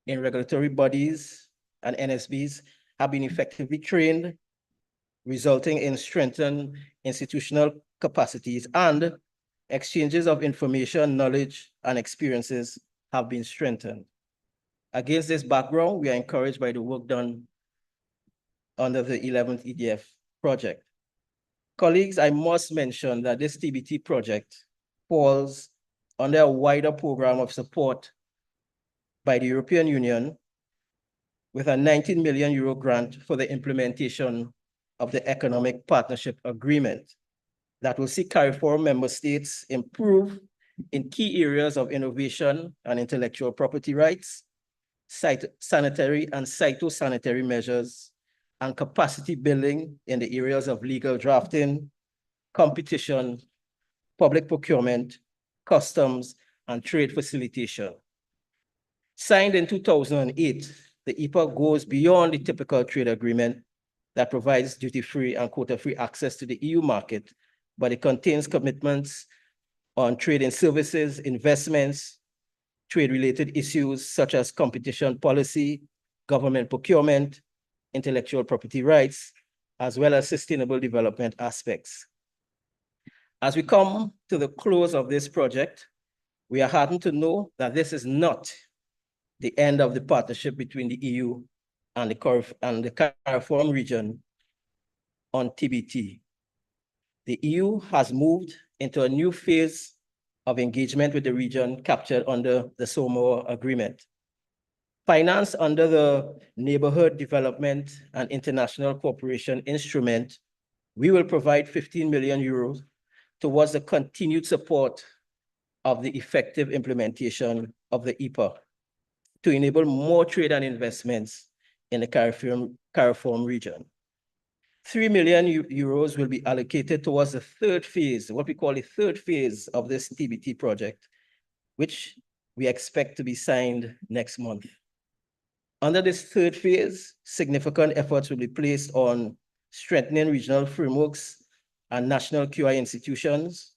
in regulatory bodies and NSBs have been effectively trained, resulting in strengthened institutional capacities, and exchanges of information, knowledge, and experiences have been strengthened. Against this background, we are encouraged by the work done under the 11th EDF project. Colleagues, I must mention that this TBT project falls under a wider program of support by the European Union with a 19 million euro grant for the implementation of the Economic Partnership Agreement that will see CARIFORUM member states improve in key areas of innovation and intellectual property rights, sanitary and phytosanitary measures, and capacity building in the areas of legal drafting, competition, public procurement, customs, and trade facilitation. Signed in 2008, the EPA goes beyond the typical trade agreement that provides duty-free and quota-free access to the EU market, but it contains commitments on trade in services, investments, trade-related issues such as competition policy, government procurement, intellectual property rights, as well as sustainable development aspects. As we come to the close of this project, we are heartened to know that this is not the end of the partnership between the EU and the CARIFORUM region on TBT. The EU has moved into a new phase of engagement with the region captured under the SOMOA agreement. Financed under the Neighborhood Development and International Cooperation Instrument, we will provide 15 million euros towards the continued support of the effective implementation of the EPA to enable more trade and investments in the CARIFORUM region. 3 million euros will be allocated towards the third phase, what we call the third phase of this TBT project, which we expect to be signed next month. Under this third phase, significant efforts will be placed on strengthening regional frameworks and national QI institutions,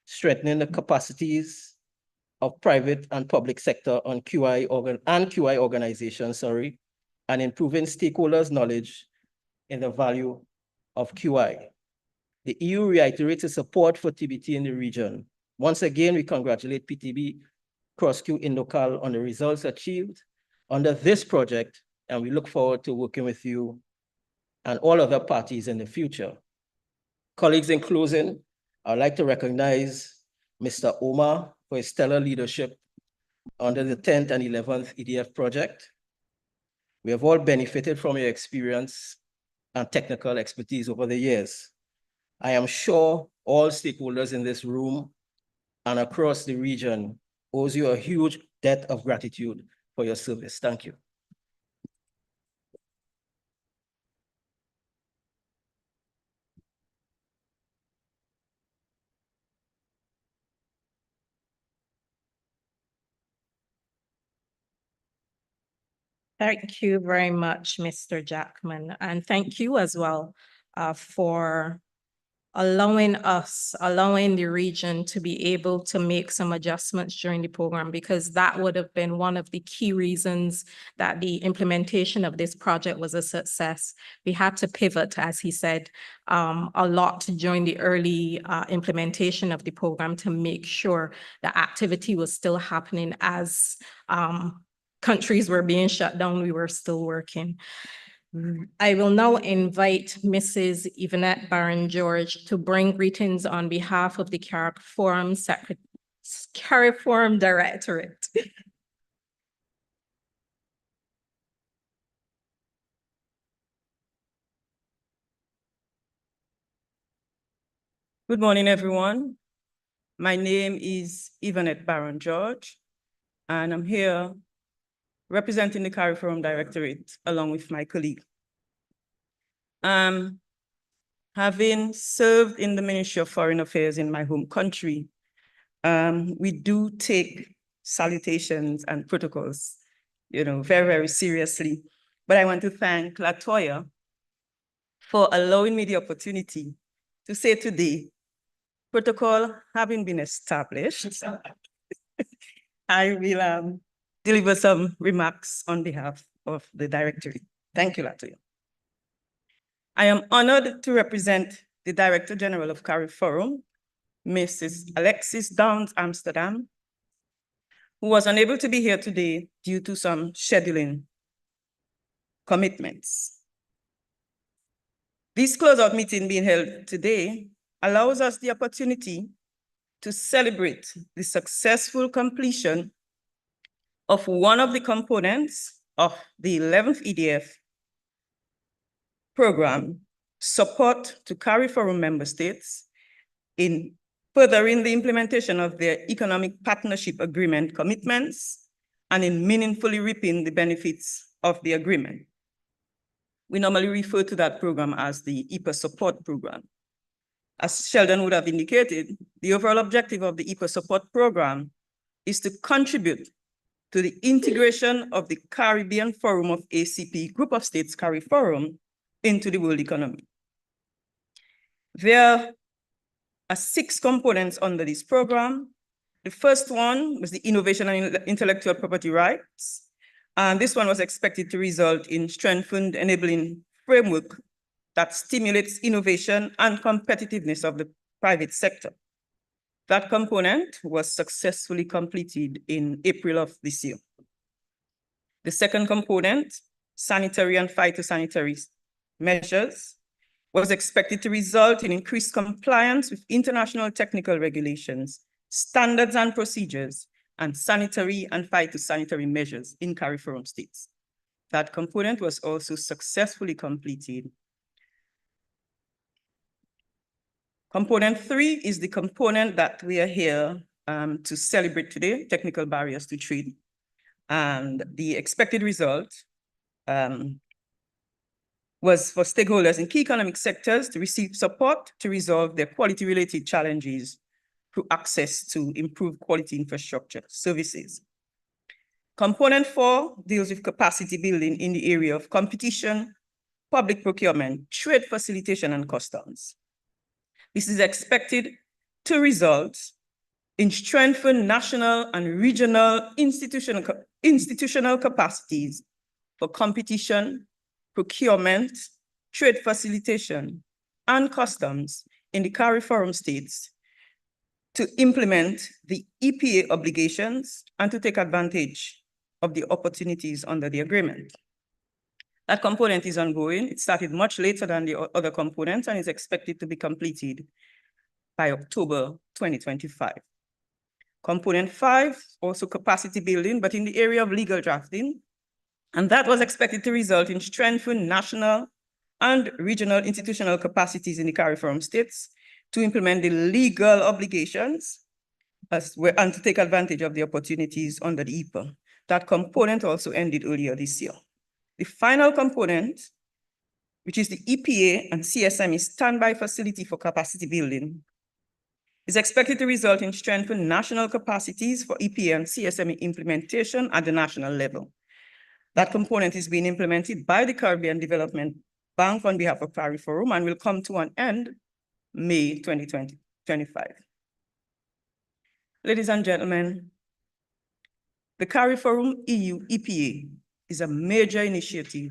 strengthening the capacities of private and public sector on QI organizations, and improving stakeholders' knowledge in the value of QI. The EU reiterates its support for TBT in the region. Once again, we congratulate PTB CrossQ Indocal on the results achieved under this project, and we look forward to working with you and all other parties in the future. Colleagues, in closing, I'd like to recognize Mr. Omar for his stellar leadership under the 10th and 11th EDF project. We have all benefited from your experience and technical expertise over the years. I am sure all stakeholders in this room and across the region owes you a huge debt of gratitude for your service. Thank you. Thank you very much, Mr. Jackman. And thank you as well for allowing the region to be able to make some adjustments during the program, because that would have been one of the key reasons that the implementation of this project was a success. We had to pivot, as he said, a lot during the early implementation of the program to make sure the activity was still happening as countries were being shut down, we were still working. I will now invite Mrs. Yvonette Barron-George to bring greetings on behalf of the CARIFORUM Directorate. Good morning, everyone. My name is Yvonette Barron-George, and I'm here representing the CARIFORUM Directorate along with my colleague. Having served in the Ministry of Foreign Affairs in my home country, we do take salutations and protocols, very, very seriously. But I want to thank Latoya for allowing me the opportunity to say today, protocol having been established, I will deliver some remarks on behalf of the Directorate. Thank you, Latoya. I am honored to represent the Director General of CARIFORUM, Mrs. Alexis Downs Amsterdam, who was unable to be here today due to some scheduling commitments. This closeout meeting being held today allows us the opportunity to celebrate the successful completion of one of the components of the 11th EDF program, support to CARIFORUM member states in furthering the implementation of their economic partnership agreement commitments and in meaningfully reaping the benefits of the agreement. We normally refer to that program as the EPA support program. As Sheldon would have indicated, the overall objective of the EPA support program is to contribute to the integration of the Caribbean Forum of ACP Group of States, CARIFORUM, into the world economy. There are 6 components under this program. The first one was the innovation and intellectual property rights. And this one was expected to result in strengthened enabling framework that stimulates innovation and competitiveness of the private sector. That component was successfully completed in April of this year. The second component, sanitary and phytosanitary measures, was expected to result in increased compliance with international technical regulations, standards and procedures, and sanitary and phytosanitary measures in CARIFORUM states. That component was also successfully completed. Component 3 is the component that we are here to celebrate today, technical barriers to trade. And the expected result was for stakeholders in key economic sectors to receive support to resolve their quality-related challenges through access to improved quality infrastructure services. Component 4 deals with capacity building in the area of competition, public procurement, trade facilitation, and customs. This is expected to result in strengthened national and regional institutional capacities for competition, procurement, trade facilitation, and customs in the CARIFORUM states to implement the EPA obligations and to take advantage of the opportunities under the agreement. That component is ongoing. It started much later than the other components and is expected to be completed by October 2025. Component 5, also capacity building, but in the area of legal drafting. And that was expected to result in strengthened national and regional institutional capacities in the CARIFORUM states to implement the legal obligations and to take advantage of the opportunities under the EPA. That component also ended earlier this year. The final component, which is the EPA and CSME standby facility for capacity building, is expected to result in strengthened national capacities for EPA and CSME implementation at the national level. That component is being implemented by the Caribbean Development Bank on behalf of CARIFORUM and will come to an end May 2025. Ladies and gentlemen, the CARIFORUM EU EPA is a major initiative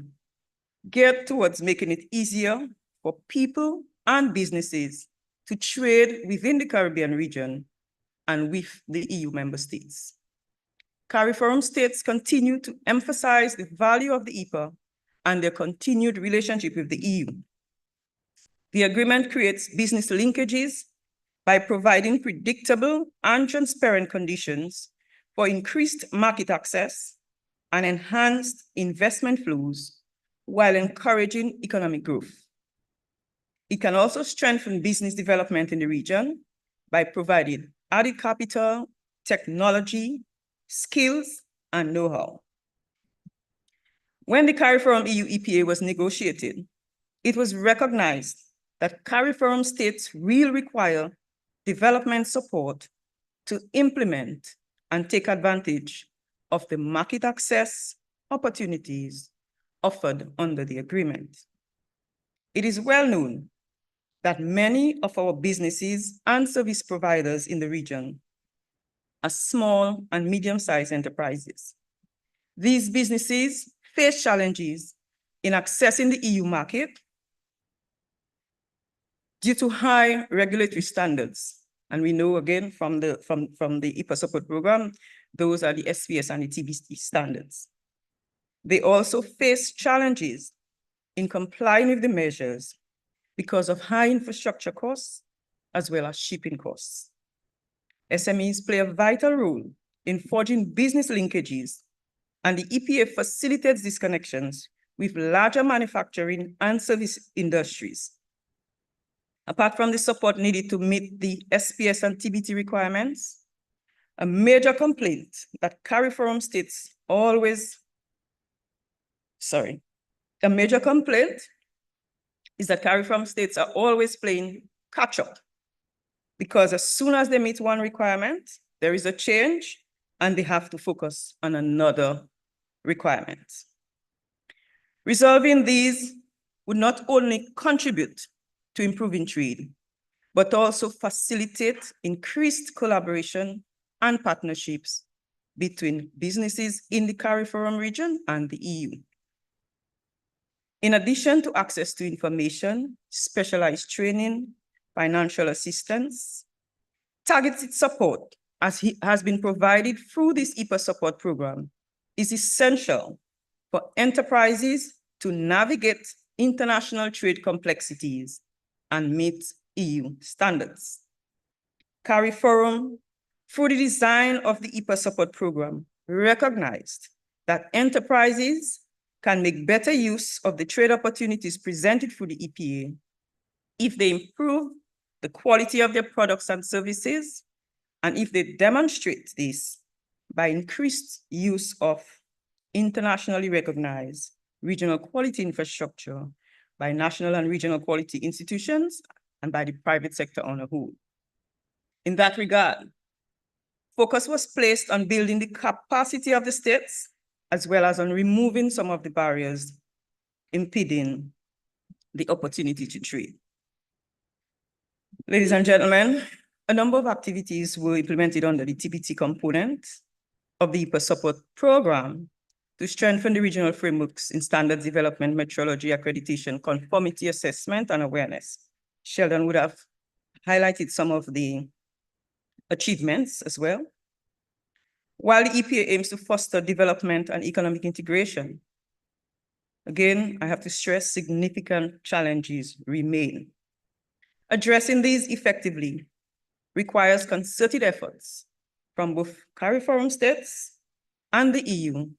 geared towards making it easier for people and businesses to trade within the Caribbean region and with the EU member states. CARIFORUM states continue to emphasize the value of the EPA and their continued relationship with the EU. The agreement creates business linkages by providing predictable and transparent conditions for increased market access and enhanced investment flows while encouraging economic growth. It can also strengthen business development in the region by providing added capital, technology, skills, and know-how. When the CARIFORUM EU EPA was negotiated, it was recognized that CARIFORUM states will require development support to implement and take advantage of the market access opportunities offered under the agreement. It is well known that many of our businesses and service providers in the region are small and medium-sized enterprises. These businesses face challenges in accessing the EU market due to high regulatory standards. And we know again from the EPA support program, those are the SPS and the TBT standards. They also face challenges in complying with the measures because of high infrastructure costs as well as shipping costs. SMEs play a vital role in forging business linkages, and the EPA facilitates these connections with larger manufacturing and service industries. Apart from the support needed to meet the SPS and TBT requirements, a major complaint that CARIFORUM states is that CARIFORUM states are always playing catch up, because as soon as they meet one requirement, there is a change and they have to focus on another requirement. Resolving these would not only contribute to improving trade, but also facilitate increased collaboration and partnerships between businesses in the CARIFORUM region and the EU. In addition to access to information, specialized training, financial assistance, targeted support, as has been provided through this EPA support program, is essential for enterprises to navigate international trade complexities and meet EU standards. CARIFORUM, through the design of the EPA support program, recognized that enterprises can make better use of the trade opportunities presented through the EPA if they improve the quality of their products and services, and if they demonstrate this by increased use of internationally recognized regional quality infrastructure by national and regional quality institutions and by the private sector on a whole. In that regard, focus was placed on building the capacity of the states, as well as on removing some of the barriers impeding the opportunity to trade. Ladies and gentlemen, a number of activities were implemented under the TBT component of the EPA support program to strengthen the regional frameworks in standards development, metrology, accreditation, conformity assessment, and awareness. Sheldon would have highlighted some of the achievements as well. While the EPA aims to foster development and economic integration, again, I have to stress significant challenges remain. Addressing these effectively requires concerted efforts from both CARIFORUM states and the EU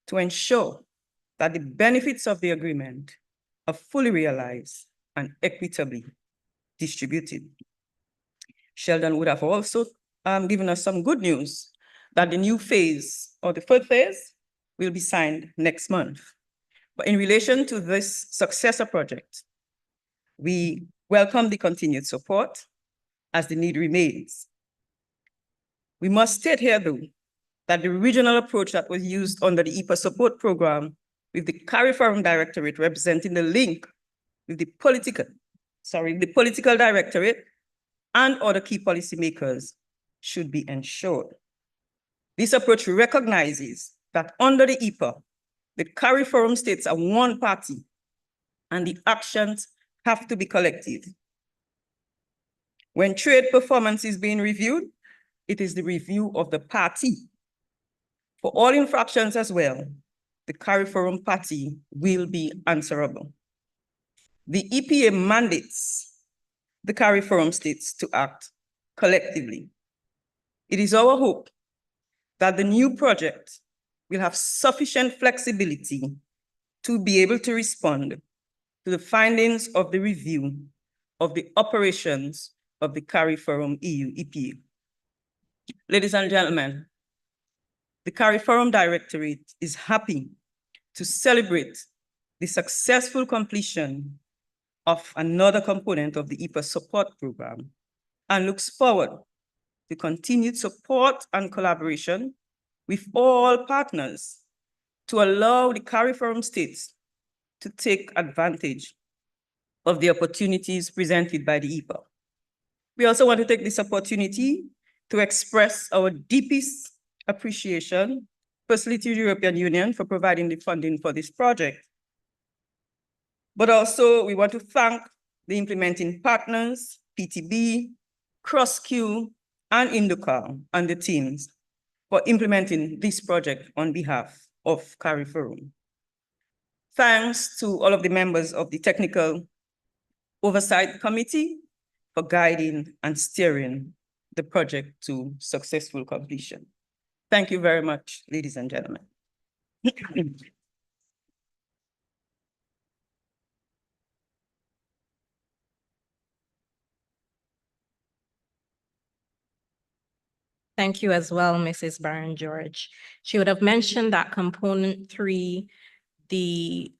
to ensure that the benefits of the agreement are fully realized and equitably distributed. Sheldon would have also given us some good news that the new phase, or the third phase, will be signed next month. But in relation to this successor project, we welcome the continued support as the need remains. We must state here, though, that the regional approach that was used under the EPA support program, with the CARIFORUM Directorate representing the link with the political directorate and other key policymakers, should be ensured. This approach recognizes that under the EPA, the CARIFORUM states are one party and the actions have to be collective. When trade performance is being reviewed, it is the review of the party. For all infractions as well, the CARIFORUM party will be answerable. The EPA mandates the CARIFORUM states to act collectively. It is our hope that the new project will have sufficient flexibility to be able to respond to the findings of the review of the operations of the CARIFORUM EU EPA. Ladies and gentlemen, the CARIFORUM Directorate is happy to celebrate the successful completion of another component of the EPA support program and looks forward to continued support and collaboration with all partners to allow the CARIFORUM states to take advantage of the opportunities presented by the EPA. We also want to take this opportunity to express our deepest appreciation firstly to the European Union for providing the funding for this project. But also we want to thank the implementing partners, PTB, CrossQ, and Indocal and the teams for implementing this project on behalf of CARIFORUM. Thanks to all of the members of the Technical Oversight Committee for guiding and steering the project to successful completion. Thank you very much, ladies and gentlemen. Thank you as well, Mrs. Baron George. She would have mentioned that component 3, the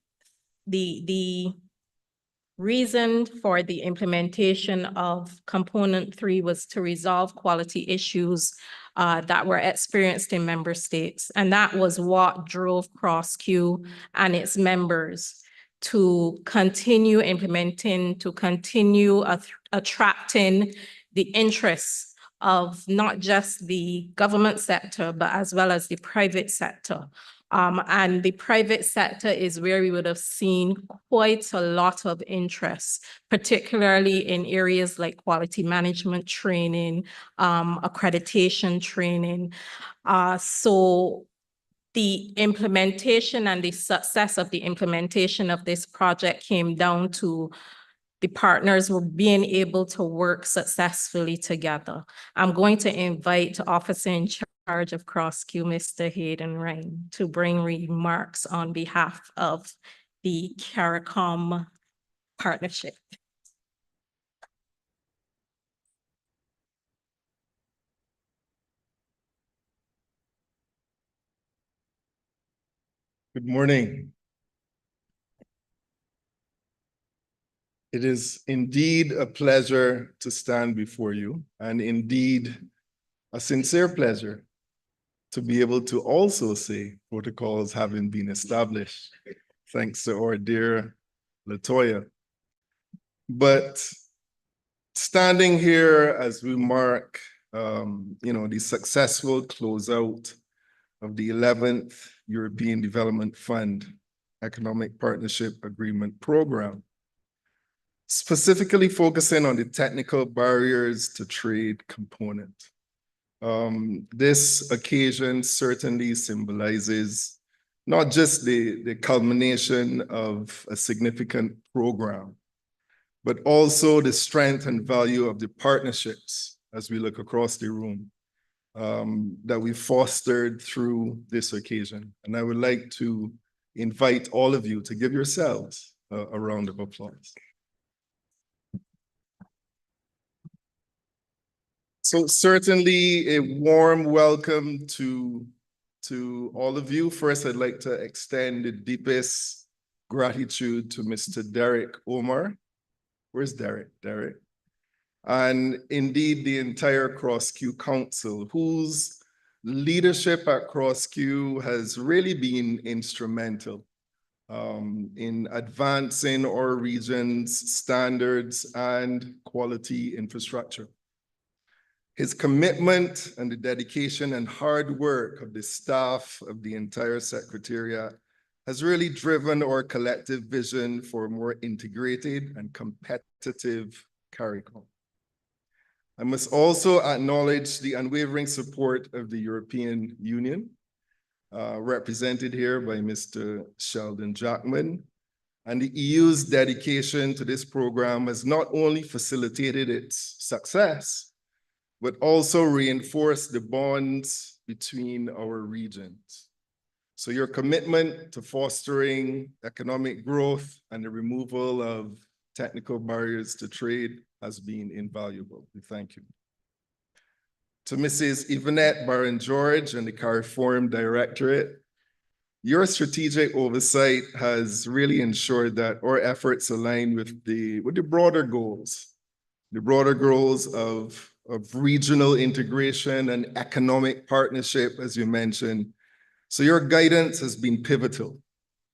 reason for the implementation of component 3 was to resolve quality issues that were experienced in member states. And that was what drove CrossQ and its members to continue implementing, to continue attracting the interests of not just the government sector, but as well as the private sector. And the private sector is where we would have seen quite a lot of interest, particularly in areas like quality management training, accreditation training. So the implementation and the success of the implementation of this project came down to the partners were being able to work successfully together. I'm going to invite Officer in Charge of CrossQ, Mr. Hayden Ryan, to bring remarks on behalf of the CARICOM partnership. Good morning. It is indeed a pleasure to stand before you, and indeed a sincere pleasure to be able to also say protocols having been established, thanks to our dear Latoya. But standing here as we mark, the successful closeout of the 11th European Development Fund Economic Partnership Agreement Program, specifically focusing on the technical barriers to trade component. This occasion certainly symbolizes not just the culmination of a significant program, but also the strength and value of the partnerships as we look across the room that we fostered through this occasion. And I would like to invite all of you to give yourselves a round of applause. So certainly a warm welcome to all of you. First, I'd like to extend the deepest gratitude to Mr. Derek Omar. Where's Derek? Derek. And indeed the entire CrossQ Council, whose leadership at CrossQ has really been instrumental in advancing our region's standards and quality infrastructure. His commitment and the dedication and hard work of the staff of the entire Secretariat has really driven our collective vision for a more integrated and competitive CARICOM. I must also acknowledge the unwavering support of the European Union, represented here by Mr. Sheldon Jackman. And the EU's dedication to this program has not only facilitated its success, but also reinforced the bonds between our regions. So your commitment to fostering economic growth and the removal of technical barriers to trade has been invaluable. We thank you. To Mrs. Yvonette Baron George and the CARIFORUM Directorate, your strategic oversight has really ensured that our efforts align with the broader goals of regional integration and economic partnership, as you mentioned. So your guidance has been pivotal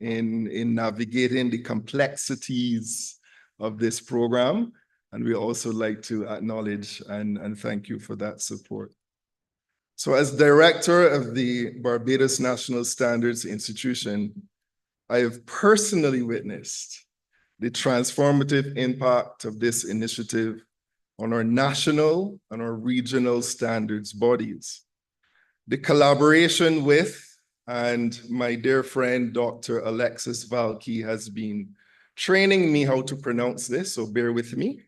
in navigating the complexities of this program. And we also like to acknowledge and thank you for that support. So as director of the Barbados National Standards Institution, I have personally witnessed the transformative impact of this initiative on our national and our regional standards bodies. The collaboration with, and my dear friend, Dr. Alexis Valky, has been training me how to pronounce this, so bear with me.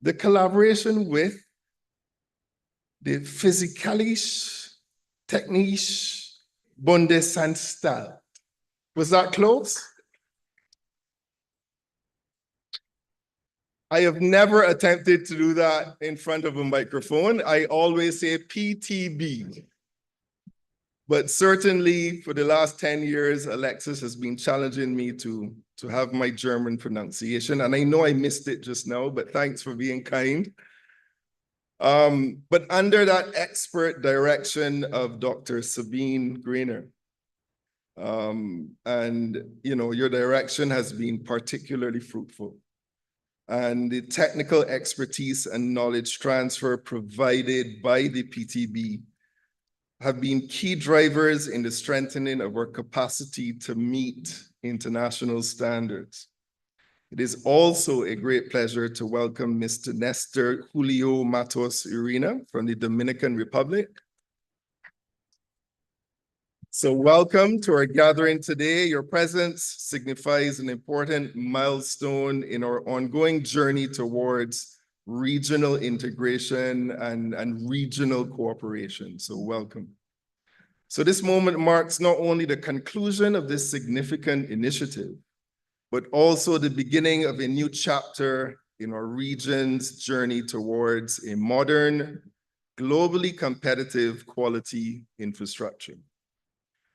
The collaboration with the Physikalis Technisch Bundesanstalt. Was that close? I have never attempted to do that in front of a microphone. I always say PTB. But certainly for the last 10 years, Alexis has been challenging me to have my German pronunciation. And I know I missed it just now, but thanks for being kind. But under that expert direction of Dr. Sabine Greiner, and your direction has been particularly fruitful. And the technical expertise and knowledge transfer provided by the PTB have been key drivers in the strengthening of our capacity to meet international standards. It is also a great pleasure to welcome Mr. Nestor Julio Matos Urena from the Dominican Republic. So welcome to our gathering today. Your presence signifies an important milestone in our ongoing journey towards regional integration and regional cooperation. So welcome. So this moment marks not only the conclusion of this significant initiative, but also the beginning of a new chapter in our region's journey towards a modern, globally competitive quality infrastructure.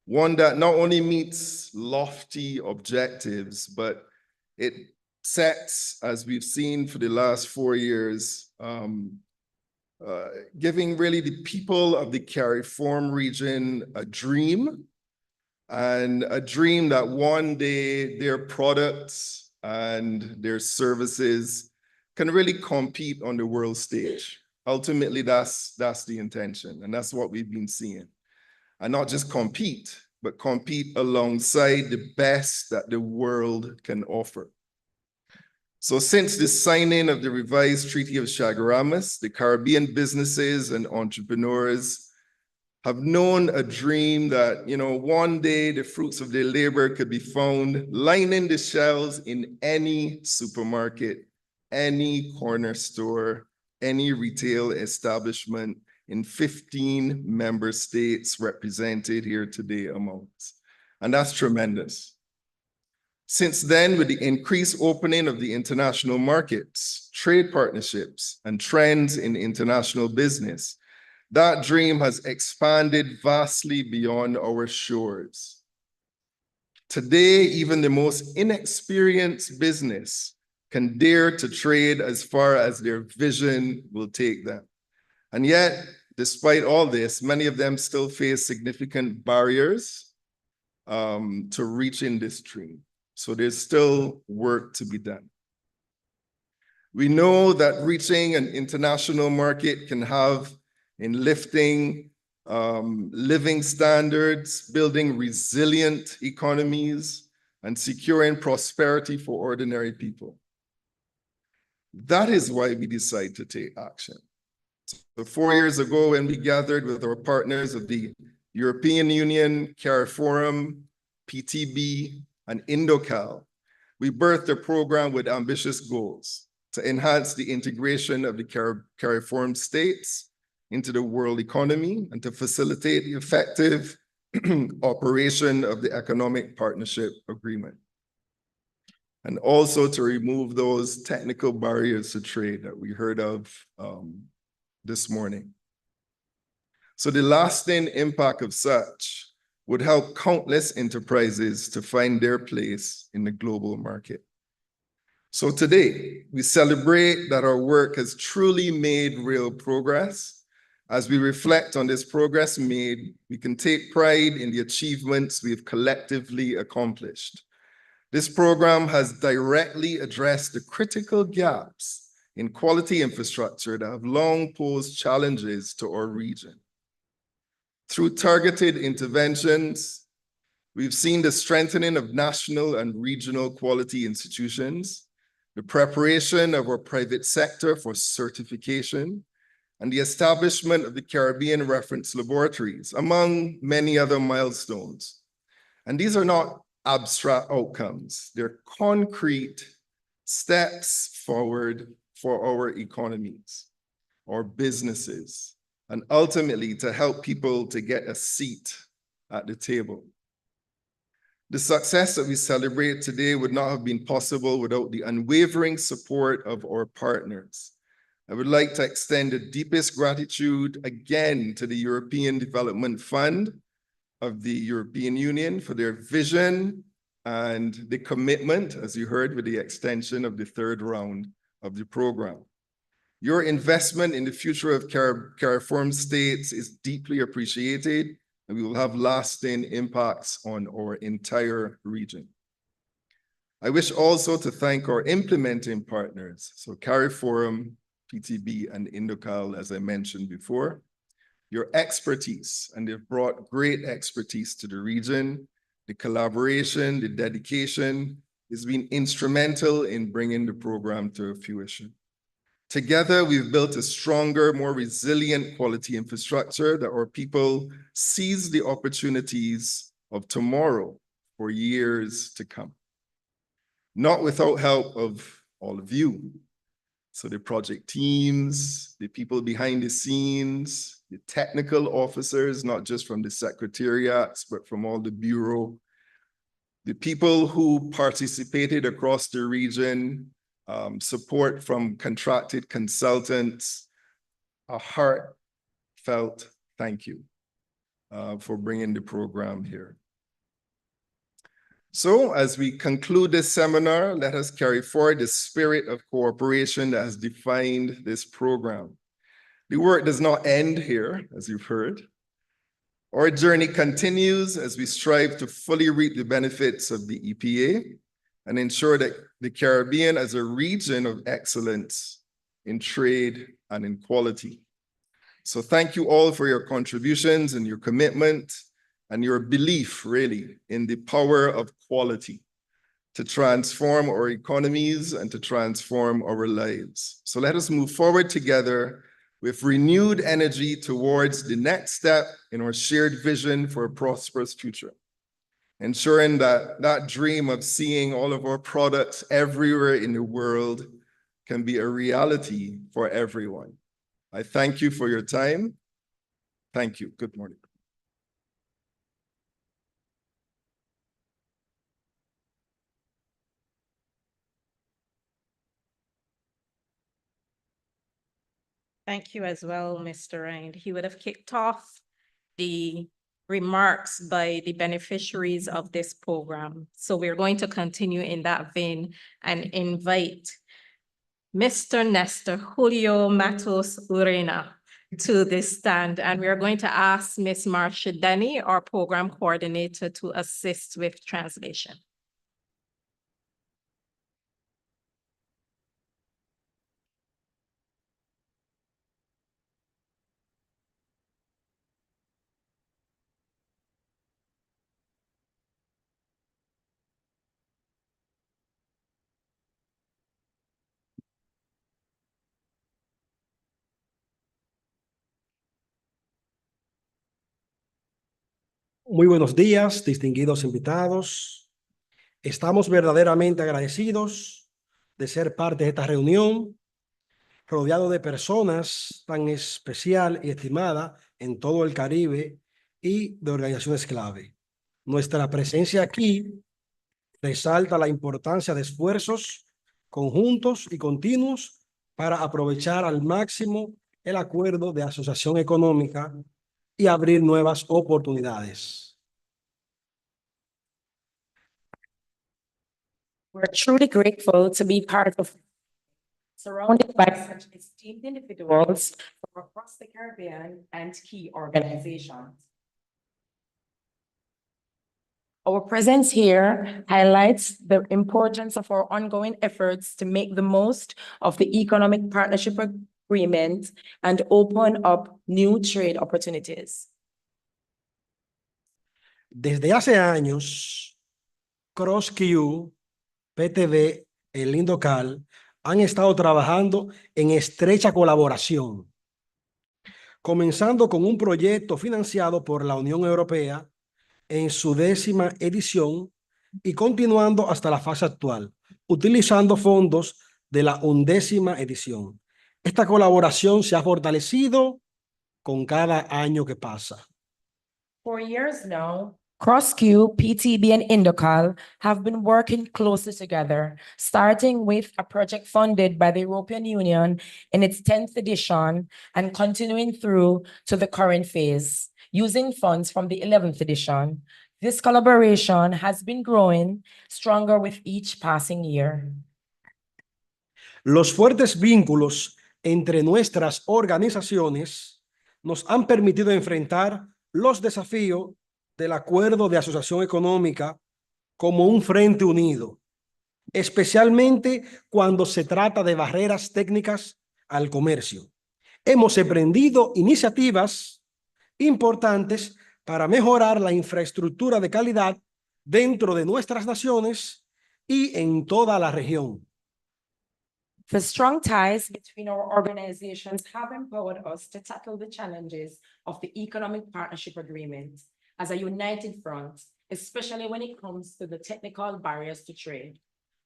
One that not only meets lofty objectives, but it sets, as we've seen for the last 4 years, giving really the people of the CARIFORM region a dream, and a dream that one day their products and their services can really compete on the world stage. Ultimately, that's the intention, and that's what we've been seeing. And not just compete, but compete alongside the best that the world can offer. So since the signing of the revised Treaty of Chaguaramas, the Caribbean businesses and entrepreneurs have known a dream that, one day the fruits of their labor could be found lining the shelves in any supermarket, any corner store, any retail establishment in 15 member states represented here today among us. And that's tremendous. Since then, with the increased opening of the international markets, trade partnerships, and trends in international business, that dream has expanded vastly beyond our shores. Today, even the most inexperienced business can dare to trade as far as their vision will take them. And yet, despite all this, many of them still face significant barriers to reaching this dream. So there's still work to be done. We know that reaching an international market can have in lifting living standards, building resilient economies, and securing prosperity for ordinary people. That is why we decide to take action. So 4 years ago, when we gathered with our partners of the European Union, CARIFORM, PTB, and INDOCAL, we birthed a program with ambitious goals to enhance the integration of the CARIFORM states into the world economy and to facilitate the effective operation of the Economic Partnership Agreement. And also to remove those technical barriers to trade that we heard of this morning. So the lasting impact of such would help countless enterprises to find their place in the global market. So today, we celebrate that our work has truly made real progress. As we reflect on this progress made, we can take pride in the achievements we've collectively accomplished. This program has directly addressed the critical gaps in quality infrastructure that have long posed challenges to our region. Through targeted interventions, we've seen the strengthening of national and regional quality institutions, the preparation of our private sector for certification, and the establishment of the Caribbean Reference Laboratories, among many other milestones. And these are not abstract outcomes, they're concrete steps forward for our economies, our businesses, and ultimately to help people to get a seat at the table. The success that we celebrate today would not have been possible without the unwavering support of our partners. I would like to extend the deepest gratitude again to the European Development Fund of the European Union for their vision and the commitment, as you heard, with the extension of the third round of the program. Your investment in the future of CARIFORUM states is deeply appreciated, and we will have lasting impacts on our entire region. I wish also to thank our implementing partners, so CARIFORUM, PTB, and INDOCAL, as I mentioned before. Your expertise, and they've brought great expertise to the region. The collaboration, the dedication has been instrumental in bringing the program to fruition. Together, we've built a stronger, more resilient quality infrastructure that our people seize the opportunities of tomorrow for years to come. Not without help of all of you. So the project teams, the people behind the scenes, the technical officers, not just from the secretariats, but from all the bureau, the people who participated across the region, support from contracted consultants, a heartfelt thank you for bringing the program here. So as we conclude this seminar, let us carry forward the spirit of cooperation that has defined this program. The work does not end here, as you've heard. Our journey continues as we strive to fully reap the benefits of the EPA and ensure that the Caribbean as a region of excellence in trade and in quality. So thank you all for your contributions and your commitment and your belief, really, in the power of quality to transform our economies and to transform our lives. So let us move forward together with renewed energy towards the next step in our shared vision for a prosperous future, ensuring that that dream of seeing all of our products everywhere in the world can be a reality for everyone. I thank you for your time. Thank you. Good morning. Thank you as well, Mr. Rind. He would have kicked off the remarks by the beneficiaries of this program. So we're going to continue in that vein and invite Mr. Nestor Julio Matos Urena to this stand. And we are going to ask Ms. Marcia Denny, our program coordinator, to assist with translation. Muy buenos días, distinguidos invitados. Estamos verdaderamente agradecidos de ser parte de esta reunión, rodeado de personas tan especial y estimada en todo el Caribe y de organizaciones clave. Nuestra presencia aquí resalta la importancia de esfuerzos conjuntos y continuos para aprovechar al máximo el acuerdo de asociación económica y abrir nuevas oportunidades. We're truly grateful to be part of, surrounded by such esteemed individuals from across the Caribbean and key organizations. Our presence here highlights the importance of our ongoing efforts to make the most of the Economic Partnership Agreement and open up new trade opportunities. Desde hace años, CrossQ, PTV, el Indocal han estado trabajando en estrecha colaboración, comenzando con un proyecto financiado por la Unión Europea en su 10ª edición y continuando hasta la fase actual, utilizando fondos de la 11ª edición. Esta colaboración se ha fortalecido con cada año que pasa. For years now, CrossQ, PTB, and Indocal have been working closely together, starting with a project funded by the European Union in its 10th edition and continuing through to the current phase, using funds from the 11th edition. This collaboration has been growing stronger with each passing year. Los fuertes vínculos entre nuestras organizaciones nos han permitido enfrentar los desafíos del Acuerdo de Asociación Económica como un frente unido, especialmente cuando se trata de barreras técnicas al comercio. Hemos emprendido iniciativas importantes para mejorar la infraestructura de calidad dentro de nuestras naciones y en toda la región. The strong ties between our organizations have empowered us to tackle the challenges of the Economic Partnership Agreement as a united front, especially when it comes to the technical barriers to trade.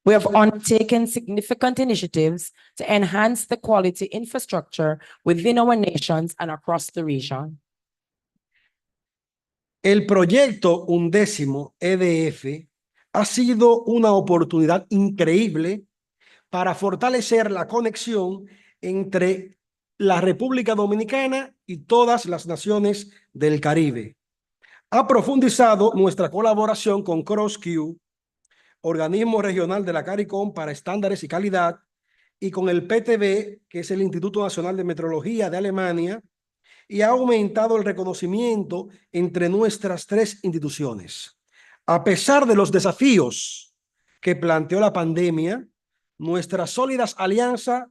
We have undertaken significant initiatives to enhance the quality infrastructure within our nations and across the region. El proyecto 11º EDF ha sido una oportunidad increíble para fortalecer la conexión entre la República Dominicana y todas las naciones del Caribe. Ha profundizado nuestra colaboración con CrossQ, organismo regional de la CARICOM para estándares y calidad, y con el PTB, que es el Instituto Nacional de Metrología de Alemania, y ha aumentado el reconocimiento entre nuestras 3 instituciones. A pesar de los desafíos que planteó la pandemia, nuestras sólidas alianzas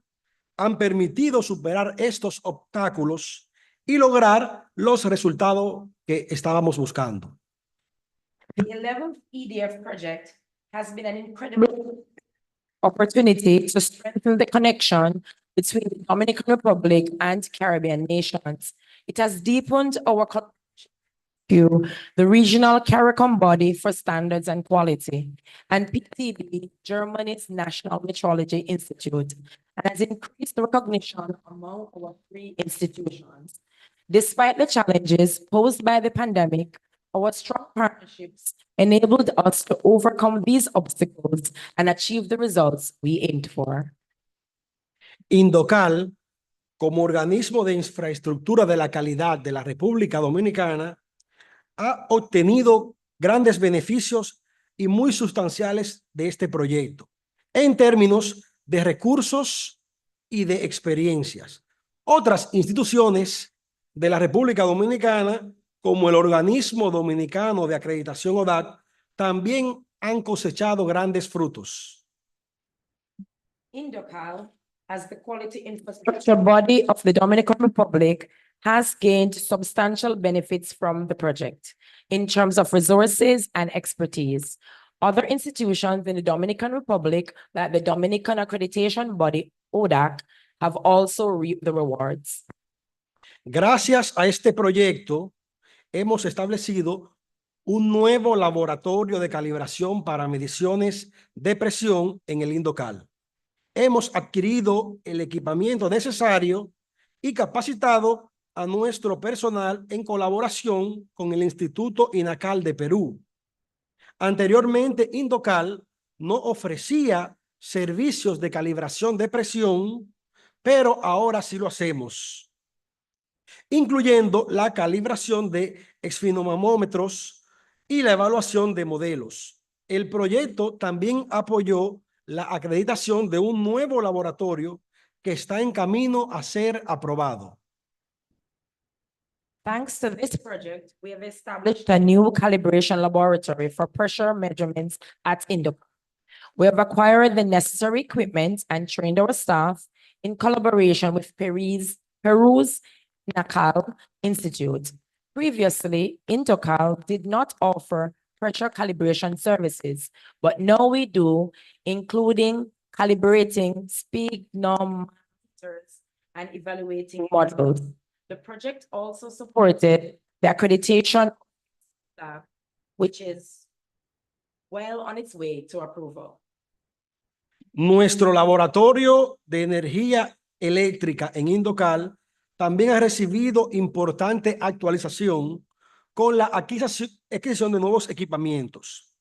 han permitido superar estos obstáculos y lograr los resultados que estábamos buscando. The 11th EDF project has been an incredible opportunity to strengthen the connection between the Dominican Republic and Caribbean nations. It has deepened our to the regional CARICOM body for standards and quality, and PTB, Germany's National Metrology Institute, and has increased recognition among our 3 institutions. Despite the challenges posed by the pandemic, our strong partnerships enabled us to overcome these obstacles and achieve the results we aimed for. Indocal, como organismo de infraestructura de la calidad de la República Dominicana, ha obtenido grandes beneficios y muy sustanciales de este proyecto, en términos de recursos y de experiencias. Otras instituciones de la República Dominicana, como el Organismo Dominicano de Acreditación ODAC, también han cosechado grandes frutos. Indocal, as the quality infrastructure body of the Dominican Republic, has gained substantial benefits from the project in terms of resources and expertise. Other institutions in the Dominican Republic, like the Dominican Accreditation Body, ODAC, have also reaped the rewards. Gracias a este proyecto, hemos establecido un nuevo laboratorio de calibración para mediciones de presión en el Indocal. Hemos adquirido el equipamiento necesario y capacitado a nuestro personal en colaboración con el Instituto INACAL de Perú. Anteriormente, Indocal no ofrecía servicios de calibración de presión, pero ahora sí lo hacemos, incluyendo la calibración de esfigmomómetros y la evaluación de modelos. El proyecto también apoyó la acreditación de un nuevo laboratorio que está en camino a ser aprobado. Thanks to this project, we have established a new calibration laboratory for pressure measurements at Indo. We have acquired the necessary equipment and trained our staff in collaboration with Peru's NACAL Institute. Previously, Indocal did not offer pressure calibration services, but now we do, including calibrating speedometers and evaluating models. The project also supported the accreditation lab, which is well on its way to approval. Nuestro laboratorio de energía eléctrica en Indocal también ha recibido importante actualización con la adquisición de nuevos equipamientos.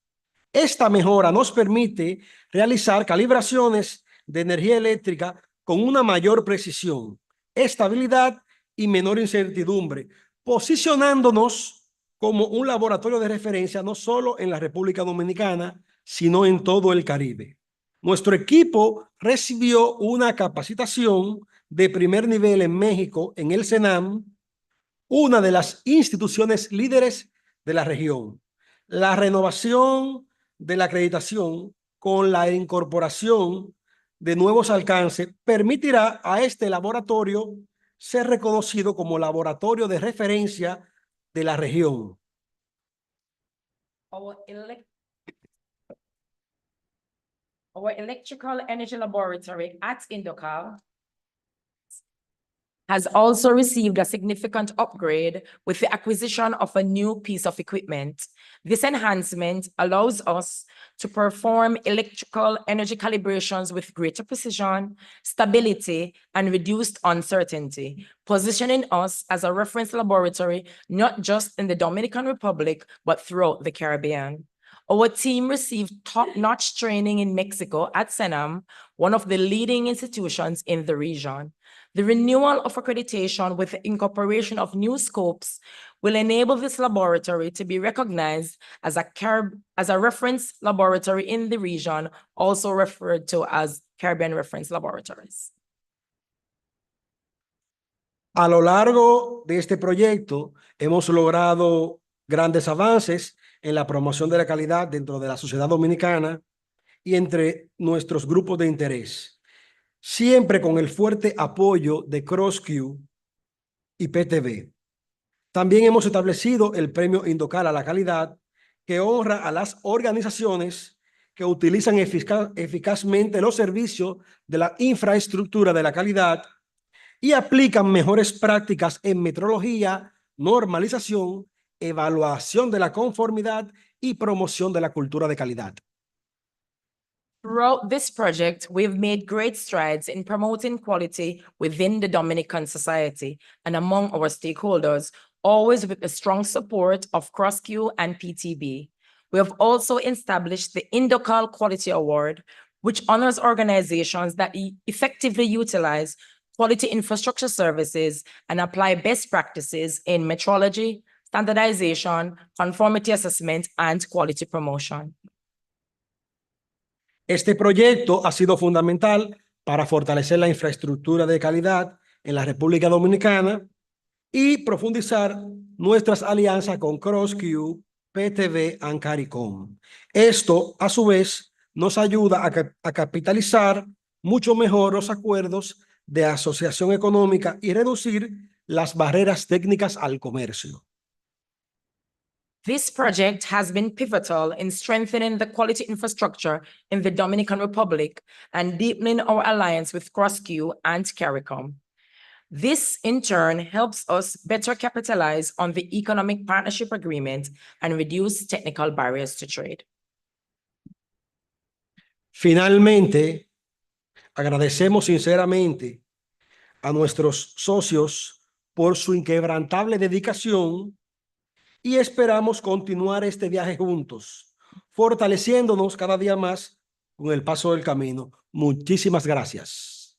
Esta mejora nos permite realizar calibraciones de energía eléctrica con una mayor precisión, estabilidad y menor incertidumbre, posicionándonos como un laboratorio de referencia no solo en la República Dominicana, sino en todo el Caribe. Nuestro equipo recibió una capacitación de primer nivel en México, en el CENAM, una de las instituciones líderes de la región. La renovación de la acreditación con la incorporación de nuevos alcances permitirá a este laboratorio ser reconocido como laboratorio de referencia de la región. Our electrical energy laboratory at Indocal has also received a significant upgrade with the acquisition of a new piece of equipment. This enhancement allows us to perform electrical energy calibrations with greater precision, stability, and reduced uncertainty, positioning us as a reference laboratory not just in the Dominican Republic, but throughout the Caribbean. Our team received top-notch training in Mexico at CENAM, one of the leading institutions in the region. The renewal of accreditation with the incorporation of new scopes will enable this laboratory to be recognized as a reference laboratory in the region, also referred to as Caribbean Reference Laboratories. A lo largo de este proyecto hemos logrado grandes avances en la promoción de la calidad dentro de la sociedad dominicana y entre nuestros grupos de interés, siempre con el fuerte apoyo de CrossQ y PTV. También hemos establecido el Premio Indocal a la Calidad, que honra a las organizaciones que utilizan eficazmente los servicios de la infraestructura de la calidad y aplican mejores prácticas en metrología, normalización, evaluación de la conformidad y promoción de la cultura de calidad. Throughout this project, we've made great strides in promoting quality within the Dominican society and among our stakeholders, always with the strong support of CrossQ and PTB. We have also established the Indocal Quality Award, which honors organizations that effectively utilize quality infrastructure services and apply best practices in metrology, standardization, conformity assessment, and quality promotion. Este proyecto ha sido fundamental para fortalecer la infraestructura de calidad en la República Dominicana y profundizar nuestras alianzas con CrossQ, PTV y CARICOM. Esto, a su vez, nos ayuda a capitalizar mucho mejor los acuerdos de asociación económica y reducir las barreras técnicas al comercio. This project has been pivotal in strengthening the quality infrastructure in the Dominican Republic and deepening our alliance with CrossQ and CARICOM. This, in turn, helps us better capitalize on the economic partnership agreement and reduce technical barriers to trade. Finalmente, agradecemos sinceramente a nuestros socios por su inquebrantable dedicación y esperamos continuar este viaje juntos, fortaleciéndonos cada día más con el paso del camino. Muchísimas gracias.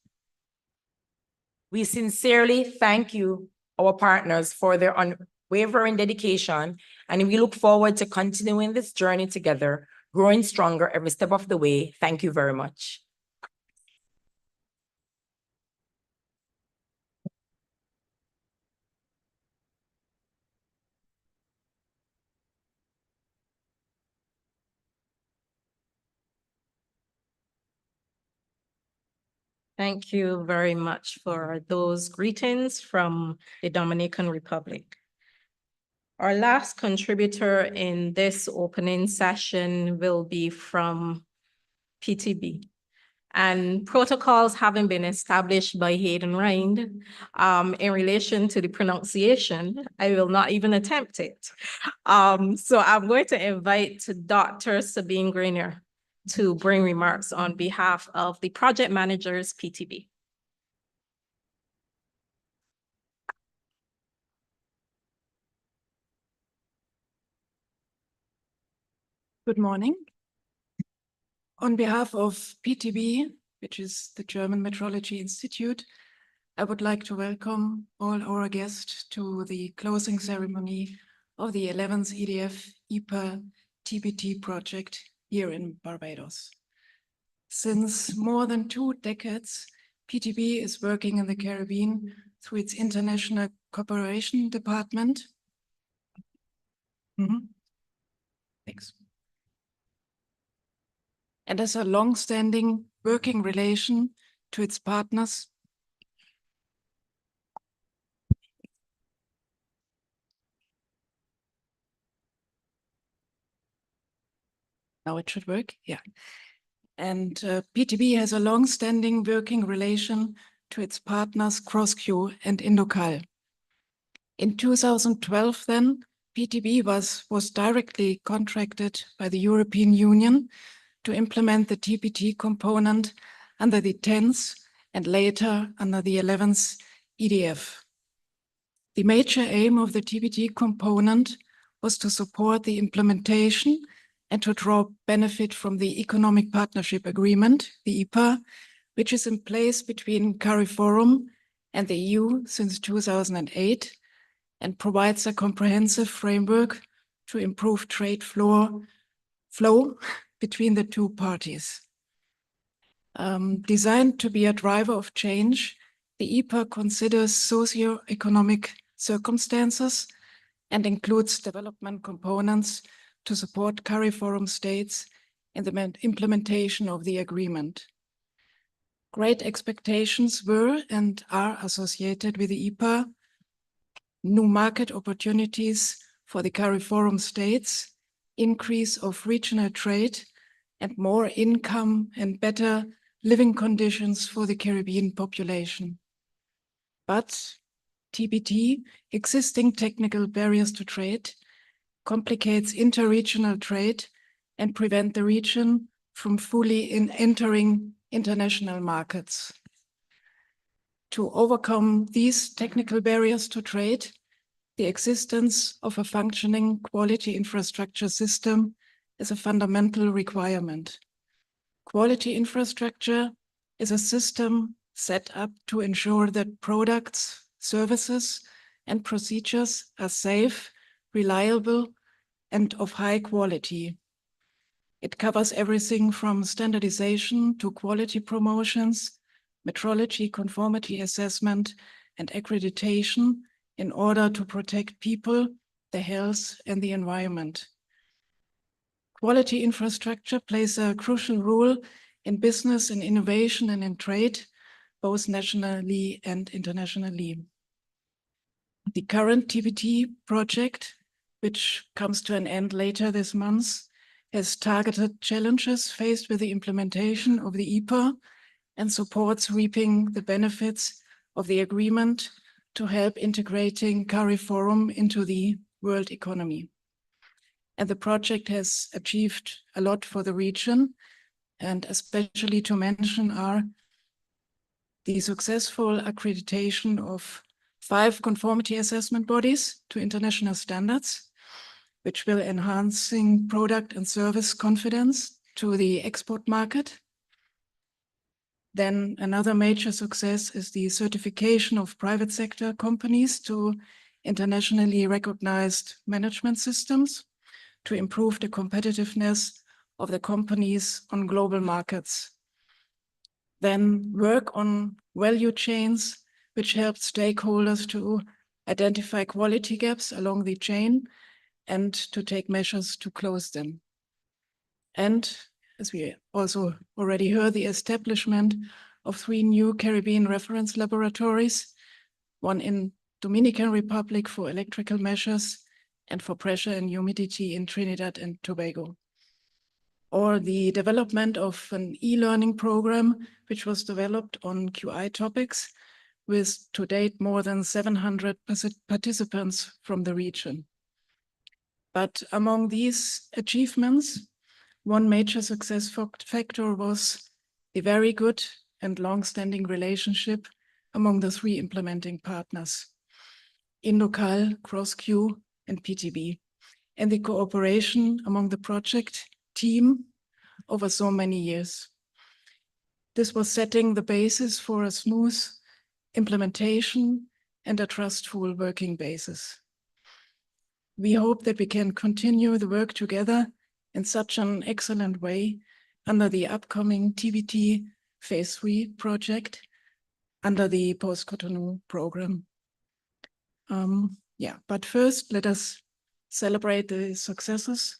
We sincerely thank you, our partners, for their unwavering dedication, and we look forward to continuing this journey together, growing stronger every step of the way. Thank you very much. Thank you very much for those greetings from the Dominican Republic. Our last contributor in this opening session will be from PTB. And protocols having been established by Hayden Rind in relation to the pronunciation, I will not even attempt it. So I'm going to invite Dr. Sabine Grainer to bring remarks on behalf of the project managers, PTB. Good morning. On behalf of PTB, which is the German Metrology Institute, I would like to welcome all our guests to the closing ceremony of the 11th EDF EPA TBT project here in Barbados. Since more than 2 decades, PTB is working in the Caribbean through its International Cooperation Department. Thanks. And has a long-standing working relation to its partners. Now it should work, yeah. And PTB has a long-standing working relation to its partners CrossQ and Indocal. In 2012 then, PTB was directly contracted by the European Union to implement the TBT component under the 10th and later under the 11th EDF. The major aim of the TBT component was to support the implementation and to draw benefit from the Economic Partnership Agreement, the EPA, which is in place between CARIFORUM and the EU since 2008 and provides a comprehensive framework to improve trade flow between the two parties. Designed to be a driver of change, the EPA considers socio-economic circumstances and includes development components to support CARIFORUM states in the implementation of the agreement. Great expectations were and are associated with the EPA, new market opportunities for the CARIFORUM states, increase of regional trade, and more income and better living conditions for the Caribbean population. But TBT, existing technical barriers to trade, complicates interregional trade and prevent the region from fully entering international markets. To overcome these technical barriers to trade, the existence of a functioning quality infrastructure system is a fundamental requirement. Quality infrastructure is a system set up to ensure that products, services, and procedures are safe, reliable, and of high quality. It covers everything from standardization to quality promotions, metrology, conformity assessment, and accreditation in order to protect people, the health, and the environment. Quality infrastructure plays a crucial role in business, in innovation, and in trade, both nationally and internationally. The current TBT project, which comes to an end later this month, has targeted challenges faced with the implementation of the EPA and supports reaping the benefits of the agreement to help integrating CARIFORUM into the world economy. And the project has achieved a lot for the region, and especially to mention are the successful accreditation of 5 conformity assessment bodies to international standards, which will enhancing product and service confidence to the export market. Then another major success is the certification of private sector companies to internationally recognized management systems to improve the competitiveness of the companies on global markets. Then work on value chains, which help stakeholders to identify quality gaps along the chain and to take measures to close them. And as we also already heard, the establishment of 3 new Caribbean reference laboratories, one in Dominican Republic for electrical measures and for pressure and humidity in Trinidad and Tobago. Or the development of an e-learning program, which was developed on QI topics with to date more than 700 participants from the region. But among these achievements, one major success factor was the very good and long-standing relationship among the 3 implementing partners, Indocal, CrossQ, and PTB, and the cooperation among the project team over so many years. This was setting the basis for a smooth implementation and a trustful working basis. We hope that we can continue the work together in such an excellent way under the upcoming TBT Phase 3 project under the Post-Cotonou program. But first, let us celebrate the successes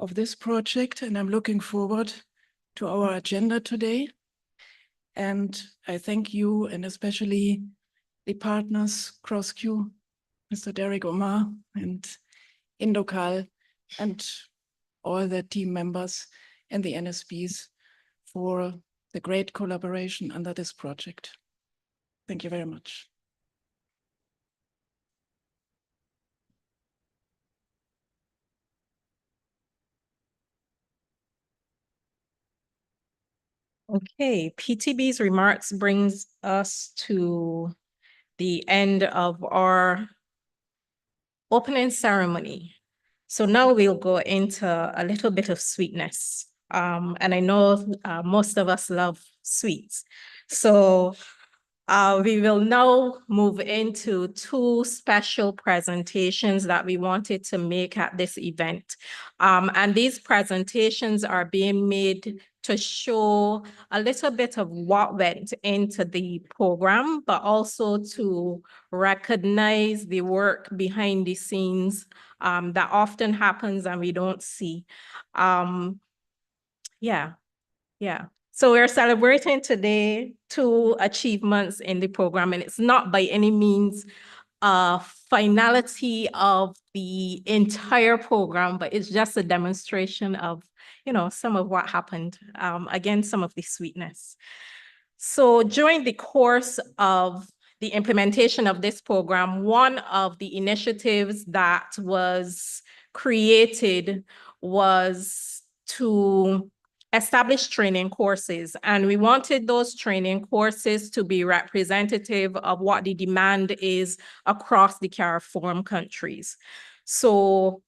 of this project, and I'm looking forward to our agenda today. And I thank you, and especially the partners, CrossQ, Mr. Derek Omar, and Indocal, and all the team members and the NSBs for the great collaboration under this project. Thank you very much. Okay, PTB's remarks brings us to the end of our opening ceremony. So now we'll go into a little bit of sweetness. And I know most of us love sweets. So we will now move into 2 special presentations that we wanted to make at this event. And these presentations are being made to show a little bit of what went into the program, but also to recognize the work behind the scenes that often happens and we don't see. So we're celebrating today 2 achievements in the program, and it's not by any means a finality of the entire program, but it's just a demonstration of, some of what happened. Again, some of the sweetness. So during the course of the implementation of this program, one of the initiatives that was created was to establish training courses, and we wanted those training courses to be representative of what the demand is across the CARIFORUM countries. So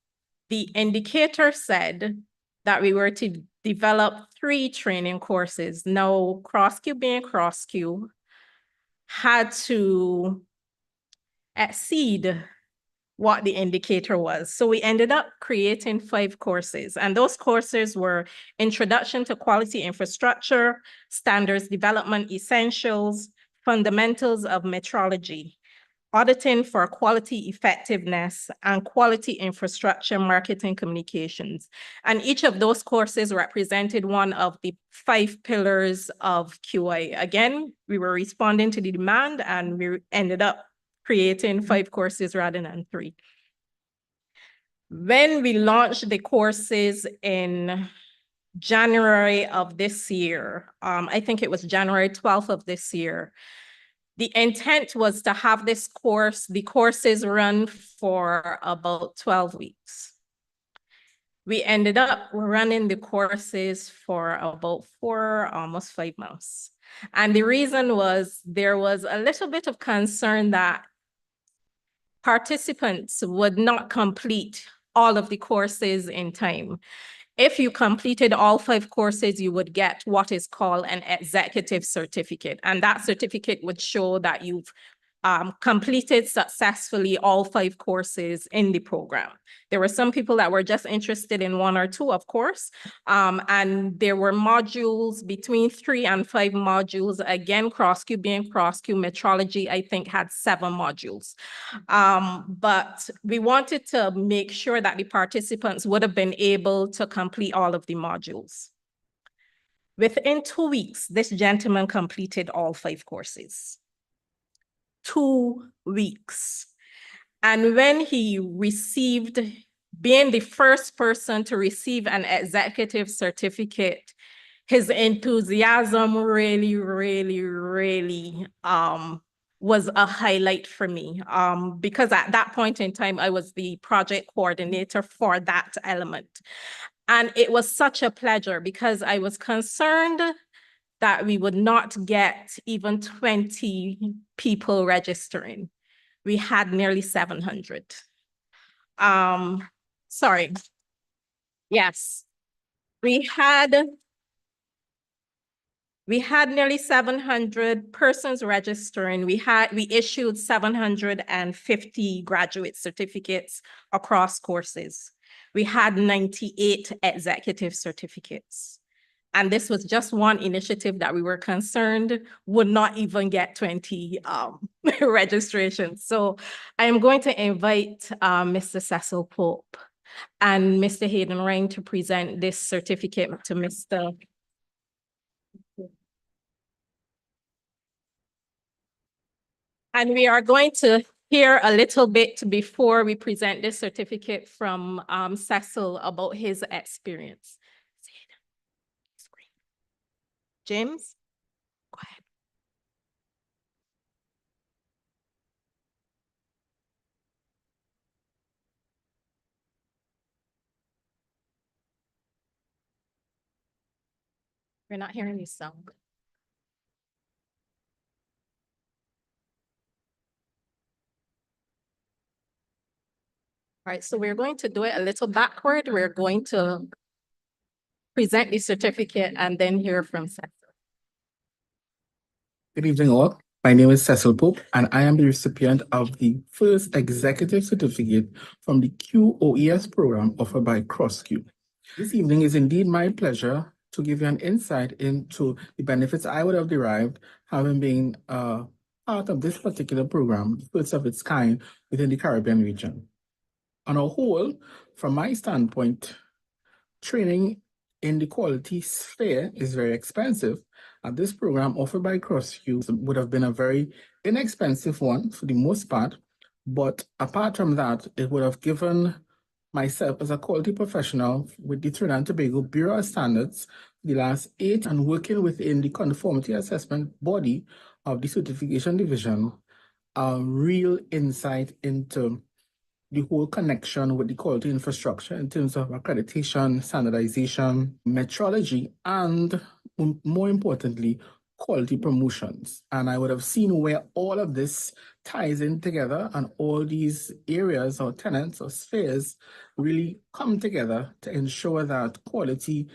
the indicator said that we were to develop 3 training courses. Now, CrossQ being CrossQ had to exceed what the indicator was. So we ended up creating 5 courses, and those courses were Introduction to Quality Infrastructure, Standards Development Essentials, Fundamentals of Metrology, Auditing for Quality Effectiveness, and Quality Infrastructure Marketing Communications. And each of those courses represented one of the 5 pillars of QI. Again, we were responding to the demand, and we ended up creating 5 courses rather than 3. When we launched the courses in January of this year, I think it was January 12th of this year, the intent was to have the courses run for about 12 weeks. We ended up running the courses for about 4, almost 5 months. And the reason was there was a little bit of concern that participants would not complete all of the courses in time. If you completed all 5 courses, you would get what is called an executive certificate. And that certificate would show that you've completed successfully all 5 courses in the program. There were some people that were just interested in 1 or 2, of course, and there were modules between 3 and 5 modules. Again, CrossQ being CrossQ, metrology, I think, had 7 modules. But we wanted to make sure that the participants would have been able to complete all of the modules. Within 2 weeks, this gentleman completed all 5 courses. 2 weeks. And when he received, being the first person to receive an executive certificate, his enthusiasm really was a highlight for me. Because at that point in time, I was the project coordinator for that element. And it was such a pleasure because I was concerned that we would not get even 20 people registering. We had nearly 700. Sorry. Yes. We had nearly 700 persons registering. We issued 750 graduate certificates across courses. We had 98 executive certificates. And this was just one initiative that we were concerned would not even get 20 registrations. So I am going to invite Mr. Cecil Pope and Mr. Hayden Ring to present this certificate to Mr. And we are going to hear a little bit before we present this certificate from Cecil about his experience. James, go ahead. We're not hearing you sound. All right, so we're going to do it a little backward. We're going to present the certificate and then hear from Cecil. Good evening, all. My name is Cecil Pope, and I am the recipient of the first executive certificate from the QOES program offered by CrossQ. This evening is indeed my pleasure to give you an insight into the benefits I would have derived having been part of this particular program, the first of its kind within the Caribbean region. On a whole, from my standpoint, training in the quality sphere is very expensive. And this program offered by CrossQ would have been a very inexpensive one for the most part. But apart from that, it would have given myself as a quality professional with the Trinidad and Tobago Bureau of Standards the last 8 and working within the conformity assessment body of the certification division, a real insight into the whole connection with the quality infrastructure in terms of accreditation, standardization, metrology, and more importantly, quality promotions. And I would have seen where all of this ties in together and all these areas or tenants or spheres really come together to ensure that quality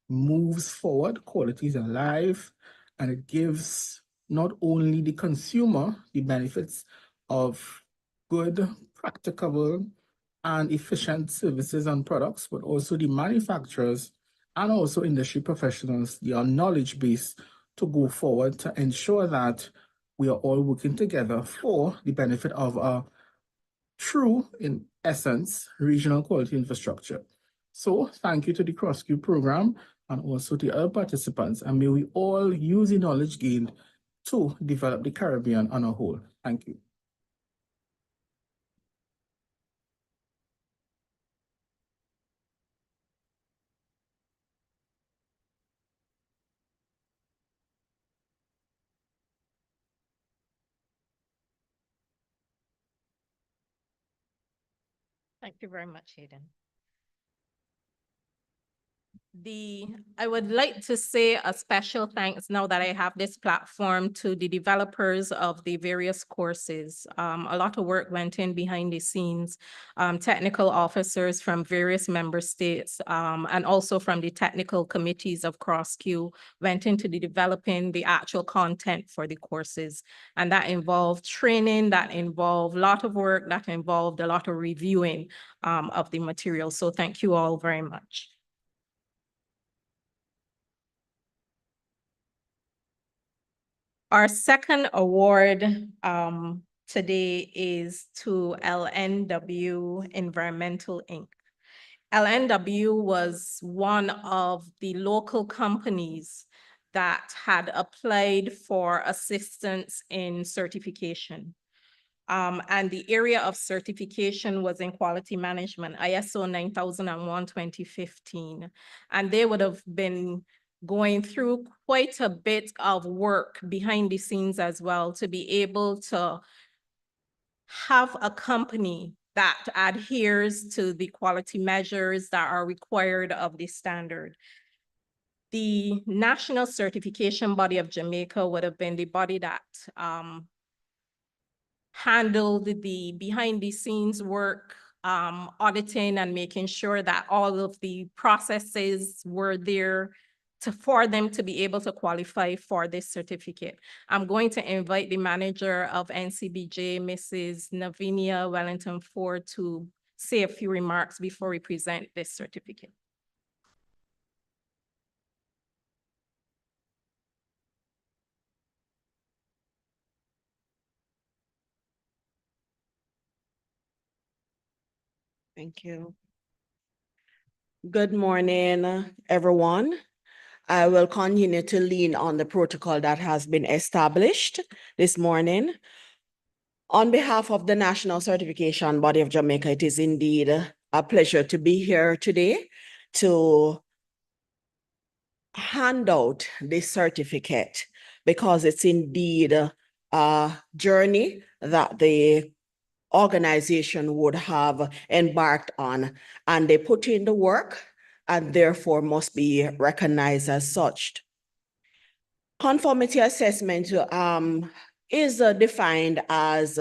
moves forward, quality is alive, and it gives not only the consumer the benefits of good, practicable, and efficient services and products, but also the manufacturers and also industry professionals, their knowledge base to go forward to ensure that we are all working together for the benefit of a true, in essence, regional quality infrastructure. So thank you to the CrossQ program and also to other participants, and may we all use the knowledge gained to develop the Caribbean on a whole. Thank you. Thank you very much, Hayden. I would like to say a special thanks now that I have this platform to the developers of the various courses. A lot of work went in behind the scenes, technical officers from various member states, and also from the technical committees of CrossQ went into the developing the actual content for the courses. And that involved training, that involved a lot of work, that involved a lot of reviewing of the material. So thank you all very much. Our second award today is to LNW Environmental Inc. LNW was one of the local companies that had applied for assistance in certification. And the area of certification was in quality management, ISO 9001, 2015. And they would have been going through quite a bit of work behind the scenes as well to be able to have a company that adheres to the quality measures that are required of the standard. The National Certification Body of Jamaica would have been the body that handled the behind the scenes work, auditing and making sure that all of the processes were there for them to be able to qualify for this certificate. I'm going to invite the manager of NCBJ, Mrs. Navinia Wellington Ford, to say a few remarks before we present this certificate. Thank you. Good morning, everyone. I will continue to lean on the protocol that has been established this morning. On behalf of the National Certification Body of Jamaica, it is indeed a pleasure to be here today to hand out this certificate because it's indeed a journey that the organization would have embarked on, and they put in the work and therefore must be recognized as such. Conformity assessment is defined as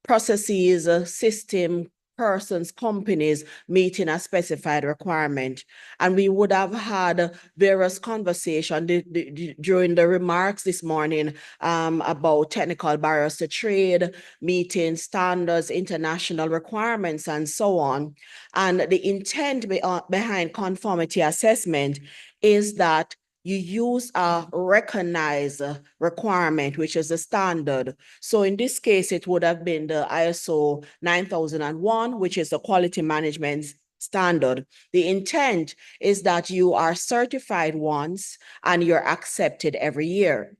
processes, system, persons, companies meeting a specified requirement. And we would have had various conversations during the remarks this morning about technical barriers to trade, meeting standards, international requirements, and so on. And the intent behind conformity assessment is that you use a recognized requirement, which is a standard. So in this case, it would have been the ISO 9001, which is the quality management standard. The intent is that you are certified once and you're accepted everywhere.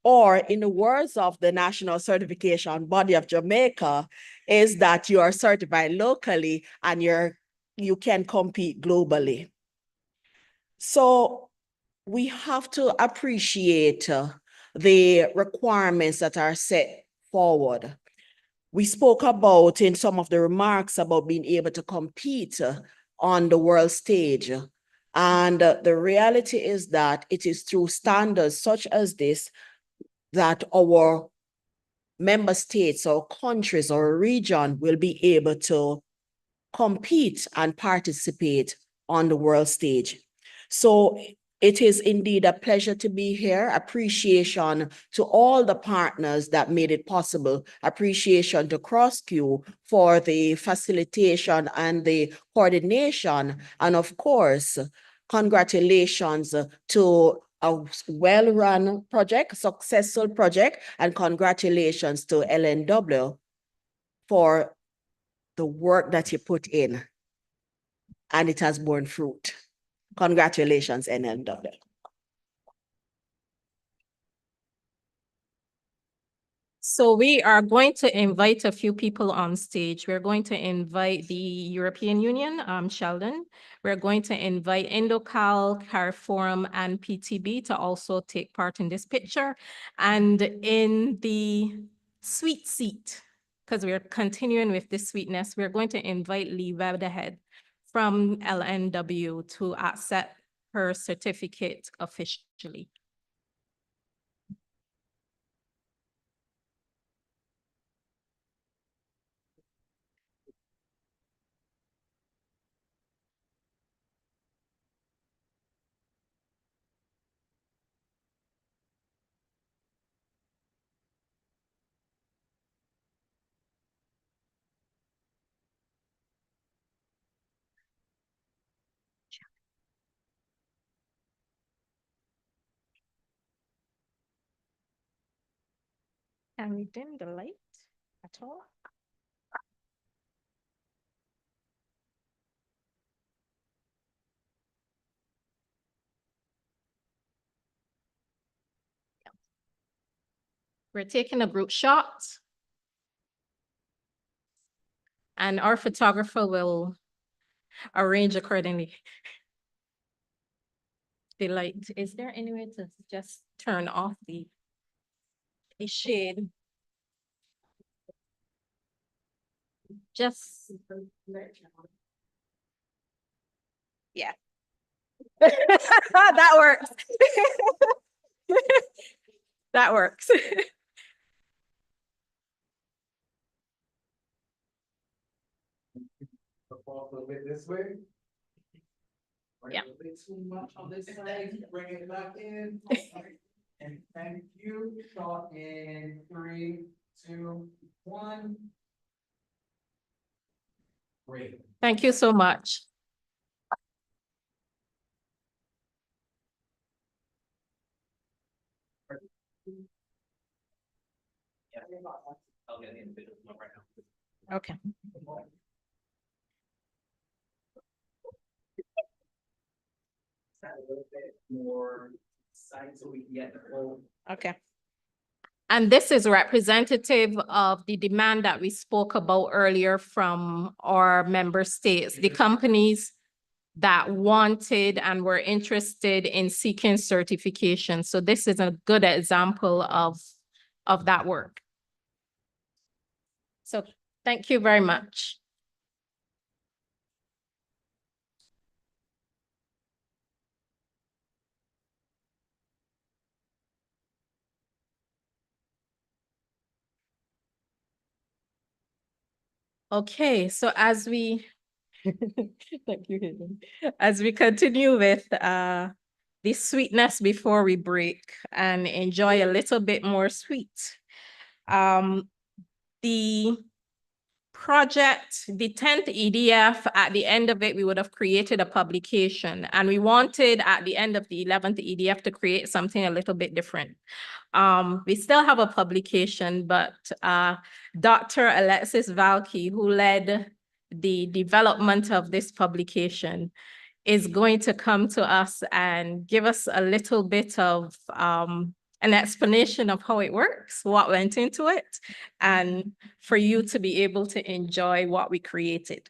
Or in the words of the National Certification Body of Jamaica, is that you are certified locally and you can compete globally. So we have to appreciate the requirements that are set forward. We spoke about in some of the remarks about being able to compete on the world stage. And the reality is that it is through standards such as this that our member states or countries or region will be able to compete and participate on the world stage. So it is indeed a pleasure to be here. Appreciation to all the partners that made it possible. Appreciation to CrossQ for the facilitation and the coordination. And of course, congratulations to a well-run project, successful project, and congratulations to LNW for the work that you put in, and it has borne fruit. Congratulations, NLW. So we are going to invite a few people on stage. We're going to invite the European Union, Sheldon. We're going to invite Indocal, CARIFORUM, and PTB to also take part in this picture. And in the sweet seat, because we're continuing with this sweetness, we're going to invite Lee Weatherhead from LNW to accept her certificate officially. Can we dim the light at all? We're taking a group shot. And our photographer will arrange accordingly. The light, is there any way to just turn off the shade? Just. Yeah. That works. That works. This way. Yeah. Too much on this side, bring it back in. And thank you. Shot in 3, 2, 1. Great. Thank you so much. Okay. Okay. And this is representative of the demand that we spoke about earlier from our member states, the companies that wanted and were interested in seeking certification. So this is a good example of that work. So thank you very much. Okay, so as we thank you, Hayden. As we continue with the sweetness before we break and enjoy a little bit more sweet. The project, the 10th EDF, at the end of it, we would have created a publication, and we wanted at the end of the 11th EDF to create something a little bit different. We still have a publication, but Dr. Alexis Valky, who led the development of this publication, is going to come to us and give us a little bit of an explanation of how it works, what went into it, and for you to be able to enjoy what we created.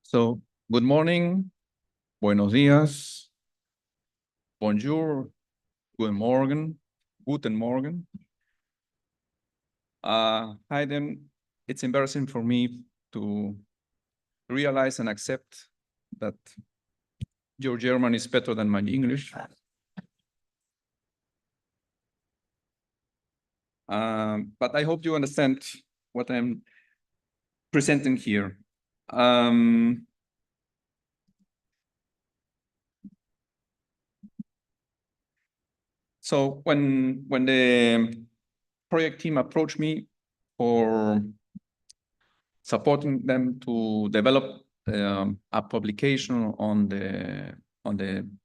So, good morning, buenos días, bonjour, guten Morgen, guten Morgen. Hayden, it's embarrassing for me to realize and accept that your German is better than my English. But I hope you understand what I'm presenting here. So when the project team approached me for supporting them to develop a publication on the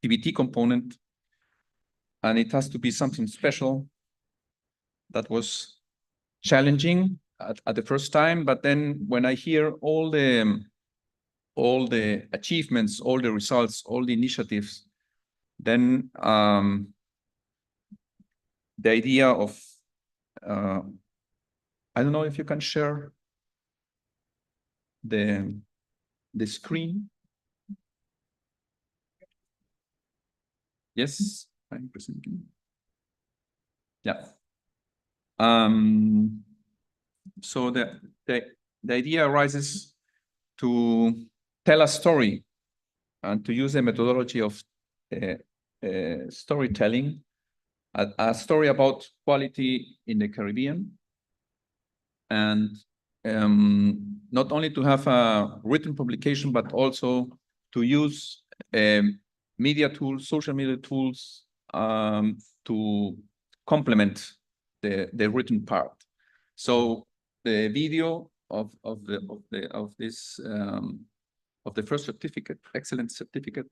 TBT component, and it has to be something special, that was challenging at the first time. But then when I hear all the achievements, all the results, all the initiatives, then the idea of I don't know if you can share the screen. Yes, I'm presenting. Yeah. So the idea arises to tell a story and to use the methodology of storytelling, a story about quality in the Caribbean, and not only to have a written publication, but also to use media tools, social media tools, to complement the written part. So the video of the first certificate, excellent certificate,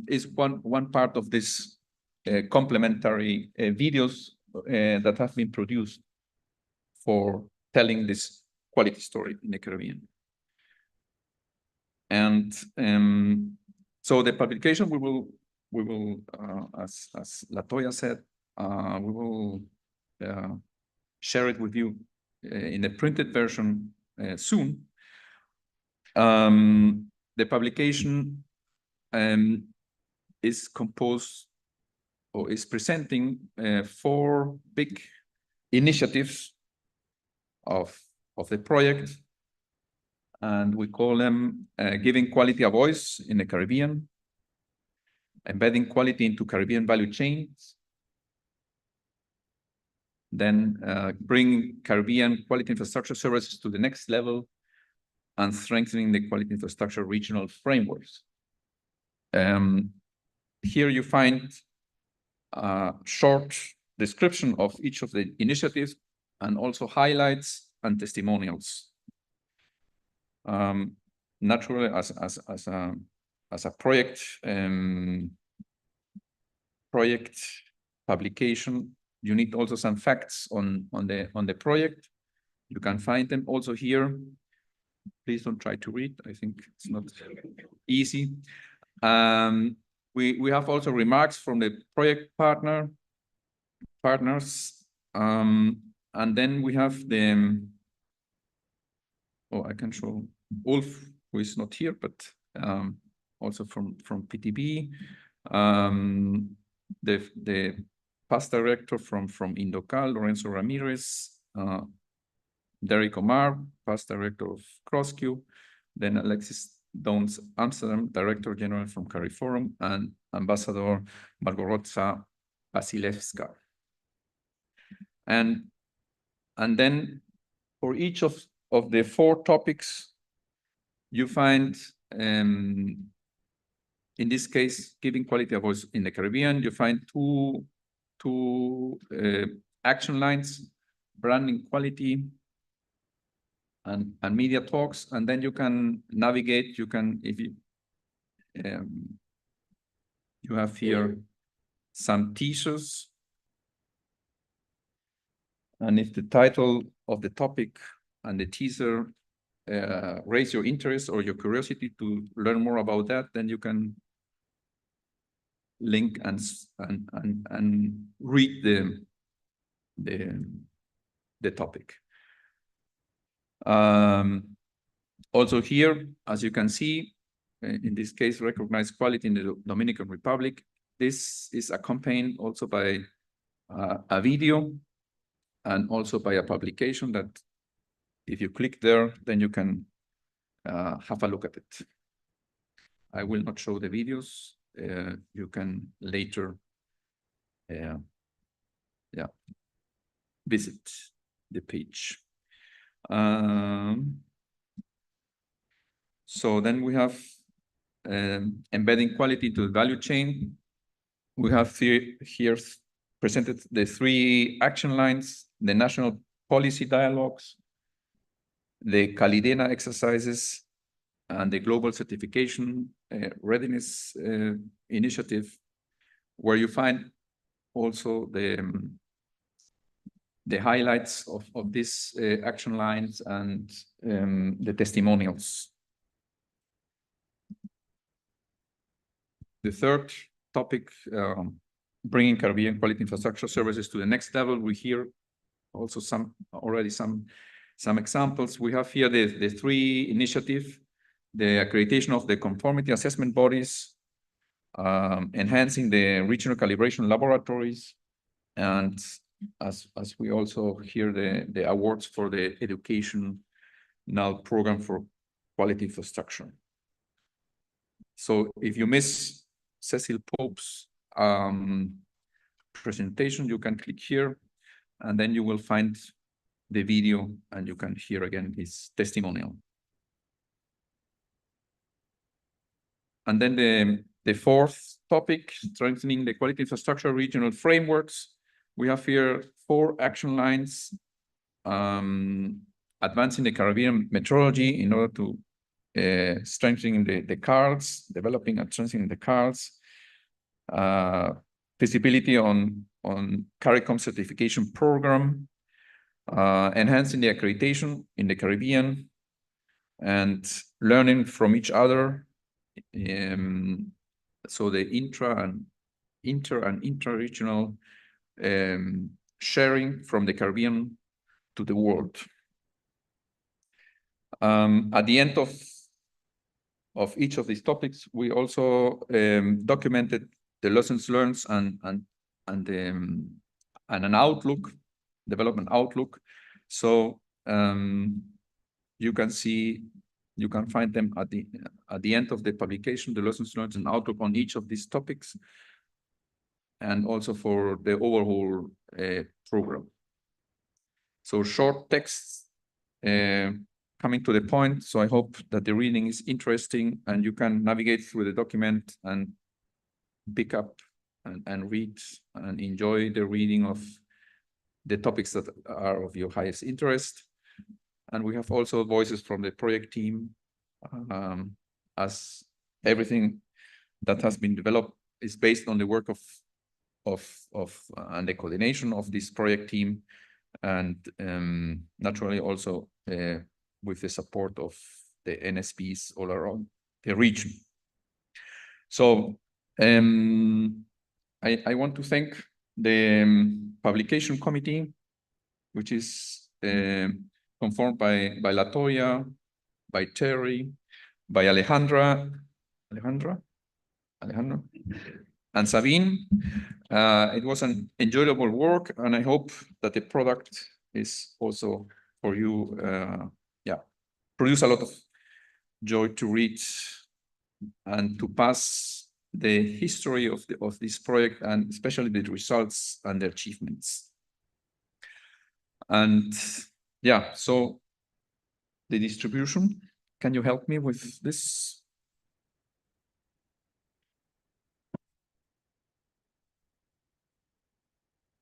is one part of this complementary videos that have been produced for telling this quality story in the Caribbean. And so the publication we will as Latoya said, we will share it with you in a printed version soon. The publication is composed or is presenting 4 big initiatives of the project, and we call them giving quality a voice in the Caribbean, embedding quality into Caribbean value chains, then bringing Caribbean quality infrastructure services to the next level, and strengthening the quality infrastructure regional frameworks. Here you find a short description of each of the initiatives and also highlights and testimonials. Naturally, as a project publication, you need also some facts on the project. You can find them also here. Please don't try to read. I think it's not easy. We have also remarks from the project partners, and then we have the. Oh, I can show Ulf, who is not here, but also from PTB, the past director from Indocal, Lorenzo Ramirez, Derek Omar, past director of CrossQ, then Alexis Downs Amsterdam, Director General from CariForum, and Ambassador Margorotza Vasilevska. And then for each of the 4 topics, you find, in this case, giving quality a voice in the Caribbean, you find two action lines, branding quality and media talks, and then you can navigate, you can, if you, you have here some teasers, and if the title of the topic and the teaser raise your interest or your curiosity to learn more about that, then you can link and read the topic. Also here, as you can see, in this case, recognized quality in the Dominican Republic. This is accompanied also by a video and also by a publication that if you click there, then you can have a look at it. I will not show the videos. You can later visit the page. So then we have embedding quality into the value chain. We have here presented the 3 action lines, the national policy dialogues, the Calidena exercises, and the global certification readiness initiative, where you find also the highlights of these action lines and the testimonials. The third topic, bringing Caribbean quality infrastructure services to the next level. We hear also some examples. We have here the 3 initiatives, the accreditation of the conformity assessment bodies, enhancing the regional calibration laboratories, and as we also hear the awards for the educational program for quality infrastructure. So if you miss Cecil Pope's presentation, you can click here, and then you will find the video, and you can hear again his testimonial. And then the 4th topic, strengthening the quality infrastructure regional frameworks. We have here 4 action lines, advancing the Caribbean metrology in order to strengthening the cards, developing and strengthening the cards, visibility on CARICOM certification program, enhancing the accreditation in the Caribbean, and learning from each other. So the inter and intra-regional sharing from the Caribbean to the world. At the end of each of these topics, we also documented the lessons learned and an outlook, development outlook. So you can find them at the end of the publication, the lessons learned and outlook on each of these topics, and also for the overall program. So short texts coming to the point. So I hope that the reading is interesting and you can navigate through the document and pick up and read and enjoy the reading of the topics that are of your highest interest. And we have also voices from the project team, as everything that has been developed is based on the work of and the coordination of this project team, and naturally also with the support of the NSBs all around the region. So I want to thank the publication committee, which is conformed by Latoya, by Terry, by Alejandra, and Sabine. It was an enjoyable work, and I hope that the product is also for you, produce a lot of joy to read and to pass the history of this project, and especially the results and the achievements. And yeah, so the distribution, can you help me with this?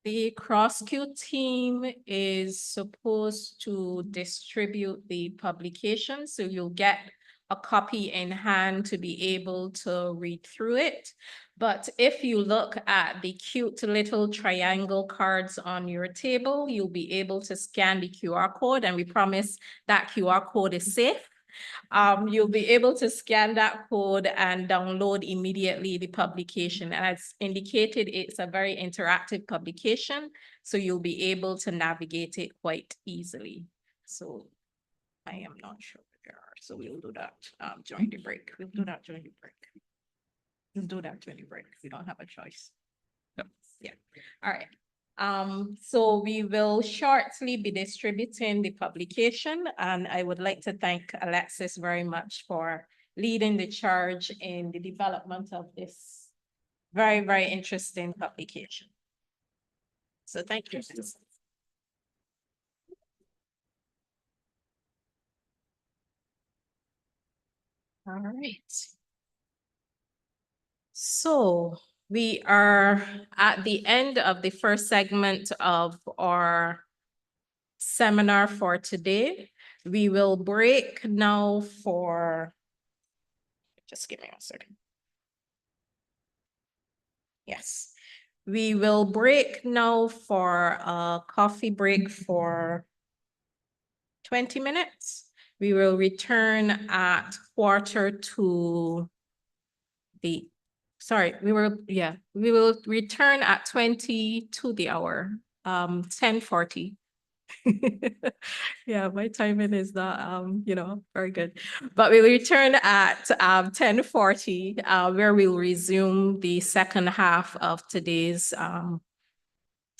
The CrossQ team is supposed to distribute the publication, so you'll get a copy in hand to be able to read through it. But if you look at the cute little triangle cards on your table, you'll be able to scan the QR code, and we promise that QR code is safe. You'll be able to scan that code and download immediately the publication. And as indicated, it's a very interactive publication, so you'll be able to navigate it quite easily. So I am not sure where they are, so we'll do that during the break. We'll do that during the break. We'll do that during the break. We don't have a choice. Yep. Yeah. All right. So we will shortly be distributing the publication, and I would like to thank Alexis very much for leading the charge in the development of this very, very interesting publication. So thank you. All right. So we are at the end of the first segment of our seminar for today. We will break now for, just give me a second. Yes, we will break now for a coffee break for 20 minutes. We will return at we will return at 20 to the hour, 10:40. Yeah, my timing is not, very good. But we'll return at 10:40, where we'll resume the second half of today's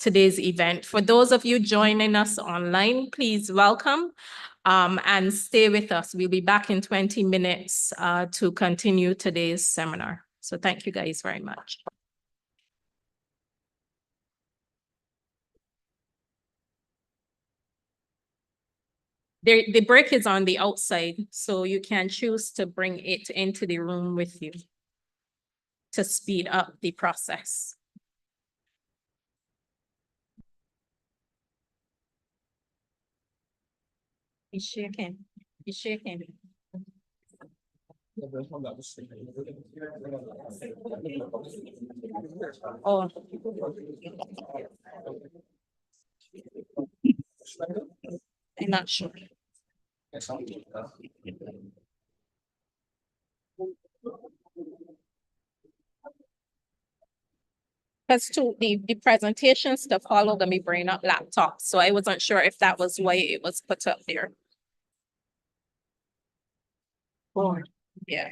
event. For those of you joining us online, please welcome and stay with us. We'll be back in 20 minutes to continue today's seminar. So thank you guys very much. The break is on the outside, so you can choose to bring it into the room with you to speed up the process. He's shaking. He's shaking. Oh. I'm not sure. Because the presentation stuff all gonna be bringing up laptops, so I wasn't sure if that was why it was put up there. Yeah.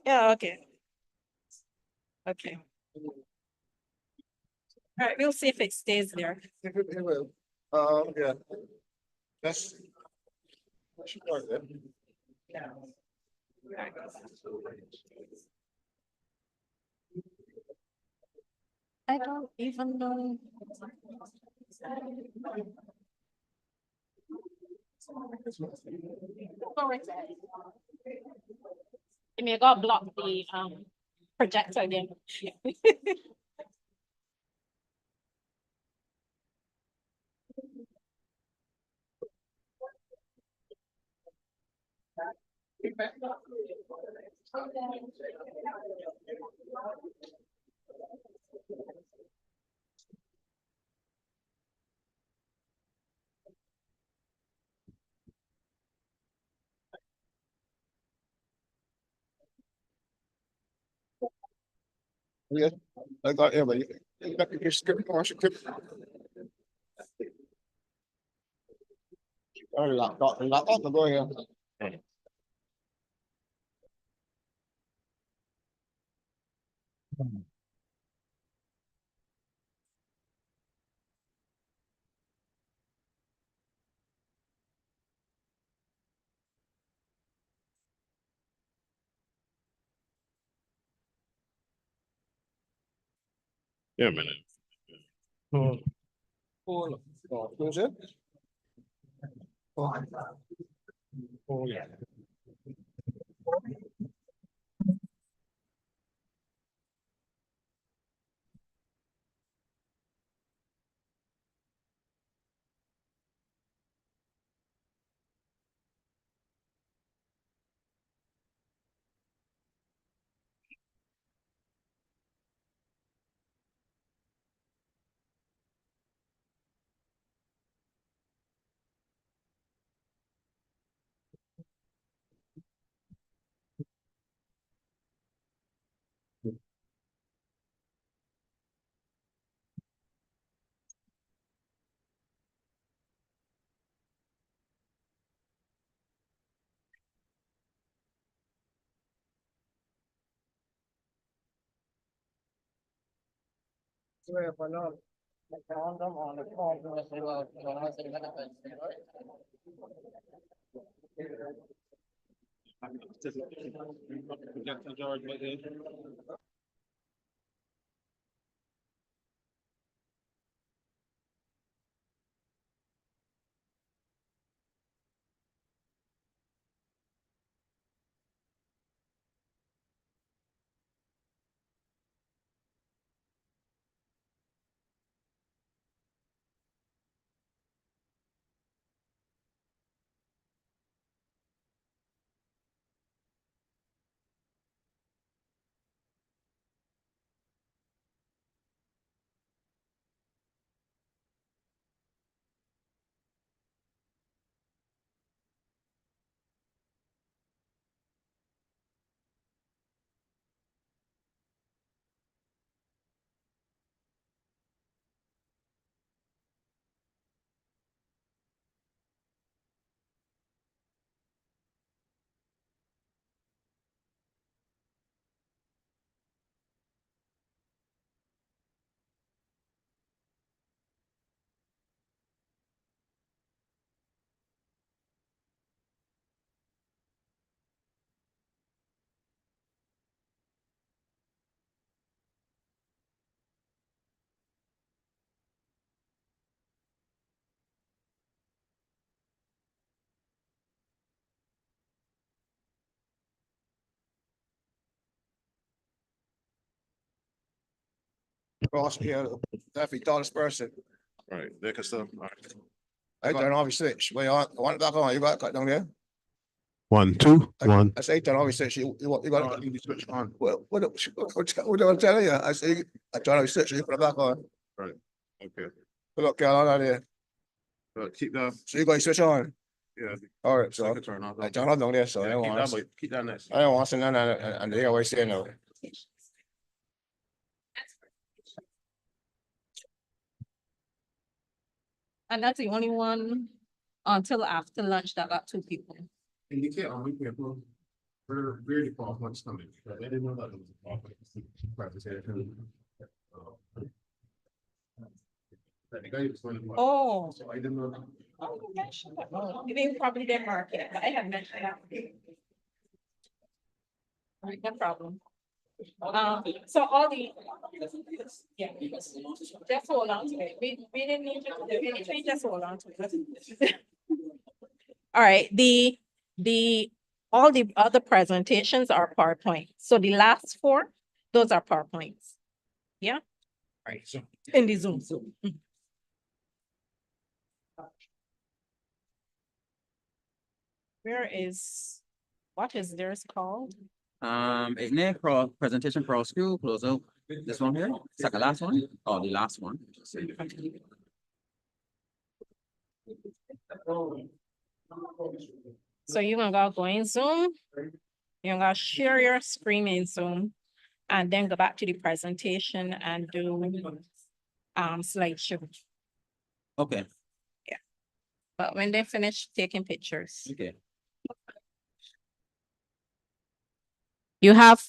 Yeah, okay. Okay. All right, we'll see if it stays there. Yeah. That's. I don't even know. You may go block the projector again. Yeah, I got everybody. You got your script, watch your script. Laptop, go ahead. Yeah, a minute. Who's it? Oh, yeah. Cross here, every tallest person. Right, there can still, all right. I turn off your switch. Wait, I want it back on. You got it cut down there? 1, 2, 1. I say turn off your switch. You got Oh, you switch on. what I'm telling you? I say I turn off your switch. You put it back on. Okay. Look, Carol, on there. Keep the, So you got your switch on. Yeah. All right, so Second turn, I'll go. I don't know this, so I Yeah, don't keep want that, but keep that next. I don't want to say none, and they always say no. And that's the only one until after lunch that got 2 people. And you can't, we can't, we're really far from stomach, but I didn't know that it was a problem. The guy was going to. Oh. So I didn't know. Oh, you mentioned that. Oh, they probably didn't mark it, but I have mentioned that. All right, no problem. So all the. Yeah. Just hold on to it. We didn't need to do anything, just hold on to it. All right, all the other presentations are PowerPoint. So the last 4, those are PowerPoints. Yeah? All right, so in the Zoom. What is theirs called? It's near presentation for our school, close out. This one here, second last one, or the last one. So you're gonna go in Zoom, you're gonna share your screen in Zoom, and then go back to the presentation and do slideshow. Okay, But when they finish taking pictures, okay. you have.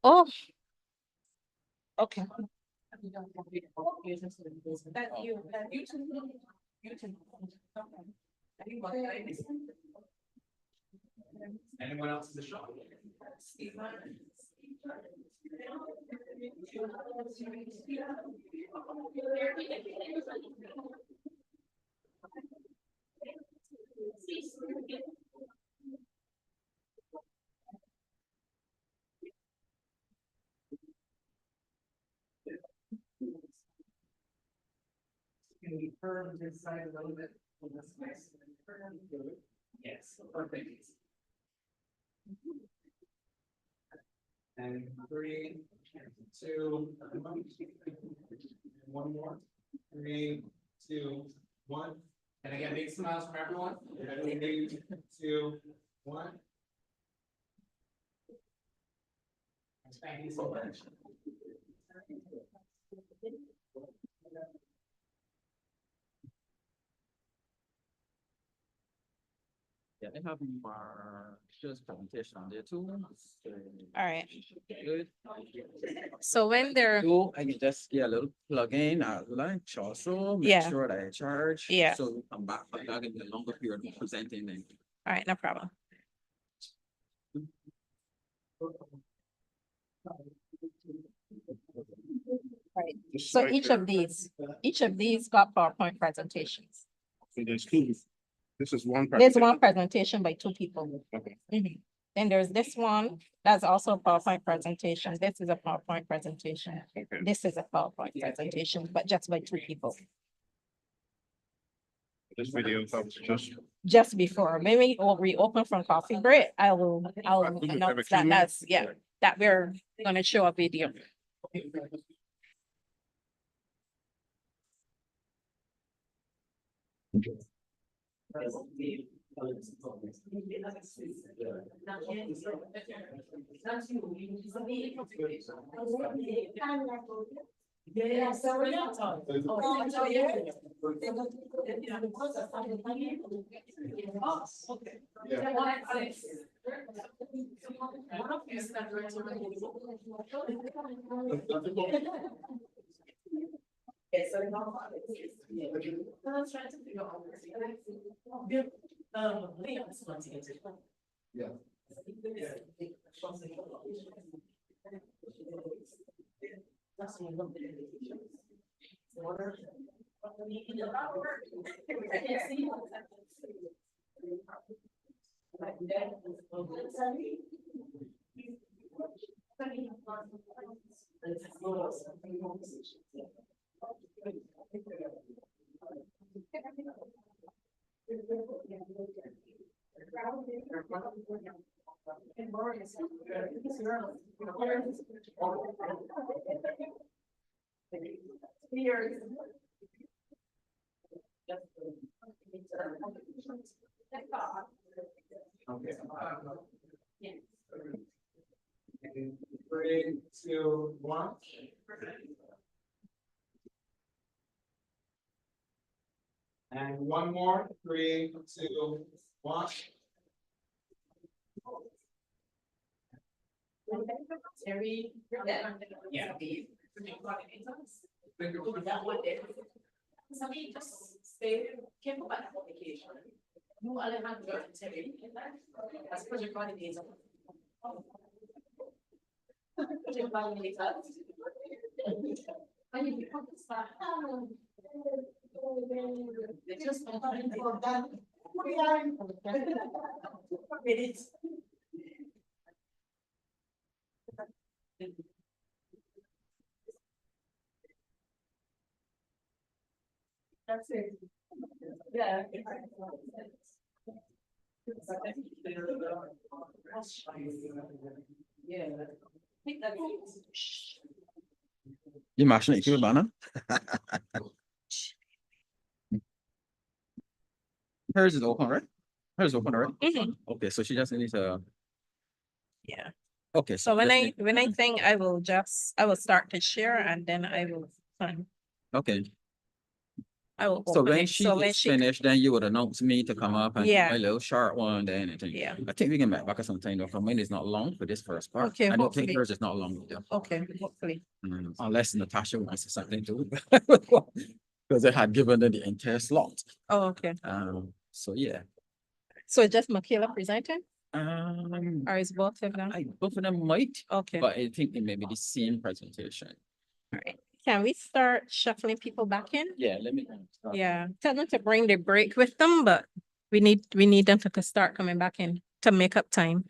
Oh. Okay. Anyone else in the shop? Can we turn this side a little bit? Yes, perfect. And 3, 2, 1 more. 3, 2, 1. And again, big smiles from everyone. 3, 2, 1. Thank you so much. Yeah, they have more just presentation on there too. All right. Good. So when they're, So I can just get a little plug in at lunch also, make Yeah. sure that I charge. Yeah. So I'm back in the longer period of presenting and. all right, no problem. Right, so each of these got PowerPoint presentations. So there's 2. This is one. There's one presentation by 2 people. Okay. Mhm. Then there's this one, that's also a PowerPoint presentation. This is a PowerPoint presentation. Okay. This is a PowerPoint presentation, but just by 2 people. This video comes Just before, maybe we open from coffee break, I'll we can have a announce that Q&A? as, yeah, that we're gonna show a video. Okay. Three, two, one. And one more, three, two, one. Terry, yeah. Somebody just stay, can go back to publication. You Alejandro and Terry, as project coordinator. Project coordinator. And you can start. They just. Minutes. That's it. Yeah. Yeah. You mashing it, you banana. Hers is open, right? Hers is open, right? Okay, so she just needs to. Yeah. Okay. So when just I think I will start to share and then I will, Okay, I will so open when it. she So when is she, finished, then you would announce me to come up and do Yeah. my little short one, then I think. Yeah. I think we can make back some time, though, for mine is not long for this first part. Okay, I don't think hopefully. hers is not long either. okay, hopefully. Unless Natasha wants to something too. Because I had given her the entire slot. Oh, okay. So yeah. So just Michaela presenting Um, or is both of them? both of them might, Okay. but I think it may be the same presentation. All right. Can we start shuffling people back in? Yeah, let me. Yeah, tell them to bring their break with them, but we need them to start coming back in to make up time.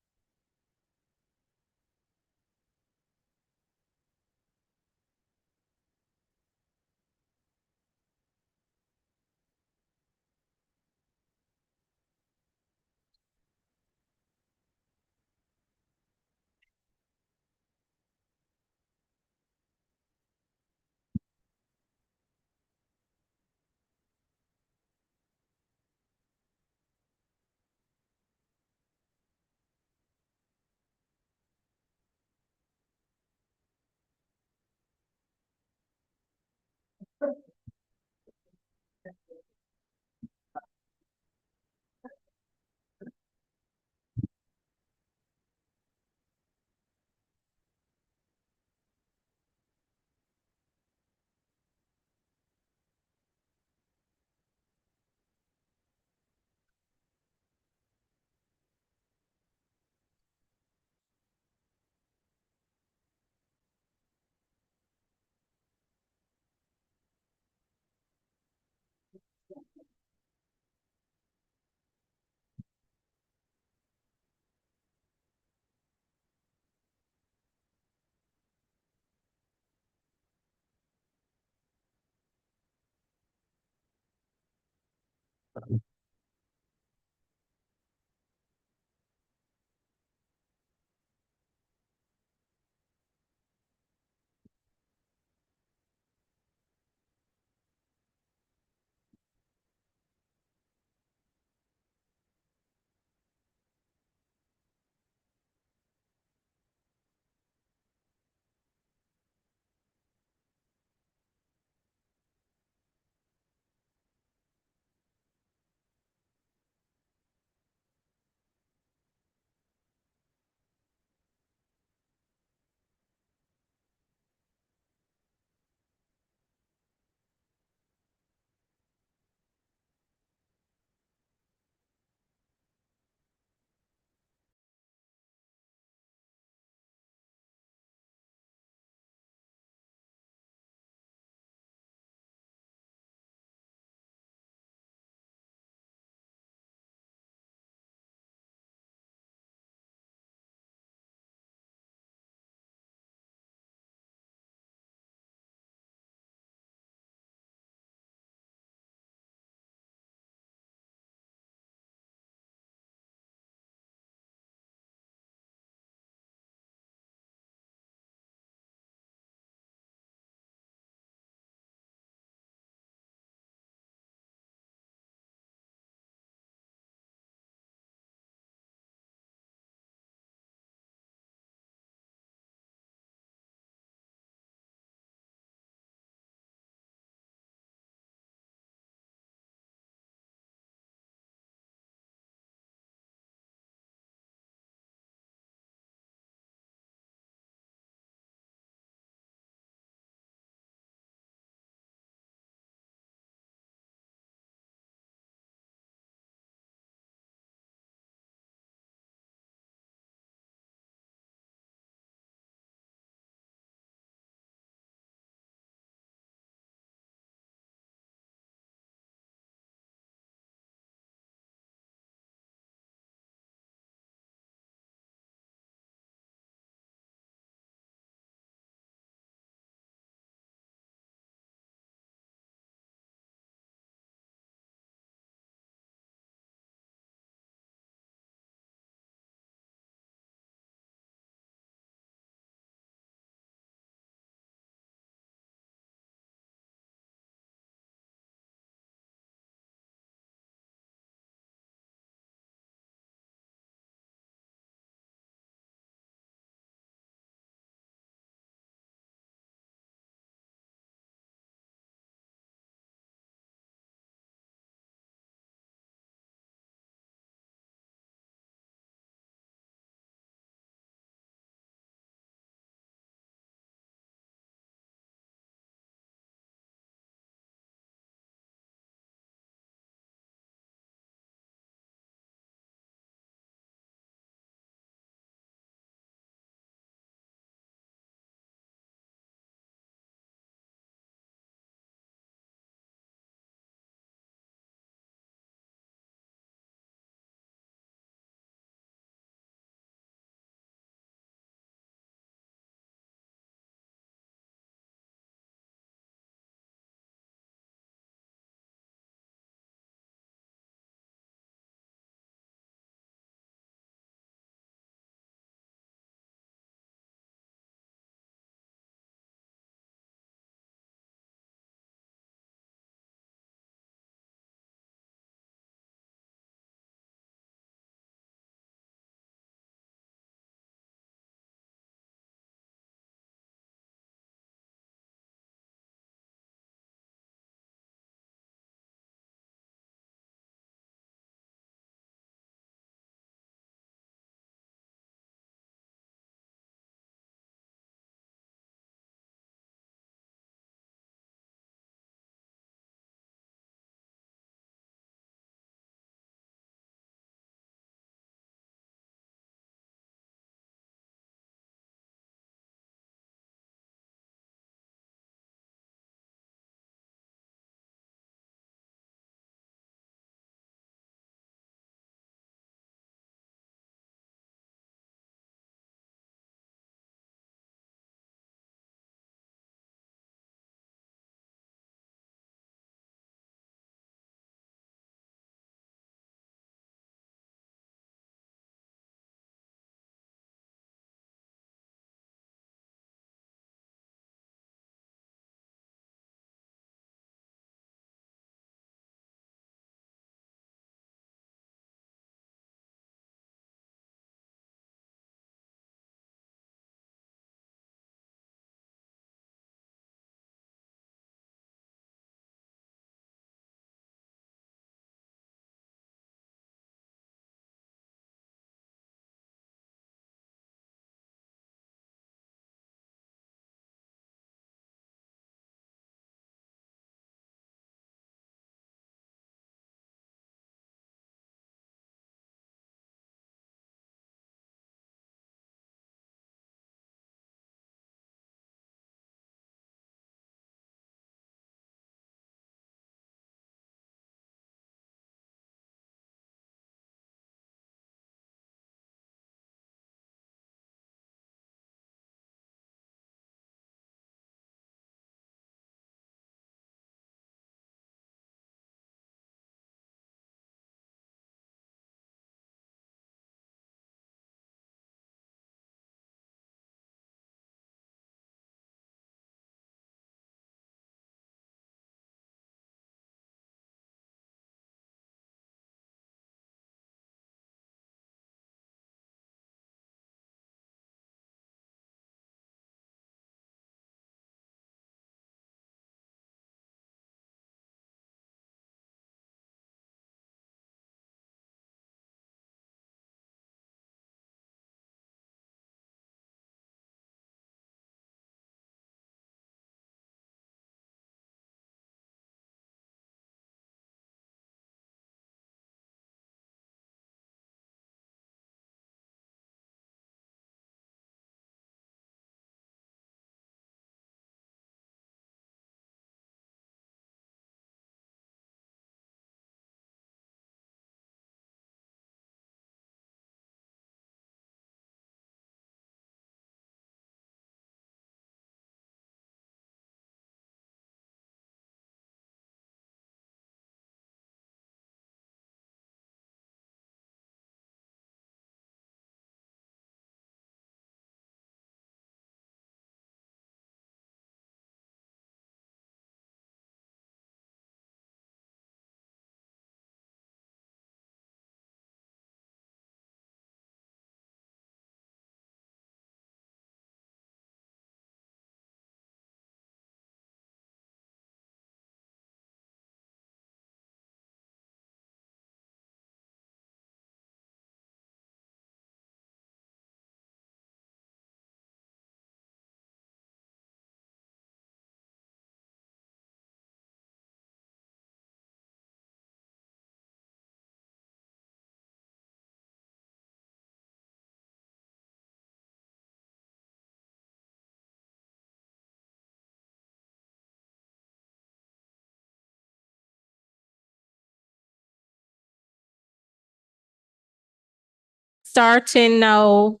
starting now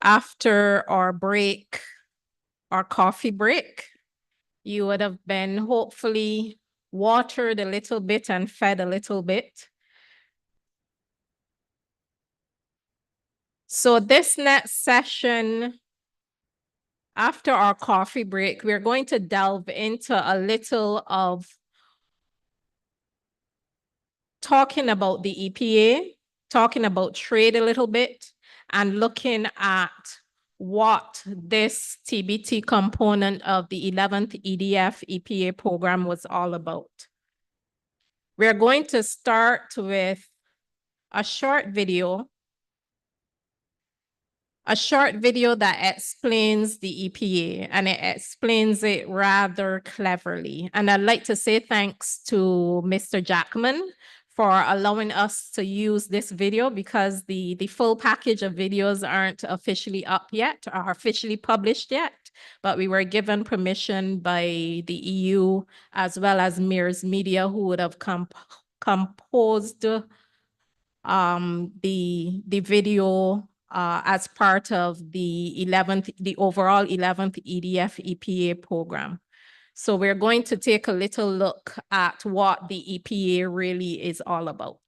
after our break, our coffee break. You would have been hopefully watered a little bit and fed a little bit. So this next session, after our coffee break, we're going to delve into a little of talking about the EPA, talking about trade a little bit, and looking at what this TBT component of the 11th EDF EPA program was all about. We're going to start with a short video that explains the EPA, and it explains it rather cleverly. And I'd like to say thanks to Mr. Jackman for allowing us to use this video, because the full package of videos aren't officially up yet or officially published yet, but we were given permission by the EU as well as Mears Media, who would have composed the video as part of the overall 11th EDF EPA program. So we're going to take a little look at what the EPA really is all about.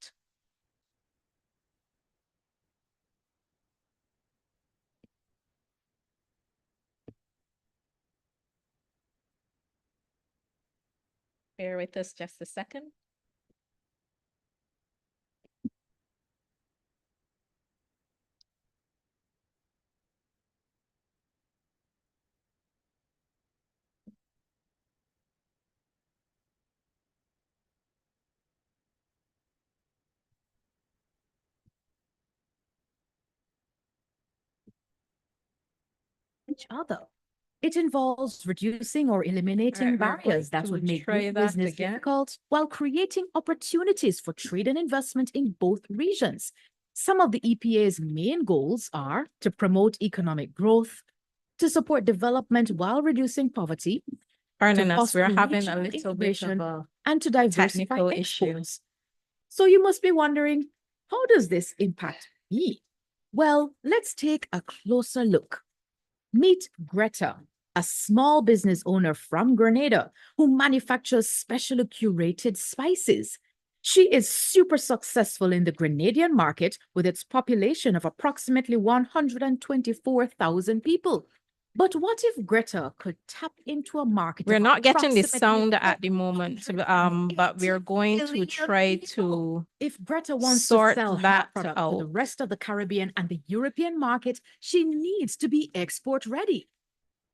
Bear with us just a second. Each other. It involves reducing or eliminating Alright, we're going barriers that to would make try doing that business again. difficult while creating opportunities for trade and investment in both regions. Some of the EPA's main goals are to promote economic growth, to support development while reducing poverty, Pardon to us, foster we're having regional a little bit integration, of a and to diversify technical issue. exports. So you must be wondering, how does this impact me? Well, let's take a closer look. Meet Greta, a small business owner from Grenada who manufactures specially curated spices. She is super successful in the Grenadian market with its population of approximately 124,000 people. But what if Greta could tap into a market? We're of not getting the approximately sound at the moment, but we're going to try to If Greta wants sort to sell her that product to the out. rest of the Caribbean and the European market, she needs to be export ready.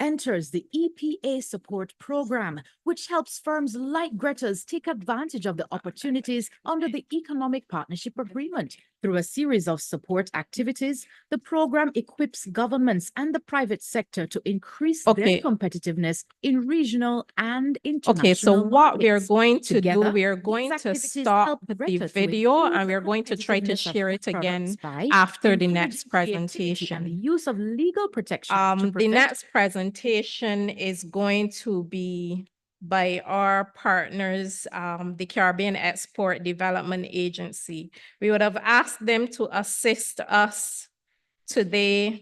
Enters the EPA support program, which helps firms like Greta's take advantage of the opportunities under the Economic Partnership Agreement. Through a series of support activities, the program equips governments and the private sector to increase Okay. their competitiveness in regional and international Okay, so what we're markets. going to do, Together, we are these going to activities stop help the Greta to video improve and the we're going to try to competitiveness of share her it again products by after the encouraging next creativity and the presentation. use of legal protection to The prevent next presentation is going to be by our partners, the Caribbean Export Development Agency. We would have asked them to assist us today.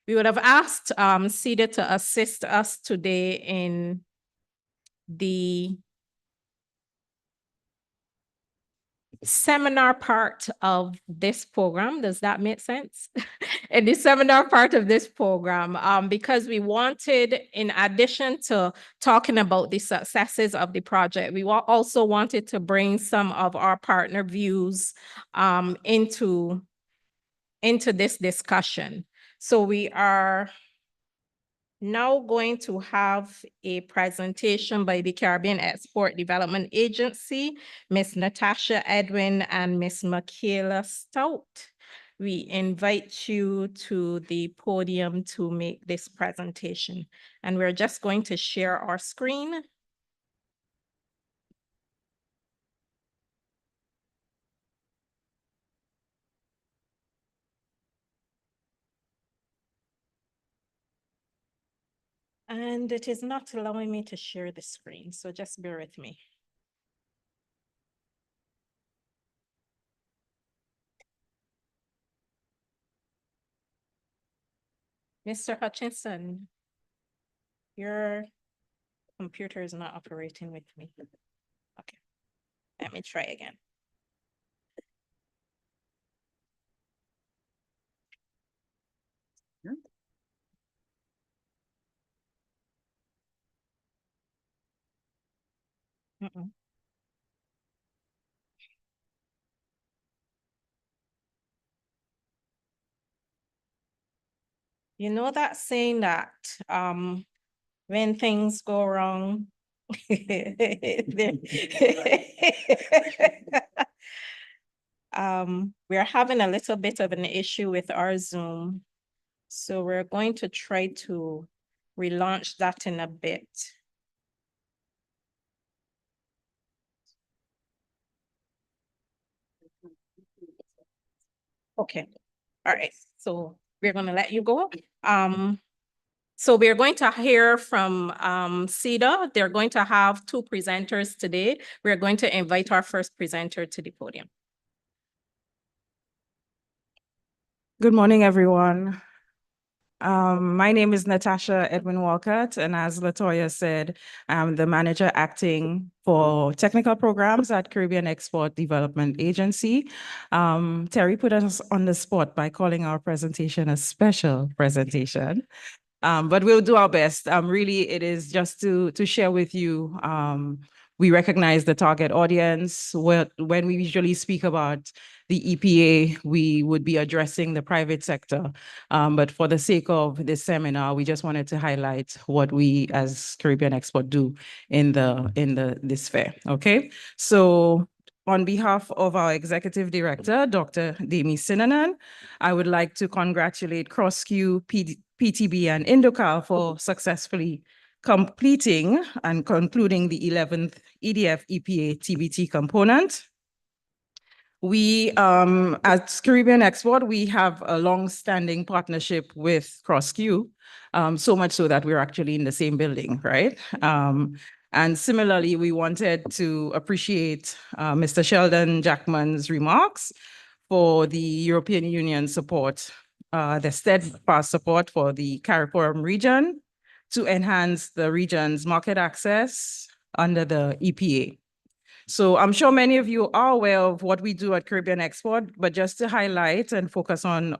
We would have asked CEDA to assist us today in the seminar part of this program. Does that make sense? In the seminar part of this program, because we wanted, in addition to talking about the successes of the project, we also wanted to bring some of our partner views into this discussion. So we are now going to have a presentation by the Caribbean Export Development Agency, Ms. Natasha Edwin and Ms. Michaela Stout. We invite you to the podium to make this presentation. And we're just going to share our screen. And it is not allowing me to share the screen, so just bear with me. Mr. Hutchinson, your computer is not operating with me. Okay, let me try again. Mm-mm. You know that saying that when things go wrong, we're having a little bit of an issue with our Zoom. So we're going to try to relaunch that in a bit. Okay, all right, so we're gonna let you go. So we're going to hear from CEDA. They're going to have two presenters today. We're going to invite our first presenter to the podium. Good morning, everyone. My name is Natasha Edwin Walcott, and as LaToya said, I'm the manager acting for technical programs at Caribbean Export Development Agency. Terry put us on the spot by calling our presentation a special presentation. But we'll do our best. Really, it is just to share with you. We recognize the target audience. When we usually speak about the EPA, we would be addressing the private sector. But for the sake of this seminar, we just wanted to highlight what we as Caribbean Export do in this fair. Okay, so on behalf of our executive director, Dr. Demi Sinanan, I would like to congratulate CrossQ, PTB, and Indocal for successfully completing and concluding the 11th EDF EPA TBT component. We, at Caribbean Export, we have a long-standing partnership with CrossQ, so much so that we're actually in the same building, right? And similarly, we wanted to appreciate Mr. Sheldon Jackman's remarks for the European Union support, the steadfast support for the CARIFORUM region to enhance the region's market access under the EPA. So I'm sure many of you are aware of what we do at Caribbean Export, but just to highlight and focus on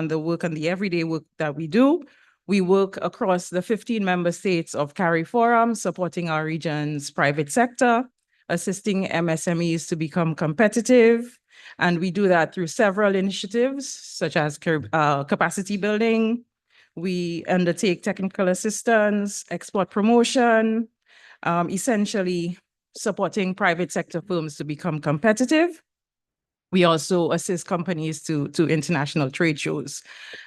the work and the everyday work that we do, we work across the 15 member states of CARIFORUM, supporting our region's private sector, assisting MSMEs to become competitive. And we do that through several initiatives, such as capacity building. We undertake technical assistance, export promotion, essentially supporting private sector firms to become competitive. We also assist companies to international trade shows.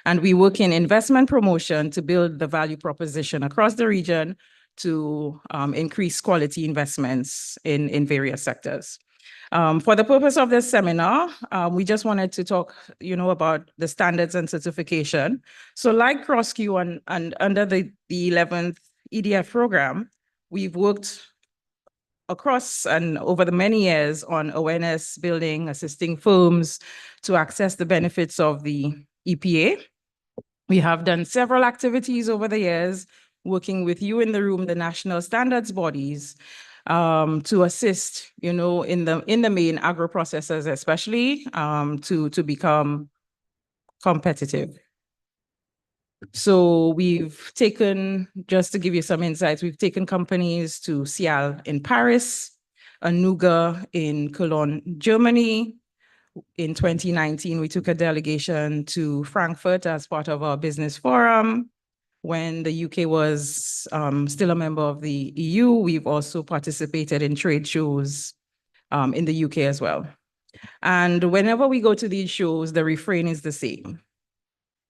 And we work in investment promotion to build the value proposition across the region to increase quality investments in various sectors. For the purpose of this seminar, we just wanted to talk, about the standards and certification. So like CrossQ and under the 11th EDF program, we've worked across and over the many years on awareness building, assisting firms to access the benefits of the EPA. We have done several activities over the years, working with you in the room, the national standards bodies, to assist, in the main agro-processors, especially to become competitive. So we've taken, just to give you some insights, we've taken companies to Cial in Paris, Anuga in Cologne, Germany. In 2019, we took a delegation to Frankfurt as part of our business forum. When the UK was still a member of the EU, we've also participated in trade shows in the UK as well. And whenever we go to these shows, the refrain is the same,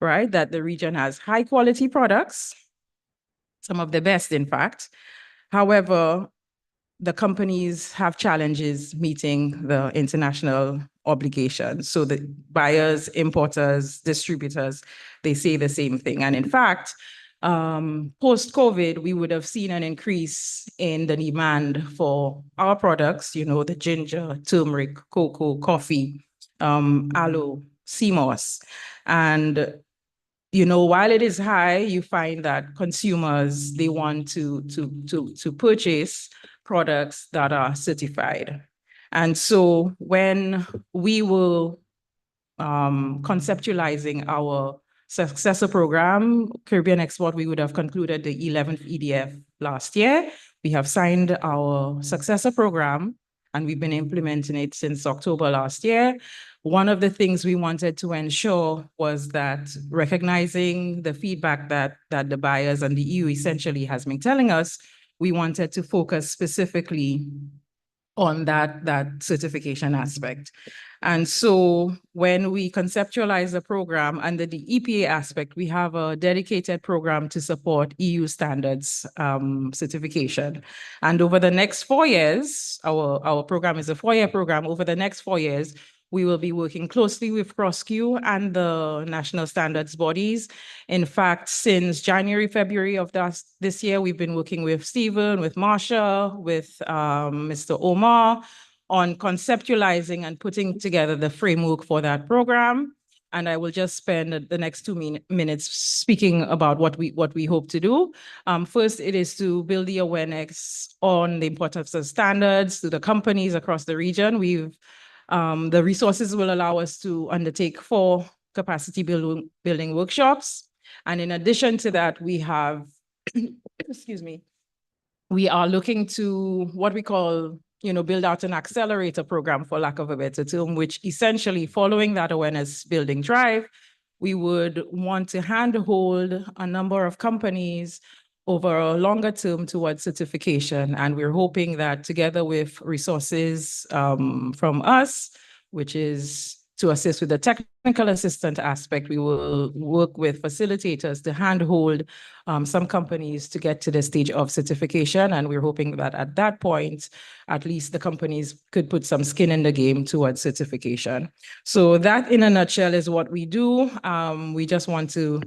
right? That the region has high quality products, some of the best, in fact. However, the companies have challenges meeting the international obligations. So the buyers, importers, distributors, they say the same thing. And in fact, post-COVID, we would have seen an increase in the demand for our products, the ginger, turmeric, cocoa, coffee, aloe, sea moss. And you know, while it is high, you find that consumers, they want to purchase products that are certified. And so when we were conceptualizing our successor program, Caribbean Export, we would have concluded the 11th EDF last year. We have signed our successor program, and we've been implementing it since October last year. One of the things we wanted to ensure was that recognizing the feedback that the buyers and the EU essentially has been telling us, we wanted to focus specifically on that certification aspect. And so when we conceptualize the program under the EPA aspect, we have a dedicated program to support EU standards certification. And over the next 4 years, our program is a 4-year program. Over the next 4 years, we will be working closely with CrossQ and the national standards bodies. In fact, since January, February of this year, we've been working with Stephen, with Marsha, with Mr. Omar on conceptualizing and putting together the framework for that program. And I will just spend the next 2 minutes speaking about what we hope to do. First, it is to build the awareness on the importance of standards to the companies across the region. The resources will allow us to undertake 4 capacity building workshops. And in addition to that, we have, excuse me, we are looking to what we call, build out an accelerator program, for lack of a better term, which essentially following that awareness building drive, we would want to handhold a number of companies over a longer term towards certification. And we're hoping that together with resources from us, which is to assist with the technical assistant aspect, we will work with facilitators to handhold some companies to get to the stage of certification. And we're hoping that at that point, at least the companies could put some skin in the game towards certification. So that in a nutshell is what we do. We just want to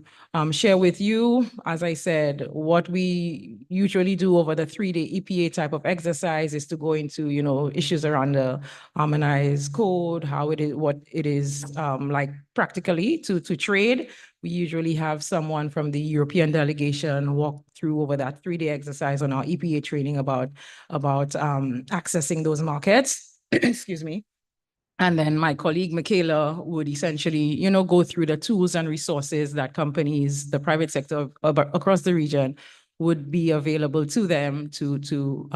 share with you, as I said, what we usually do over the 3-day EPA type of exercise is to go into, issues around the harmonized code, how it is, what it is like practically to trade. We usually have someone from the European delegation walk through over that 3-day exercise on our EPA training about accessing those markets. Excuse me. And then my colleague Michaela would essentially, go through the tools and resources that companies, the private sector across the region would be available to them to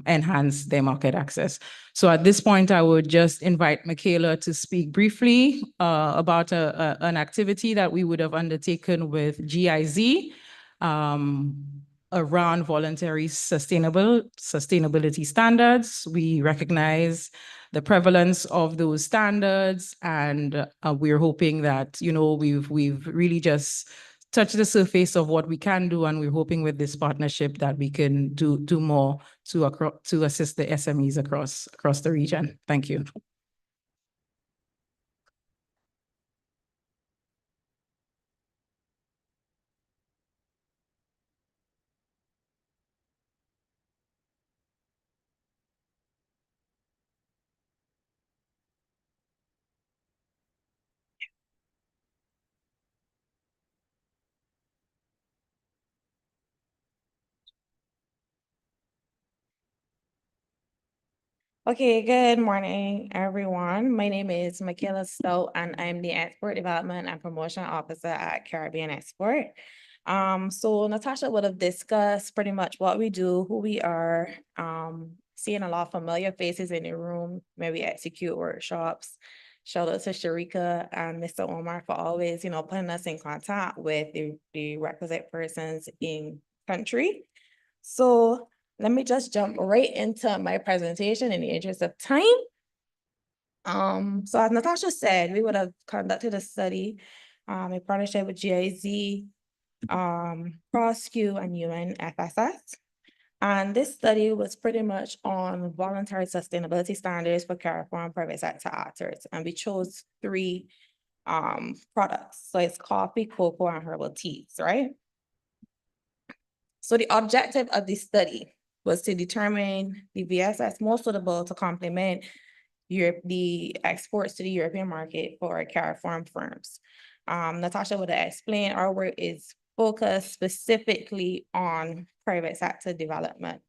enhance their market access. So at this point, I would just invite Michaela to speak briefly about an activity that we would have undertaken with GIZ around voluntary sustainability standards. We recognize the prevalence of those standards, and we're hoping that we've really just touch the surface of what we can do, and we're hoping with this partnership that we can do more to assist the SMEs across the region. Thank you. Okay, good morning, everyone. My name is Michaela Stout, and I'm the Export Development and Promotion Officer at Caribbean Export. So Natasha would have discussed pretty much what we do, who we are, seeing a lot of familiar faces in the room, maybe execute workshops. Shout out to Sharika and Mr. Omar for always, putting us in contact with the requisite persons in country. So let me just jump right into my presentation in the interest of time. So as Natasha said, we would have conducted a study in partnership with GIZ, CrossQ, and UNFSS. And this study was pretty much on voluntary sustainability standards for CARIFORUM private sector actors. And we chose 3 products. So it's coffee, cocoa, and herbal teas, right? So the objective of this study was to determine the VSS most suitable to complement the exports to the European market for CARIFORUM firms. Natasha would have explained, our work is focused specifically on private sector development.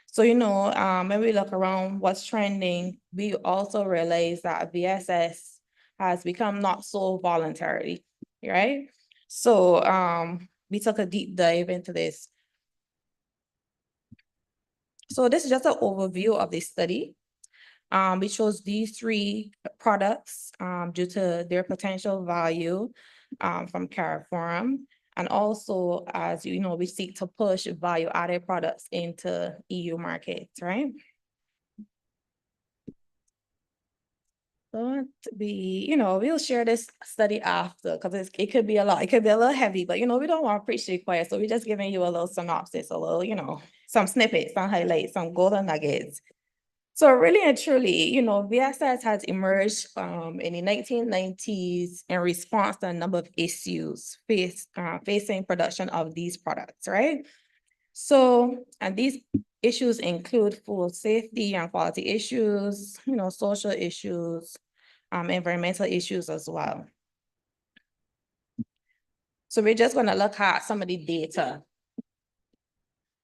So, when we look around what's trending, we also realize that VSS has become not so voluntary, right? So, we took a deep dive into this. So this is just an overview of the study. We chose these 3 products due to their potential value from CARIFORUM. And also, as you know, we seek to push value-added products into EU markets, right? Don't be, we'll share this study after because it could be a lot. It could be a little heavy, but we don't want to preach it quiet. So we're just giving you a little synopsis, a little, some snippets, some highlights, some golden nuggets. So really and truly, VSS has emerged in the 1990s in response to a number of issues facing production of these products, right? So, and these issues include food safety and quality issues, social issues, environmental issues as well. So we're just going to look at some of the data.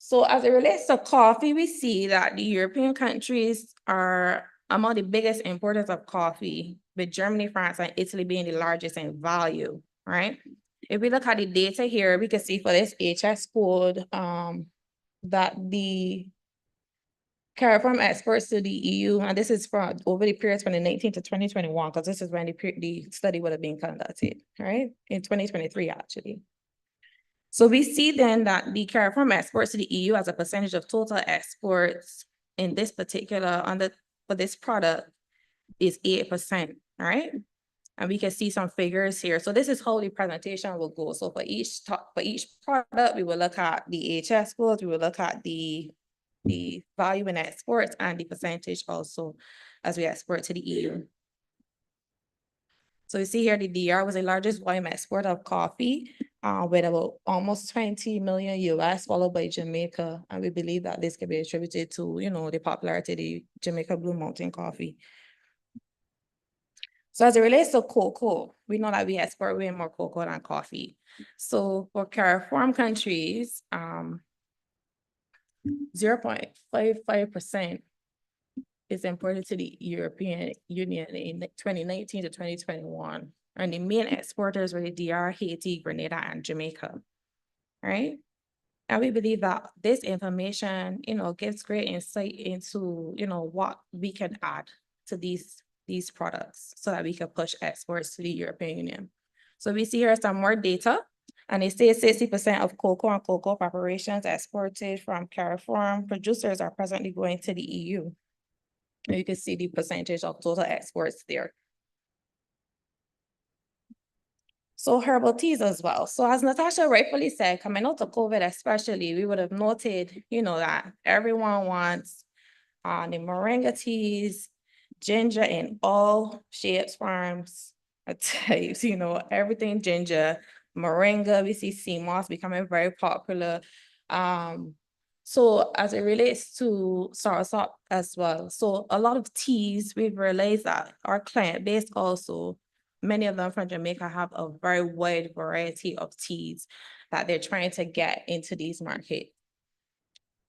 So as it relates to coffee, we see that the European countries are among the biggest importers of coffee, with Germany, France, and Italy being the largest in value, right? If we look at the data here, we can see for this HS code that the CARIFORUM exports to the EU, and this is from over the period 2019 to 2021, because this is when the study would have been conducted, right? In 2023, actually. So we see then that the CARIFORUM exports to the EU as a percentage of total exports in this particular, for this product is 8%, right? And we can see some figures here. So this is how the presentation will go. So for each product, we will look at the HS codes, we will look at the value in exports and the percentage also as we export to the EU. So you see here, the DR was the largest volume export of coffee with about almost 20 million US, followed by Jamaica. And we believe that this can be attributed to, the popularity of the Jamaica Blue Mountain coffee. So as it relates to cocoa, we know that we export way more cocoa than coffee. So for CARIFORUM countries, 0.55% is imported to the European Union in 2019 to 2021. And the main exporters were the DR, Haiti, Grenada, and Jamaica, right? And we believe that this information, gives great insight into, what we can add to these products so that we can push exports to the European Union. So we see here some more data, and it says 60% of cocoa and cocoa preparations exported from CARIFORUM producers are presently going to the EU. And you can see the percentage of total exports there. So herbal teas as well. So as Natasha rightfully said, coming out of COVID especially, we would have noted, that everyone wants the moringa teas, ginger in all shapes, forms, types, everything ginger, moringa. We see sea moss becoming very popular. So as it relates to soursop as well. So a lot of teas, we've realized that our client base also, many of them from Jamaica, have a very wide variety of teas that they're trying to get into these markets.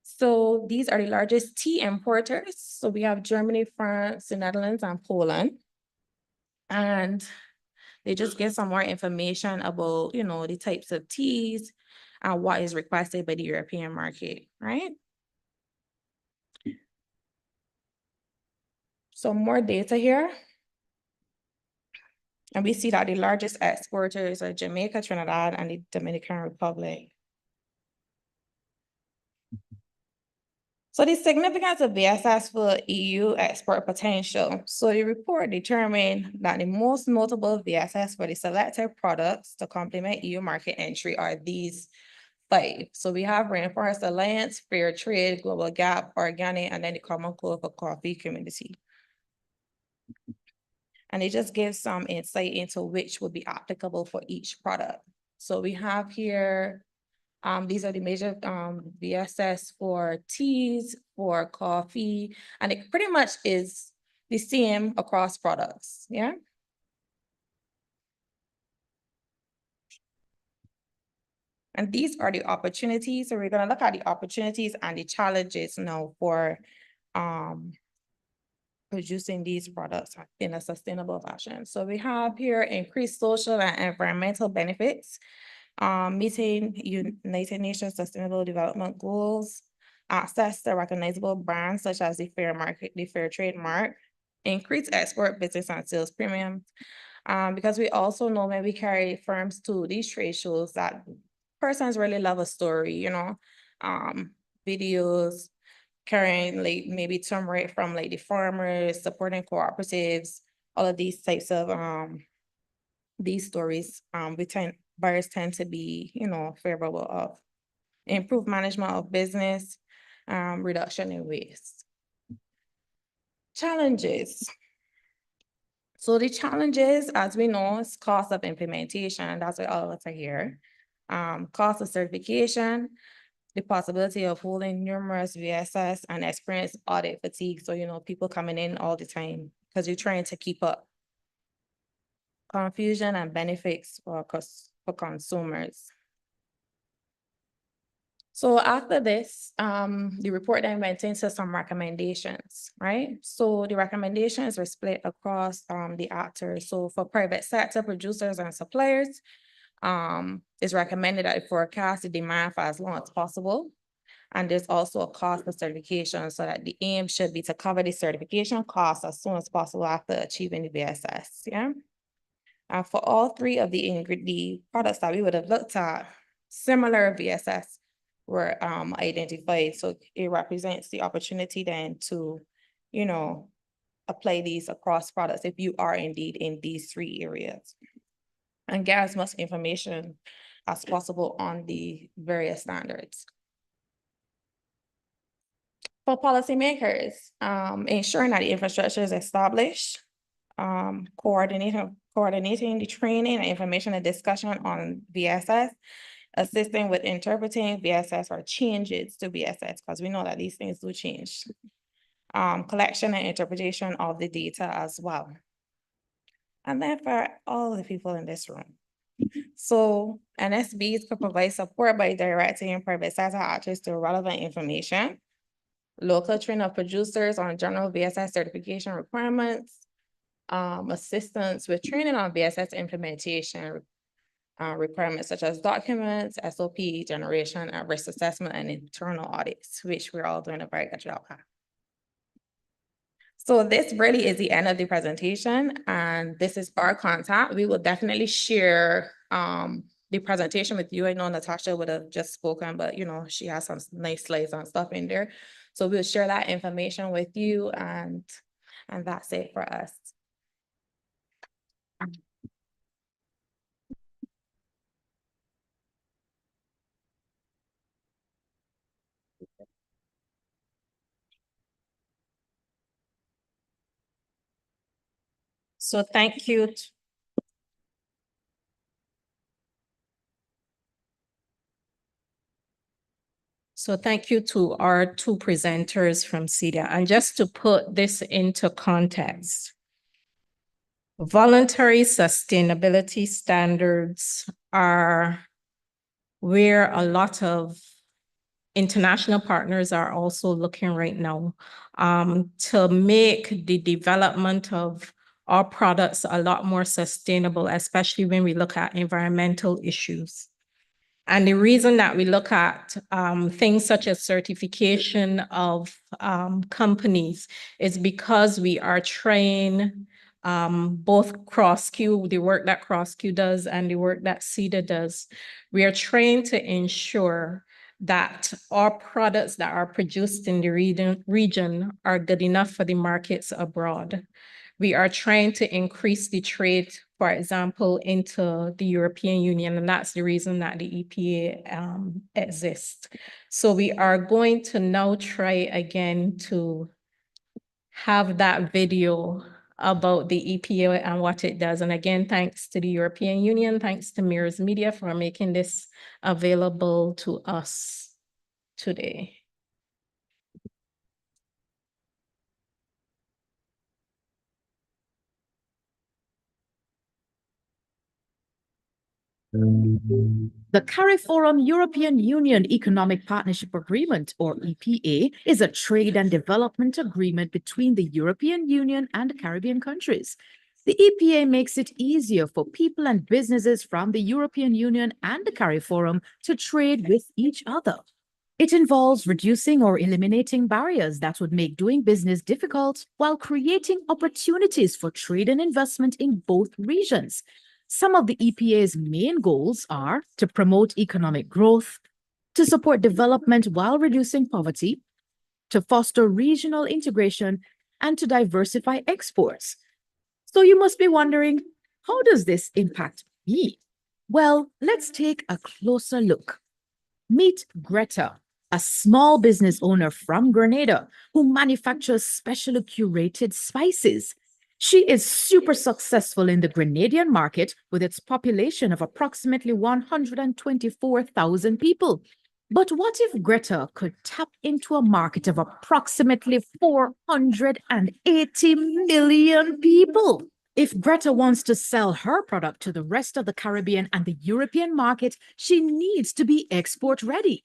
So these are the largest tea importers. So we have Germany, France, the Netherlands, and Poland. And they just give some more information about, the types of teas and what is requested by the European market, right? So more data here. And we see that the largest exporters are Jamaica, Trinidad, and the Dominican Republic. So the significance of VSS for EU export potential. So the report determined that the most notable VSS for the selected products to complement EU market entry are these 5. So we have Rainforest Alliance, Fair Trade, Global Gap, Organic, and then the Common Core for Coffee Community. And it just gives some insight into which would be applicable for each product. So we have here, these are the major VSS for teas, for coffee, and it pretty much is the same across products, yeah? And these are the opportunities. So we're gonna look at the opportunities and the challenges now for producing these products in a sustainable fashion. So we have here increased social and environmental benefits, meeting United Nations Sustainable Development Goals, access to recognizable brands such as the fair market, the fair trade mark, increased export business and sales premiums. Because we also know when we carry firms to these trade shows that persons really love a story, you know, videos, carrying like maybe turmeric from like the farmers, supporting cooperatives, all of these types of these stories, buyers tend to be, you know, favorable of. Improved management of business, reduction in waste. Challenges. So the challenges, as we know, is cost of implementation. That's what all of us are here. Cost of certification, the possibility of holding numerous VSS and experience audit fatigue. So, you know, people coming in all the time because you're trying to keep up. Confusion and benefits for consumers. So after this, the report then went into some recommendations, right? So the recommendations were split across the actors. So for private sector producers and suppliers, it's recommended that it forecast the demand for as long as possible. And there's also a cost of certification, so that the aim should be to cover the certification costs as soon as possible after achieving the VSS, yeah? For all three of the products that we would have looked at, similar VSS were identified. So it represents the opportunity then to, you know, apply these across products if you are indeed in these three areas. And get as much information as possible on the various standards. For policymakers, ensuring that the infrastructure is established, coordinating the training and information and discussion on VSS, assisting with interpreting VSS or changes to VSS, because we know that these things do change. Collection and interpretation of the data as well. And then for all the people in this room. So NSBs could provide support by directing private sector actors to relevant information, local training of producers on general VSS certification requirements, assistance with training on VSS implementation requirements such as documents, SOP generation, and risk assessment and internal audits, which we're all doing a very good job at. So this really is the end of the presentation, and this is our contact. We will definitely share the presentation with you. I know Natasha would have just spoken, but you know, she has some nice slides and stuff in there. So we'll share that information with you, and that's it for us. So thank you. So thank you to our two presenters from CEDA. And just to put this into context, voluntary sustainability standards are where a lot of international partners are also looking right now to make the development of our products a lot more sustainable, especially when we look at environmental issues. And the reason that we look at things such as certification of companies is because we are trying both CrossQ, the work that CrossQ does and the work that CEDA does. We are trying to ensure that our products that are produced in the region are good enough for the markets abroad. We are trying to increase the trade, for example, into the European Union, and that's the reason that the EPA exists. So we are going to now try again to have that video about the EPA and what it does. And again, thanks to the European Union, thanks to Mirrors Media for making this available to us today. The CARIFORUM European Union Economic Partnership Agreement, or EPA, is a trade and development agreement between the European Union and Caribbean countries. The EPA makes it easier for people and businesses from the European Union and the CARIFORUM to trade with each other. It involves reducing or eliminating barriers that would make doing business difficult while creating opportunities for trade and investment in both regions. Some of the EPA's main goals are to promote economic growth, to support development while reducing poverty, to foster regional integration, and to diversify exports. So you must be wondering, how does this impact me? Well, let's take a closer look. Meet Greta, a small business owner from Grenada who manufactures specially curated spices. She is super successful in the Grenadian market with its population of approximately 124,000 people. But what if Greta could tap into a market of approximately 480 million people? If Greta wants to sell her product to the rest of the Caribbean and the European market, she needs to be export ready.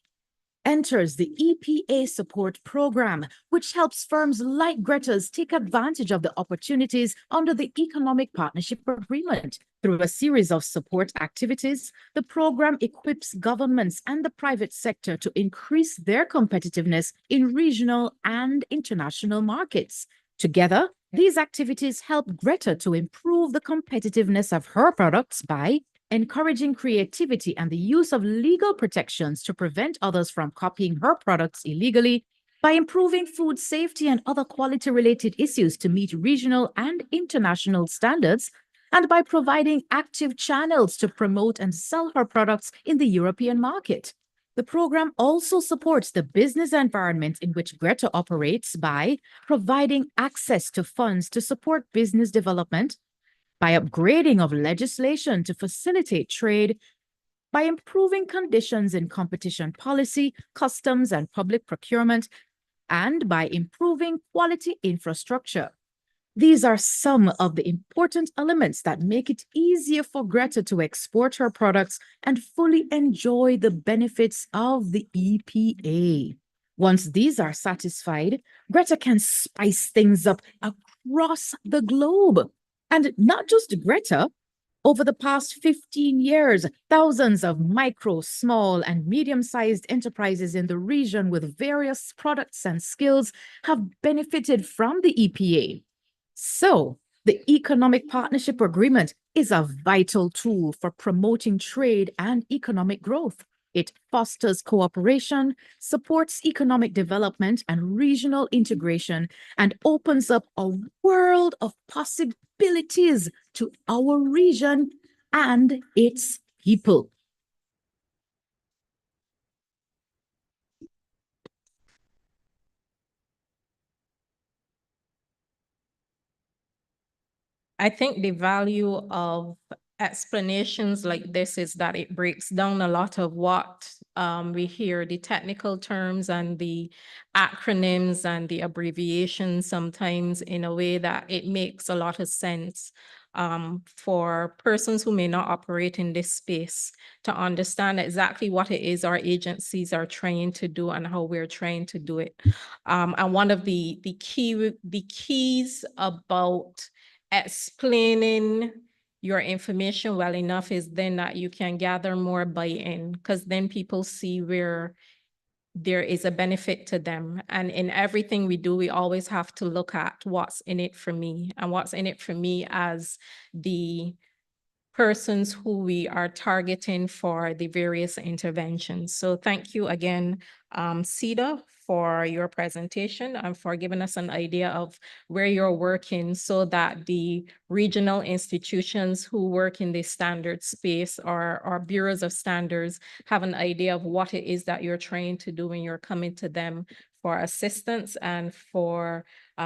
Enters the EPA support program, which helps firms like Greta's take advantage of the opportunities under the Economic Partnership Agreement. Through a series of support activities, the program equips governments and the private sector to increase their competitiveness in regional and international markets. Together, these activities help Greta to improve the competitiveness of her products by encouraging creativity and the use of legal protections to prevent others from copying her products illegally, by improving food safety and other quality-related issues to meet regional and international standards, and by providing active channels to promote and sell her products in the European market. The program also supports the business environment in which Greta operates by providing access to funds to support business development, by upgrading of legislation to facilitate trade, by improving conditions in competition policy, customs, and public procurement, and by improving quality infrastructure. These are some of the important elements that make it easier for Greta to export her products and fully enjoy the benefits of the EPA. Once these are satisfied, Greta can spice things up across the globe. And not just Greta. Over the past 15 years, thousands of micro, small, and medium-sized enterprises in the region with various products and skills have benefited from the EPA. So, the Economic Partnership Agreement is a vital tool for promoting trade and economic growth. It fosters cooperation, supports economic development and regional integration, and opens up a world of possibilities to our region and its people. I think the value of explanations like this is that it breaks down a lot of what we hear, the technical terms and the acronyms and the abbreviations sometimes in a way that it makes a lot of sense for persons who may not operate in this space to understand exactly what it is our agencies are trying to do and how we're trying to do it. And one of the keys about explaining your information well enough is then that you can gather more buy-in, because then people see where there is a benefit to them. And in everything we do, we always have to look at what's in it for me, and what's in it for me as the persons who we are targeting for the various interventions. So thank you again, CEDA, for your presentation and for giving us an idea of where you're working so that the regional institutions who work in the standard space or bureaus of standards have an idea of what it is that you're trying to do when you're coming to them for assistance and for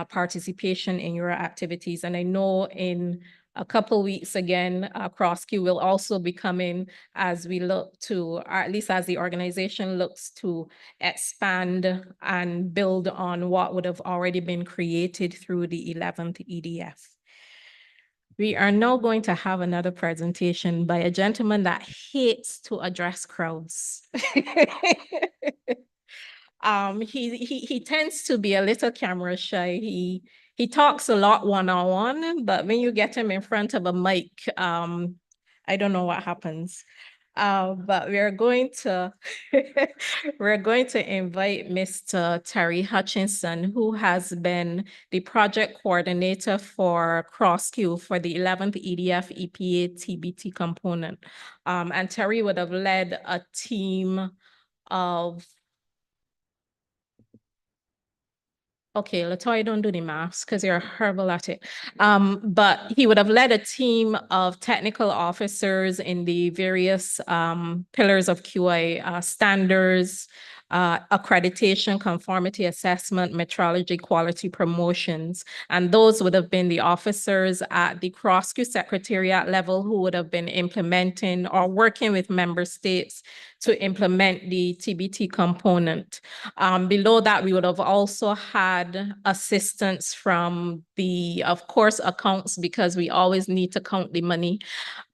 participation in your activities. And I know in a couple weeks again, CrossQ will also be coming as we look to, or at least as the organization looks to expand and build on what would have already been created through the 11th EDF. We are now going to have another presentation by a gentleman that hates to address crowds. He tends to be a little camera shy. He talks a lot one-on-one, but when you get him in front of a mic, I don't know what happens. But we're going to invite Mr. Terry Hutchinson, who has been the project coordinator for CrossQ for the 11th EDF EPA TBT component. And Terry would have led a team of okay, Latoya, don't do the maths because you're horrible at it. But he would have led a team of technical officers in the various pillars of QA standards, accreditation, conformity assessment, metrology, quality promotions. And those would have been the officers at the CrossQ secretariat level who would have been implementing or working with member states to implement the TBT component. Below that, we would have also had assistance from the, of course, accounts, because we always need to count the money.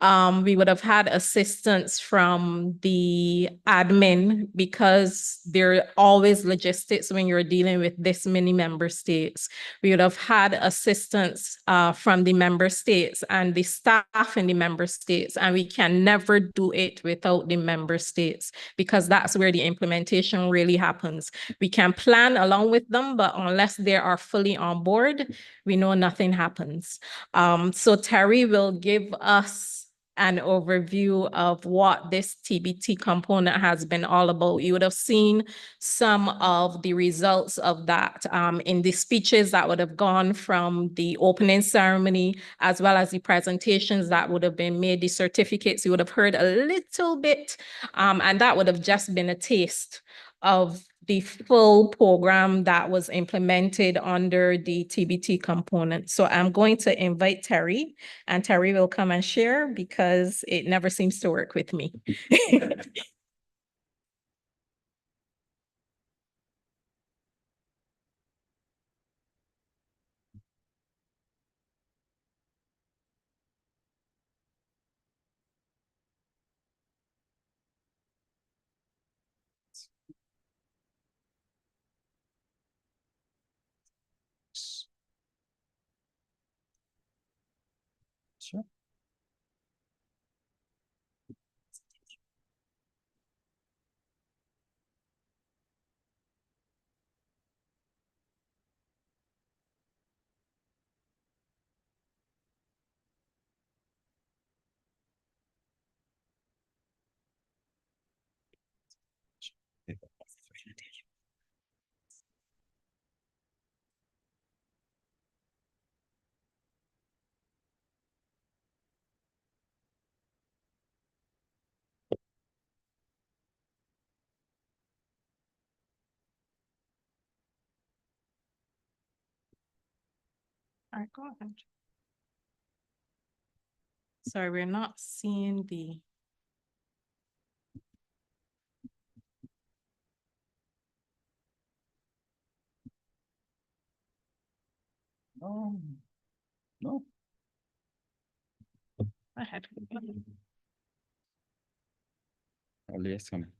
We would have had assistance from the admin because there are always logistics when you're dealing with this many member states. We would have had assistance from the member states and the staff in the member states, and we can never do it without the member states because that's where the implementation really happens. We can plan along with them, but unless they are fully on board, we know nothing happens. So Terry will give us an overview of what this TBT component has been all about. You would have seen some of the results of that in the speeches that would have gone from the opening ceremony, as well as the presentations that would have been made, the certificates. You would have heard a little bit, and that would have just been a taste of the full program that was implemented under the TBT component. So I'm going to invite Terry, and Terry will come and share because it never seems to work with me. Sure. All right, go ahead. Sorry, we're not seeing the. No. No. Go ahead. Leah's coming.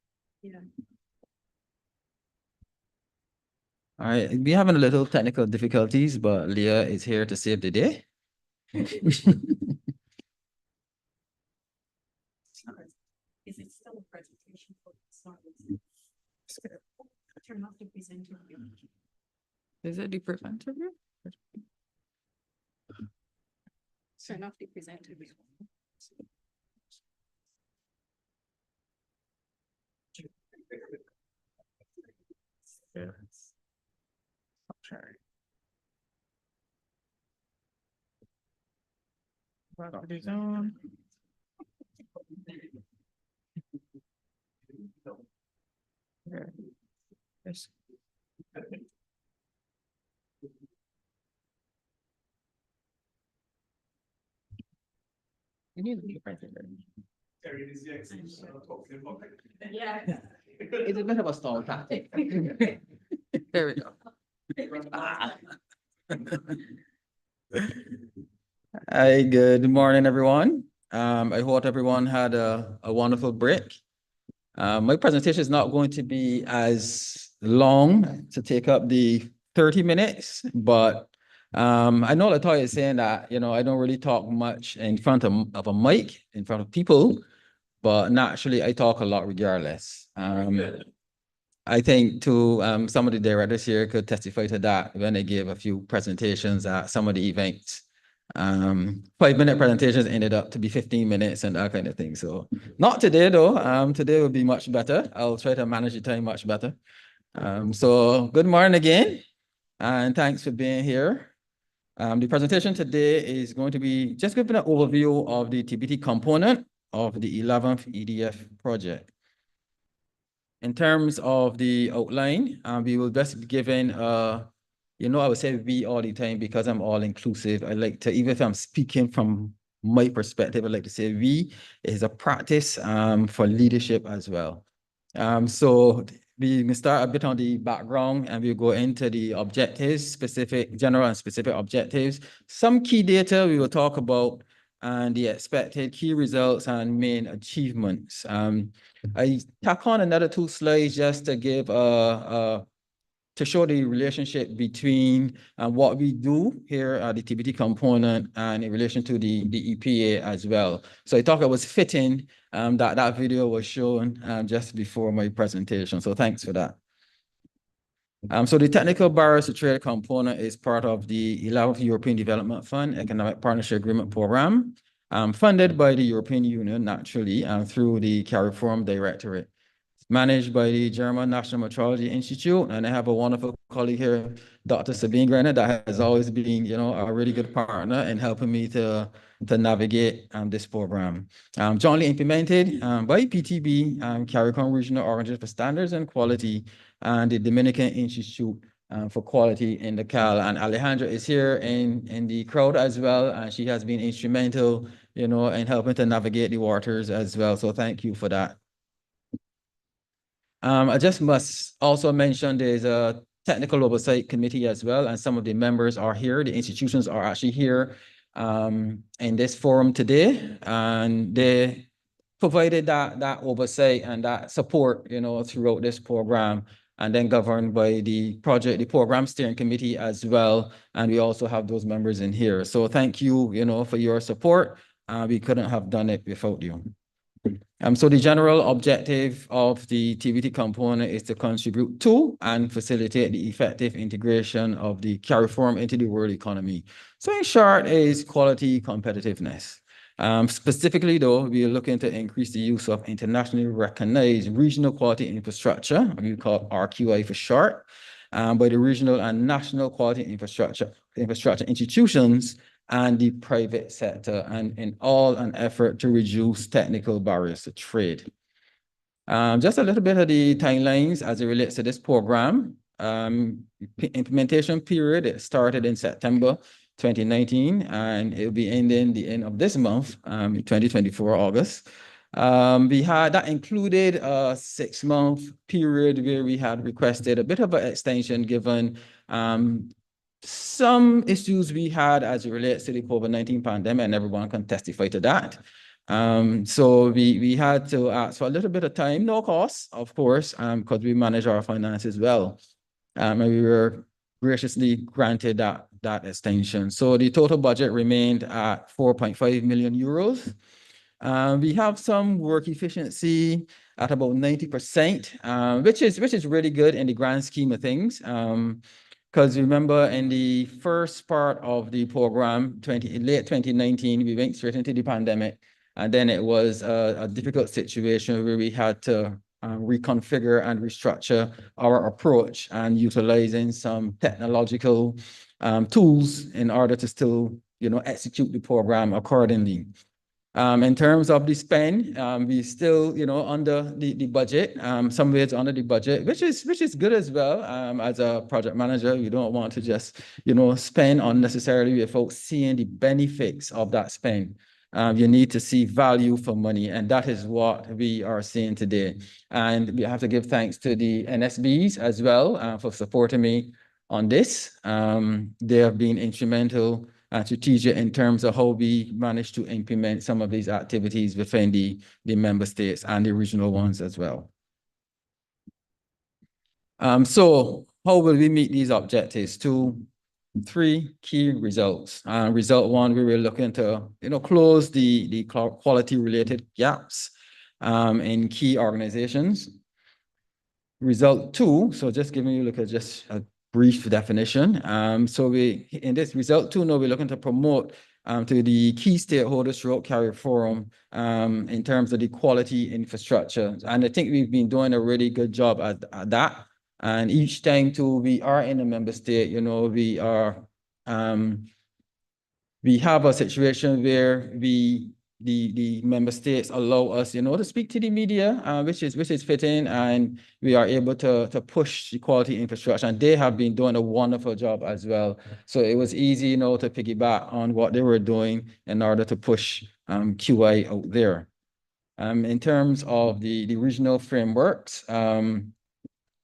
Yeah. All right, we're having a little technical difficulties, but Leah is here to save the day. Is it still a presentation for turn off the presenter view? Is it the presenter view? Turn off the presenter view. Yes. Okay. Property zone. Okay. Yes. You need to be a presenter. Yeah. It's a bit of a stall tactic. There we go. Hi, good morning, everyone. I hope everyone had a wonderful break. My presentation is not going to be as long to take up the 30 minutes, but I know Latoya is saying that, you know, I don't really talk much in front of a mic, in front of people, but naturally I talk a lot regardless. I think too, some of the directors here could testify to that when they gave a few presentations at some of the events. 5-minute presentations ended up to be 15 minutes and that kind of thing. So not today though. Today will be much better. I'll try to manage the time much better. So good morning again, and thanks for being here. The presentation today is going to be just giving an overview of the TBT component of the 11th EDF project. In terms of the outline, we will just be given, you know, I would say we all the time because I'm all inclusive. I like to, even if I'm speaking from my perspective, I like to say we is a practice for leadership as well. So we can start a bit on the background and we'll go into the objectives, specific, general and specific objectives. Some key data we will talk about and the expected key results and main achievements. I tack on another 2 slides just to give to show the relationship between what we do here at the TBT component and in relation to the EPA as well. So I thought it was fitting that video was shown just before my presentation. So thanks for that. So the technical barriers to trade component is part of the 11th European Development Fund Economic Partnership Agreement Program, funded by the European Union, naturally, through the CARIFORUM Directorate, managed by the German National Metrology Institute. And I have a wonderful colleague here, Dr. Sabine Greiner, that has always been, you know, a really good partner in helping me to navigate this program. Jointly implemented by PTB, CARICOM Regional Organization for Standards and Quality, and the Dominican Institute for Quality in the CAL. And Alejandra is here in the crowd as well, and she has been instrumental, you know, in helping to navigate the waters as well. So thank you for that. I just must also mention there's a technical oversight committee as well, and some of the members are here. The institutions are actually here in this forum today, and they provided that oversight and that support, you know, throughout this program, and then governed by the program steering committee as well. And we also have those members in here. So thank you, you know, for your support. We couldn't have done it without you. So the general objective of the TBT component is to contribute to and facilitate the effective integration of the CARIFORUM into the world economy. So in short, is quality competitiveness. Specifically though, we are looking to increase the use of internationally recognized regional quality infrastructure, we call RQI for short, by the regional and national quality infrastructure institutions and the private sector, and in all an effort to reduce technical barriers to trade. Just a little bit of the timelines as it relates to this program. Implementation period, it started in September 2019, and it will be ending the end of this month, 2024, August. That included a 6-month period where we had requested a bit of an extension given some issues we had as it relates to the COVID-19 pandemic, and everyone can testify to that. So we had to ask for a little bit of time, no cost, of course, because we manage our finances well. And we were graciously granted that extension. So the total budget remained at 4.5 million euros. We have some work efficiency at about 90%, which is really good in the grand scheme of things. Because remember, in the first part of the program, late 2019, we went straight into the pandemic. And then it was a difficult situation where we had to reconfigure and restructure our approach and utilizing some technological tools in order to still, you know, execute the program accordingly. In terms of the spend, we still, you know, under the budget, some ways under the budget, which is good as well. As a project manager, you don't want to just, you know, spend unnecessarily without seeing the benefits of that spend. You need to see value for money, and that is what we are seeing today. And we have to give thanks to the NSBs as well for supporting me on this. They have been instrumental strategic in terms of how we manage to implement some of these activities within the member states and the regional ones as well. So how will we meet these objectives? Three key results. Result one, we were looking to, close the quality related gaps in key organizations. Result two, so just giving you just a brief definition. So in this result two, now we're looking to promote to the key stakeholders throughout Carrier Forum in terms of the quality infrastructure. And I think we've been doing a really good job at that. And each time too, we are in a member state, we have a situation where the member states allow us, to speak to the media, which is fitting, and we are able to push the quality infrastructure, and they have been doing a wonderful job as well. So it was easy, to piggyback on what they were doing in order to push QI out there. In terms of the regional frameworks,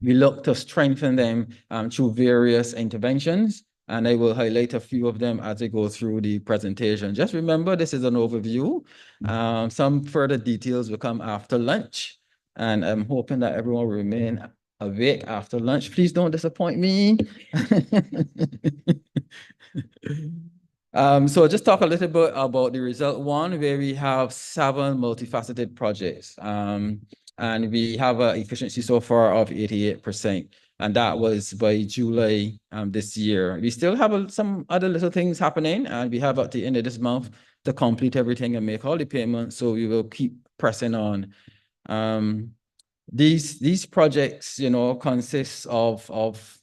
we look to strengthen them through various interventions, and I will highlight a few of them as I go through the presentation. Just remember, this is an overview. Some further details will come after lunch, and I'm hoping that everyone will remain awake after lunch. Please don't disappoint me. So just talk a little bit about the result one, where we have 7 multifaceted projects. And we have an efficiency so far of 88%. And that was by July this year. We still have some other little things happening, and we have at the end of this month to complete everything and make all the payments. So we will keep pressing on. These projects, consist of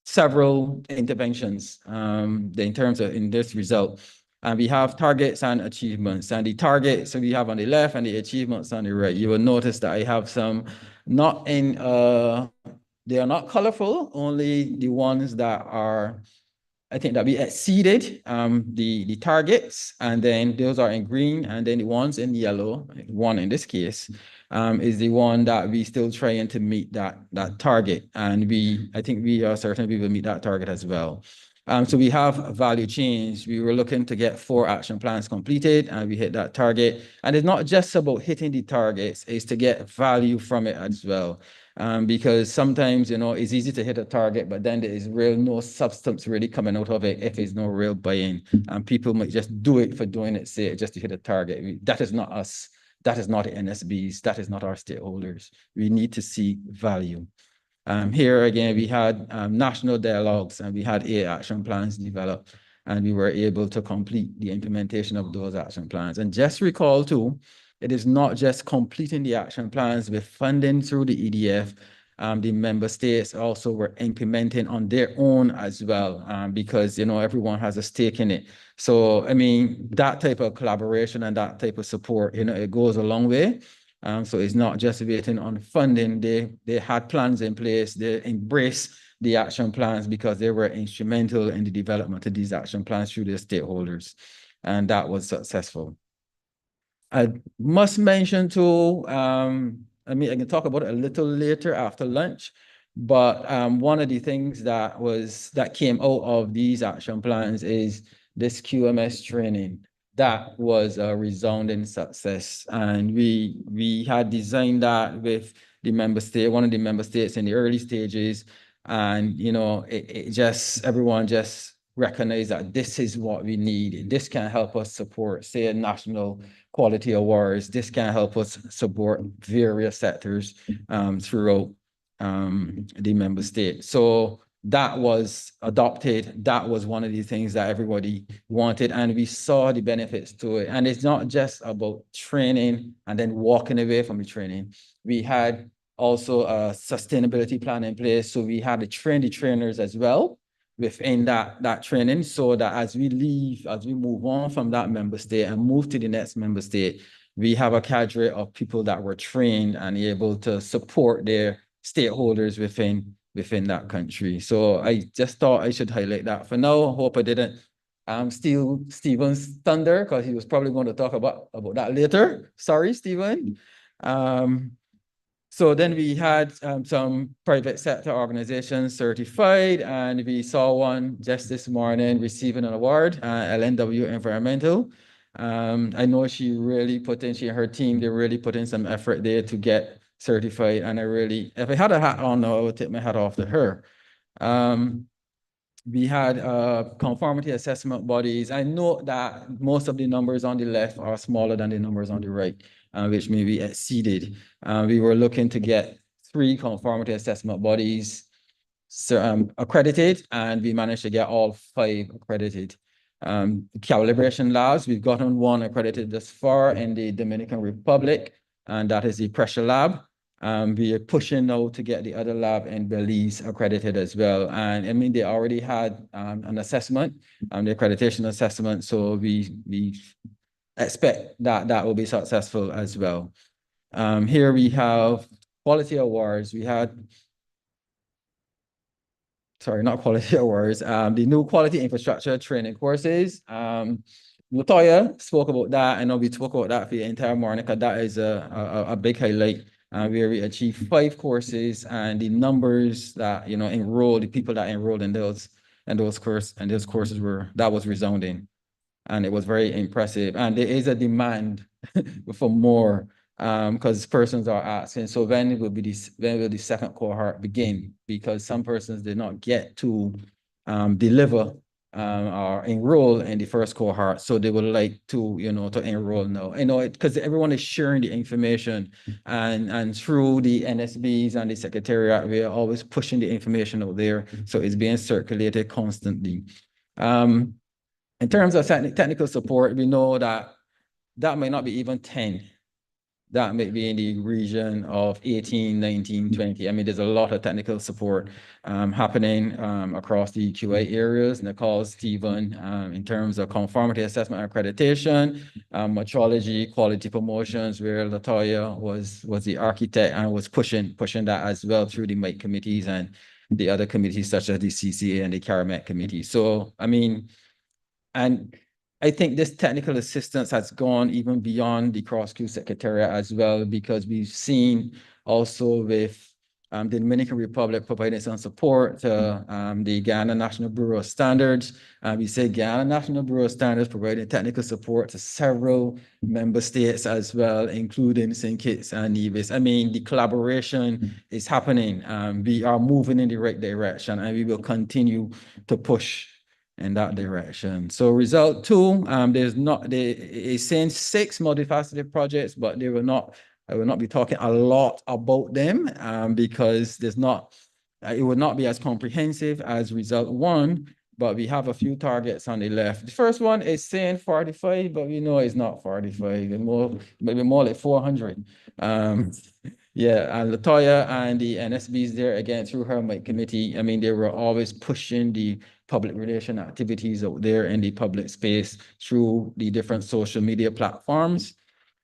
several interventions in terms of in this result. And we have targets and achievements, and the targets we have on the left and the achievements on the right. You will notice that I have some not in, they are not colorful, only the ones that are, I think that we exceeded the targets, and then those are in green, and then the ones in yellow, one in this case, is the one that we still trying to meet that target. And I think we are certain we will meet that target as well. So we have value change. We were looking to get 4 action plans completed, and we hit that target. And it's not just about hitting the targets, it's to get value from it as well. Because sometimes, it's easy to hit a target, but then there is no substance really coming out of it if there's no real buy-in. And people might just do it for doing it, say just to hit a target. That is not us. That is not the NSBs. That is not our stakeholders. We need to see value. Here again, we had national dialogues, and we had 8 action plans developed, and we were able to complete the implementation of those action plans. And just recall too, it is not just completing the action plans with funding through the EDF. The member states also were implementing on their own as well, because, everyone has a stake in it. So, I mean, that type of collaboration and that type of support, it goes a long way. So it's not just waiting on funding. They had plans in place. They embraced the action plans because they were instrumental in the development of these action plans through their stakeholders. And that was successful. I must mention too, I can talk about it a little later after lunch, but one of the things that came out of these action plans is this QMS training. That was a resounding success, and we had designed that with the member state, one of the member states in the early stages, and everyone just recognized that this is what we need. This can help us support, say, national quality awards. This can help us support various sectors throughout the member state. So that was adopted. That was one of the things that everybody wanted, and we saw the benefits to it. And it's not just about training and then walking away from the training. We had also a sustainability plan in place. So we had to train the trainers as well within that training, so that as we move on from that member state and move to the next member state, we have a cadre of people that were trained and able to support their stakeholders within that country. So I just thought I should highlight that for now. Hope I didn't steal Stephen's thunder, because he was probably going to talk about that later. Sorry, Stephen. So then we had some private sector organizations certified, and we saw one just this morning receiving an award, LNW Environmental. I know she and her team, they really put in some effort there to get certified. And if I had a hat on now, I would take my hat off to her. We had conformity assessment bodies. I know that most of the numbers on the left are smaller than the numbers on the right, which may be exceeded. We were looking to get 3 conformity assessment bodies accredited, and we managed to get all 5 accredited. Calibration labs, we've gotten 1 accredited thus far in the Dominican Republic, and that is the pressure lab. We are pushing now to get the other lab in Belize accredited as well. And I mean, they already had an assessment, the accreditation assessment. So we expect that that will be successful as well. Here we have quality awards. We had, sorry, not quality awards, the new quality infrastructure training courses. Latoya spoke about that. I know we spoke about that for the entire morning, because that is a big highlight. Where we achieved 5 courses, and the numbers that enrolled, the people that enrolled in those courses that was resounding, and it was very impressive. And there is a demand for more, because persons are asking. So when will the second cohort begin? Because some persons did not get to deliver or enroll in the first cohort, so they would like to to enroll now. Because everyone is sharing the information, and through the NSBs and the secretariat, we are always pushing the information out there, so it's being circulated constantly. In terms of technical support, we know that might not be even 10. That may be in the region of 18, 19, 20. I mean, there's a lot of technical support happening across the QA areas. Nicole, Stephen, in terms of conformity assessment and accreditation, metrology, quality promotions, where Latoya was the architect and was pushing that as well through the MIC committees and the other committees such as the CCA and the CARIMET committee. So, I mean, and I think this technical assistance has gone even beyond the cross-Q secretariat as well, because we've seen also with the Dominican Republic providing some support to the Ghana National Bureau of Standards. We say Ghana National Bureau of Standards providing technical support to several member states as well, including St. Kitts and Nevis. I mean, the collaboration is happening. We are moving in the right direction, and we will continue to push in that direction. So result 2, it's saying 6 multifaceted projects, but I will not be talking a lot about them because it would not be as comprehensive as result 1, but we have a few targets on the left. The first one is saying 45, but we know it's not 45, maybe more like 400. Yeah, and Latoya and the NSBs there, again, through her MIC committee, I mean, they were always pushing the public relation activities out there in the public space through the different social media platforms.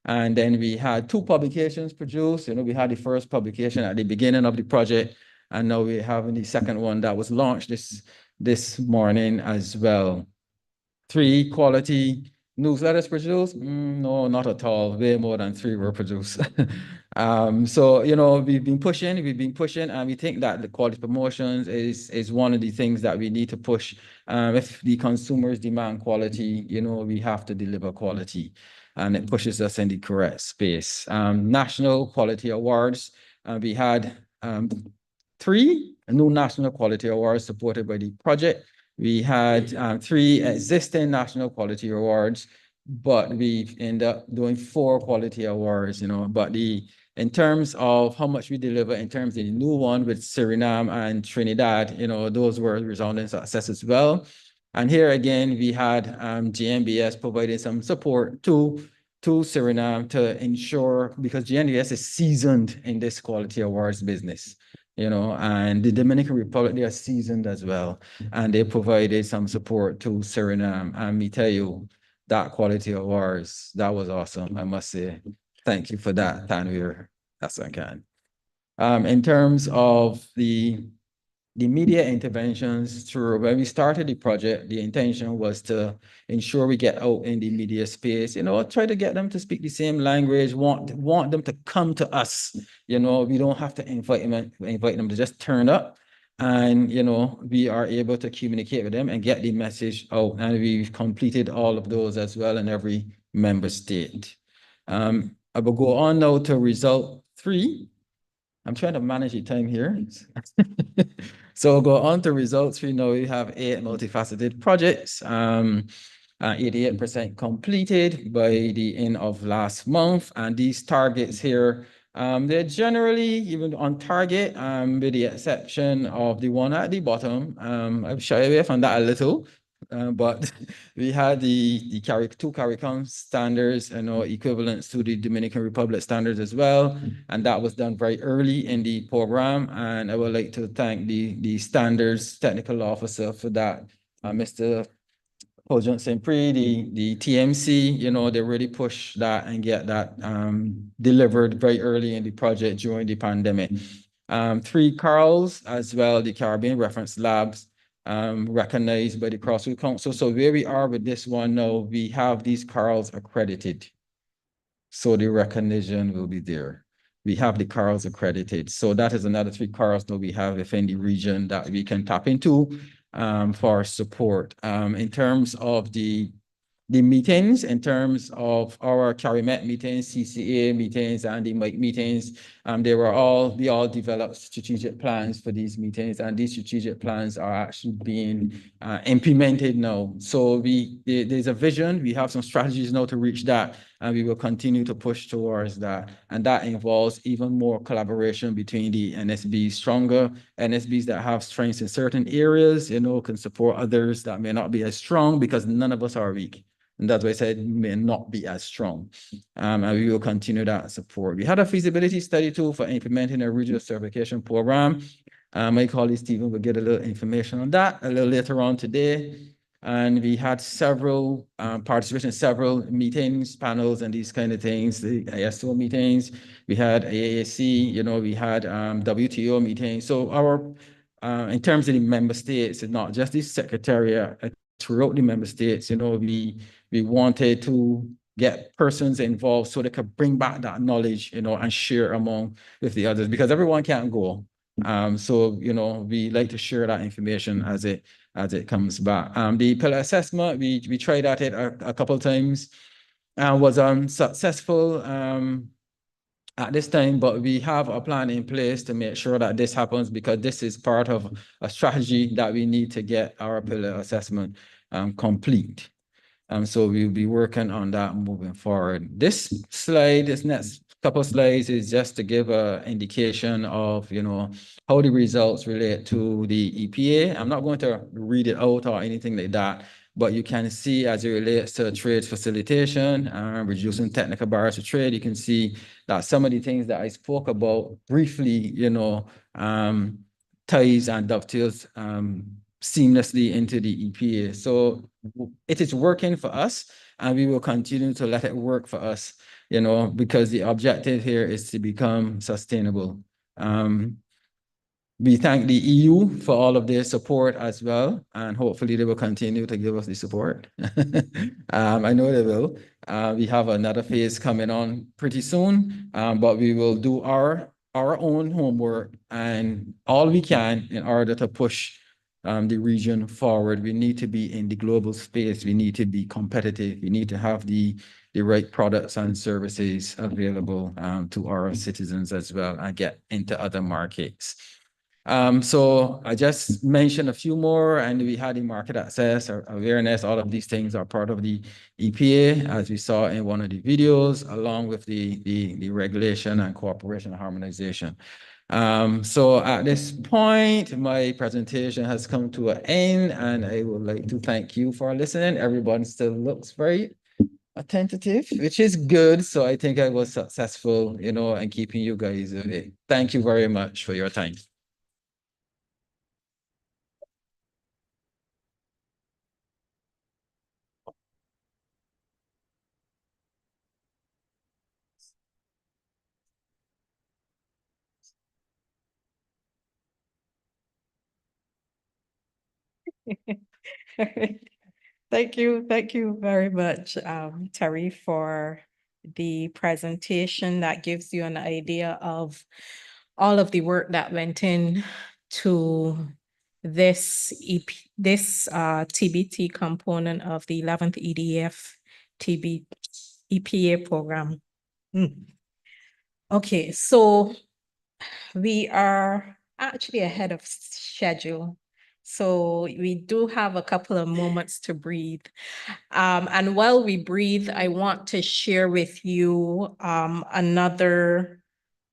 And then we had 2 publications produced. We had the first publication at the beginning of the project, and now we're having the second one that was launched this morning as well. 3 quality newsletters produced? No, not at all. Way more than 3 were produced. So, we've been pushing, and we think that the quality promotions is one of the things that we need to push. If the consumers demand quality, we have to deliver quality, and it pushes us in the correct space. National quality awards, we had 3 new national quality awards supported by the project. We had 3 existing national quality awards, but we ended up doing 4 quality awards, but in terms of how much we deliver in terms of the new one with Suriname and Trinidad, those were resounding success as well. And here again, we had GMBS providing some support to Suriname to ensure, because GMBS is seasoned in this quality awards business, and the Dominican Republic, they are seasoned as well. And they provided some support to Suriname. And me tell you, that quality awards, that was awesome, I must say. Thank you for that, Tanvir. That's what I can. In terms of the the immediate interventions through, when we started the project, the intention was to ensure we get out in the media space, try to get them to speak the same language, want them to come to us. We don't have to invite them to just turn up. And, we are able to communicate with them and get the message out. And we've completed all of those as well in every member state. I will go on now to result 3. I'm trying to manage the time here. So we'll go on to results 3. Now we have 8 multifaceted projects. 88% completed by the end of last month. And these targets here, they're generally even on target, with the exception of the one at the bottom. I've shy away from that a little, but we had the 2 CARICOM standards, equivalents to the Dominican Republic standards as well. And that was done very early in the program. And I would like to thank the standards technical officer for that, Mr. Paul Johnson Pre, the TMC, they really push that and get that delivered very early in the project during the pandemic. 3 CARLs as well, the Caribbean Reference Labs, recognized by the Crossfield Council. So where we are with this one now, we have these CARLs accredited. So the recognition will be there. We have the CARLs accredited. So that is another 3 CARLs that we have within the region that we can tap into for support. In terms of the meetings, in terms of our CARIMET meetings, CCA meetings, and the MIC meetings, we all developed strategic plans for these meetings, and these strategic plans are actually being implemented now. So there's a vision, we have some strategies now to reach that, and we will continue to push towards that. And that involves even more collaboration between the NSBs, stronger NSBs that have strengths in certain areas, can support others that may not be as strong, because none of us are weak. And that's why I said may not be as strong. And we will continue that support. We had a feasibility study too for implementing a regional certification program. My colleague Stephen will get a little information on that a little later on today. And we had several participation in several meetings, panels, and these kind of things, the ISO meetings. We had AAC, we had WTO meetings. So in terms of the member states, it's not just the secretariat, throughout the member states, we wanted to get persons involved so they could bring back that knowledge, and share with the others, because everyone can't go. So, we like to share that information as it comes back. The pillar assessment, we tried at it a couple of times and was unsuccessful at this time, but we have a plan in place to make sure that this happens, because this is part of a strategy that we need to get our pillar assessment complete. So we'll be working on that moving forward. This next couple of slides is just to give an indication of, how the results relate to the EPA. I'm not going to read it out or anything like that, but you can see as it relates to trade facilitation, reducing technical barriers to trade, you can see that some of the things that I spoke about briefly, ties and dovetails seamlessly into the EPA. So it is working for us, and we will continue to let it work for us, because the objective here is to become sustainable. We thank the EU for all of their support as well, and hopefully they will continue to give us the support. I know they will. We have another phase coming on pretty soon, but we will do our own homework and all we can in order to push the region forward. We need to be in the global space. We need to be competitive. We need to have the right products and services available to our citizens as well, and get into other markets. So I just mentioned a few more, and we had the market access or awareness. All of these things are part of the EPA, as we saw in one of the videos, along with the regulation and cooperation and harmonization. So at this point, my presentation has come to an end, and I would like to thank you for listening. Everyone still looks very attentive, which is good. So I think I was successful, in keeping you guys awake. Thank you very much for your time. Thank you very much, Terry, for the presentation that gives you an idea of all of the work that went in to this TBT component of the 11th EDF EPA program. Okay, so we are actually ahead of schedule. So we do have a couple of moments to breathe. And while we breathe, I want to share with you another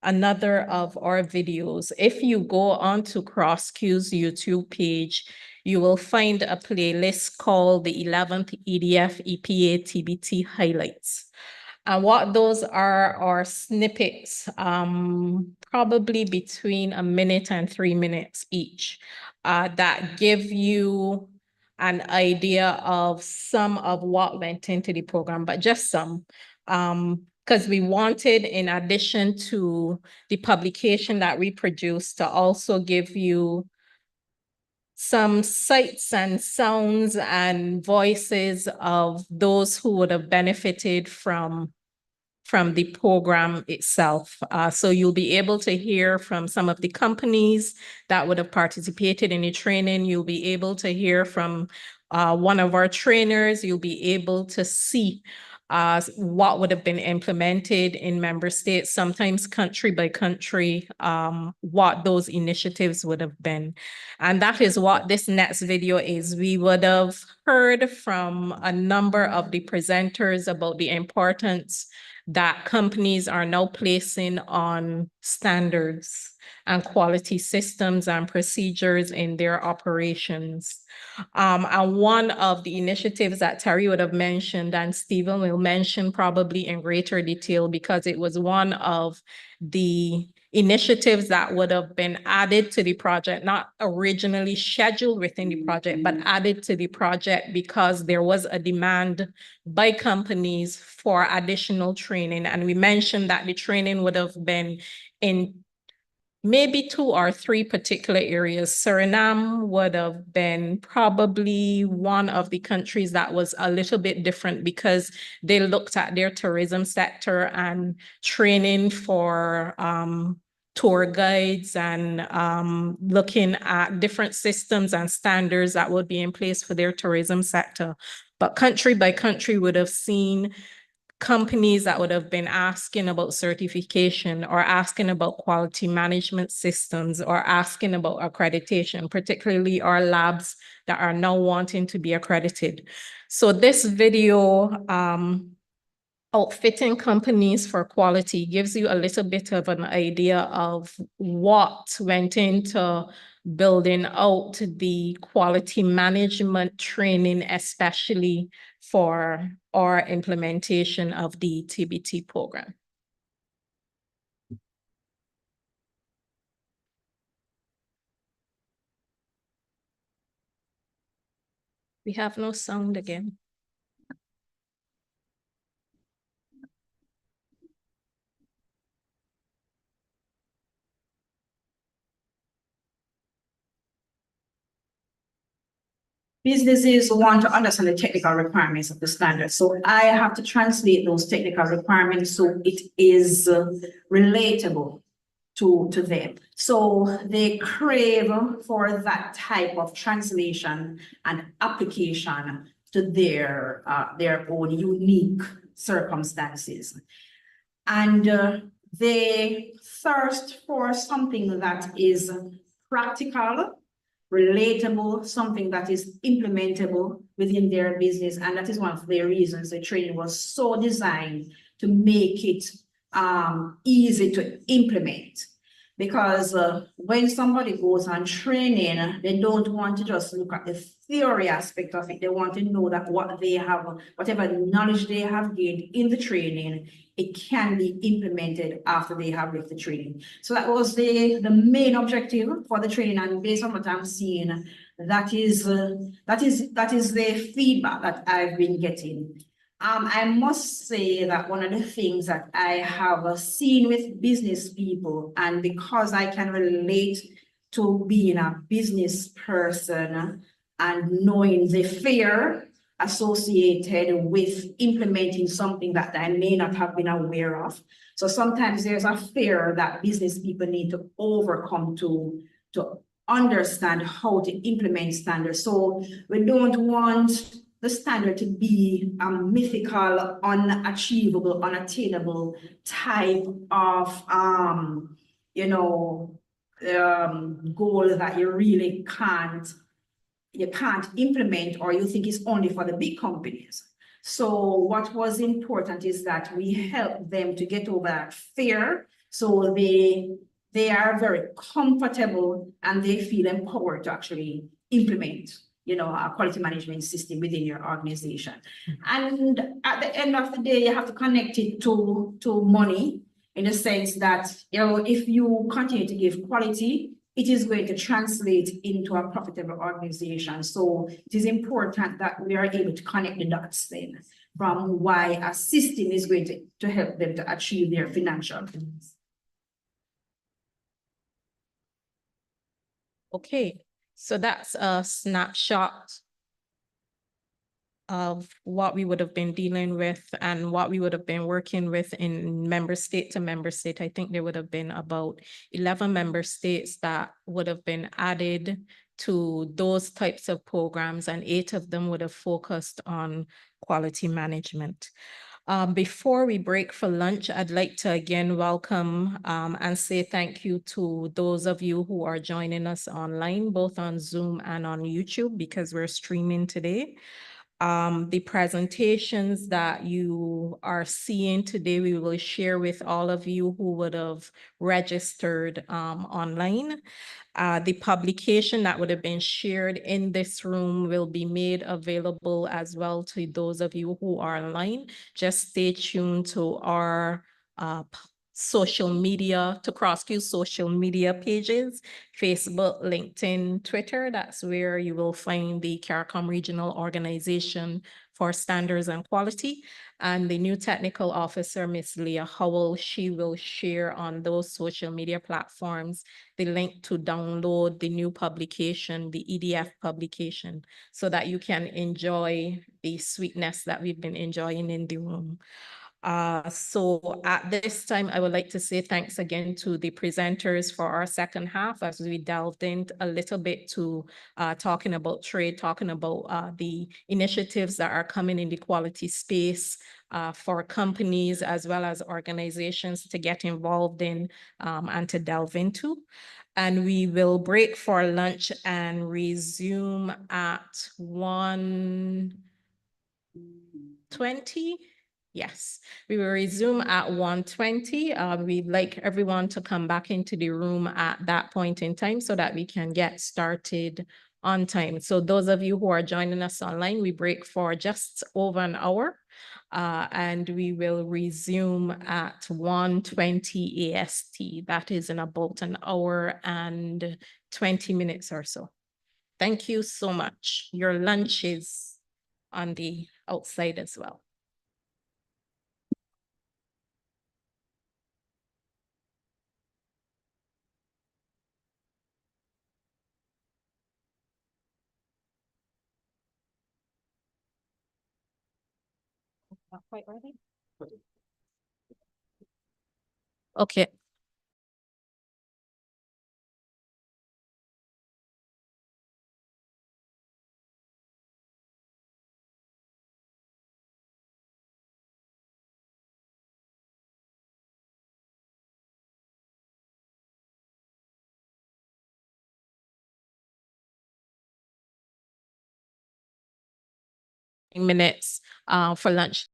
of our videos. If you go onto CrossQ's YouTube page, you will find a playlist called the 11th EDF EPA TBT Highlights. And what those are snippets, probably between a minute and 3 minutes each, that give you an idea of some of what went into the program, but just some. Because we wanted, in addition to the publication that we produced, to also give you some sights and sounds and voices of those who would have benefited from the program itself. So you'll be able to hear from some of the companies that would have participated in the training. You'll be able to hear from one of our trainers. You'll be able to see what would have been implemented in member states, sometimes country by country, what those initiatives would have been. And that is what this next video is. We would have heard from a number of the presenters about the importance that companies are now placing on standards and quality systems and procedures in their operations. And one of the initiatives that Terry would have mentioned, and Stephen will mention probably in greater detail, because it was one of the initiatives that would have been added to the project, not originally scheduled within the project, but added to the project because there was a demand by companies for additional training. And we mentioned that the training would have been in maybe 2 or 3 particular areas. Suriname would have been probably one of the countries that was a little bit different because they looked at their tourism sector and training for tour guides and looking at different systems and standards that would be in place for their tourism sector. But country by country would have seen companies that would have been asking about certification or asking about quality management systems or asking about accreditation, particularly our labs that are now wanting to be accredited. So this video, outfitting companies for quality, gives you a little bit of an idea of what went into building out the quality management training, especially for our implementation of the TBT program. We have no sound again. Businesses want to understand the technical requirements of the standard. So I have to translate those technical requirements so it is relatable to them. So they crave for that type of translation and application to their own unique circumstances. And they thirst for something that is practical, relatable, something that is implementable within their business. And that is one of the reasons the training was so designed to make it easy to implement. Because when somebody goes on training, they don't want to just look at the theory aspect of it. They want to know that what they have, whatever knowledge they have gained in the training, it can be implemented after they have left the training. So that was the main objective for the training. And based on what I'm seeing, that is the feedback that I've been getting. I must say that one of the things that I have seen with business people, and because I can relate to being a business person, and knowing the fear associated with implementing something that I may not have been aware of. So sometimes there's a fear that business people need to overcome to understand how to implement standards. So we don't want the standard to be a mythical, unachievable, unattainable type of goal that you really can't implement, or you think it's only for the big companies. So what was important is that we help them to get over that fear, so they are very comfortable and they feel empowered to actually implement, a quality management system within your organization. And at the end of the day, you have to connect it to money, in the sense that, if you continue to give quality, it is going to translate into a profitable organization. So it is important that we are able to connect the dots then from why a system is going to help them to achieve their financial goals. Okay, so that's a snapshot of what we would have been dealing with and what we would have been working with in member state to member state. I think there would have been about 11 member states that would have been added to those types of programs, and 8 of them would have focused on quality management. Before we break for lunch, I'd like to again welcome and say thank you to those of you who are joining us online, both on Zoom and on YouTube, because we're streaming today. The presentations that you are seeing today, we will share with all of you who would have registered online. The publication that would have been shared in this room will be made available as well to those of you who are online. Just stay tuned to our social media, to CrossQ social media pages, Facebook, LinkedIn, Twitter. That's where you will find the CARICOM Regional Organization for Standards and Quality. And the new technical officer, Ms. Leah Howell, she will share on those social media platforms the link to download the new publication, the EDF publication, so that you can enjoy the sweetness that we've been enjoying in the room. So at this time, I would like to say thanks again to the presenters for our second half, as we delved in a little bit to talking about trade, talking about the initiatives that are coming in the quality space for companies as well as organizations to get involved in and to delve into. And we will break for lunch and resume at 1:20. Yes, we will resume at 1:20. We'd like everyone to come back into the room at that point in time so that we can get started on time. So those of you who are joining us online, we break for just over an hour. And we will resume at 1:20 AST. That is in about an hour and 20 minutes or so. Thank you so much. Your lunch is on the outside as well. Not quite ready? Okay. Minutes for lunch.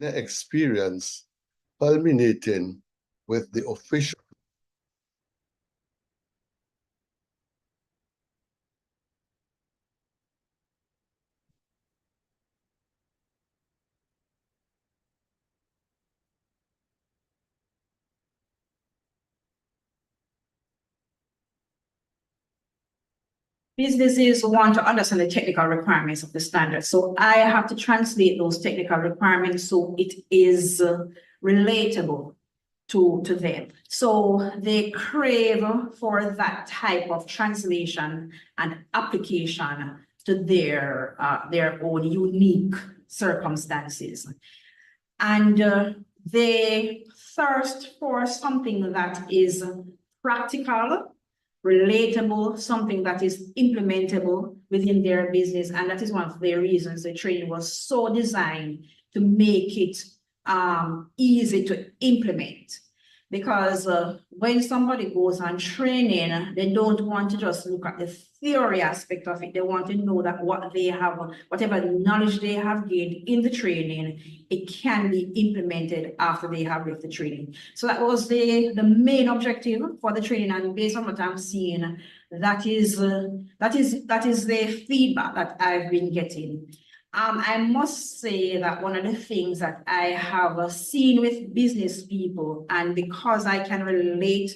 experience culminating with the official businesses want to understand the technical requirements of the standard. So I have to translate those technical requirements so it is relatable to them. So they crave for that type of translation and application to their own unique circumstances. And they thirst for something that is practical, relatable, something that is implementable within their business. And that is one of the reasons the training was so designed to make it easy to implement. Because when somebody goes on training, they don't want to just look at the theory aspect of it. They want to know that what they have, whatever knowledge they have gained in the training, it can be implemented after they have left the training. So that was the main objective for the training. And based on what I'm seeing, that is the feedback that I've been getting. I must say that one of the things that I have seen with business people, and because I can relate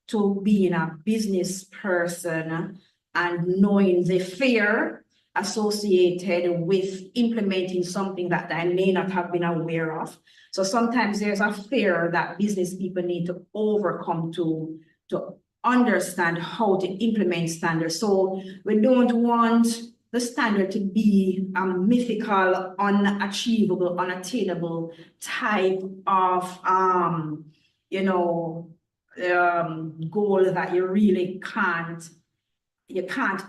to being a business person and knowing the fear associated with implementing something that I may not have been aware of. So sometimes there's a fear that business people need to overcome to understand how to implement standards. So we don't want the standard to be a mythical, unachievable, unattainable type of, goal that you really can't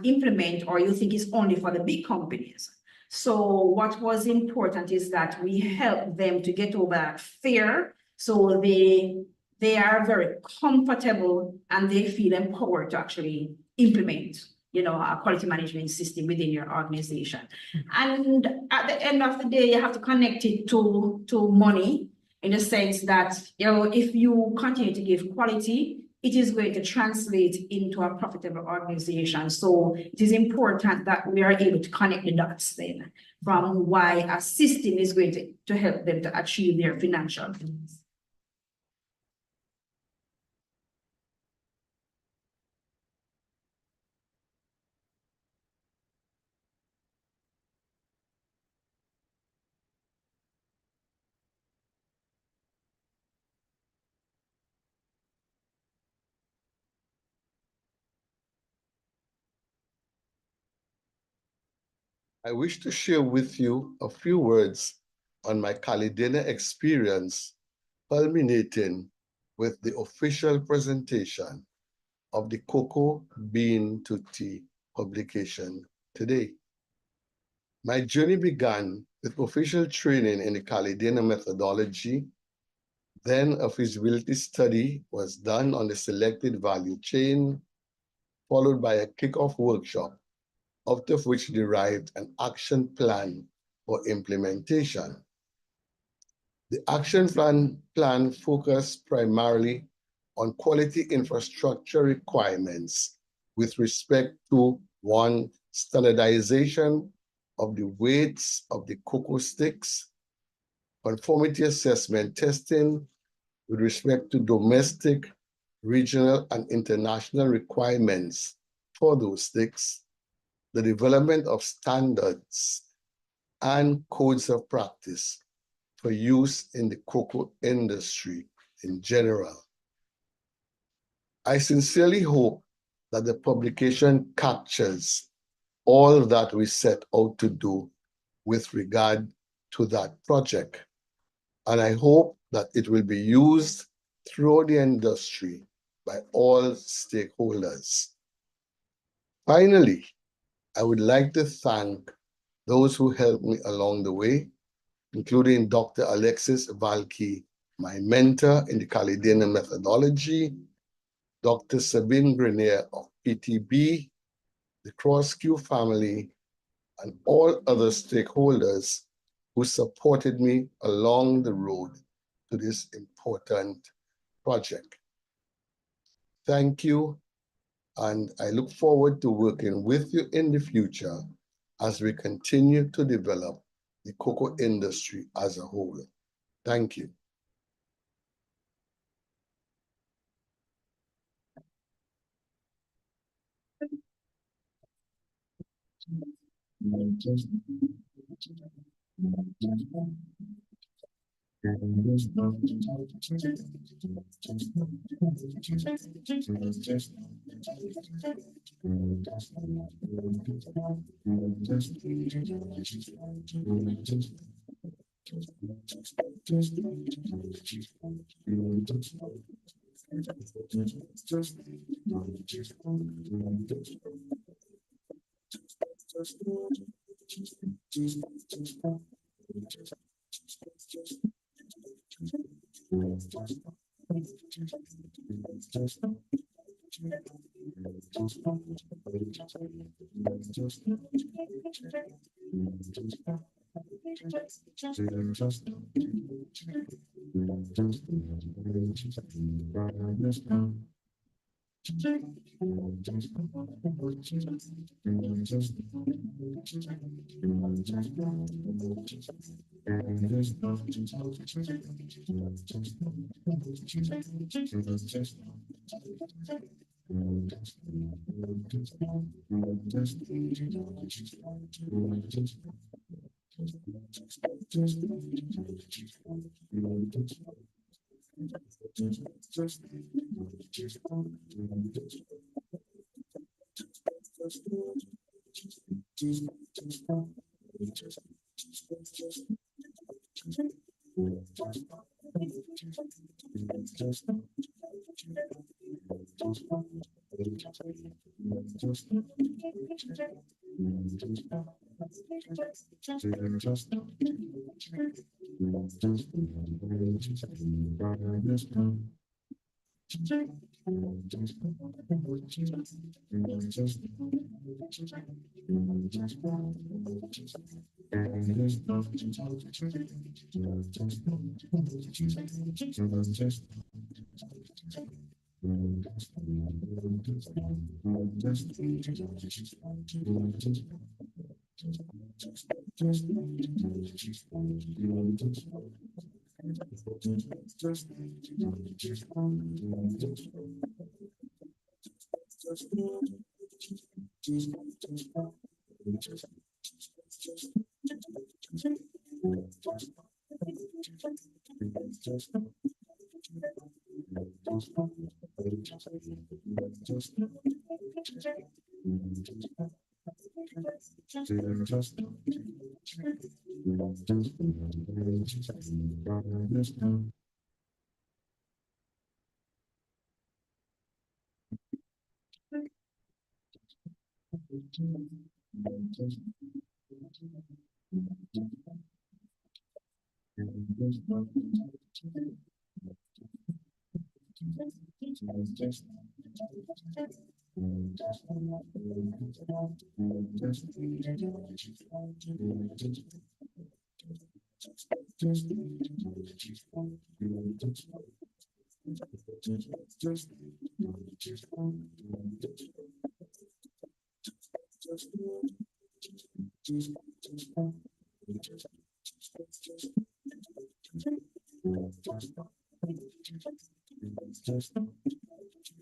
implement, or you think is only for the big companies. So what was important is that we help them to get over that fear, so they are very comfortable and they feel empowered to actually implement a quality management system within your organization. And at the end of the day, you have to connect it to money, in the sense that, if you continue to give quality, it is going to translate into a profitable organization. So it is important that we are able to connect the dots then from why a system is going to help them to achieve their financial needs. I wish to share with you a few words on my Caledonia experience, culminating with the official presentation of the Cocoa Bean to Tea publication today. My journey began with official training in the Caledonia methodology. Then a feasibility study was done on the selected value chain, followed by a kickoff workshop, out of which derived an action plan for implementation. The action plan focused primarily on quality infrastructure requirements with respect to, 1, standardization of the weights of the cocoa sticks, conformity assessment testing with respect to domestic, regional, and international requirements for those sticks, the development of standards and codes of practice for use in the cocoa industry in general. I sincerely hope that the publication captures all that we set out to do with regard to that project. And I hope that it will be used throughout the industry by all stakeholders. Finally, I would like to thank those who helped me along the way, including Dr. Alexis Valky, my mentor in the Caledonia methodology, Dr. Sabine Grenier of PTB, the CrossQ family, and all other stakeholders who supported me along the road to this important project. Thank you, and I look forward to working with you in the future as we continue to develop the cocoa industry as a whole. Thank you.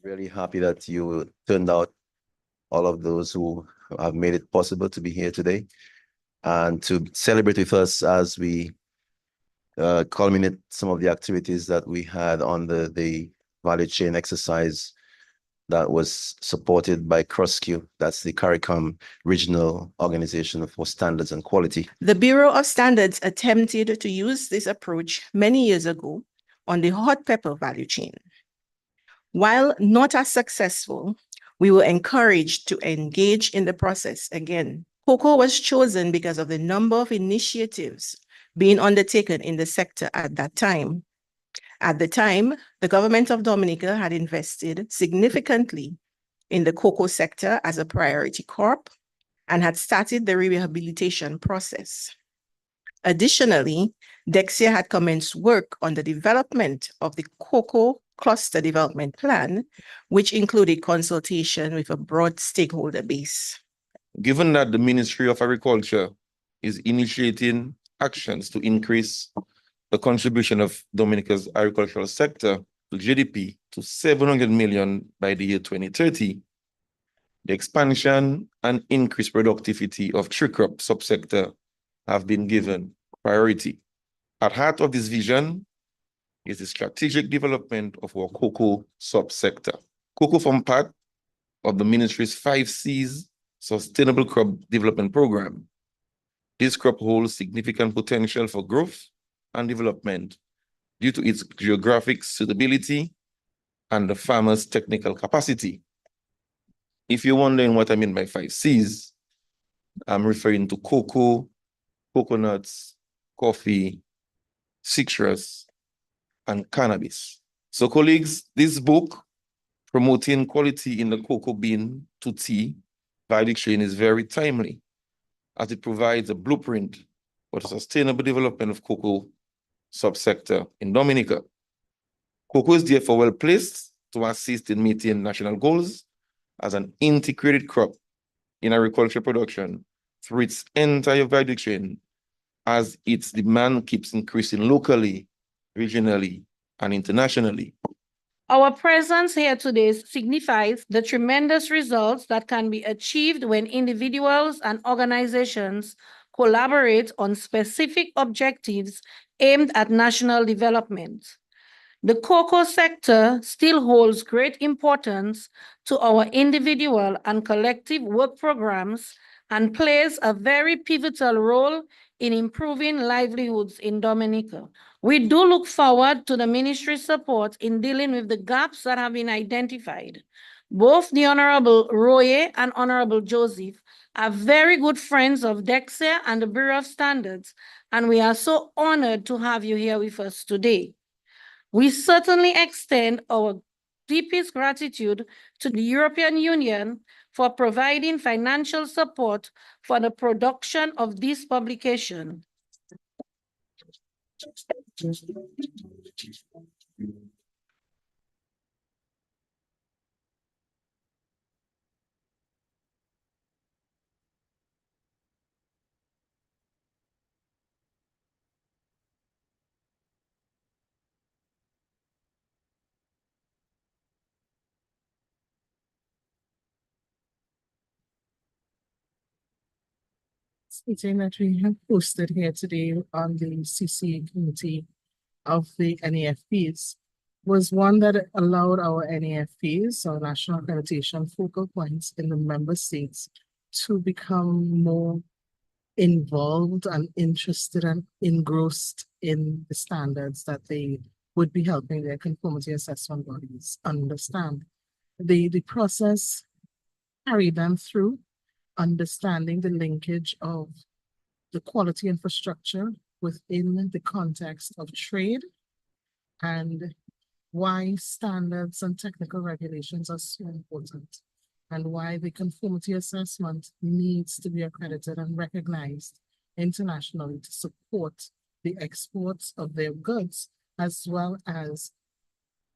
Really happy that you turned out all of those who have made it possible to be here today and to celebrate with us as we culminate some of the activities that we had on the value chain exercise that was supported by CrossQ. That's the CARICOM Regional Organization for Standards and Quality. The Bureau of Standards attempted to use this approach many years ago on the hot pepper value chain. While not as successful, we were encouraged to engage in the process again. Cocoa was chosen because of the number of initiatives being undertaken in the sector at that time. At the time, the government of Dominica had invested significantly in the cocoa sector as a priority crop and had started the rehabilitation process. Additionally, Dexia had commenced work on the development of the Cocoa Cluster Development Plan, which included consultation with a broad stakeholder base. Given that the Ministry of Agriculture is initiating actions to increase the contribution of Dominica's agricultural sector to GDP to 700 million by the year 2030, the expansion and increased productivity of tree crop subsector have been given priority. At heart of this vision is the strategic development of our cocoa subsector. Cocoa forms part of the ministry's 5 C's Sustainable Crop Development Program. This crop holds significant potential for growth and development due to its geographic suitability and the farmer's technical capacity. If you're wondering what I mean by 5 C's, I'm referring to cocoa, coconuts, coffee, citrus, and cannabis. So colleagues, this book, Promoting Quality in the Cocoa Bean to Tea value chain, is very timely, as it provides a blueprint for the sustainable development of cocoa subsector in Dominica. Cocoa is therefore well placed to assist in meeting national goals as an integrated crop in agricultural production through its entire value chain, as its demand keeps increasing locally, regionally, and internationally. Our presence here today signifies the tremendous results that can be achieved when individuals and organizations collaborate on specific objectives aimed at national development. The cocoa sector still holds great importance to our individual and collective work programs and plays a very pivotal role in improving livelihoods in Dominica. We do look forward to the ministry's support in dealing with the gaps that have been identified. Both the Honorable Roye and Honorable Joseph are very good friends of Dexia and the Bureau of Standards, and we are so honored to have you here with us today. We certainly extend our deepest gratitude to the European Union for providing financial support for the production of this publication. Meeting that we have posted here today on the CCA committee of the NEFPs was one that allowed our NEFPs, our national accreditation focal points in the member states, to become more involved and interested and engrossed in the standards that they would be helping their conformity assessment bodies understand. The process carried them through understanding the linkage of the quality infrastructure within the context of trade and why standards and technical regulations are so important and why the conformity assessment needs to be accredited and recognized internationally to support the exports of their goods, as well as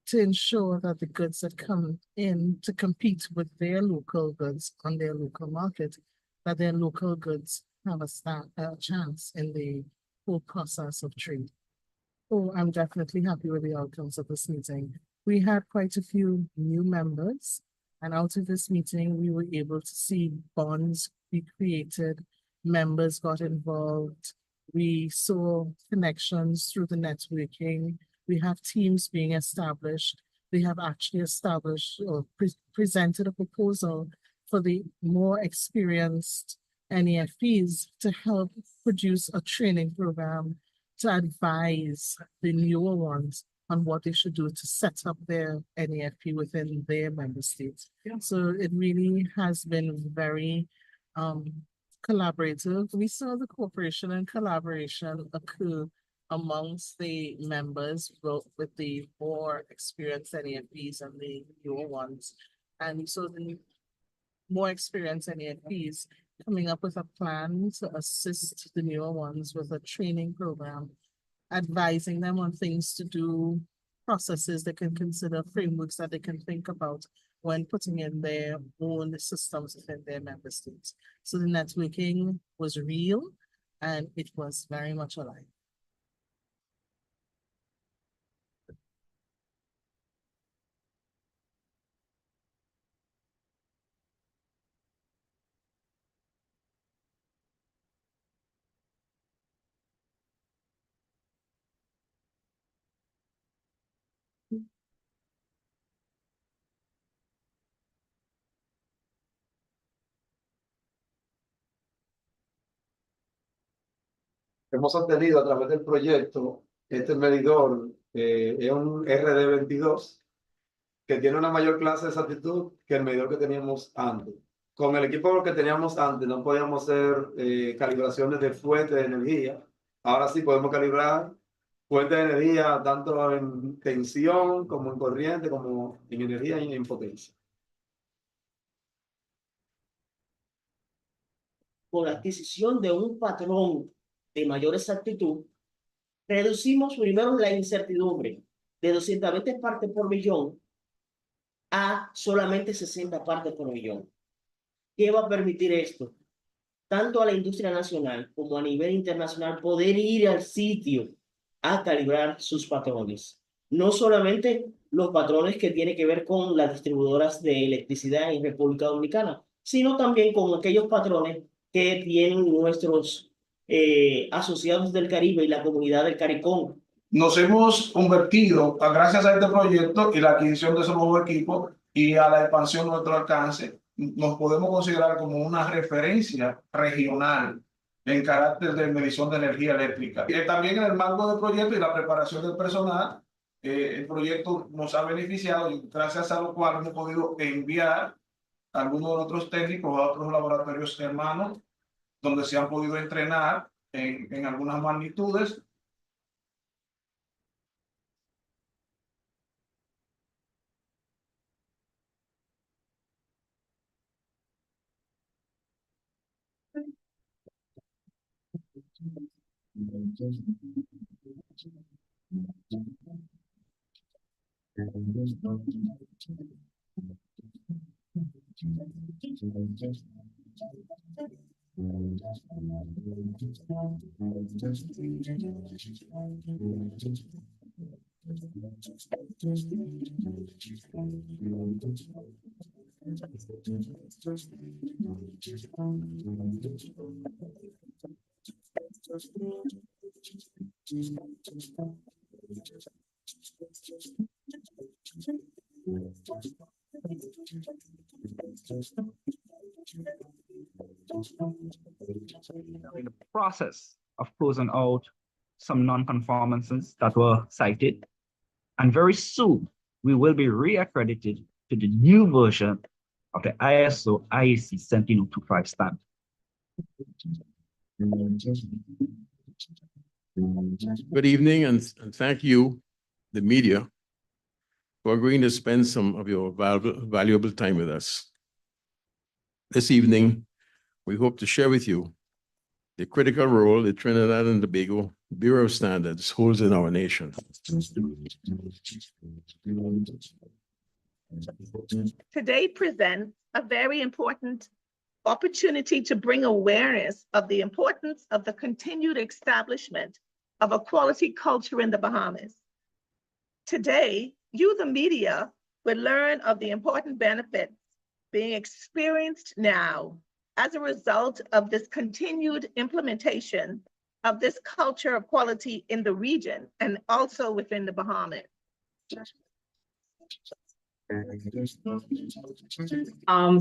to ensure that the goods that come in to compete with their local goods on their local market, that their local goods have a chance in the whole process of trade. Oh, I'm definitely happy with the outcomes of this meeting. We had quite a few new members, and out of this meeting, we were able to see bonds be created, members got involved, we saw connections through the networking. We have teams being established. We have actually established or presented a proposal for the more experienced NEFPs to help produce a training program to advise the newer ones on what they should do to set up their NEFP within their member states. So it really has been very collaborative. We saw the cooperation and collaboration occur amongst the members, both with the more experienced NEFPs and the newer ones. And so the more experienced NEFPs coming up with a plan to assist the newer ones with a training program, advising them on things to do, processes they can consider, frameworks that they can think about when putting in their own systems within their member states. So the networking was real and it was very much alive. Hemos obtenido a través del proyecto este medidor, es un RD22, que tiene una mayor clase de exactitud que el medidor que teníamos antes. Con el equipo que teníamos antes no podíamos hacer calibraciones de fuente de energía. Ahora sí podemos calibrar fuentes de energía tanto en tensión como en corriente, como en energía y en potencia. Con la adquisición de un patrón de mayor exactitud, reducimos primero la incertidumbre de 220 partes por millón a solamente 60 partes por millón. ¿Qué va a permitir esto? Tanto a la industria nacional como a nivel internacional poder ir al sitio a calibrar sus patrones. No solamente los patrones que tienen que ver con las distribuidoras de electricidad en República Dominicana, sino también con aquellos patrones que tienen nuestros asociados del Caribe y la comunidad del CARICOM. Nos hemos convertido, gracias a este proyecto y la adquisición de esos nuevos equipos y a la expansión de nuestro alcance, nos podemos considerar como una referencia regional en carácter de medición de energía eléctrica. También en el marco del proyecto y la preparación del personal, el proyecto nos ha beneficiado y gracias a lo cual hemos podido enviar a algunos de nuestros técnicos a otros laboratorios hermanos donde se han podido entrenar en algunas magnitudes. In the process of closing out some non-conformances that were cited, and very soon we will be reaccredited to the new version of the ISO IEC 17025 standard. Good evening and thank you, the media, for agreeing to spend some of your valuable time with us. This evening, we hope to share with you the critical role the Trinidad and Tobago Bureau of Standards holds in our nation. Today presents a very important opportunity to bring awareness of the importance of the continued establishment of a quality culture in the Bahamas. Today, you, the media, will learn of the important benefits being experienced now as a result of this continued implementation of this culture of quality in the region and also within the Bahamas.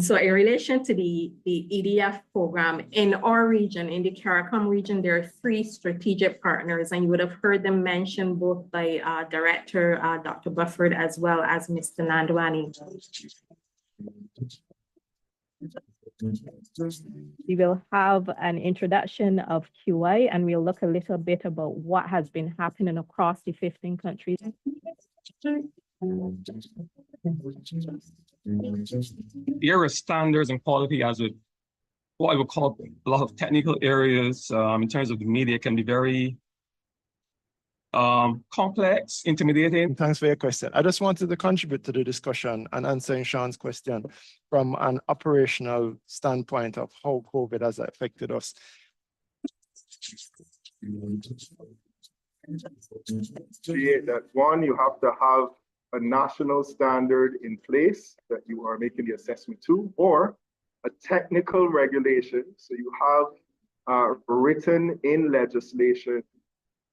So in relation to the EDF program in our region, in the CARICOM region, there are 3 strategic partners, and you would have heard them mentioned both by Director Dr. Bufford as well as Mr. Nandwani. We will have an introduction of QI, and we'll look a little bit about what has been happening across the 15 countries. There are standards and quality as with what I would call a lot of technical areas in terms of the media can be very complex, intimidating. Thanks for your question. I just wanted to contribute to the discussion and answering Sean's question from an operational standpoint of how COVID has affected us. That one, you have to have a national standard in place that you are making the assessment to, or a technical regulation. So you have written in legislation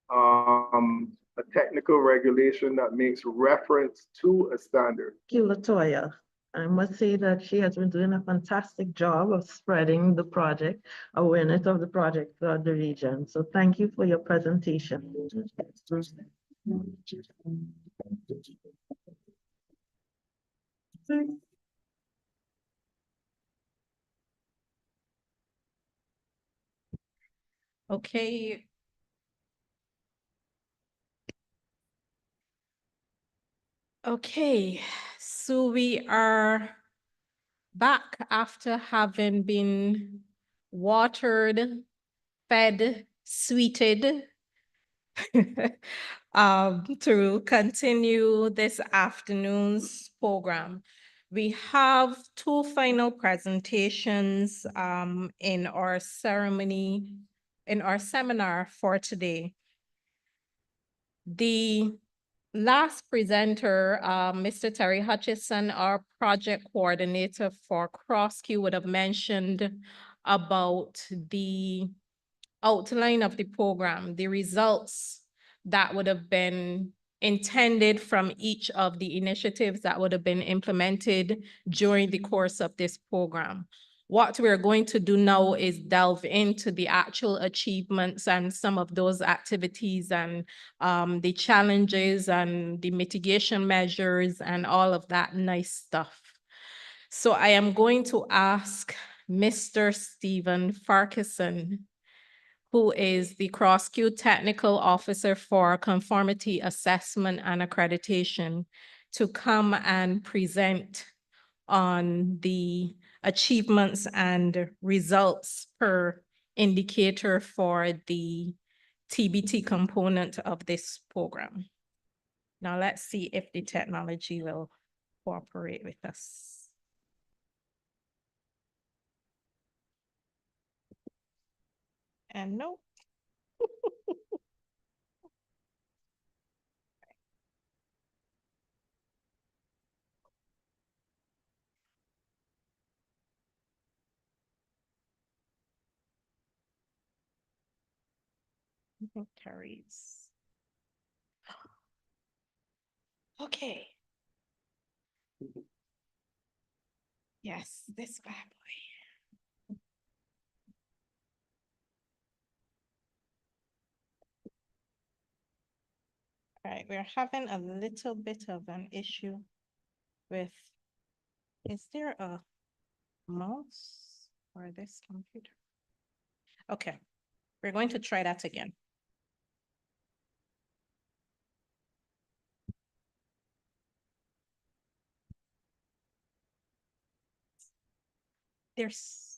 a technical regulation that makes reference to a standard. Thank you, LaToya. I must say that she has been doing a fantastic job of spreading the project, awareness of the project throughout the region. So thank you for your presentation. Okay. Okay, so we are back after having been watered, fed, sweeted to continue this afternoon's program. We have two final presentations in our seminar for today. The last presenter, Mr. Terry Hutchison, our project coordinator for CrossQ, would have mentioned about the outline of the program, the results that would have been intended from each of the initiatives that would have been implemented during the course of this program. What we're going to do now is delve into the actual achievements and some of those activities and the challenges and the mitigation measures and all of that nice stuff. So I am going to ask Mr. Stephen Farquharson, who is the CrossQ Technical Officer for Conformity Assessment and Accreditation, to come and present on the achievements and results per indicator for the TBT component of this program. Now let's see if the technology will cooperate with us. And no. Carries. Okay. Yes, this bad boy. All right, we're having a little bit of an issue with, is there a mouse for this computer? Okay, we're going to try that again. There's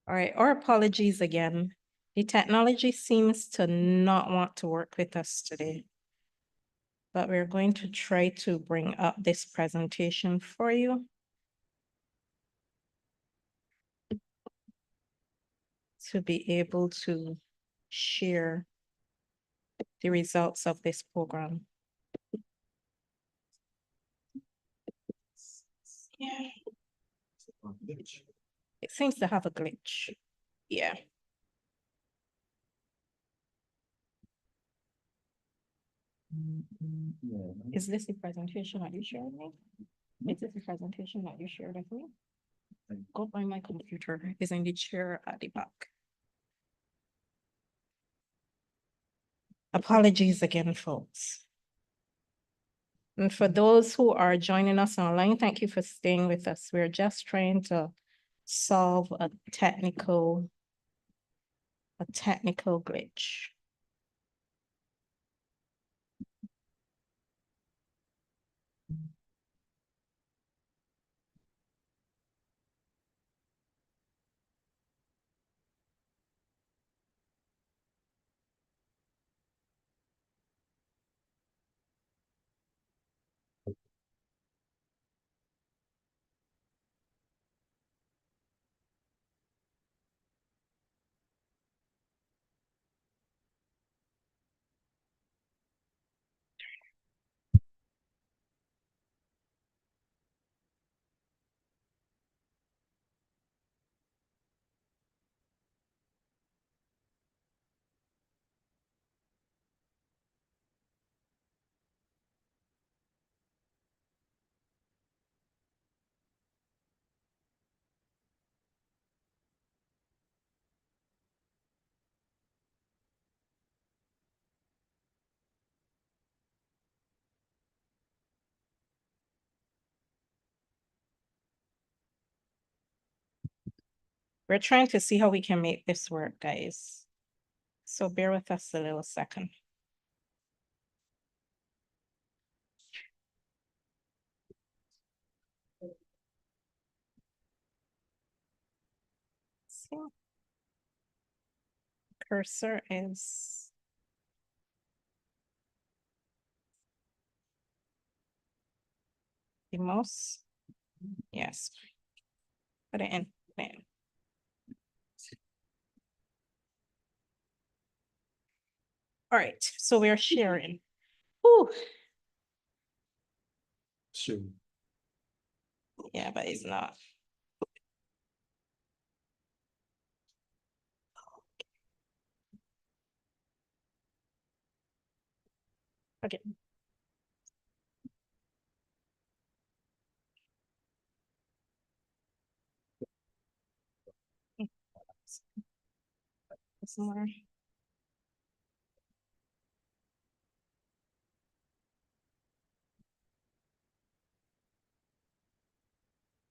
all right, our apologies again. The technology seems to not want to work with us today. But we're going to try to bring up this presentation for you. To be able to share the results of this program. Yeah. It seems to have a glitch. Yeah. Is this the presentation that you shared me? Is this the presentation that you shared with me? Go by my computer, is in the chair at the back. Apologies again, folks. And for those who are joining us online, thank you for staying with us. We're just trying to solve a technical glitch. We're trying to see how we can make this work, guys. So bear with us a little second. See? Cursor is the mouse. Yes. Put it in. Put it in. All right, so we're sharing. Whew. Sure. Yeah, but it's not. Okay. Somewhere.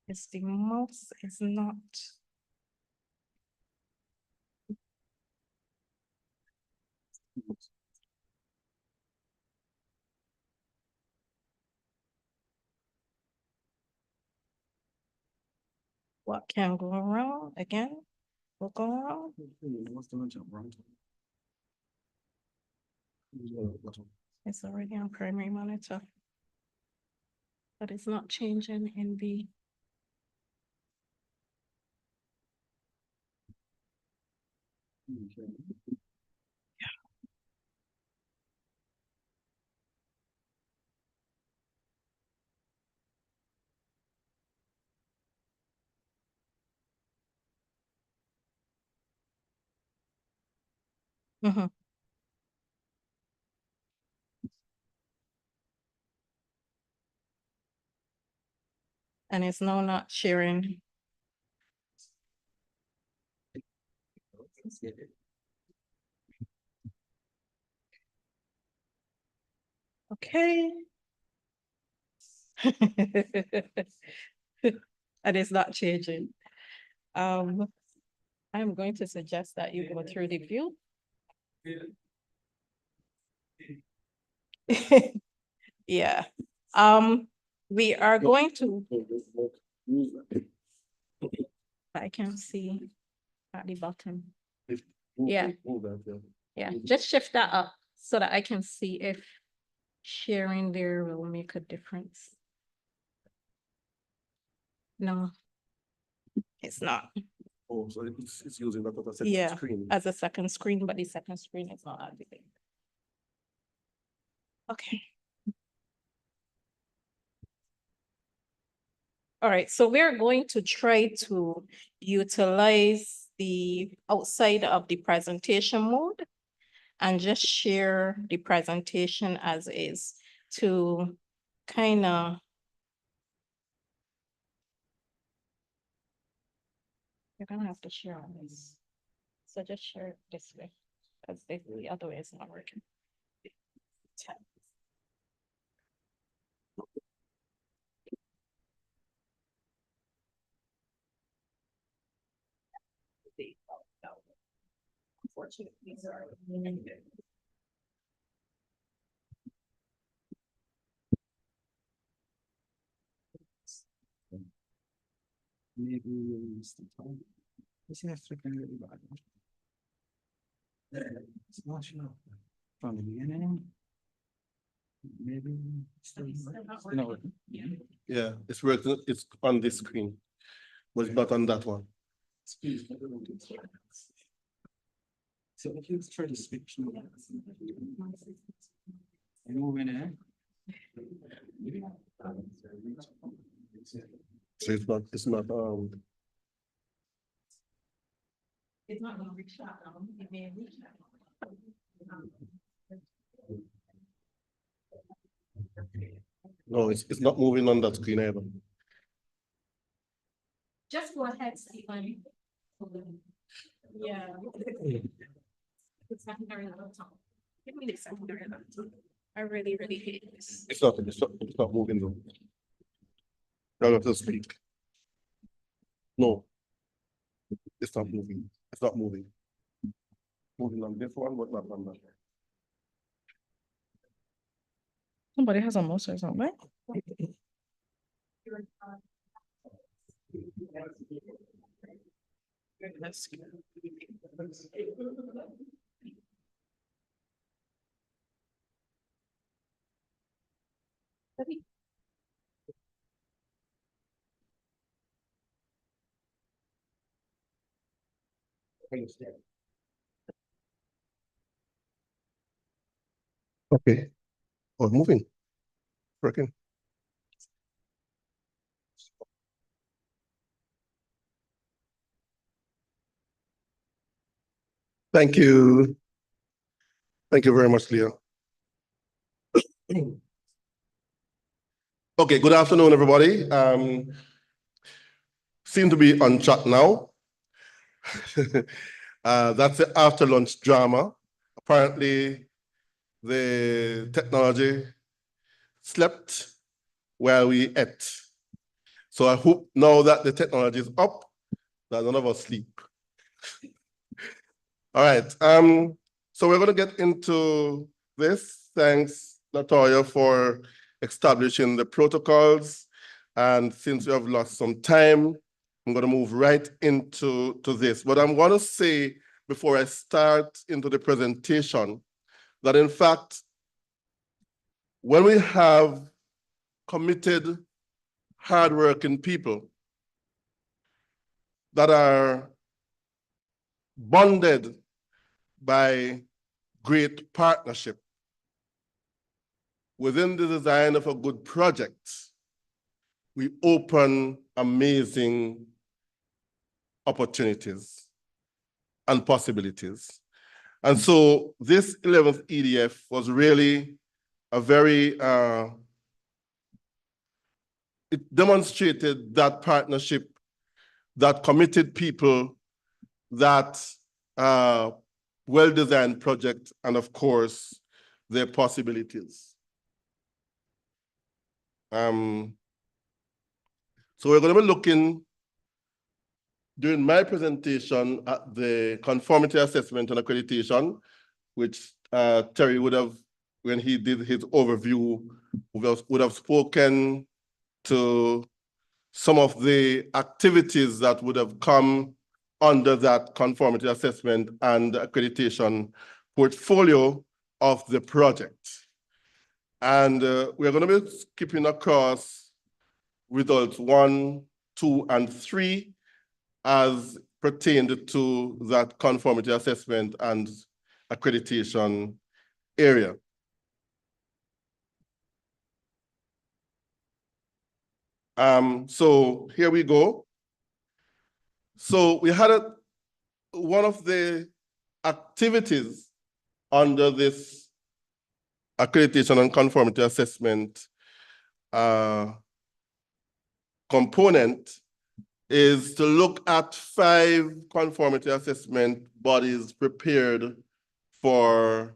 It's the mouse is not. What can go wrong again? What go wrong? It's already on primary monitor. But it's not changing in the. Mhm. And it's now not sharing. Okay. And it's not changing. I'm going to suggest that you go through the view. Yeah. We are going to. I can see at the bottom. Yeah. Yeah, just shift that up so that I can see if sharing there will make a difference. No, it's not. Oh, so it's using that as a Yeah, screen. as a second screen, but the second screen is not activated. Okay. All right, so we're going to try to utilize the outside of the presentation mode and just share the presentation as is to kind of you're gonna have to share on this. So just share it this way, because the other way is not working. Unfortunately, sorry. Maybe we'll use the time. Is it flickering really bad? It's not sure. From the beginning. Maybe. No. Yeah, it's working, it's on this screen, but it's not on that one. So if you try to switch. And move in there. So it's not, It's not gonna reach that, it may reach that. no, it's not moving on that screen either. Just go ahead, Stephen. Yeah. It's secondary laptop. Give me the secondary laptop. I really, really hate this. It's not moving though. I have to speak. No. It's not moving. It's not moving. Moving on this one, but not on that. Somebody has a mouse or something. Okay. Oh, moving. Working. Thank you. Thank you very much, Leo. Okay, good afternoon, everybody. Seem to be on track now. That's the after lunch drama. Apparently, the technology slept while we ate. So I hope now that the technology is up, that none of us sleep. All right, so we're gonna get into this. Thanks, Latoya, for establishing the protocols. And since we have lost some time, I'm gonna move right into this. But I'm gonna say, before I start into the presentation, that in fact, when we have committed, hardworking people that are bonded by great partnership within the design of a good project, we open amazing opportunities and possibilities. And so this 11th EDF was really a very, it demonstrated that partnership, that committed people, that well-designed project, and of course, their possibilities. So we're going to be looking during my presentation at the conformity assessment and accreditation, which Terry would have, when he did his overview, would have spoken to some of the activities that would have come under that conformity assessment and accreditation portfolio of the project. And we're going to be skipping across results 1, 2, and 3 as pertained to that conformity assessment and accreditation area. So here we go. So we had one of the activities under this accreditation and conformity assessment component is to look at 5 conformity assessment bodies prepared for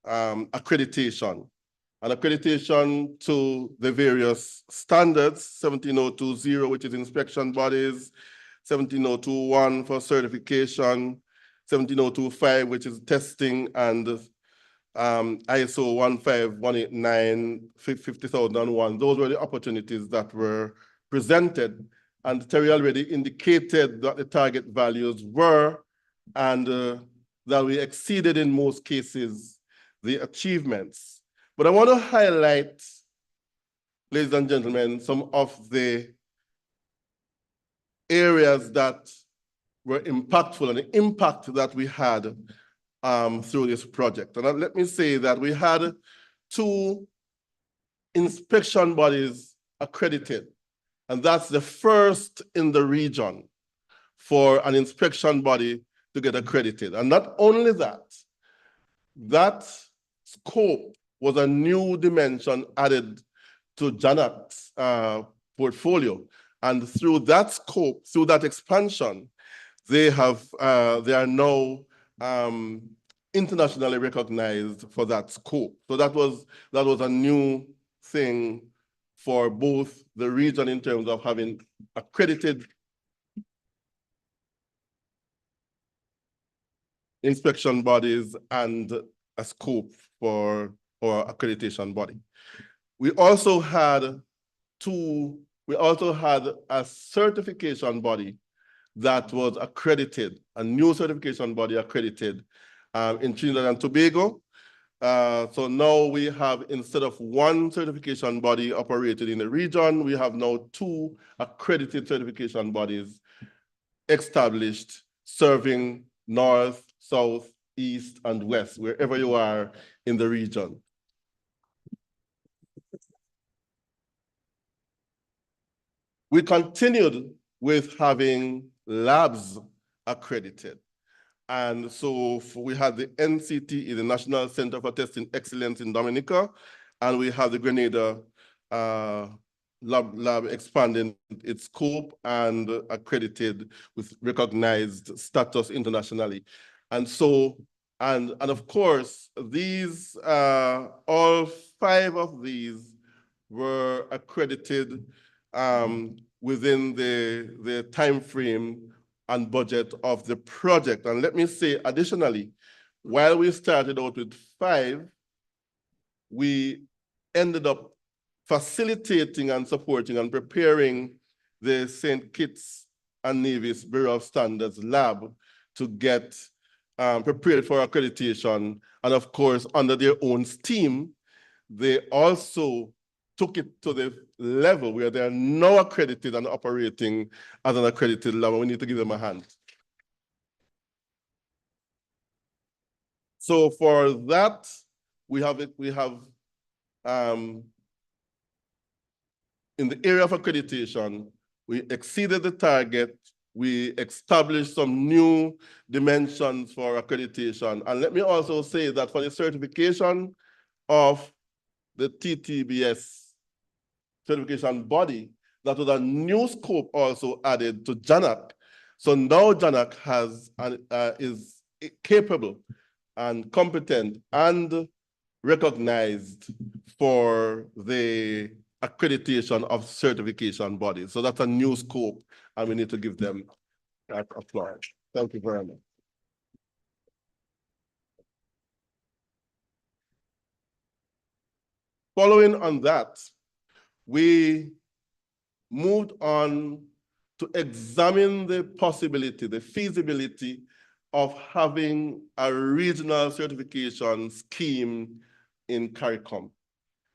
accreditation. And accreditation to the various standards, 17020, which is inspection bodies, 17021 for certification, 17025, which is testing, and ISO 15189, 50001. Those were the opportunities that were presented. And Terry already indicated that the target values were, and that we exceeded in most cases the achievements. But I want to highlight, ladies and gentlemen, some of the areas that were impactful and the impact that we had through this project. And let me say that we had 2 inspection bodies accredited, and that's the first in the region for an inspection body to get accredited. And not only that, that scope was a new dimension added to JANAC's portfolio. And through that scope, through that expansion, they are now internationally recognized for that scope. So that was a new thing for both the region in terms of having accredited inspection bodies and a scope for our accreditation body. We also had a certification body that was accredited, a new certification body accredited in Trinidad and Tobago. So now we have, instead of 1 certification body operated in the region, we have now 2 accredited certification bodies established, serving North, South, East, and West, wherever you are in the region. We continued with having labs accredited. And so we had the NCTE, the National Center for Testing Excellence in Dominica, and we have the Grenada lab expanding its scope and accredited with recognized status internationally. And so, and of course, these, all 5 of these were accredited within the time frame and budget of the project. And let me say, additionally, while we started out with 5, we ended up facilitating and supporting and preparing the St. Kitts and Nevis Bureau of Standards lab to get prepared for accreditation. And of course, under their own steam, they also took it to the level where they are now accredited and operating as an accredited lab. We need to give them a hand. So for that, we have in the area of accreditation, we exceeded the target. We established some new dimensions for accreditation. And let me also say that for the certification of the TTBS certification body, that was a new scope also added to JANAC. So now JANAC is capable and competent and recognized for the accreditation of certification bodies. So that's a new scope, and we need to give them applause. Thank you very much. Following on that, we moved on to examine the possibility, the feasibility of having a regional certification scheme in CARICOM.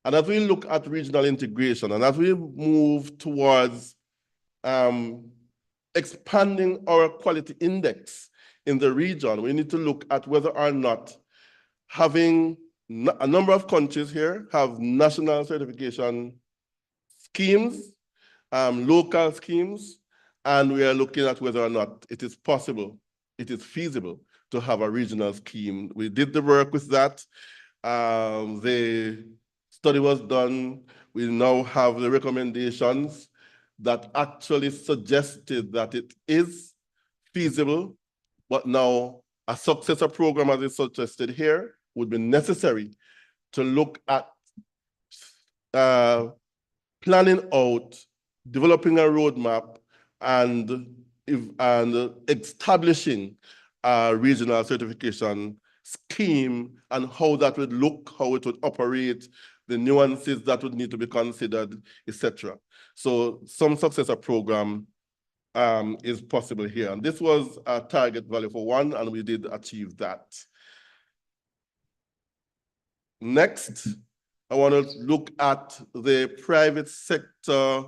And as we look at regional integration, and as we move towards expanding our quality index in the region, we need to look at whether or not having a number of countries here have national certification schemes, local schemes, and we are looking at whether or not it is possible, it is feasible to have a regional scheme. We did the work with that. The study was done. We now have the recommendations that actually suggested that it is feasible, but now a successor program, as is suggested here, would be necessary to look at planning out, developing a roadmap, and establishing a regional certification scheme and how that would look, how it would operate, the nuances that would need to be considered, etc. So some successor program is possible here. And this was a target value for 1, and we did achieve that. Next, I want to look at the private sector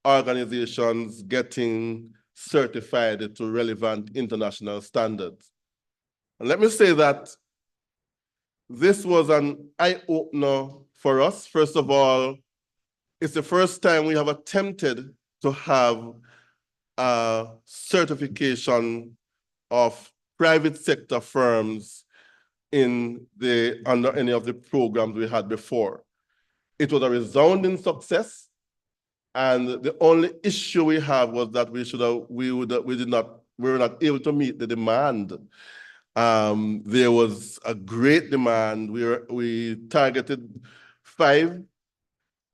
organizations getting certified to relevant international standards. And let me say that this was an eye-opener for us. First of all, it's the first time we have attempted to have a certification of private sector firms under any of the programs we had before. It was a resounding success, and the only issue we have was that we were not able to meet the demand. There was a great demand. We targeted 5,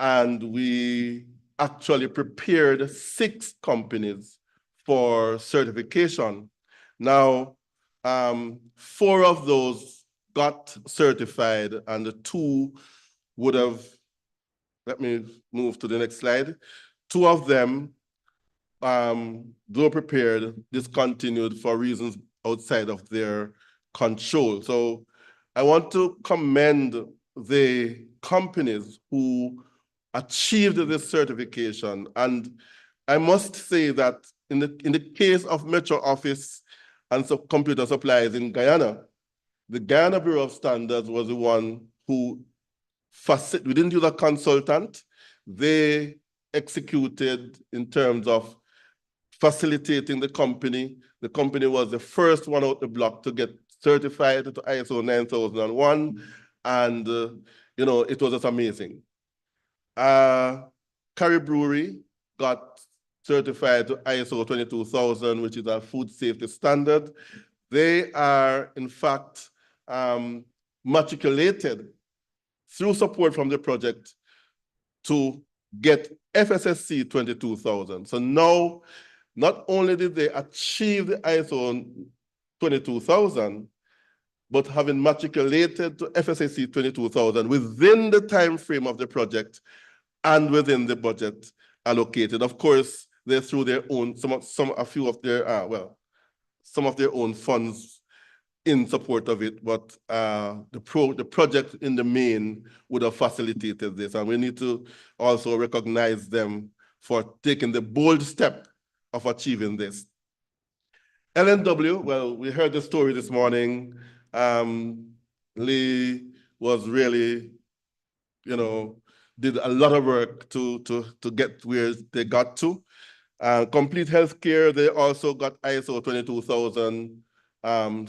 and we actually prepared 6 companies for certification. Now, 4 of those got certified, and the 2 would have, let me move to the next slide. 2 of them, though prepared, discontinued for reasons outside of their control. So I want to commend the companies who achieved this certification. And I must say that in the case of Metro Office and computer supplies in Guyana, the Guyana Bureau of Standards was the one who we didn't use a consultant. They executed in terms of facilitating the company. The company was the first one out the block to get certified to ISO 9001. And, you know, it was just amazing. Curry Brewery got certified to ISO 22000, which is a food safety standard. They are, in fact, matriculated through support from the project to get FSSC 22000. So now, not only did they achieve the ISO 22000, but having matriculated to FSSC 22000 within the time frame of the project and within the budget allocated. Of course, they threw their own, some of their own funds in support of it, but the project in the main would have facilitated this. And we need to also recognize them for taking the bold step of achieving this. LNW, well, we heard the story this morning. Lee was really, you know, did a lot of work to get where they got to. Complete Healthcare, they also got ISO 22000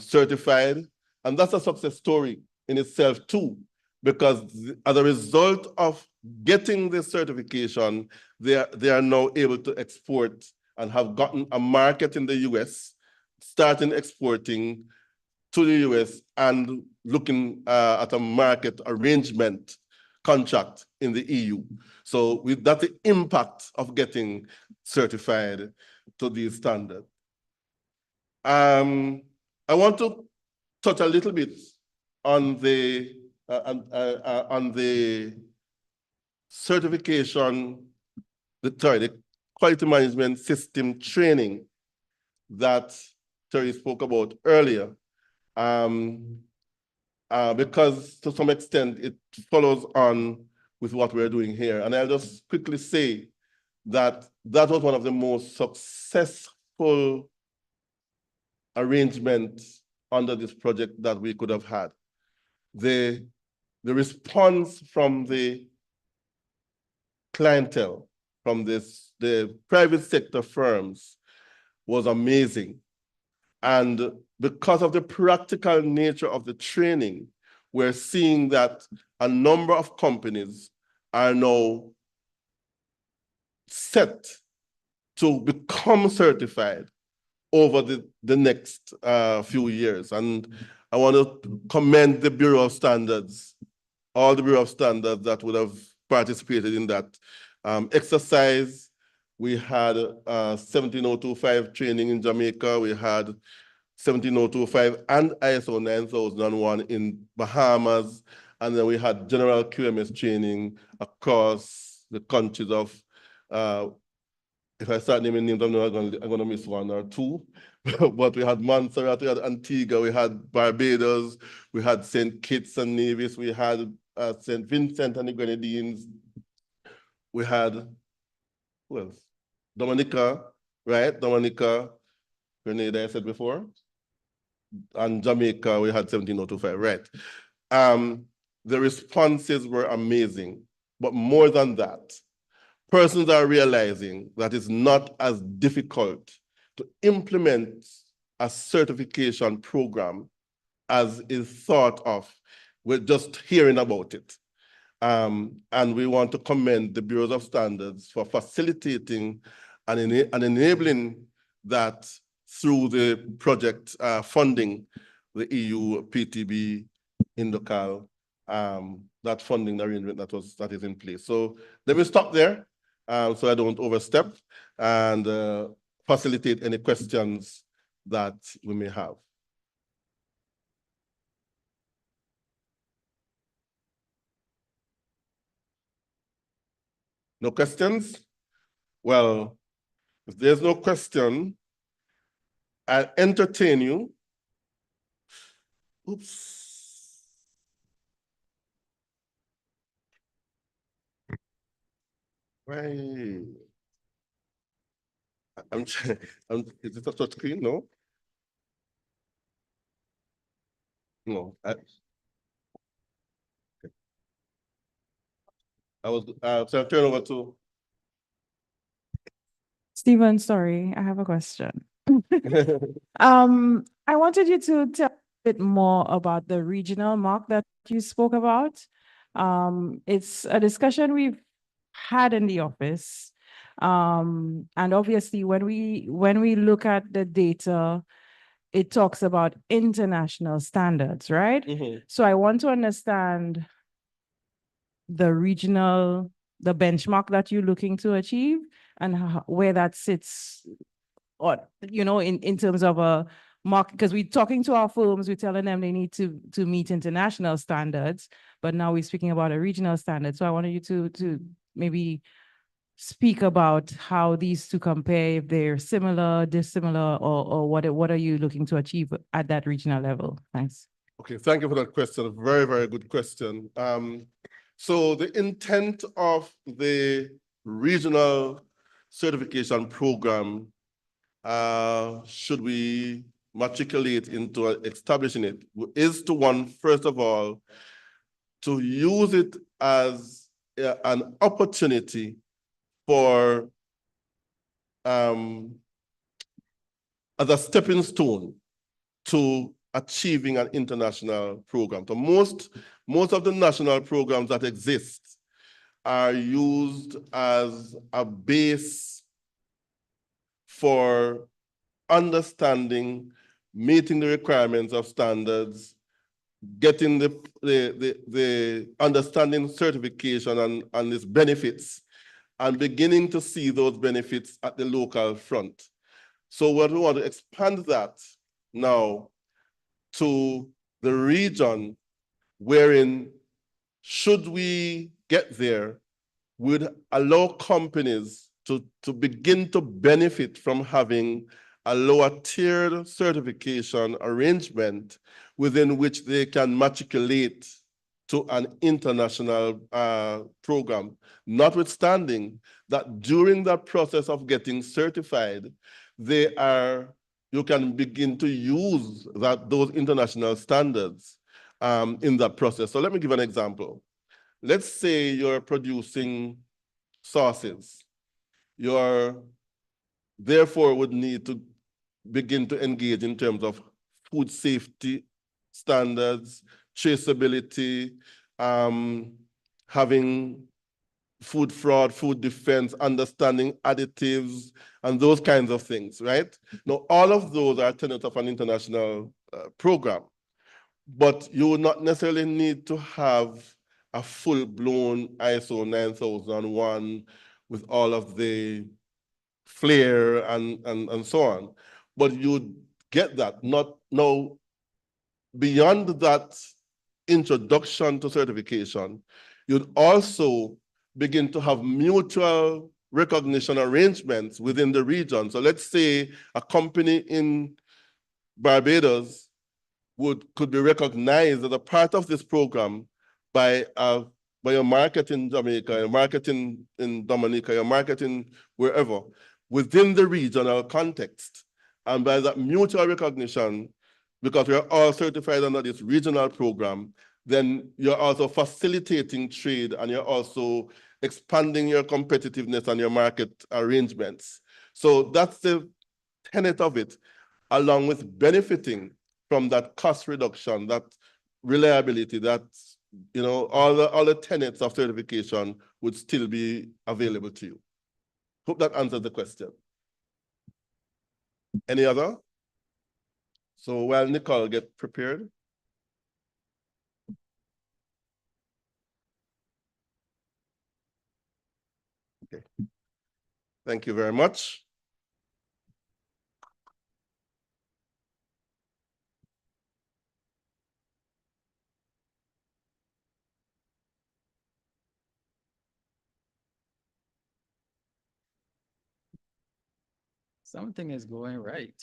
certified. And that's a success story in itself too, because as a result of getting this certification, they are now able to export and have gotten a market in the US, starting exporting to the US and looking at a market arrangement contract in the EU. So that's the impact of getting certified to these standards. I want to touch a little bit on the certification, the quality management system training that Terry spoke about earlier, because to some extent it follows on with what we're doing here. And I'll just quickly say that that was one of the most successful arrangements under this project that we could have had. The response from the clientele, from the the private sector firms was amazing. And because of the practical nature of the training, we're seeing that a number of companies are now set to become certified over the next few years. And I want to commend the Bureau of Standards, all the Bureau of Standards that would have participated in that exercise. We had 17025 training in Jamaica. We had 17025 and ISO 9001 in Bahamas. And then we had general QMS training across the countries of, if I start naming names, I'm going to miss one or two. But we had Montserrat, we had Antigua, we had Barbados, we had St. Kitts and Nevis, we had St. Vincent and the Grenadines, we had, who else? Dominica, right? Dominica, Grenada, I said before. And Jamaica, we had 17025, right? The responses were amazing, but more than that, persons are realizing that it's not as difficult to implement a certification program as is thought of with just hearing about it. And we want to commend the Bureaus of Standards for facilitating and enabling that through the project funding, the EU PTB Indocal, that funding arrangement that is in place. So let me stop there so I don't overstep and facilitate any questions that we may have. No questions? Well, if there's no question, I'll entertain you. Oops. Right. Is it a touch screen? No? No. So I'll turn over to Stephen, sorry, I have a question. I wanted you to tell a bit more about the regional mark that you spoke about. It's a discussion we've had in the office. And obviously when we look at the data, it talks about international standards, right? So I want to understand the benchmark that you're looking to achieve and where that sits, or, in terms of a market, because we're talking to our firms, we're telling them they need to meet international standards, but now we're speaking about a regional standard. So I wanted you to maybe speak about how these two compare, if they're similar, dissimilar, or what are you looking to achieve at that regional level? Thanks. Okay, thank you for that question. Very, very good question. So the intent of the regional certification program, should we matriculate into establishing it, is to first of all, to use it as an opportunity for, as a stepping stone to achieving an international program. So most of the national programs that exist are used as a base for understanding, meeting the requirements of standards, getting the understanding certification and its benefits, and beginning to see those benefits at the local front. So what we want to expand that now to the region, wherein, should we get there, would allow companies to begin to benefit from having a lower tiered certification arrangement within which they can matriculate to an international program, notwithstanding that during that process of getting certified, you can begin to use those international standards in that process. So let me give an example. Let's say you're producing sauces. you therefore would need to begin to engage in terms of food safety standards, traceability, having food fraud, food defense, understanding additives, and those kinds of things, right? Now, all of those are tenets of an international program, but you would not necessarily need to have a full-blown ISO 9001 with all of the flair and so on. But you get that, not now, beyond that introduction to certification, you'd also begin to have mutual recognition arrangements within the region. So let's say a company in Barbados could be recognized as a part of this program by your market in Jamaica, your market in Dominica, your market in wherever, within the regional context. And by that mutual recognition, because we are all certified under this regional program, then you're also facilitating trade and you're also expanding your competitiveness and your market arrangements. So that's the tenet of it, along with benefiting from that cost reduction, that reliability, that, you know, all the tenets of certification would still be available to you. Hope that answers the question. Any other? So while Nicole get prepared. Okay. Thank you very much. Something is going right.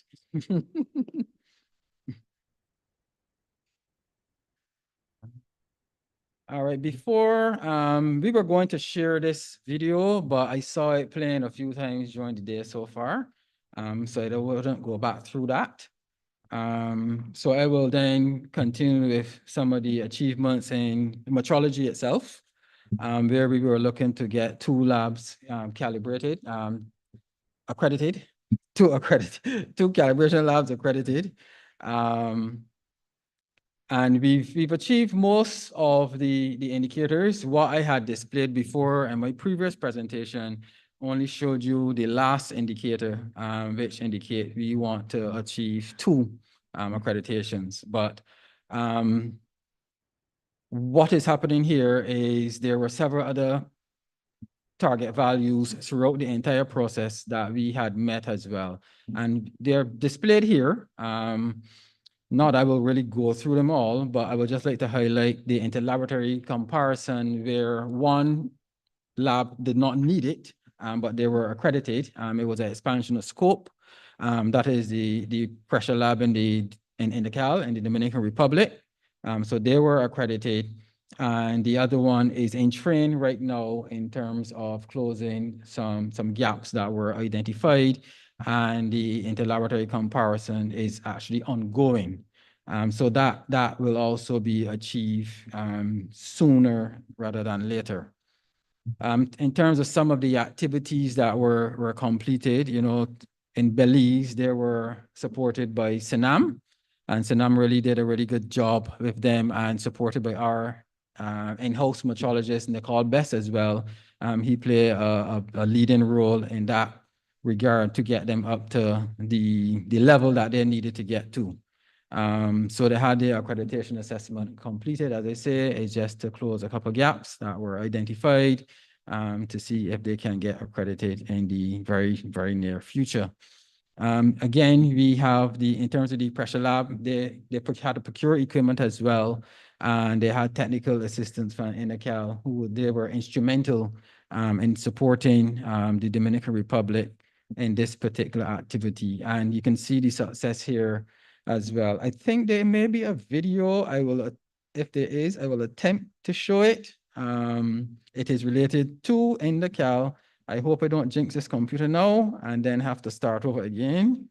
All right, before we were going to share this video, but I saw it playing a few times during the day so far. So I wouldn't go back through that. So I will then continue with some of the achievements in metrology itself, where we were looking to get 2 labs calibrated, accredited, 2 calibration labs accredited. And we've achieved most of the indicators. What I had displayed before in my previous presentation only showed you the last indicator, which indicate we want to achieve 2 accreditations. But what is happening here is there were several other target values throughout the entire process that we had met as well. And they're displayed here. Not I will really go through them all, but I would just like to highlight the interlaboratory comparison where 1 lab did not need it, but they were accredited. It was an expansion of scope. That is the pressure lab in the Cal in the Dominican Republic. So they were accredited. And the other one is in train right now in terms of closing some gaps that were identified. And the interlaboratory comparison is actually ongoing. So that will also be achieved sooner rather than later. In terms of some of the activities that were completed, you know, in Belize, they were supported by Senam, and Senam really did a really good job with them and supported by our in-house metrologist, Nicole Best as well. He played a leading role in that regard to get them up to the level that they needed to get to. So they had the accreditation assessment completed, as I say, it's just to close a couple of gaps that were identified to see if they can get accredited in the very, very near future. Again, we have in terms of the pressure lab, they had to procure equipment as well. And they had technical assistance from INACAL, they were instrumental in supporting the Dominican Republic in this particular activity. And you can see the success here as well. I think there may be a video. If there is, I will attempt to show it. It is related to INACAL. I hope I don't jinx this computer now and then have to start over again.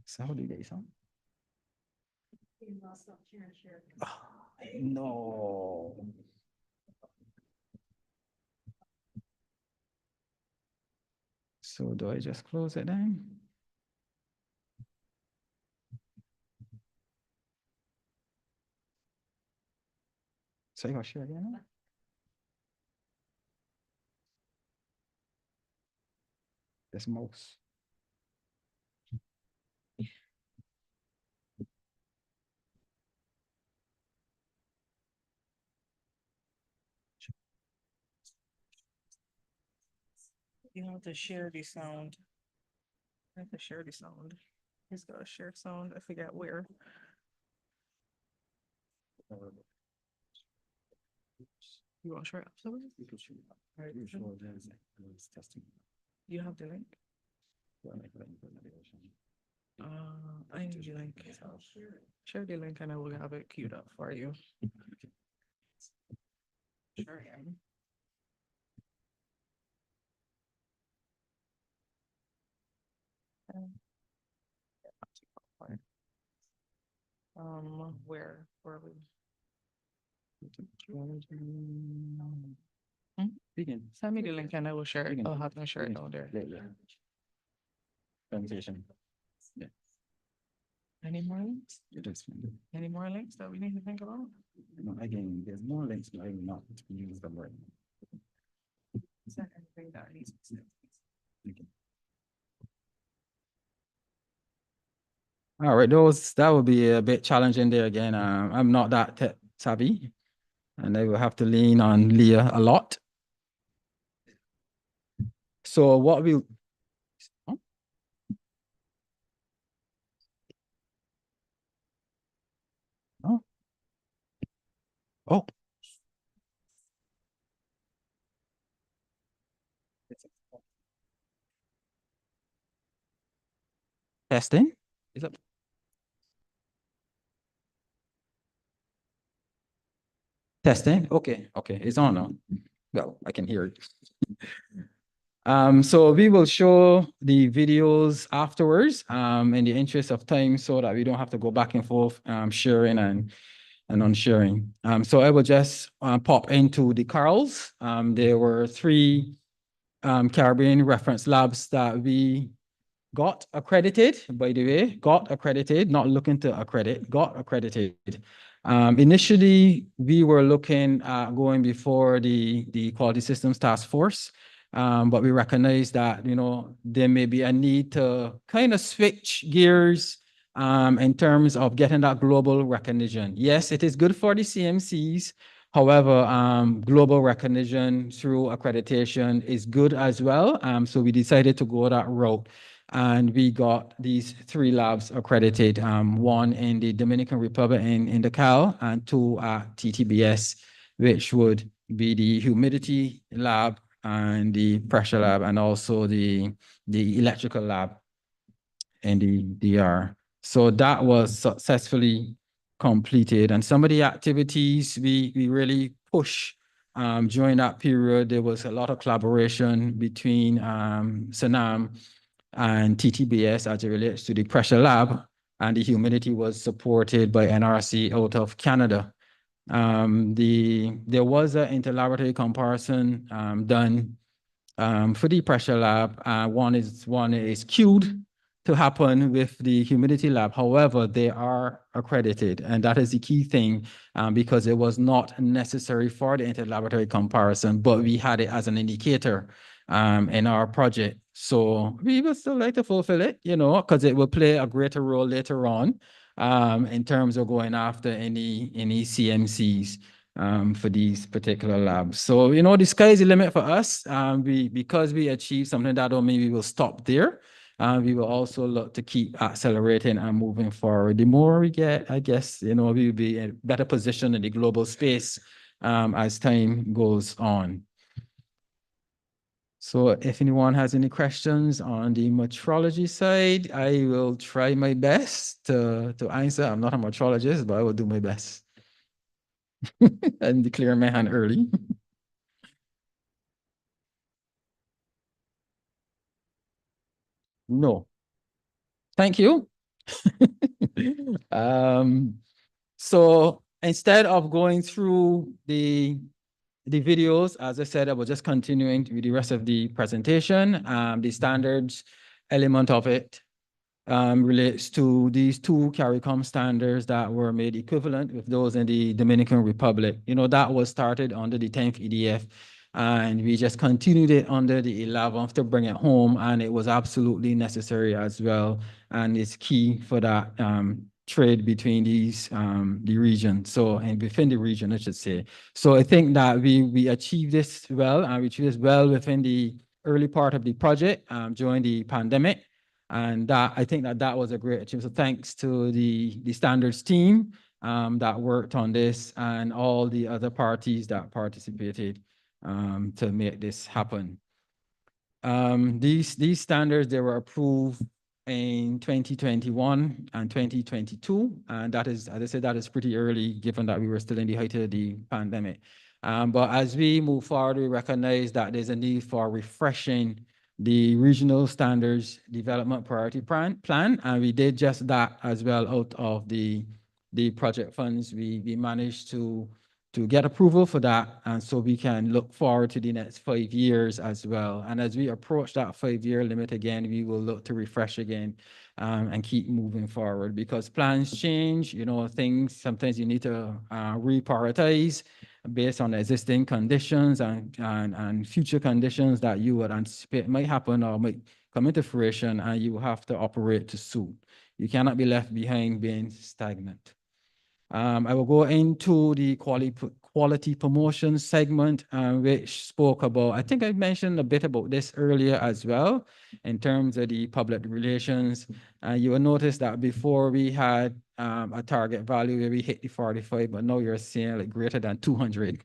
So how do you get some? No. So do I just close it then? So I gotta share again? This mouse. You have to share the sound. I have to share the sound. He's got a share sound. I forget where. You want to share it afterwards? Alright, you have the link? I need the link. Share the link and I will have it queued up for you. Sure. Where are we? Begin. Send me the link and I will share it. I'll have them share it down there. Presentation. Yeah. Any more links? It is. Any more links that we need to think about? No, again, there's more links, but I will not use them right now. Is there anything that needs? All right, that would be a bit challenging there again. I'm not that tech savvy, and I will have to lean on Leah a lot. So what we oh. Oh. Testing? Is it? Testing? Okay, okay, it's on now. Well, I can hear it. So we will show the videos afterwards, in the interest of time so that we don't have to go back and forth, sharing and unsharing. So I will just pop into the Carls. There were 3 Caribbean reference labs that we got accredited, by the way, got accredited, not looking to accredit, got accredited. Initially, we were looking at going before the Quality Systems Task Force, but we recognized that, you know, there may be a need to kind of switch gears in terms of getting that global recognition. Yes, it is good for the CMCs. However, global recognition through accreditation is good as well. So we decided to go that route. And we got these 3 labs accredited, 1 in the Dominican Republic in the Cal, and 2 at TTBS, which would be the humidity lab and the pressure lab, and also the electrical lab in the DR. So that was successfully completed. And some of the activities we really push during that period, there was a lot of collaboration between SANAM and TTBS as it relates to the pressure lab, and the humidity was supported by NRC out of Canada. There was an interlaboratory comparison done for the pressure lab. One is queued to happen with the humidity lab. However, they are accredited, and that is the key thing, because it was not necessary for the interlaboratory comparison, but we had it as an indicator in our project. So we would still like to fulfill it, you know, because it will play a greater role later on in terms of going after any CMCs for these particular labs. So, you know, the sky is the limit for us. Because we achieved something that don't mean we will stop there. We will also look to keep accelerating and moving forward. The more we get, I guess, you know, we'll be in a better position in the global space as time goes on. So if anyone has any questions on the metrology side, I will try my best to answer. I'm not a metrologist, but I will do my best. And declare my hand early. No. Thank you. So instead of going through the videos, as I said, I was just continuing with the rest of the presentation. The standards element of it relates to these two CARICOM standards that were made equivalent with those in the Dominican Republic. You know, that was started under the 10th EDF, and we just continued it under the 11th to bring it home, and it was absolutely necessary as well, and it's key for that trade between these the region, so, and within the region, I should say. So I think that we achieved this well, and we achieved this well within the early part of the project during the pandemic. And that, I think that was a great achievement. So thanks to the standards team that worked on this and all the other parties that participated to make this happen. These standards, they were approved in 2021 and 2022. And that is, as I said, that is pretty early given that we were still in the height of the pandemic. But as we move forward, we recognize that there's a need for refreshing the regional standards development priority plan, and we did just that as well out of the project funds. We managed to get approval for that, and so we can look forward to the next 5 years as well. And as we approach that 5-year limit again, we will look to refresh again and keep moving forward, because plans change, you know, things, sometimes you need to reprioritize based on existing conditions and future conditions that you would anticipate might happen or might come into fruition, and you have to operate to suit. You cannot be left behind being stagnant. I will go into the quality promotion segment, which spoke about, I think I mentioned a bit about this earlier as well, in terms of the public relations. You will notice that before we had a target value where we hit the 45, but now you're seeing like greater than 200.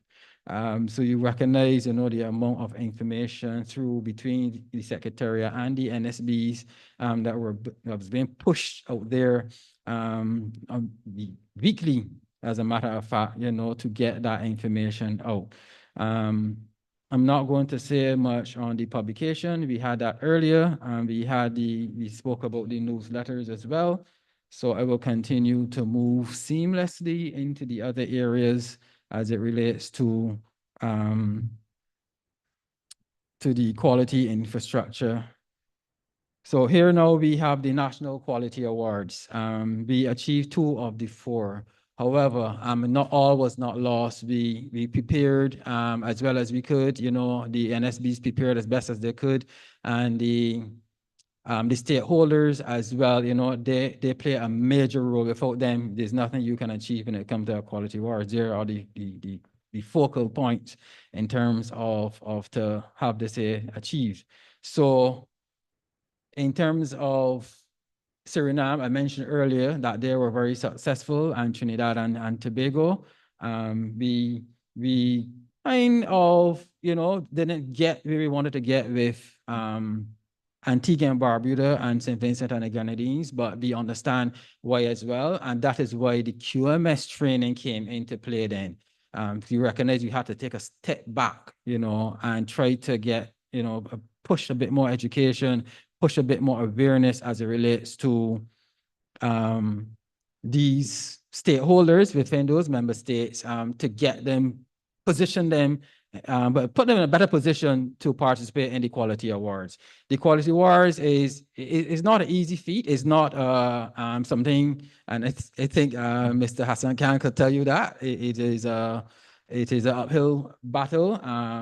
So you recognize, you know, the amount of information through between the Secretariat and the NSBs that was being pushed out there weekly, as a matter of fact, you know, to get that information out. I'm not going to say much on the publication. We had that earlier. We spoke about the newsletters as well. So I will continue to move seamlessly into the other areas as it relates to the quality infrastructure. So here now we have the National Quality Awards. We achieved 2 of the 4. However, not all was not lost. We prepared as well as we could. You know, the NSBs prepared as best as they could, and the stakeholders as well. You know, they play a major role. Without them, there's nothing you can achieve when it comes to quality awards. They are the focal point in terms of to have this achieved. So, in terms of Suriname, I mentioned earlier that they were very successful, and Trinidad and Tobago. We kind of, you know, didn't get where we wanted to get with Antigua and Barbuda and St. Vincent and the Grenadines, but we understand why as well. And that is why the QMS training came into play then. If you recognize you had to take a step back, you know, and try to get, you know, push a bit more education, push a bit more awareness as it relates to these stakeholders within those member states to get them, position them, but put them in a better position to participate in the quality awards. The quality awards is not an easy feat. It's not something, and I think Mr. Hassan Khan could tell you that it is an uphill battle.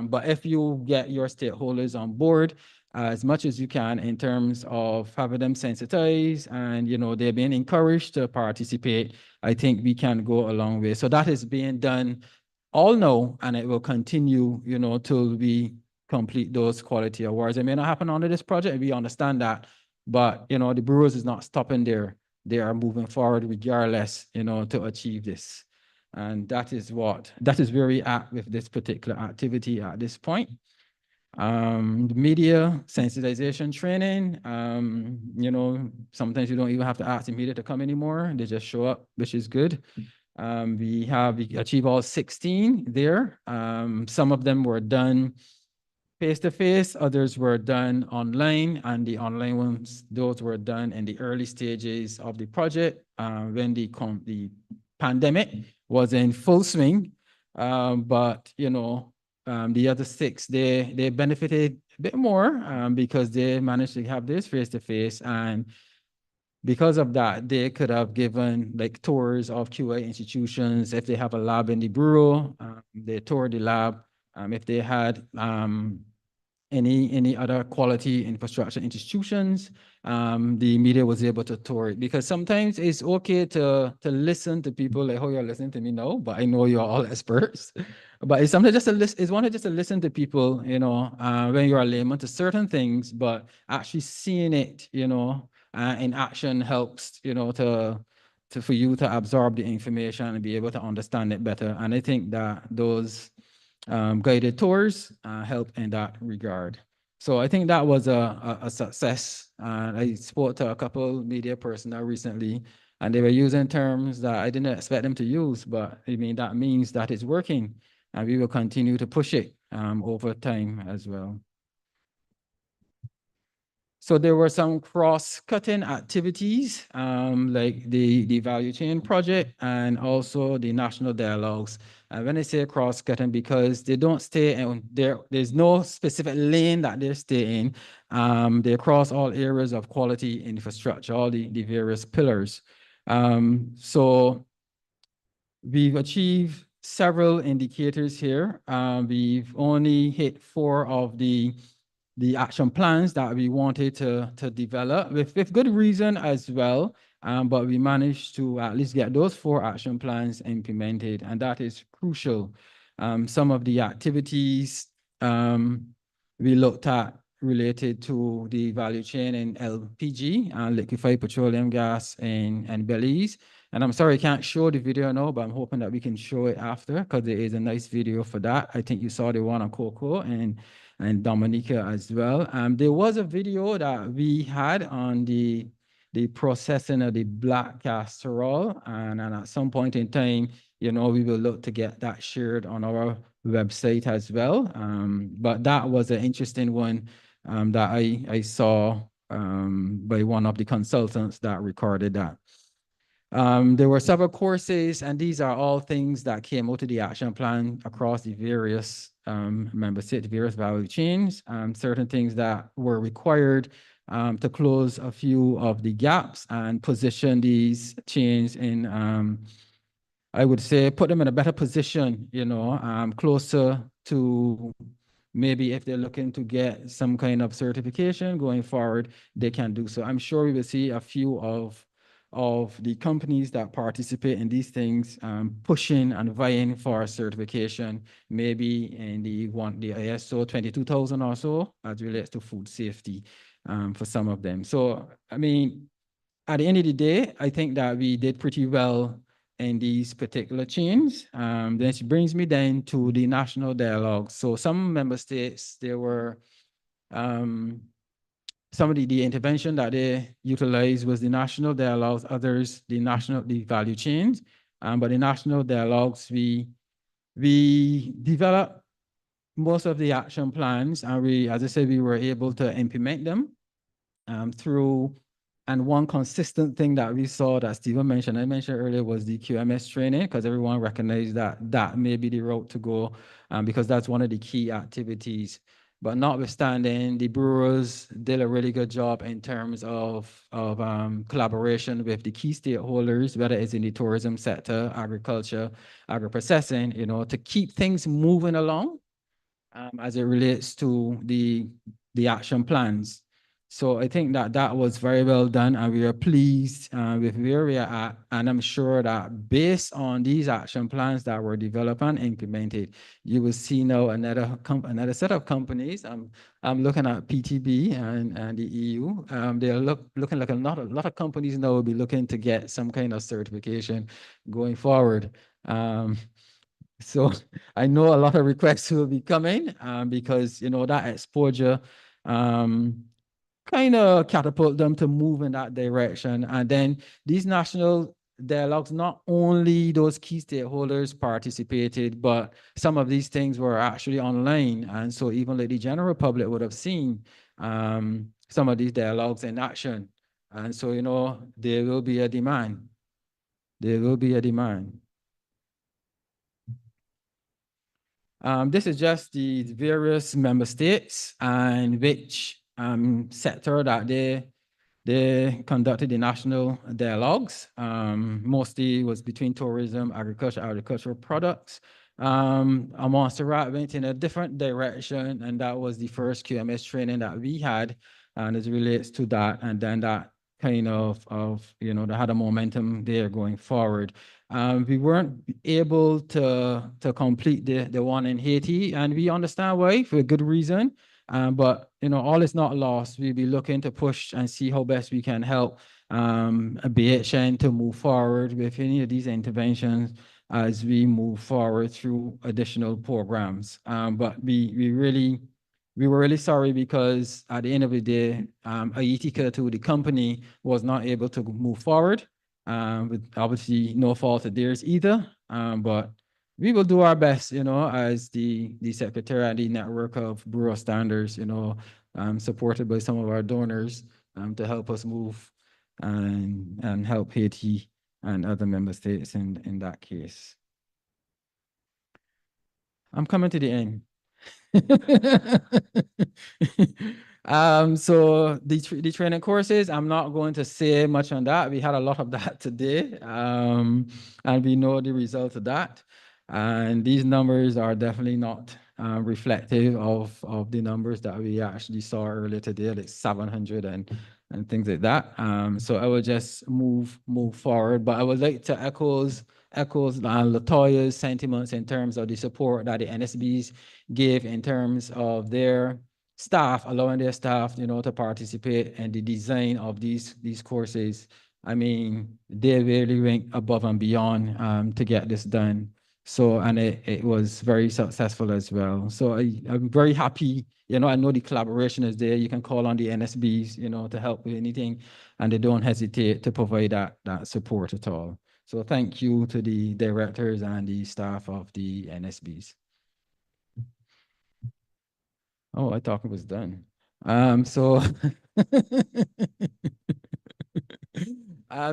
But if you get your stakeholders on board as much as you can in terms of having them sensitized and, you know, they're being encouraged to participate, I think we can go a long way. So that is being done all now, and it will continue, you know, till we complete those quality awards. It may not happen under this project, we understand that, but, you know, the brewers is not stopping there. They are moving forward regardless, you know, to achieve this. And that is where we at with this particular activity at this point. The media sensitization training, you know, sometimes you don't even have to ask the media to come anymore. They just show up, which is good. We achieved all 16 there. Some of them were done face-to-face, others were done online, and the online ones, those were done in the early stages of the project when the pandemic was in full swing. But the other 6, they benefited a bit more because they managed to have this face-to-face, and because of that, they could have given like tours of QA institutions. If they have a lab in the bureau, they toured the lab. If they had any other quality infrastructure institutions, the media was able to tour it, because sometimes it's okay to listen to people like how you're listening to me now, but I know you're all experts. But it's sometimes it's wanted just to listen to people, when you're a layman to certain things, but actually seeing it, in action helps, for you to absorb the information and be able to understand it better. And I think that those guided tours help in that regard. So I think that was a success. I spoke to a couple media personnel recently, and they were using terms that I didn't expect them to use, but I mean, that means that it's working, and we will continue to push it over time as well. So there were some cross-cutting activities, like the value chain project and also the national dialogues. When I say cross-cutting, because they don't stay in there's no specific lane that they stay in. They cross all areas of quality infrastructure, all the various pillars. So we've achieved several indicators here. We've only hit 4 of the action plans that we wanted to develop with good reason as well. But we managed to at least get those 4 action plans implemented, and that is crucial. Some of the activities we looked at related to the value chain in LPG, liquefied petroleum gas and Belize. And I'm sorry I can't show the video now, but I'm hoping that we can show it after, because there is a nice video for that. I think you saw the one on Cocoa and Dominica as well. There was a video that we had on the processing of the black castor oil, and at some point in time, we will look to get that shared on our website as well. But that was an interesting one that I saw by one of the consultants that recorded that. There were several courses, and these are all things that came out of the action plan across the various member states, various value chains, certain things that were required to close a few of the gaps and position these chains in, I would say, put them in a better position, closer to maybe if they're looking to get some kind of certification going forward, they can do so. I'm sure we will see a few of the companies that participate in these things pushing and vying for certification, maybe in the ISO 22000 or so, as relates to food safety for some of them. So, I mean, at the end of the day, I think that we did pretty well in these particular chains. Then it brings me then to the national dialogue. So some member states, there were some of the intervention that they utilized was the national dialogues, others, the value chains. But the national dialogues, we developed most of the action plans, and as I said, we were able to implement them through. And one consistent thing that we saw that Stephen mentioned, I mentioned earlier, was the QMS training, because everyone recognized that that may be the route to go, because that's one of the key activities. But notwithstanding, the brewers did a really good job in terms of collaboration with the key stakeholders, whether it's in the tourism sector, agriculture, agri-processing, to keep things moving along as it relates to the action plans. So I think that that was very well done, and we are pleased with where we are at. And I'm sure that based on these action plans that were developed and implemented, you will see now another set of companies. I'm looking at PTB and the EU. They're looking like a lot of companies now will be looking to get some kind of certification going forward. So I know a lot of requests will be coming because that exposure kind of catapult them to move in that direction. And then these national dialogues, not only those key stakeholders participated, but some of these things were actually online. And so even like the general public would have seen some of these dialogues in action. And so, there will be a demand. there will be a demand. This is just the various member states and which sector that they conducted the national dialogues. Mostly was between tourism, agriculture, agricultural products. Montserrat went in a different direction, and that was the first QMS training that we had, and it relates to that. And then that kind of they had a momentum there going forward. We weren't able to complete the one in Haiti, and we understand why, for a good reason. But all is not lost. We'll be looking to push and see how best we can help BHN to move forward with any of these interventions as we move forward through additional programs. But we were really sorry because at the end of the day, Aitika, to the company, was not able to move forward. With obviously no fault of theirs either. But we will do our best, as the secretary and the network of Bureau standards, supported by some of our donors, to help us move and help Haiti and other member states in that case. I'm coming to the end. So the training courses, I'm not going to say much on that. We had a lot of that today, and we know the result of that. And these numbers are definitely not reflective of the numbers that we actually saw earlier today, like 700 and things like that. So I will just move forward, but I would like to echoes Latoya's sentiments in terms of the support that the NSBs give in terms of their staff, allowing their staff, to participate in the design of these courses. I mean, they really went above and beyond to get this done. So, and it was very successful as well. So I'm very happy. I know the collaboration is there. You can call on the NSBs, to help with anything, and they don't hesitate to provide that support at all. So thank you to the directors and the staff of the NSBs. Oh, I thought it was done. So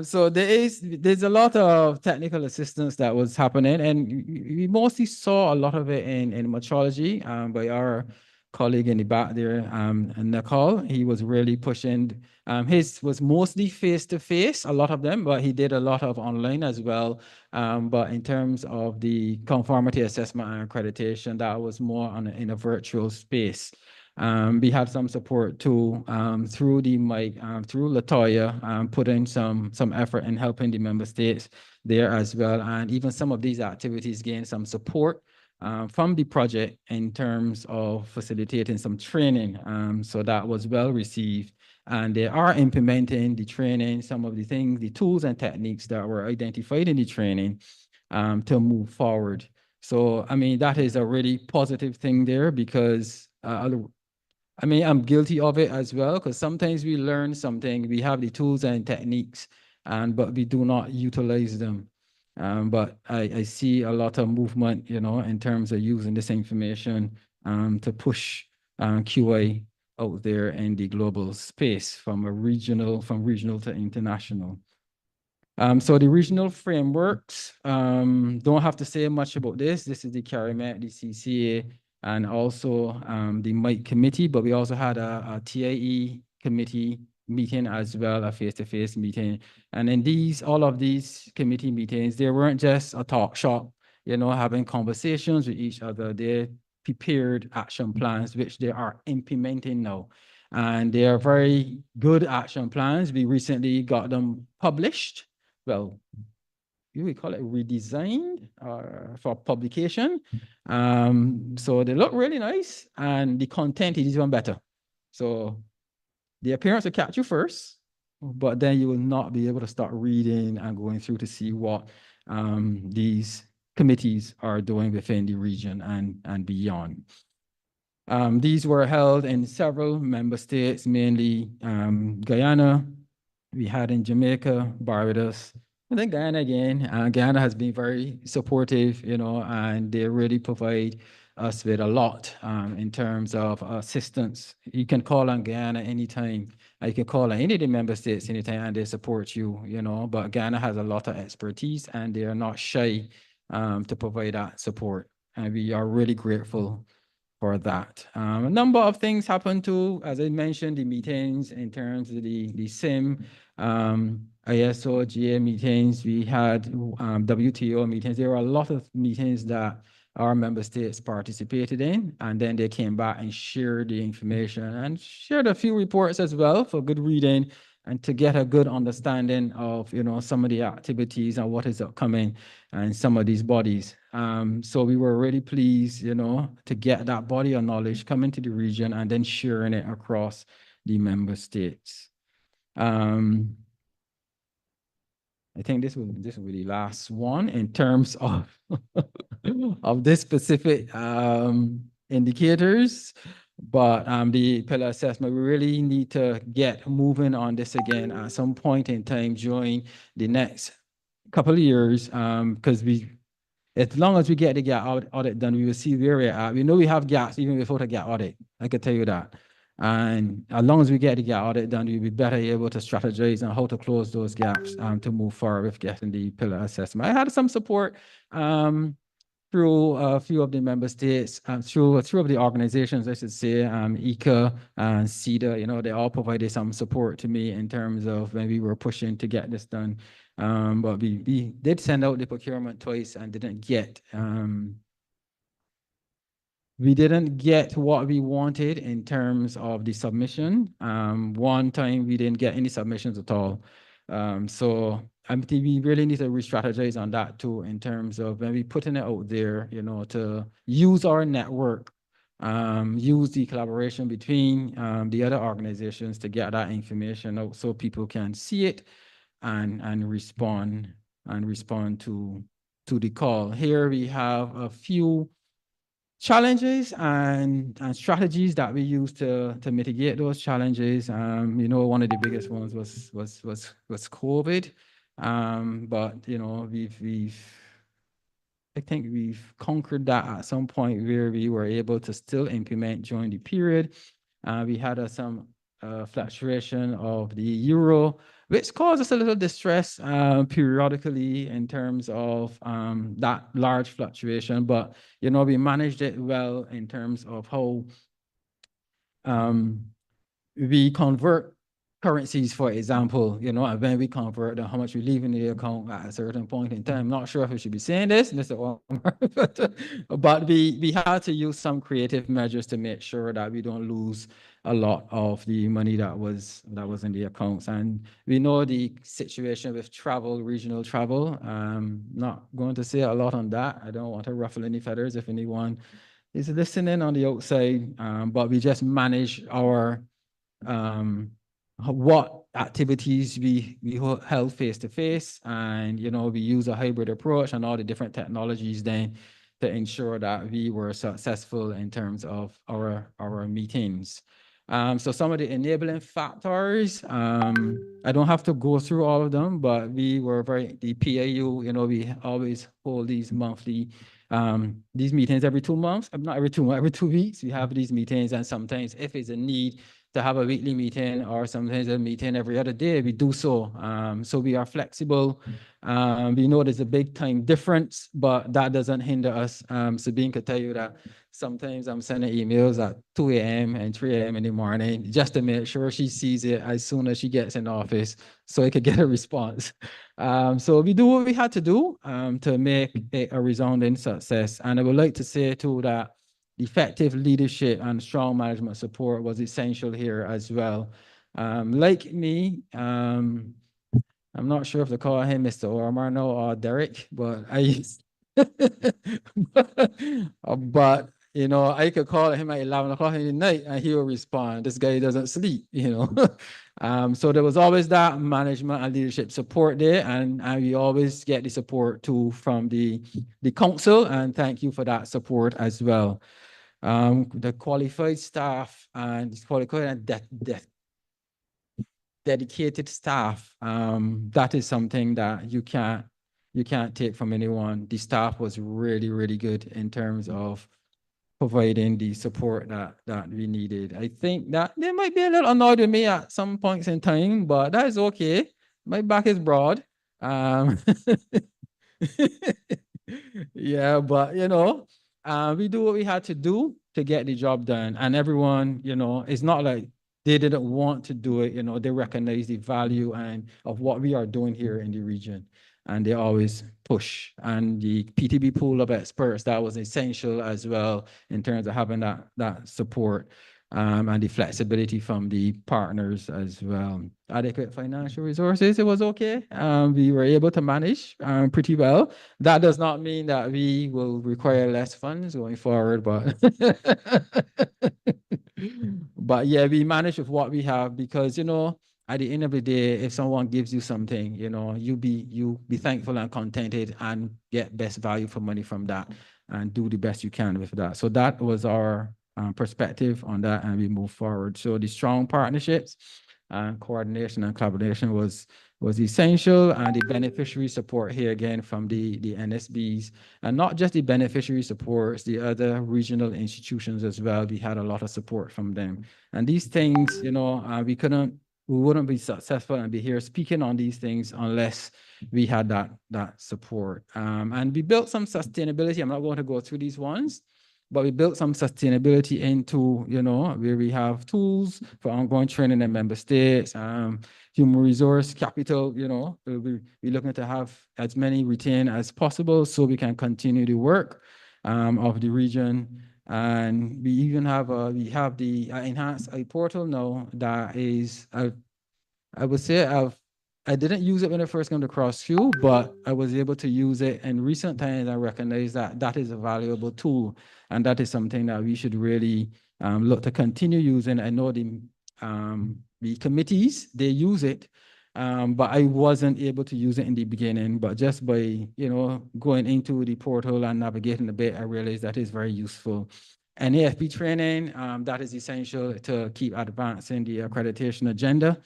so there's a lot of technical assistance that was happening, and we mostly saw a lot of it in metrology by our colleague in the back there, Nicole. He was really pushing. His was mostly face-to-face, a lot of them, but he did a lot of online as well. But in terms of the conformity assessment and accreditation, that was more in a virtual space. We had some support too through the mic, through Latoya, putting some effort in helping the member states there as well. And even some of these activities gained some support from the project in terms of facilitating some training. So that was well received. And they are implementing the training, some of the things, the tools and techniques that were identified in the training to move forward. So, I mean, that is a really positive thing there because I mean, I'm guilty of it as well, because sometimes we learn something, we have the tools and techniques, but we do not utilize them. But I see a lot of movement, in terms of using this information to push QA out there in the global space from regional to international. So the regional frameworks, don't have to say much about this. This is the CARIMET, the CCA, and also the MIC committee, but we also had a TAE committee meeting as well, a face-to-face meeting. And in all of these committee meetings, they weren't just a talk shop, having conversations with each other. They prepared action plans, which they are implementing now. And they are very good action plans. We recently got them published. Well, we call it redesigned for publication. So they look really nice and the content is even better. So the appearance will catch you first, but then you will not be able to start reading and going through to see what these committees are doing within the region and beyond. These were held in several member states, mainly Guyana. We had in Jamaica, Barbados, I think Guyana again. Guyana has been very supportive, and they really provide us with a lot in terms of assistance. You can call on Guyana anytime. You can call on any of the member states anytime and they support you, you know, but Guyana has a lot of expertise and they are not shy to provide that support. And we are really grateful for that. A number of things happened too, as I mentioned, the meetings in terms of the SIM, ISO, GA meetings, we had WTO meetings. There were a lot of meetings that our member states participated in, and then they came back and shared the information and shared a few reports as well for good reading and to get a good understanding of, you know, some of the activities and what is upcoming and some of these bodies. So we were really pleased, you know, to get that body of knowledge coming to the region and then sharing it across the member states. I think this will be the last one in terms of of this specific indicators, but the pillar assessment, we really need to get moving on this again at some point in time during the next couple of years, because as long as we get the gap audit done, we will see where we're at. We know we have gaps even before the gap audit. I can tell you that. And as long as we get the gap audit done, we'll be better able to strategize on how to close those gaps to move forward with getting the pillar assessment. I had some support through a few of the member states, through of the organizations, I should say, ECA and CEDA, you know, they all provided some support to me in terms of when we were pushing to get this done. But we did send out the procurement twice and didn't get what we wanted in terms of the submission. One time we didn't get any submissions at all. So I think we really need to re-strategize on that too, in terms of when we putting it out there, you know, to use our network, use the collaboration between the other organizations to get that information out so people can see it and respond to the call. Here we have a few challenges and strategies that we use to mitigate those challenges. You know, one of the biggest ones was COVID. But you know, I think we've conquered that at some point where we were able to still implement during the period. We had some fluctuation of the euro, which caused us a little distress periodically in terms of that large fluctuation. But, you know, we managed it well in terms of how we convert currencies, for example, you know, and when we convert them, how much we leave in the account at a certain point in time. I'm not sure if we should be saying this, Mr. Omar, but we had to use some creative measures to make sure that we don't lose a lot of the money that was in the accounts. And we know the situation with travel, regional travel. Not going to say a lot on that. I don't want to ruffle any feathers if anyone is listening on the outside, but we just manage our what activities we held face to face, and you know, we use a hybrid approach and all the different technologies then to ensure that we were successful in terms of our meetings. So some of the enabling factors, I don't have to go through all of them, but we were the PAU, you know, we always hold these monthly these meetings every 2 months, not every 2 months, every 2 weeks. We have these meetings, and sometimes if it's a need to have a weekly meeting or sometimes a meeting every other day, we do so. So we are flexible. We know there's a big time difference, but that doesn't hinder us. Sabine could tell you that sometimes I'm sending emails at 2 a.m. and 3 a.m. in the morning just to make sure she sees it as soon as she gets in the office so I could get a response. So we do what we had to do to make it a resounding success. And I would like to say too that effective leadership and strong management support was essential here as well. Like me, I'm not sure if to call him Mr. Ormarno or Derek, but but you know, I could call him at 11 o'clock in the night and he will respond. This guy doesn't sleep, you know. So there was always that management and leadership support there, and we always get the support too from the council, and thank you for that support as well. The qualified staff and qualified and dedicated staff, that is something that you can't take from anyone. The staff was really, really good in terms of providing the support that we needed. I think that they might be a little annoyed with me at some points in time, but that is okay. My back is broad. Yeah, but we do what we had to do to get the job done. And everyone, it's not like they didn't want to do it, they recognize the value of what we are doing here in the region. And they always push. And the PTB pool of experts, that was essential as well in terms of having that support and the flexibility from the partners as well. Adequate financial resources, it was okay. We were able to manage pretty well. That does not mean that we will require less funds going forward, but but yeah, we manage with what we have because, at the end of the day, if someone gives you something, you be thankful and contented and get best value for money from that and do the best you can with that. So that was our perspective on that, and we move forward. So the strong partnerships and coordination and collaboration was essential, and the beneficiary support here again from the NSBs, and not just the beneficiary supports, the other regional institutions as well. We had a lot of support from them, and these things, we wouldn't be successful and be here speaking on these things unless we had that support. And we built some sustainability. I'm not going to go through these ones, but we built some sustainability into, where we have tools for ongoing training in member states, human resource capital, we're looking to have as many retained as possible so we can continue the work of the region. And we even have the enhanced portal now that is, I would say I didn't use it when I first came to CrossQ, but I was able to use it in recent times. I recognize that is a valuable tool, and that is something that we should really look to continue using. I know the committees, they use it, but I wasn't able to use it in the beginning. But just by going into the portal and navigating a bit, I realized that is very useful. And AFP training, that is essential to keep advancing the accreditation agenda.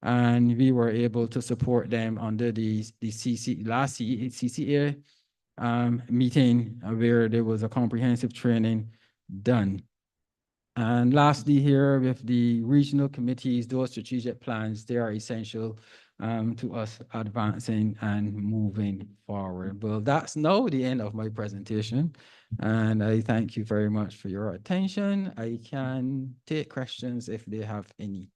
And we were able to support them under the last CCA meeting where there was a comprehensive training done. And lastly here with the regional committees, those strategic plans, they are essential to us advancing and moving forward. Well, that's now the end of my presentation. And I thank you very much for your attention. I can take questions if they have any.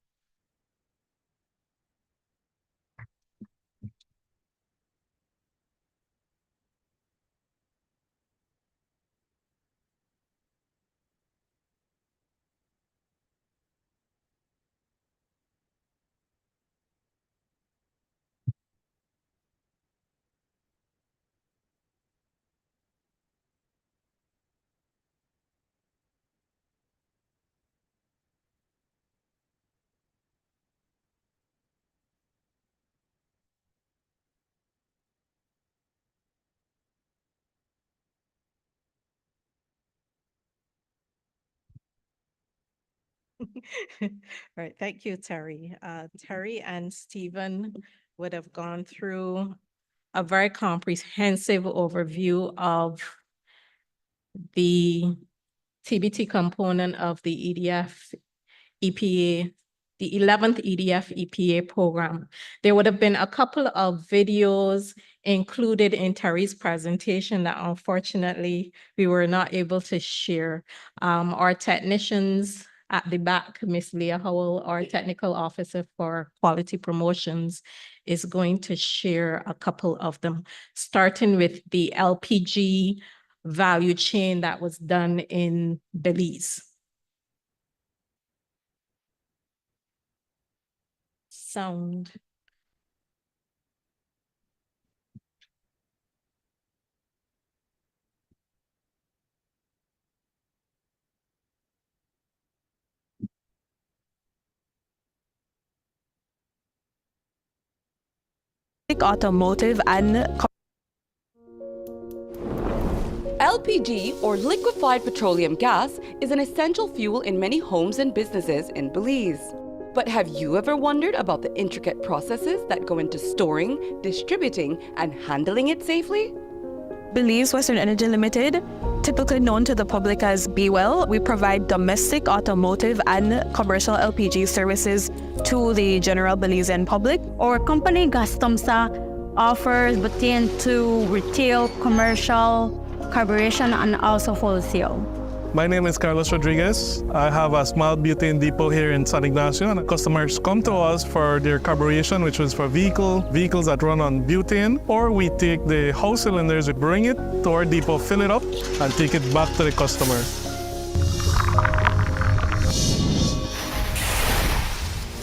Right, thank you, Terry. Terry and Stephen would have gone through a very comprehensive overview of the TBT component of the EDF EPA, the 11th EDF EPA program. There would have been a couple of videos included in Terry's presentation that unfortunately we were not able to share. Our technicians at the back, Miss Leah Howell, our technical officer for quality promotions, is going to share a couple of them, starting with the LPG value chain that was done in Belize. Sound. Automotive and LPG, or liquefied petroleum gas, is an essential fuel in many homes and businesses in Belize. But have you ever wondered about the intricate processes that go into storing, distributing, and handling it safely? Belize Western Energy Limited typically known to the public as Be Well. We provide domestic, automotive, and commercial LPG services to the general Belizean public. Our company, Gastomsa, offers butane to retail, commercial, carburation, and also wholesale. My name is Carlos Rodriguez. I have a small butane depot here in San Ignacio, and customers come to us for their carburation, which is for vehicles that run on butane, or we take the house cylinders, we bring it to our depot, fill it up, and take it back to the customer.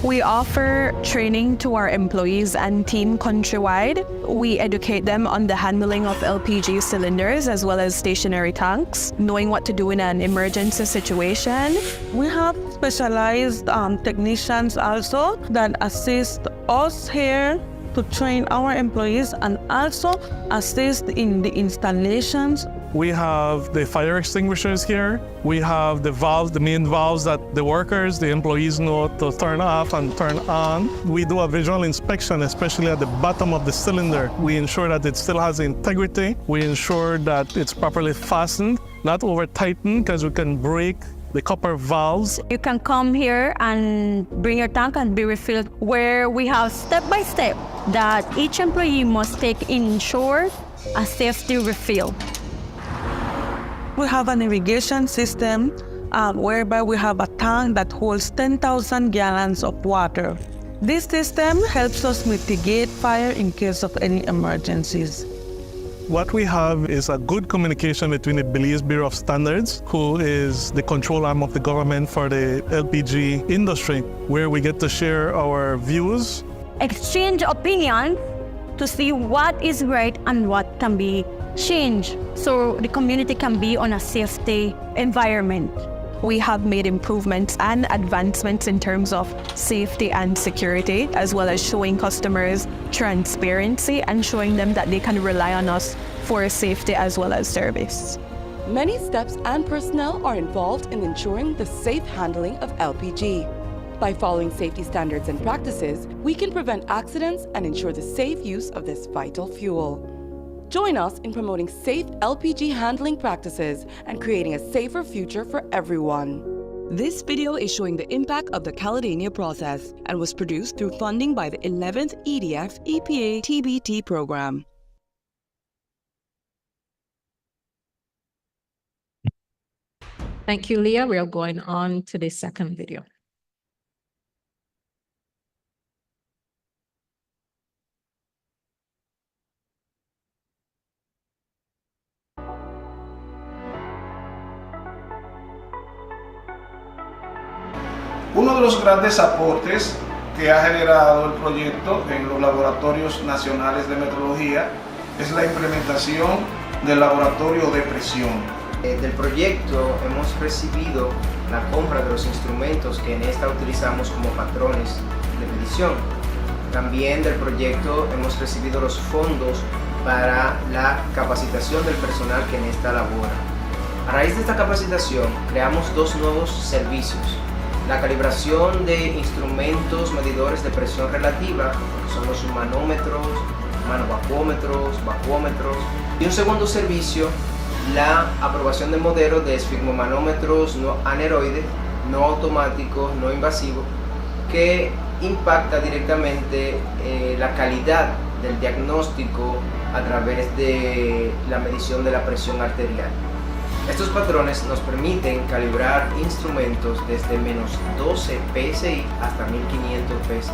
We offer training to our employees and team countrywide. We educate them on the handling of LPG cylinders as well as stationary tanks, knowing what to do in an emergency situation. We have specialized technicians also that assist us here to train our employees and also assist in the installations. We have the fire extinguishers here. We have the valves, the main valves that the workers, the employees know to turn off and turn on. We do a visual inspection, especially at the bottom of the cylinder. We ensure that it still has integrity. We ensure that it's properly fastened, not over tightened, because we can break the copper valves. You can come here and bring your tank and be refilled, where we have step-by-step that each employee must take ensure a safety refill. We have an irrigation system whereby we have a tank that holds 10,000 gallons of water. This system helps us mitigate fire in case of any emergencies. What we have is a good communication between the Belize Bureau of Standards, who is the control arm of the government for the LPG industry, where we get to share our views. Exchange opinions to see what is right and what can be changed, so the community can be on a safety environment. We have made improvements and advancements in terms of safety and security, as well as showing customers transparency and showing them that they can rely on us for safety as well as service. Many steps and personnel are involved in ensuring the safe handling of LPG. By following safety standards and practices, we can prevent accidents and ensure the safe use of this vital fuel. Join us in promoting safe LPG handling practices and creating a safer future for everyone. This video is showing the impact of the Caledonia process and was produced through funding by the 11th EDF EPA TBT program. Thank you, Leah. We are going on to the second video. Uno de los grandes aportes que ha generado el proyecto en los laboratorios nacionales de metrología es la implementación del laboratorio de presión. Del proyecto hemos recibido la compra de los instrumentos que en esta utilizamos como patrones de medición. También del proyecto hemos recibido los fondos para la capacitación del personal que en esta labora. A raíz de esta capacitación creamos dos nuevos servicios: la calibración de instrumentos medidores de presión relativa, que son los manómetros, vacuómetros, y un segundo servicio, la aprobación de modelos de esfigmomanómetros no aneroides, no automáticos, no invasivos, que impacta directamente la calidad del diagnóstico a través de la medición de la presión arterial. Estos patrones nos permiten calibrar instrumentos desde menos 12 PSI hasta 1500 PSI.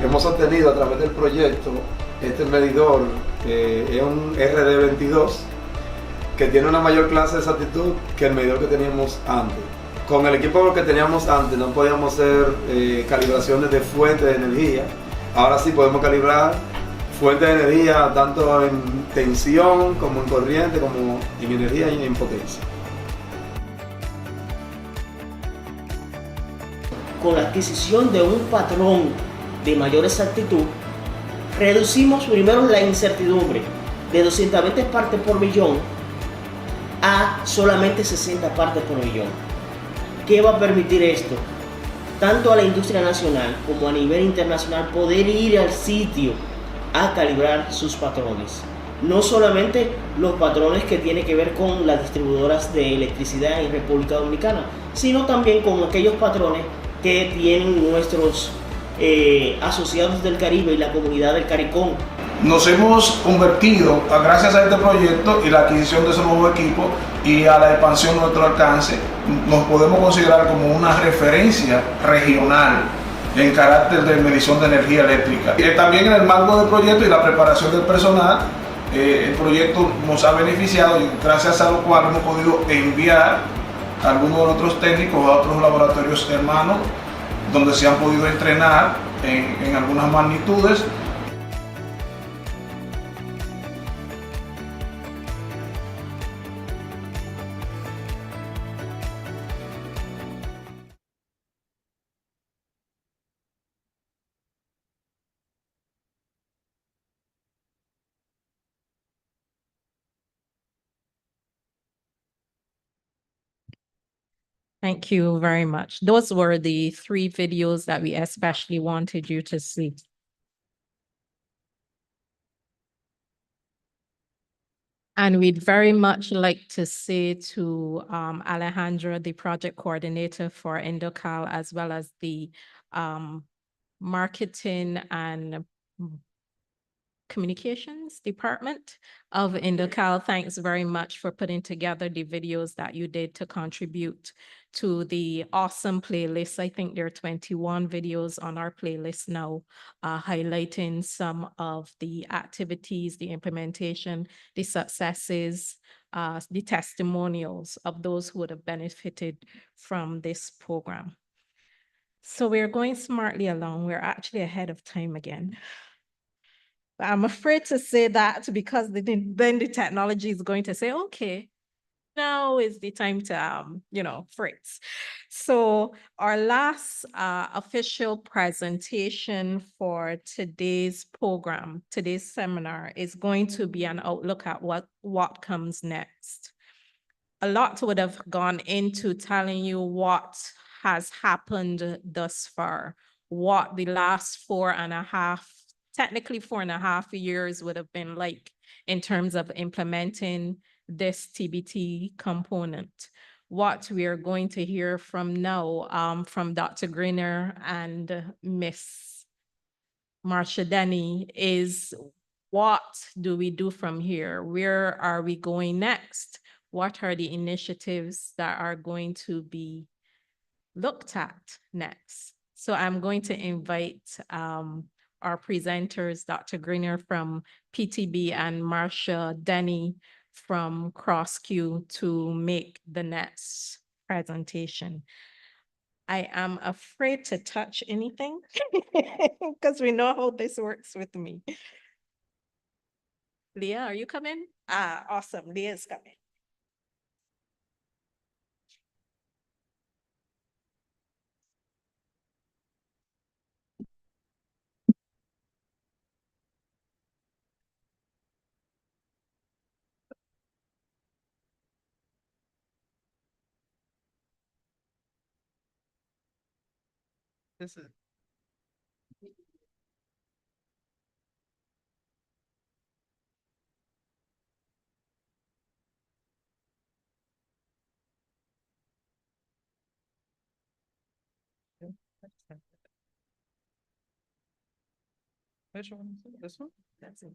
Hemos obtenido a través del proyecto este medidor, es un RD22, que tiene una mayor clase de exactitud que el medidor que teníamos antes. Con el equipo que teníamos antes no podíamos hacer calibraciones de fuentes de energía. Ahora sí podemos calibrar fuentes de energía tanto en tensión como en corriente, como en energía y en potencia. Con la adquisición de un patrón de mayor exactitud, reducimos primero la incertidumbre de 220 partes por millón a solamente 60 partes por millón. ¿Qué va a permitir esto? Tanto a la industria nacional como a nivel internacional poder ir al sitio a calibrar sus patrones. No solamente los patrones que tienen que ver con las distribuidoras de electricidad en República Dominicana, sino también con aquellos patrones que tienen nuestros asociados del Caribe y la comunidad del CARICOM. Nos hemos convertido, gracias a este proyecto y la adquisición de esos nuevos equipos y a la expansión de nuestro alcance, nos podemos considerar como una referencia regional en carácter de medición de energía eléctrica. También en el marco del proyecto y la preparación del personal, el proyecto nos ha beneficiado y gracias a lo cual hemos podido enviar a algunos de nuestros técnicos a otros laboratorios hermanos donde se han podido entrenar en algunas magnitudes. Thank you very much. Those were the 3 videos that we especially wanted you to see. And we'd very much like to say to Alejandra, the project coordinator for Indocal, as well as the marketing and communications department of Indocal. Thanks very much for putting together the videos that you did to contribute to the awesome playlist. I think there are 21 videos on our playlist now, highlighting some of the activities, the implementation, the successes, the testimonials of those who would have benefited from this program. So we're going smartly along. We're actually ahead of time again. I'm afraid to say that because then the technology is going to say, okay, now is the time to, freeze. So our last official presentation for today's program, today's seminar, is going to be an outlook at what comes next. A lot would have gone into telling you what has happened thus far, what the last 4.5 years would have been like in terms of implementing this TBT component. What we are going to hear from now from Dr. Greener and Miss Marsha Denny is, what do we do from here? Where are we going next? What are the initiatives that are going to be looked at next? So I'm going to invite our presenters, Dr. Greener from PTB and Marsha Denny from CrossQ, to make the next presentation. I am afraid to touch anything because we know how this works with me. Leah, are you coming? Awesome. Leah is coming. This is. Which one is it? This one? That's it.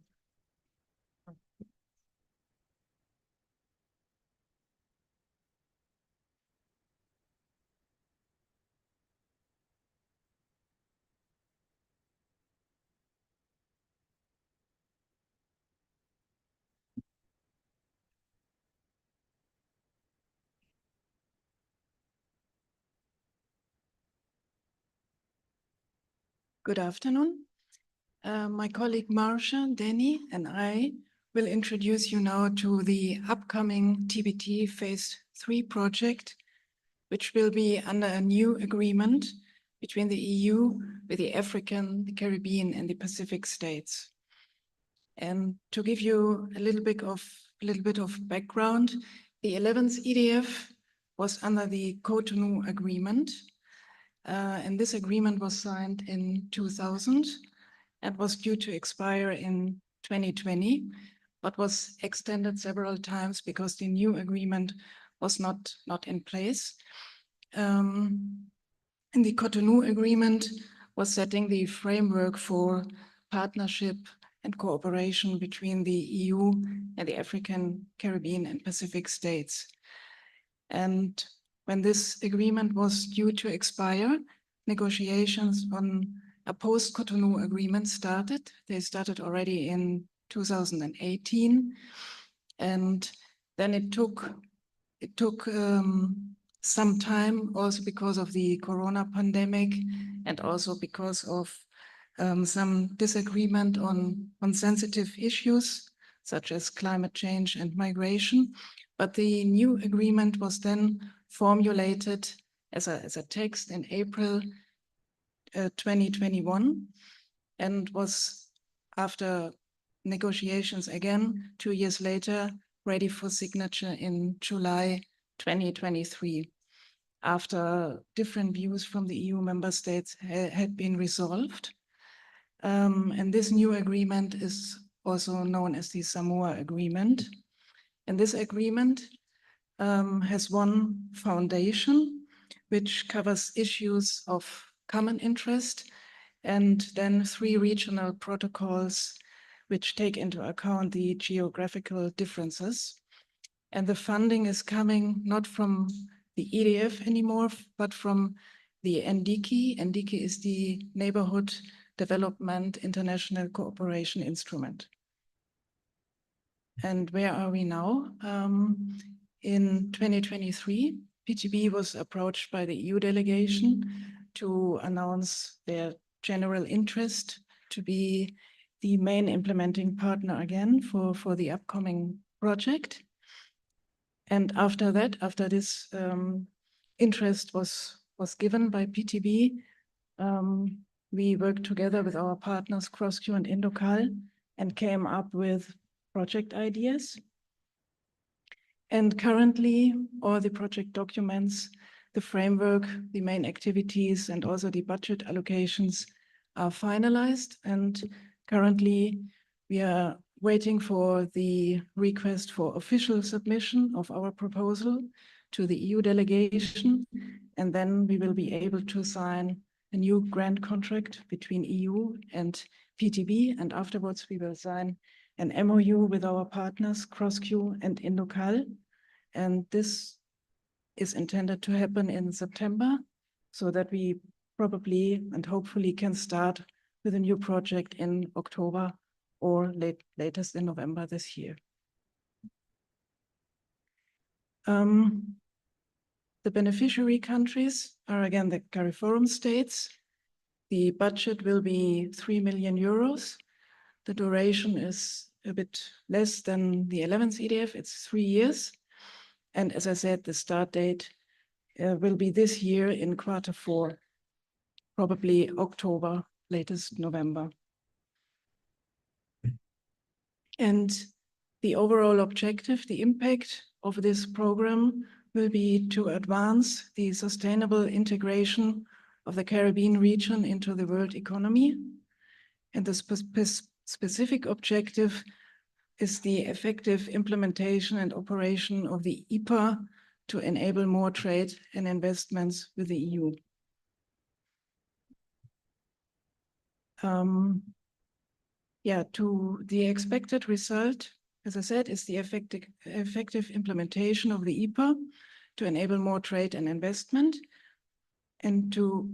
Good afternoon. My colleague Marcia, Denny, and I will introduce you now to the upcoming TBT Phase 3 project, which will be under a new agreement between the EU with the African, the Caribbean, and the Pacific states. And to give you a little bit of background, the 11th EDF was under the Cotonou Agreement, and this agreement was signed in 2000 and was due to expire in 2020, but was extended several times because the new agreement was not in place. And the Cotonou Agreement was setting the framework for partnership and cooperation between the EU and the African, Caribbean, and Pacific states. And when this agreement was due to expire, negotiations on a post-Cotonou agreement started. They started already in 2018, and then it took some time, also because of the corona pandemic and also because of some disagreement on sensitive issues such as climate change and migration. But the new agreement was then formulated as a text in April 2021 and was, after negotiations again 2 years later, ready for signature in July 2023, after different views from the EU member states had been resolved. And this new agreement is also known as the Samoa Agreement. And this agreement has one foundation, which covers issues of common interest, and then 3 regional protocols which take into account the geographical differences. And the funding is coming not from the EDF anymore, but from the NDICI. NDICI is the Neighborhood Development International Cooperation Instrument. And where are we now? In 2023, PTB was approached by the EU delegation to announce their general interest to be the main implementing partner again for the upcoming project. And after that, after this interest was given by PTB, we worked together with our partners CrossQ and Indocal and came up with project ideas. And currently, all the project documents, the framework, the main activities, and also the budget allocations are finalized. And currently, we are waiting for the request for official submission of our proposal to the EU delegation. And then we will be able to sign a new grant contract between EU and PTB. And afterwards, we will sign an MOU with our partners, CrossQ and Indocal. And this is intended to happen in September, so that we probably and hopefully can start with a new project in October or latest in November this year. The beneficiary countries are again the CARIFORUM states. The budget will be 3 million euros. The duration is a bit less than the 11th EDF, it's 3 years. And as I said, the start date will be this year in Q4, probably October, latest November. And the overall objective, the impact of this program will be to advance the sustainable integration of the Caribbean region into the world economy. And the specific objective is the effective implementation and operation of the EPA to enable more trade and investments with the EU. To the expected result, as I said, is the effective implementation of the EPA to enable more trade and investment. And to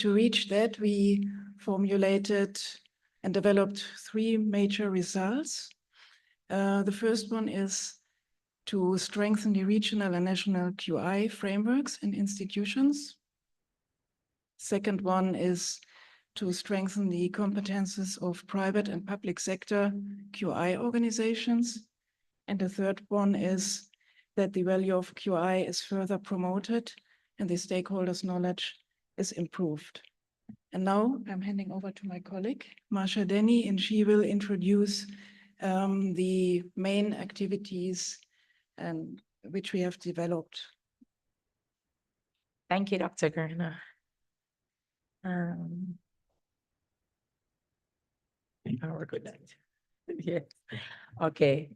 reach that, we formulated and developed 3 major results. The first one is to strengthen the regional and national QI frameworks and institutions. Second one is to strengthen the competences of private and public sector QI organizations. And the third one is that the value of QI is further promoted and the stakeholders' knowledge is improved. And now I'm handing over to my colleague, Marsha Denny, and she will introduce the main activities which we have developed. Thank you, Dr. Gerner. We're good at it. Yeah. Okay.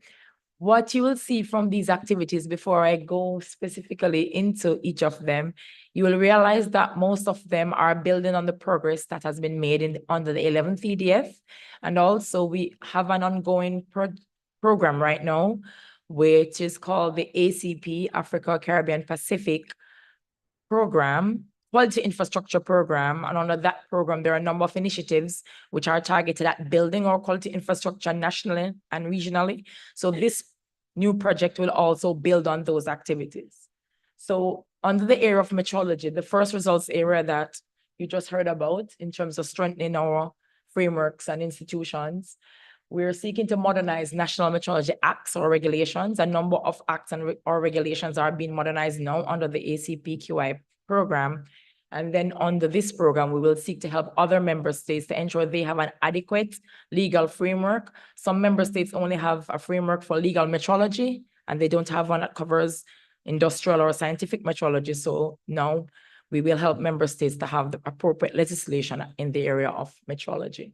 What you will see from these activities before I go specifically into each of them, you will realize that most of them are building on the progress that has been made under the 11th EDF. And also we have an ongoing program right now, which is called the ACP, Africa, Caribbean, Pacific Program, Quality Infrastructure Program. And under that program, there are a number of initiatives which are targeted at building our quality infrastructure nationally and regionally. So this new project will also build on those activities. So under the area of metrology, the first results area that you just heard about in terms of strengthening our frameworks and institutions, we're seeking to modernize national metrology acts or regulations. A number of acts or regulations are being modernized now under the ACP QI program. And then under this program, we will seek to help other member states to ensure they have an adequate legal framework. Some member states only have a framework for legal metrology, and they don't have one that covers industrial or scientific metrology. So now we will help member states to have the appropriate legislation in the area of metrology.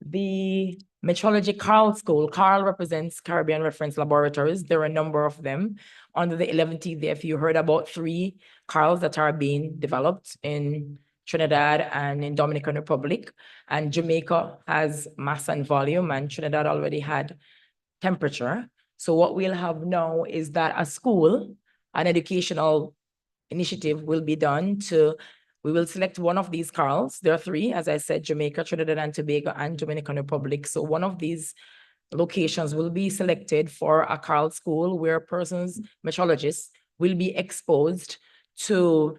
The Metrology Carl School, Carl represents Caribbean Reference Laboratories. There are a number of them. Under the 11th EDF, you heard about 3 Carls that are being developed in Trinidad and in Dominican Republic. And Jamaica has mass and volume, and Trinidad already had temperature. So what we'll have now is that a school, an educational initiative will be done we will select one of these Carls. There are 3, as I said, Jamaica, Trinidad and Tobago, and Dominican Republic. So one of these locations will be selected for a Carl school where metrologists will be exposed to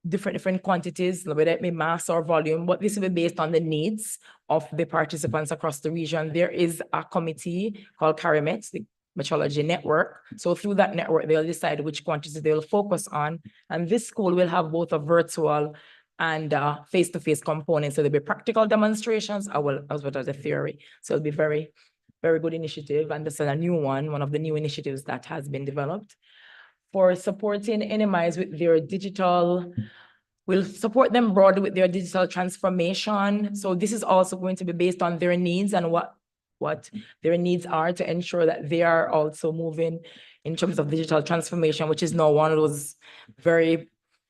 different quantities, whether it be mass or volume, but this will be based on the needs of the participants across the region. There is a committee called CARIMET, the Metrology Network. So through that network, they'll decide which quantities they'll focus on. And this school will have both a virtual and face-to-face component. So there'll be practical demonstrations as well as a theory. So it'll be very, very good initiative. And this is a new one of the new initiatives that has been developed. For supporting NMIs with their digital, we'll support them broadly with their digital transformation. So this is also going to be based on their needs and what their needs are to ensure that they are also moving in terms of digital transformation, which is now one of those very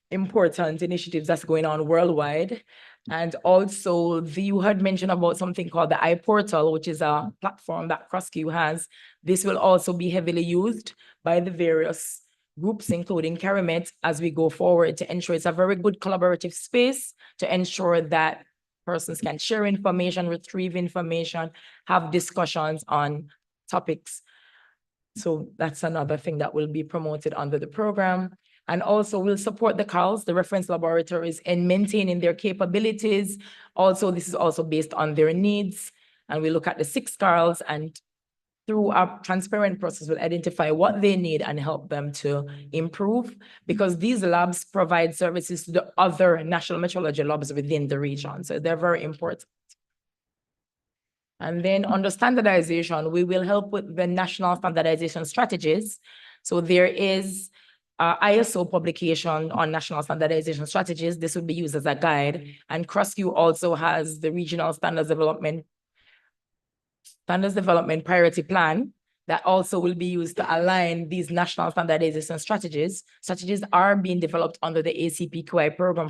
important initiatives that's going on worldwide. And also you had mentioned about something called the iPortal, which is a platform that CrossQ has. This will also be heavily used by the various groups, including CARIMET, as we go forward to ensure it's a very good collaborative space to ensure that persons can share information, retrieve information, have discussions on topics. So that's another thing that will be promoted under the program. And also we'll support the CARLs, the reference laboratories, in maintaining their capabilities. Also, this is also based on their needs. And we look at the 6 CARLs and through our transparent process, we'll identify what they need and help them to improve, because these labs provide services to the other national metrology labs within the region. So they're very important. And then under standardization, we will help with the national standardization strategies. So there is ISO publication on national standardization strategies. This will be used as a guide. And CrossQ also has the regional standards development priority plan that also will be used to align these national standardization strategies. Strategies are being developed under the ACP QI program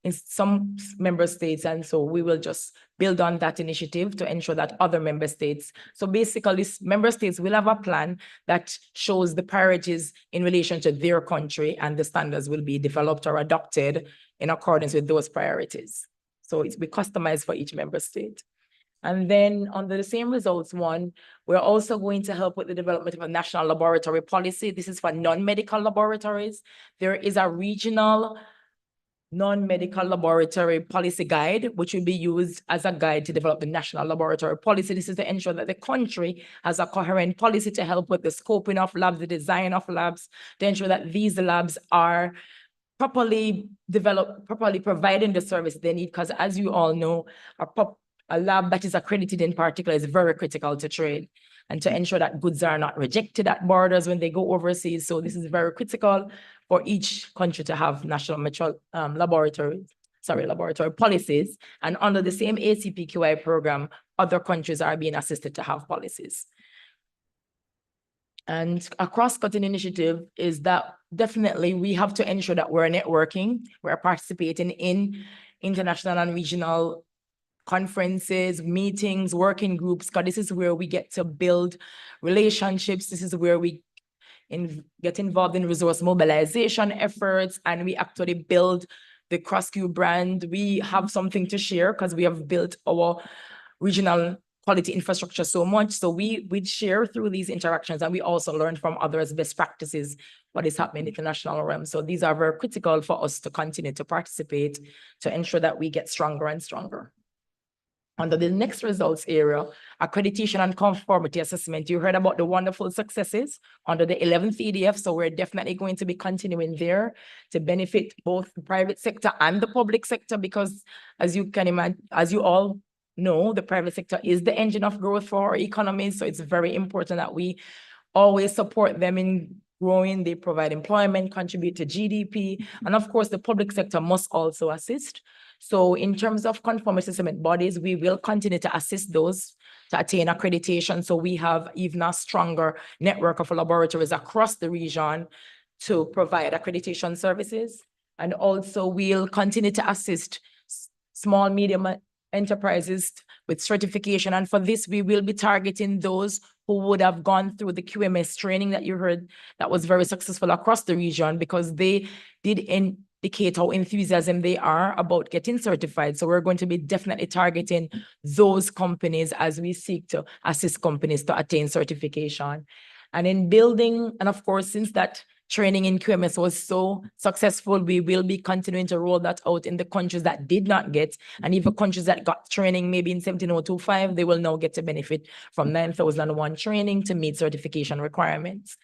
in some member states. And so we will just build on that initiative to ensure that other member states. So basically, member states will have a plan that shows the priorities in relation to their country, and the standards will be developed or adopted in accordance with those priorities. So it's be customized for each member state. And then under the same results one, we're also going to help with the development of a national laboratory policy. This is for non-medical laboratories. There is a regional non-medical laboratory policy guide, which will be used as a guide to develop the national laboratory policy. This is to ensure that the country has a coherent policy to help with the scoping of labs, the design of labs, to ensure that these labs are properly developed, properly providing the service they need. Because as you all know, a lab that is accredited in particular is very critical to trade and to ensure that goods are not rejected at borders when they go overseas. So this is very critical for each country to have national laboratory policies. And under the same ACPQI program, other countries are being assisted to have policies. And a cross-cutting initiative is that definitely we have to ensure that we're networking, we're participating in international and regional conferences, meetings, working groups, because this is where we get to build relationships. This is where we get involved in resource mobilization efforts, and we actually build the CrossQ brand. We have something to share because we have built our regional quality infrastructure so much. So we share through these interactions, and we also learn from others' best practices, what is happening in the international realm. So these are very critical for us to continue to participate to ensure that we get stronger and stronger. Under the next results area, accreditation and conformity assessment, you heard about the wonderful successes under the 11th EDF. So we're definitely going to be continuing there to benefit both the private sector and the public sector, because as you can imagine, as you all know, the private sector is the engine of growth for our economies. So it's very important that we always support them in growing. They provide employment, contribute to GDP, and of course, the public sector must also assist. So in terms of conformity assessment bodies, we will continue to assist those to attain accreditation. So we have even a stronger network of laboratories across the region to provide accreditation services. And also we'll continue to assist small, medium enterprises with certification. And for this, we will be targeting those who would have gone through the QMS training that you heard that was very successful across the region, because they did indicate how enthusiastic they are about getting certified. So we're going to be definitely targeting those companies as we seek to assist companies to attain certification. And in building, and of course, since that training in QMS was so successful, we will be continuing to roll that out in the countries that did not get, and even countries that got training maybe in 17025, they will now get to benefit from 9001 training to meet certification requirements.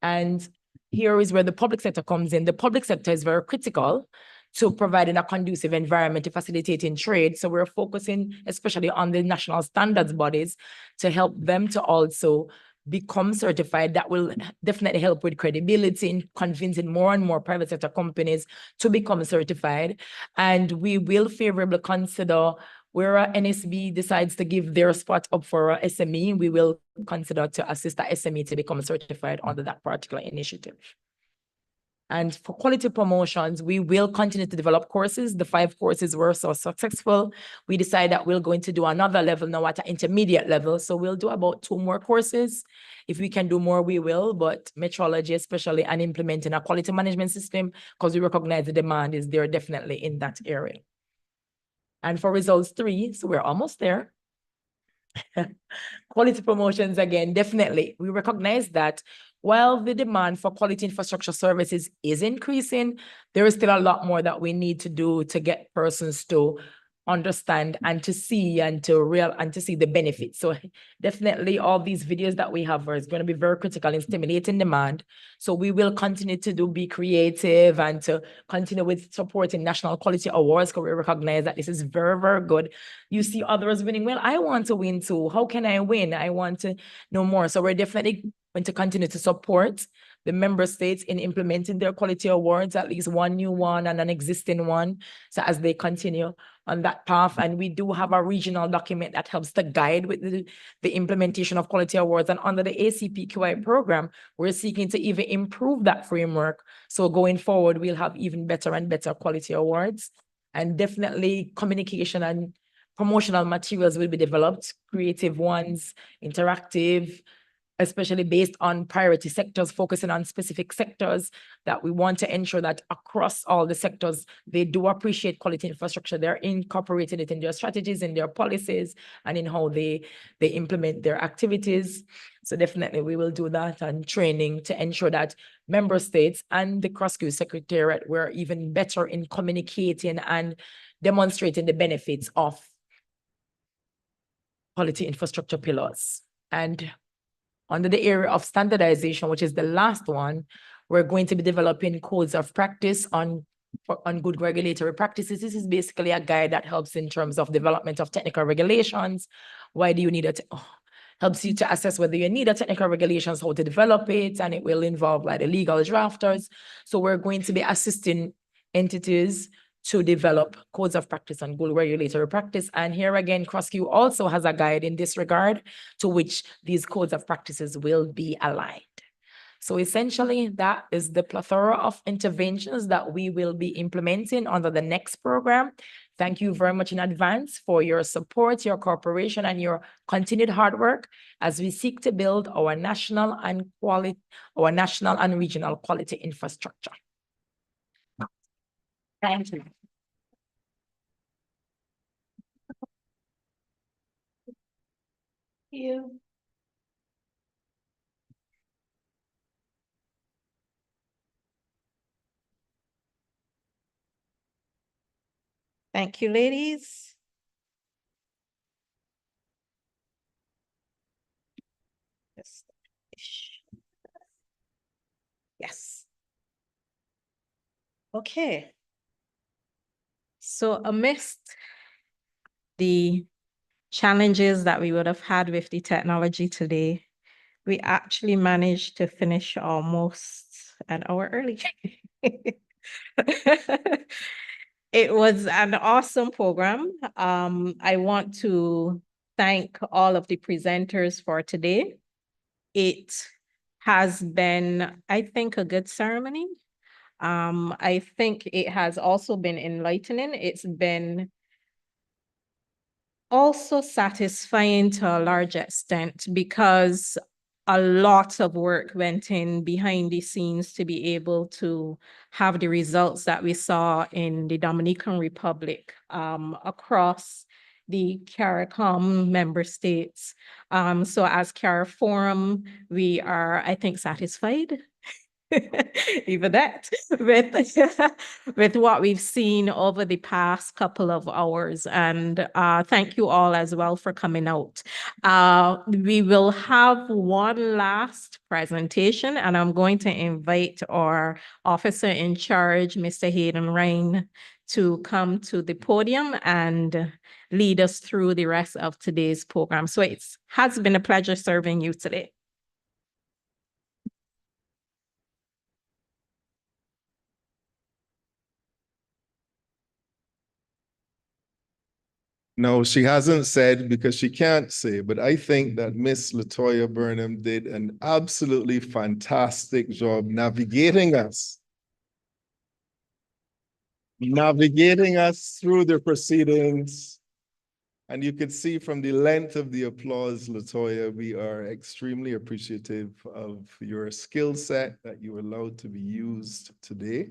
And here is where the public sector comes in. The public sector is very critical to providing a conducive environment to facilitating trade. So we're focusing especially on the national standards bodies to help them to also become certified. That will definitely help with credibility in convincing more and more private sector companies to become certified. And we will favorably consider where our NSB decides to give their spot up for our SME, we will consider to assist the SME to become certified under that particular initiative. And for quality promotions, we will continue to develop courses. The 5 courses were so successful. We decided that we're going to do another level now at an intermediate level. So we'll do about 2 more courses. If we can do more, we will, but metrology especially, and implementing a quality management system, because we recognize the demand is there definitely in that area. And for results 3, so we're almost there. Quality promotions, again, definitely. We recognize that while the demand for quality infrastructure services is increasing, there is still a lot more that we need to do to get persons to understand and to see and to see the benefits. So definitely all these videos that we have is going to be very critical in stimulating demand. So we will continue to be creative and to continue with supporting national quality awards, because we recognize that this is very, very good. You see others winning. Well, I want to win too. How can I win? I want to know more. So we're definitely going to continue to support the member states in implementing their quality awards, at least one new one and an existing one. So as they continue on that path, and we do have a regional document that helps to guide with the implementation of quality awards. And under the ACPQI program, we're seeking to even improve that framework. So going forward, we'll have even better and better quality awards. And definitely communication and promotional materials will be developed, creative ones, interactive, especially based on priority sectors, focusing on specific sectors that we want to ensure that across all the sectors, they do appreciate quality infrastructure. They're incorporating it in their strategies, in their policies, and in how they implement their activities. So definitely we will do that, and training to ensure that member states and the CrossQ Secretariat were even better in communicating and demonstrating the benefits of quality infrastructure pillars. And under the area of standardization, which is the last one, we're going to be developing codes of practice on good regulatory practices. This is basically a guide that helps in terms of development of technical regulations. Why do you need it? Helps you to assess whether you need a technical regulations, how to develop it, and it will involve like the legal drafters. So we're going to be assisting entities to develop codes of practice and good regulatory practice. And here again, CrossQ also has a guide in this regard to which these codes of practices will be aligned. So essentially, that is the plethora of interventions that we will be implementing under the next program. Thank you very much in advance for your support, your cooperation, and your continued hard work as we seek to build our national and regional quality infrastructure. Thank you. You. Thank you, ladies. Yes. Okay. So amidst the challenges that we would have had with the technology today, we actually managed to finish almost an hour early. It was an awesome program. I want to thank all of the presenters for today. It has been, I think, a good ceremony. I think it has also been enlightening. It's been also satisfying to a large extent because a lot of work went in behind the scenes to be able to have the results that we saw in the Dominican Republic across the CARICOM member states. So as CARIForum, we are, I think, satisfied. Even that with what we've seen over the past couple of hours. And thank you all as well for coming out. We will have one last presentation, and I'm going to invite our officer in charge, Mr. Hayden Ryan, to come to the podium and lead us through the rest of today's program. So it has been a pleasure serving you today. No, she hasn't said because she can't say, but I think that Miss LaToya Burnham did an absolutely fantastic job navigating us through the proceedings. And you could see from the length of the applause, LaToya, we are extremely appreciative of your skill set that you allowed to be used today.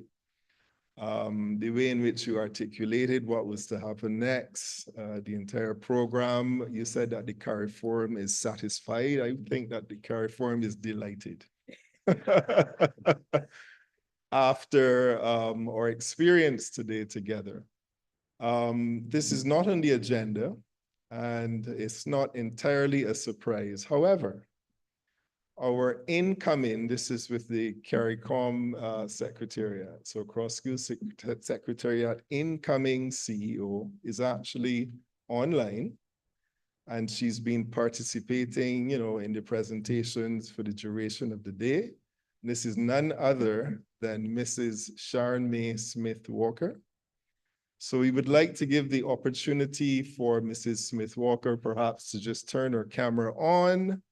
The way in which you articulated what was to happen next, the entire program, you said that the CARIForum is satisfied. I think that the CARIForum is delighted. After our experience today together. This is not on the agenda, and it's not entirely a surprise. However, our incoming, this is with the CARICOM Secretariat, so CrossQ Secretariat incoming CEO is actually online, and she's been participating, in the presentations for the duration of the day. This is none other than Mrs. Sharon May Smith Walker. So we would like to give the opportunity for Mrs. Smith Walker perhaps to just turn her camera on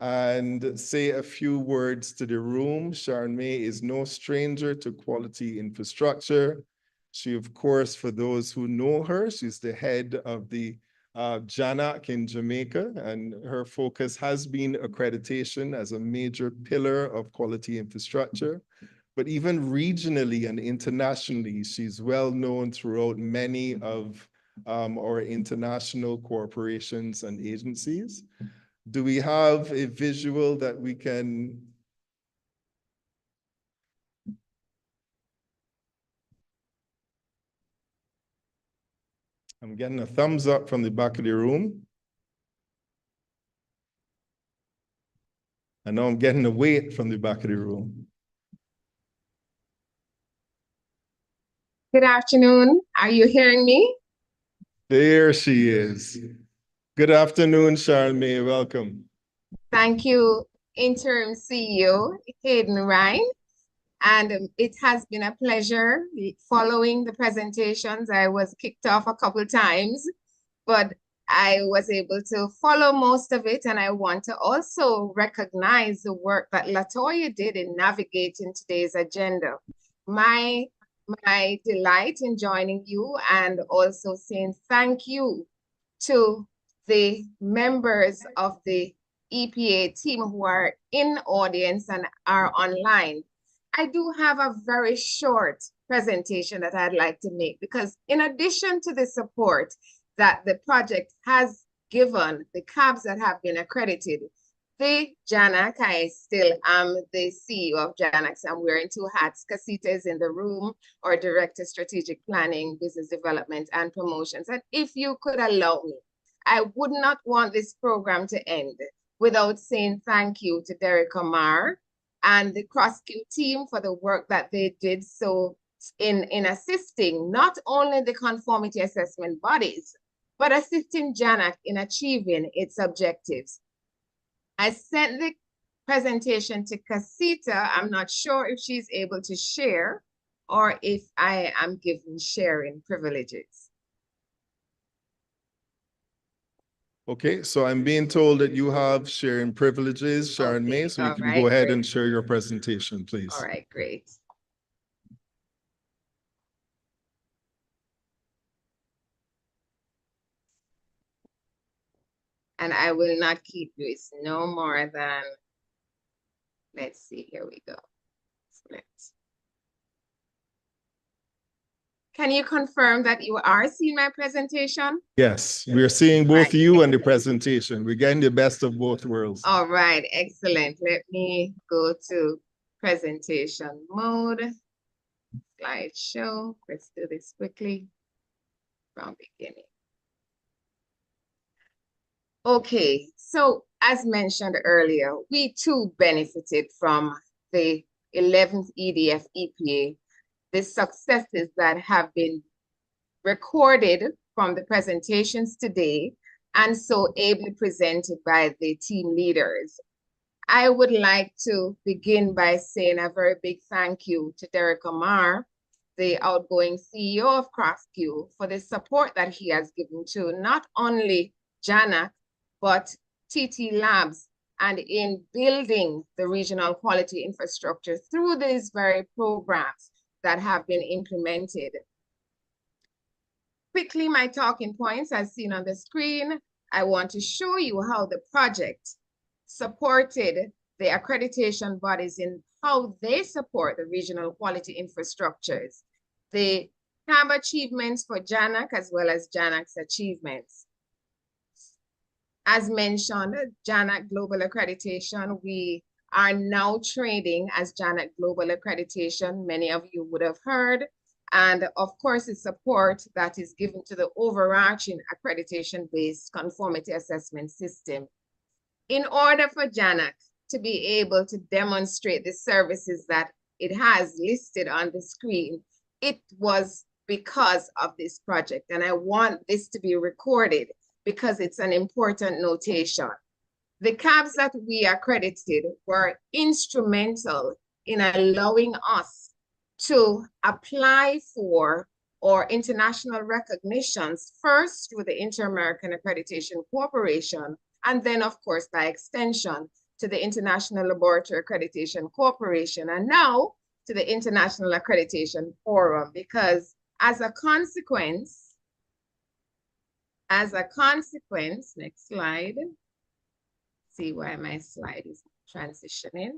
and say a few words to the room. Sharon May is no stranger to quality infrastructure. She, of course, for those who know her, she's the head of the JANAC in Jamaica, and her focus has been accreditation as a major pillar of quality infrastructure. But even regionally and internationally, she's well known throughout many of our international corporations and agencies. Do we have a visual that we can? I'm getting a thumbs up from the back of the room. I know I'm getting a wait from the back of the room. Good afternoon. Are you hearing me? There she is. Good afternoon, Charlemagne. Welcome. Thank you, Interim CEO Hayden Ryan. And it has been a pleasure following the presentations. I was kicked off a couple times, but I was able to follow most of it. And I want to also recognize the work that LaToya did in navigating today's agenda. My delight in joining you and also saying thank you to the members of the EPA team who are in audience and are online. I do have a very short presentation that I'd like to make because in addition to the support that the project has given the cabs that have been accredited, the JANAC, I still am the CEO of JANAC, so I'm wearing two hats. Casita is in the room, or Director Strategic Planning, Business Development and Promotions. And if you could allow me, I would not want this program to end without saying thank you to Derek Amar and the CrossQ team for the work that they did so in assisting not only the conformity assessment bodies, but assisting JANAC in achieving its objectives. I sent the presentation to Casita. I'm not sure if she's able to share or if I am given sharing privileges. Okay, so I'm being told that you have sharing privileges, Sharon May, so you can go ahead and share your presentation, please. All right, great. And I will not keep you. It's no more than, let's see, here we go. Can you confirm that you are seeing my presentation? Yes, we are seeing both you and the presentation. We're getting the best of both worlds. All right, excellent. Let me go to presentation mode, slideshow. Let's do this quickly from beginning. Okay, so as mentioned earlier, we too benefited from the 11th EDF EPA, the successes that have been recorded from the presentations today and so ably presented by the team leaders. I would like to begin by saying a very big thank you to Derek Amar, the outgoing CEO of CrossQ, for the support that he has given to not only JANAC, but TT Labs, and in building the regional quality infrastructure through these very programs that have been implemented. Quickly, my talking points as seen on the screen. I want to show you how the project supported the accreditation bodies in how they support the regional quality infrastructures, the CAB achievements for JANAC as well as JANAC's achievements. As mentioned, JANAC Global Accreditation, we are now trading as JANAC Global Accreditation. Many of you would have heard. And of course, the support that is given to the overarching accreditation-based conformity assessment system. In order for JANAC to be able to demonstrate the services that it has listed on the screen, it was because of this project. And I want this to be recorded because it's an important notation. The CABs that we accredited were instrumental in allowing us to apply for our international recognitions, first with the Inter-American Accreditation Corporation, and then of course by extension to the International Laboratory Accreditation Corporation, and now to the International Accreditation Forum, because as a consequence As a consequence, next slide. See why my slide is transitioning.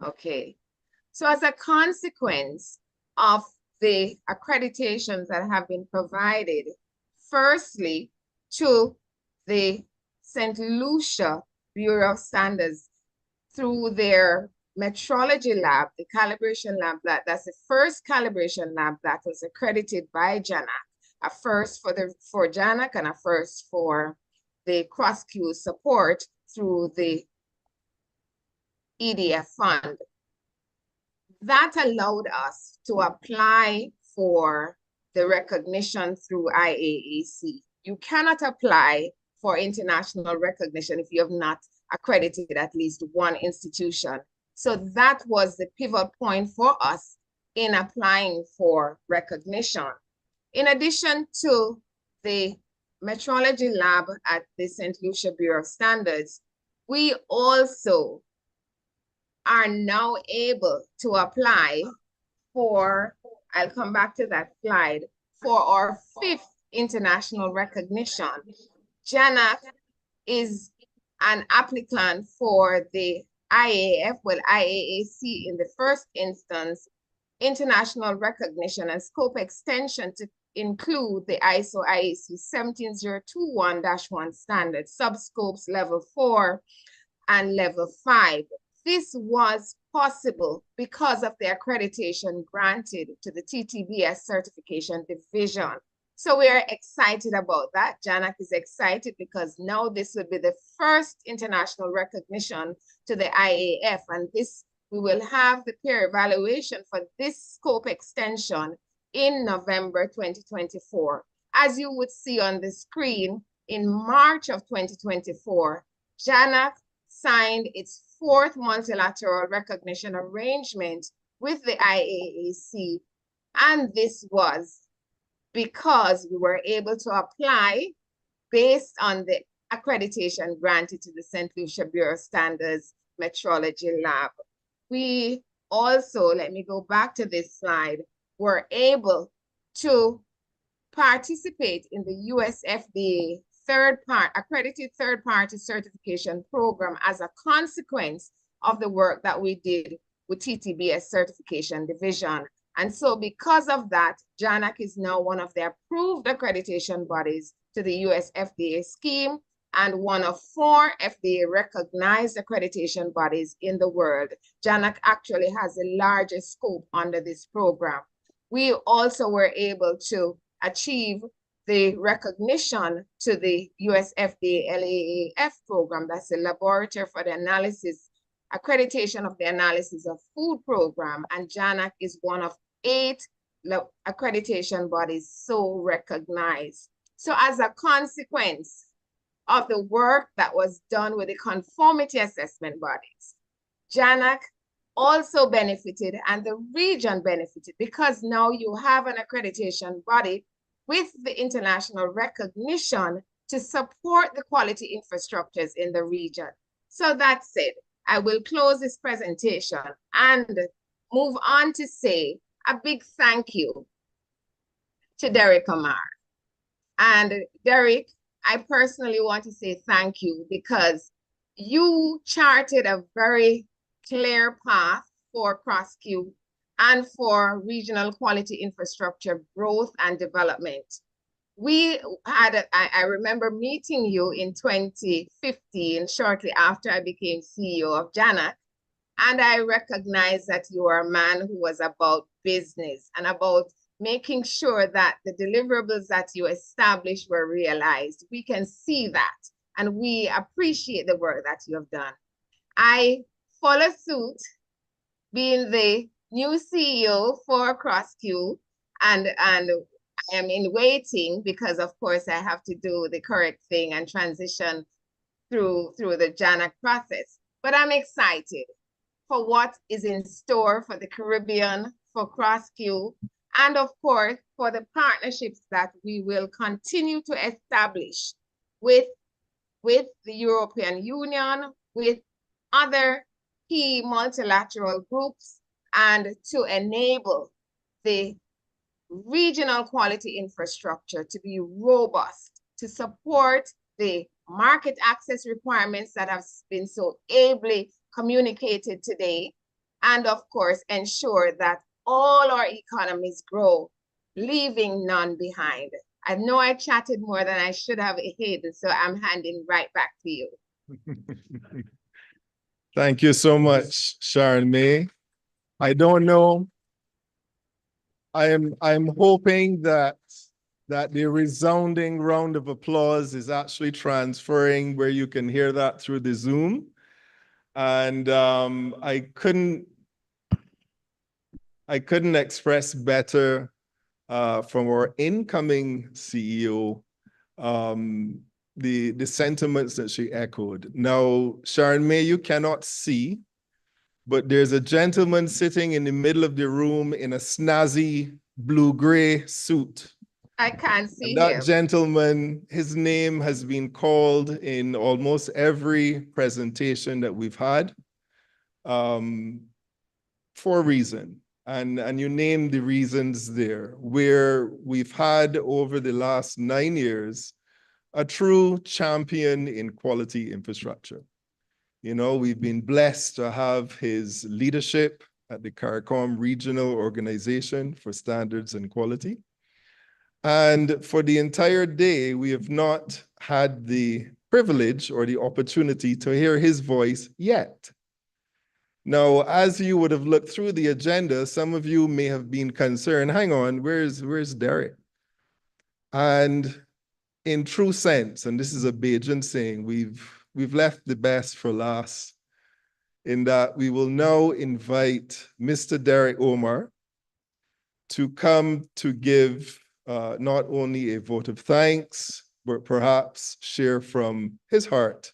Okay. So as a consequence of the accreditations that have been provided, firstly, to the St. Lucia Bureau of Standards through their metrology lab, the calibration lab, that's the first calibration lab that was accredited by JANAC, a first for JANAC and a first for the cross-Q support through the EDF fund. That allowed us to apply for the recognition through IAAC. You cannot apply for international recognition if you have not accredited at least one institution. So that was the pivot point for us in applying for recognition. In addition to the metrology lab at the St. Lucia Bureau of Standards, we also are now able to apply for, I'll come back to that slide, for our 5th international recognition. JANAC is an applicant for the IAF, well, IAAC in the first instance, international recognition and scope extension to include the ISO IAC 17021-1 standard, subscopes level 4 and level 5. This was possible because of the accreditation granted to the TTBS certification division. So we are excited about that. JANAC is excited because now this will be the first international recognition to the IAF, and this we will have the peer evaluation for this scope extension in November 2024. As you would see on the screen, in March of 2024, JANAC signed its 4th multilateral recognition arrangement with the IAAC, and this was because we were able to apply based on the accreditation granted to the St. Lucia Bureau of Standards Metrology Lab. We also, let me go back to this slide, were able to participate in the US FDA accredited third-party certification program as a consequence of the work that we did with TTBS certification division. And so because of that, JANAC is now one of the approved accreditation bodies to the US FDA scheme and one of 4 FDA recognized accreditation bodies in the world. JANAC actually has the largest scope under this program. We also were able to achieve the recognition to the US FDA LAAF program, that's the Laboratory for the Accreditation of the Analysis of Food program, and JANAC is one of 8 accreditation bodies so recognized. So as a consequence of the work that was done with the conformity assessment bodies, JANAC also benefited and the region benefited because now you have an accreditation body with the international recognition to support the quality infrastructures in the region. So that said, I will close this presentation and move on to say a big thank you to Derek Amar. And Derek, I personally want to say thank you because you charted a very clear path for cross-Q and for regional quality infrastructure growth and development. We had, I remember meeting you in 2015, shortly after I became CEO of JANAC, and I recognized that you are a man who was about business and about making sure that the deliverables that you established were realized. We can see that, and we appreciate the work that you have done. I follow suit, being the new CEO for cross-Q, and I am in waiting because, of course, I have to do the correct thing and transition through the JANAC process. But I'm excited for what is in store for the Caribbean, for cross-Q, and of course, for the partnerships that we will continue to establish with the European Union, with other key multilateral groups, and to enable the regional quality infrastructure to be robust, to support the market access requirements that have been so ably communicated today, and of course, ensure that all our economies grow, leaving none behind. I know I chatted more than I should have, Hayden, so I'm handing right back to you. Thank you so much, Sharon May. I don't know. I'm hoping that the resounding round of applause is actually transferring where you can hear that through the Zoom. And I couldn't express better from our incoming CEO the sentiments that she echoed. Now, Sharon May, you cannot see, but there's a gentleman sitting in the middle of the room in a snazzy blue-gray suit. I can't see And that him. gentleman, his name has been called in almost every presentation that we've had for a reason. And you named the reasons there, where we've had over the last 9 years a true champion in quality infrastructure. You know, we've been blessed to have his leadership at the CARICOM Regional Organization for Standards and Quality. And for the entire day, we have not had the privilege or the opportunity to hear his voice yet. Now, as you would have looked through the agenda, some of you may have been concerned, hang on, where's Derek? And in true sense, and this is a Bajan saying, we've left the best for last, in that we will now invite Mr. Derek Omar to come to give not only a vote of thanks, but perhaps share from his heart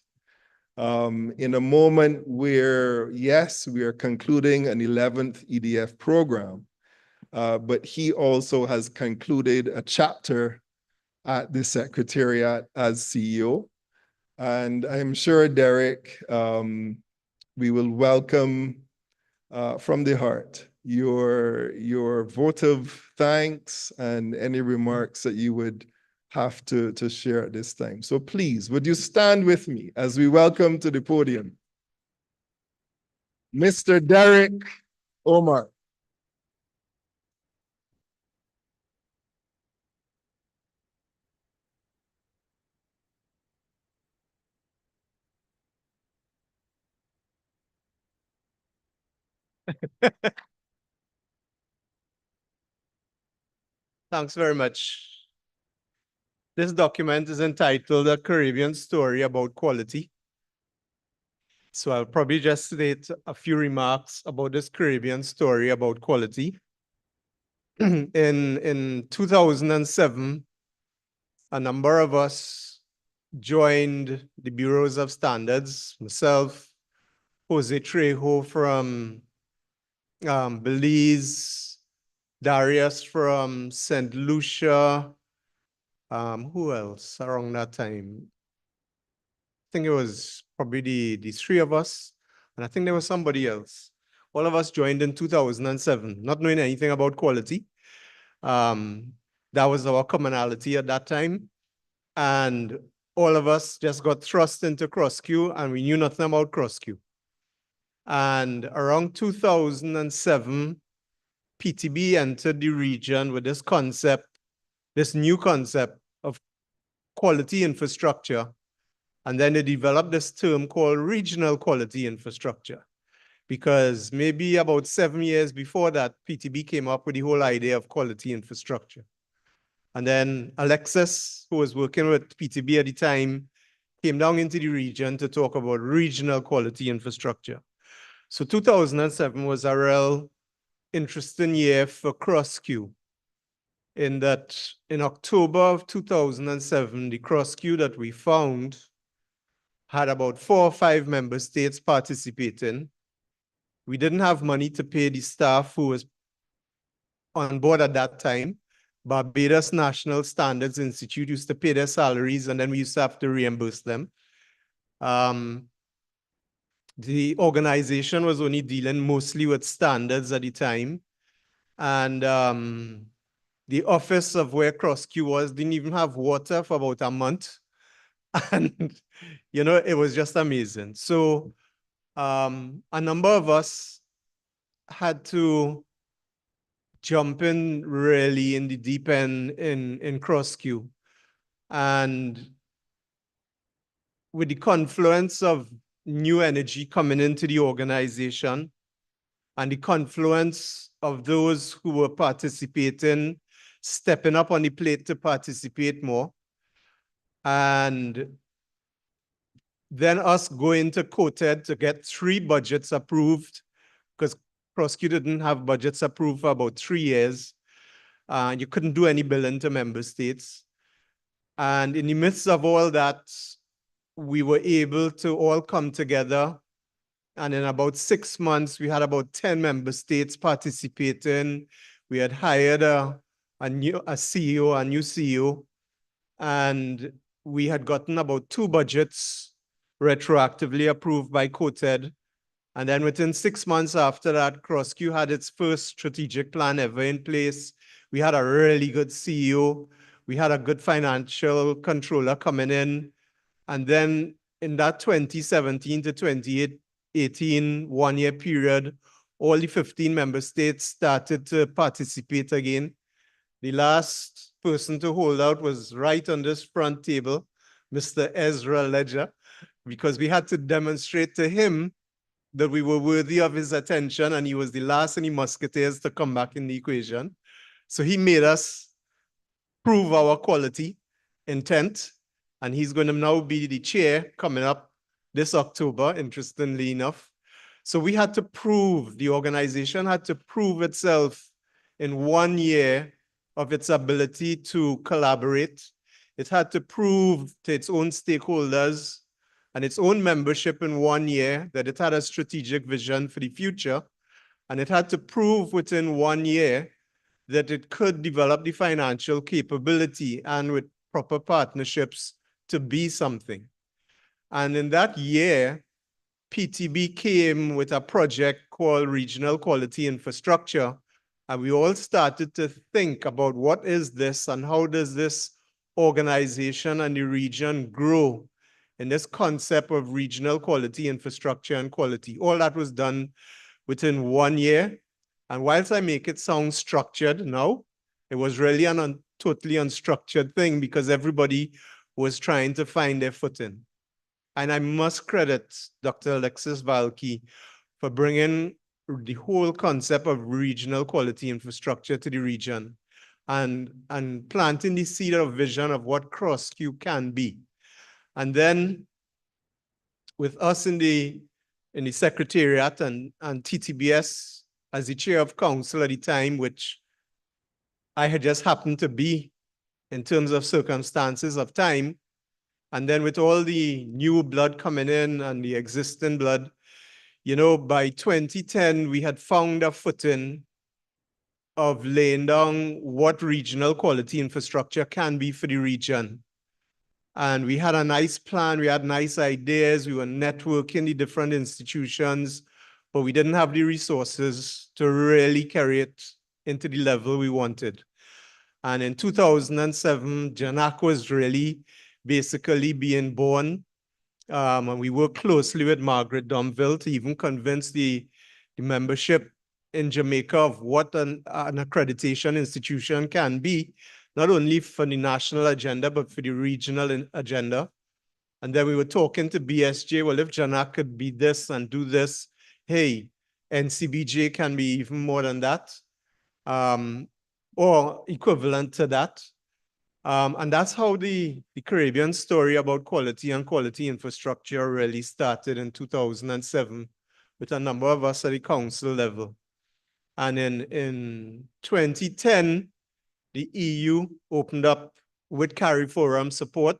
in a moment where, yes, we are concluding an 11th EDF program, but he also has concluded a chapter at the Secretariat as CEO. And I'm sure, Derek, we will welcome from the heart your vote of thanks and any remarks that you would have to share at this time. So please, would you stand with me as we welcome to the podium Mr. Derek Omar. Thanks very much. This document is entitled A Caribbean Story About Quality. So I'll probably just state a few remarks about this Caribbean story about quality. In 2007, a number of us joined the Bureaus of Standards, myself, Jose Trejo from Belize, Darius from St. Lucia, who else around that time? I think it was probably the three of us, and I think there was somebody else. All of us joined in 2007, not knowing anything about quality. That was our commonality at that time. And all of us just got thrust into CrossQ, and we knew nothing about CrossQ. And around 2007, PTB entered the region with this concept, this new concept of quality infrastructure. And then they developed this term called regional quality infrastructure, because maybe about 7 years before that, PTB came up with the whole idea of quality infrastructure. And then Alexis, who was working with PTB at the time, came down into the region to talk about regional quality infrastructure. So 2007 was a real interesting year for CrossQ, in that in October of 2007, the CrossQ that we found had about 4 or 5 member states participating. We didn't have money to pay the staff who was on board at that time. Barbados National Standards Institute used to pay their salaries, and then we used to have to reimburse them. The organization was only dealing mostly with standards at the time. And the office of where CrossQ was didn't even have water for about a month. And, you know, it was just amazing. So a number of us had to jump in really in the deep end in CrossQ. And with the confluence of new energy coming into the organization and the confluence of those who were participating, stepping up on the plate to participate more, and then us going to COTED to get 3 budgets approved, because CrossQ didn't have budgets approved for about 3 years. You couldn't do any billing to member states. And in the midst of all that, we were able to all come together. And in about 6 months, we had about 10 member states participating. We had hired a new CEO, and we had gotten about 2 budgets retroactively approved by COTED. And then within 6 months after that, CrossQ had its first strategic plan ever in place. We had a really good CEO. We had a good financial controller coming in. And then in that 2017 to 2018 one-year period, all the 15 member states started to participate again. The last person to hold out was right on this front table, Mr. Ezra Ledger, because we had to demonstrate to him that we were worthy of his attention, and he was the last in the musketeers to come back in the equation. So he made us prove our quality intent, and he's going to now be the chair coming up this October, interestingly enough. So we had to prove, the organization had to prove itself in 1 year of its ability to collaborate. It had to prove to its own stakeholders and its own membership in 1 year that it had a strategic vision for the future. And it had to prove within 1 year that it could develop the financial capability and with proper partnerships to be something. And in that year, PTB came with a project called Regional Quality Infrastructure. And we all started to think about what is this and how does this organization and the region grow in this concept of regional quality infrastructure and quality. All that was done within 1 year. And whilst I make it sound structured now, it was really a totally unstructured thing because everybody was trying to find their footing. And I must credit Dr. Alexis Valkey for bringing the whole concept of regional quality infrastructure to the region and planting the seed of vision of what CrossQ can be. And then with us in the secretariat and TTBS as the chair of council at the time, which I had just happened to be in terms of circumstances of time. And then with all the new blood coming in and the existing blood, you know, by 2010, we had found a footing of laying down what regional quality infrastructure can be for the region. And we had a nice plan, we had nice ideas, we were networking the different institutions, but we didn't have the resources to really carry it into the level we wanted. And in 2007, JANAC was really basically being born. And we worked closely with Margaret Domville to even convince the membership in Jamaica of what an accreditation institution can be, not only for the national agenda, but for the regional agenda. And then we were talking to BSJ, well, if JANAC could be this and do this, hey, NCBJ can be even more than that, or equivalent to that. And that's how the Caribbean story about quality and quality infrastructure really started in 2007 with a number of us at the council level. And in 2010, the EU opened up with CARIFORUM support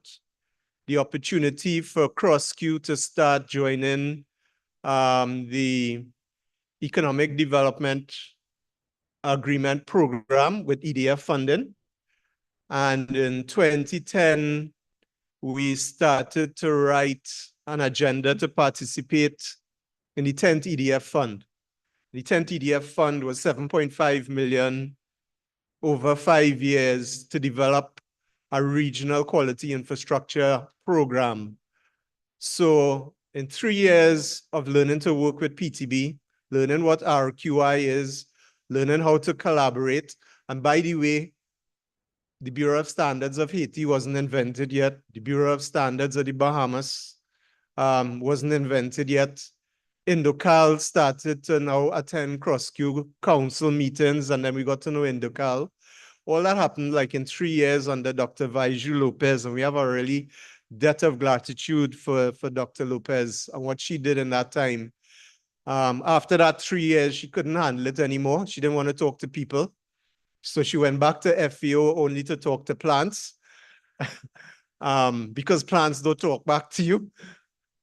the opportunity for CrossQ to start joining the Economic Development Agreement Program with EDF funding. And in 2010, we started to write an agenda to participate in the 10th EDF fund. The 10th EDF fund was $7.5 million over 5 years to develop a regional quality infrastructure program. So in 3 years of learning to work with PTB, learning what RQI is, learning how to collaborate. And by the way, the Bureau of Standards of Haiti wasn't invented yet. The Bureau of Standards of the Bahamas wasn't invented yet. Indocal started to now attend cross-Q council meetings, and then we got to know Indocal. All that happened like in 3 years under Dr. Vaiju Lopez, and we have a really debt of gratitude for Dr. Lopez and what she did in that time. After that 3 years, she couldn't handle it anymore. She didn't want to talk to people. So she went back to FAO only to talk to plants because plants don't talk back to you.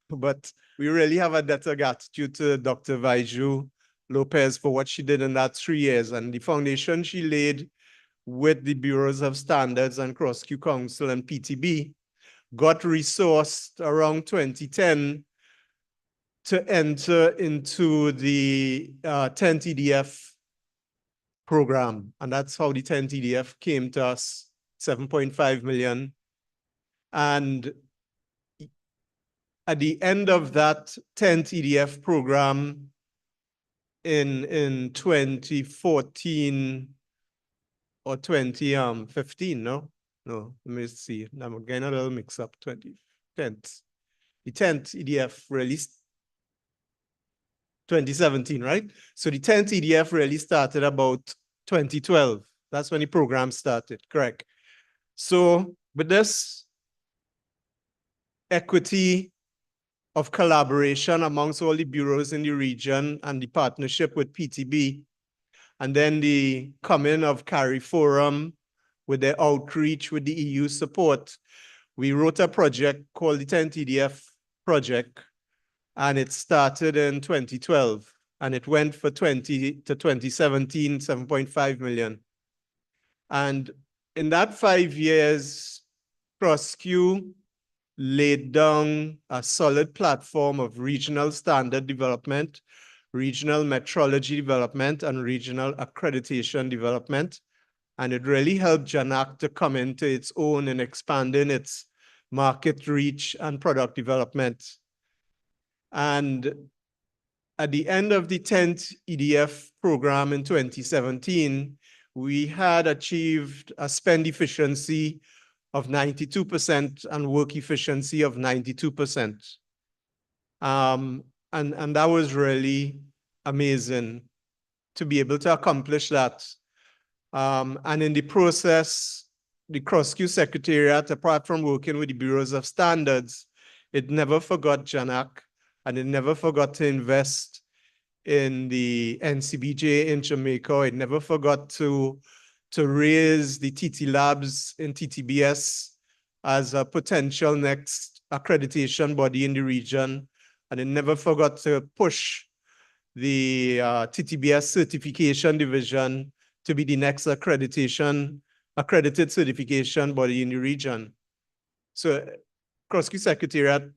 But we really have a debt of gratitude to Dr. Vaiju Lopez for what she did in that 3 years and the foundation she laid with the Bureaus of Standards and Cross-Q Council and PTB got resourced around 2010 to enter into the 10th EDF program. And that's how the 10th EDF came to us, 7.5 million. And at the end of that 10th EDF program in 2014 or 2015, no, let me see. I'm getting a little mix up. 2010th. The 10th EDF released 2017, right? So the 10th EDF really started about 2012. That's when the program started, correct? So with this equity of collaboration amongst all the bureaus in the region and the partnership with PTB, and then the coming of CARI Forum with their outreach with the EU support, we wrote a project called the 10th EDF project, and it started in 2012, and it went for 2017, 7.5 million. And in that 5 years, Cross-Q laid down a solid platform of regional standard development, regional metrology development, and regional accreditation development. And it really helped JANAC to come into its own in expanding its market reach and product development. And at the end of the 10th EDF program in 2017, we had achieved a spend efficiency of 92% and work efficiency of 92%. And that was really amazing to be able to accomplish that. And in the process, the Cross-Q Secretariat, apart from working with the Bureaus of Standards, it never forgot JANAC, and it never forgot to invest in the NCBJ in Jamaica. It never forgot to raise the TT Labs in TTBS as a potential next accreditation body in the region. And it never forgot to push the TTBS certification division to be the next accredited certification body in the region. So Cross-Q Secretariat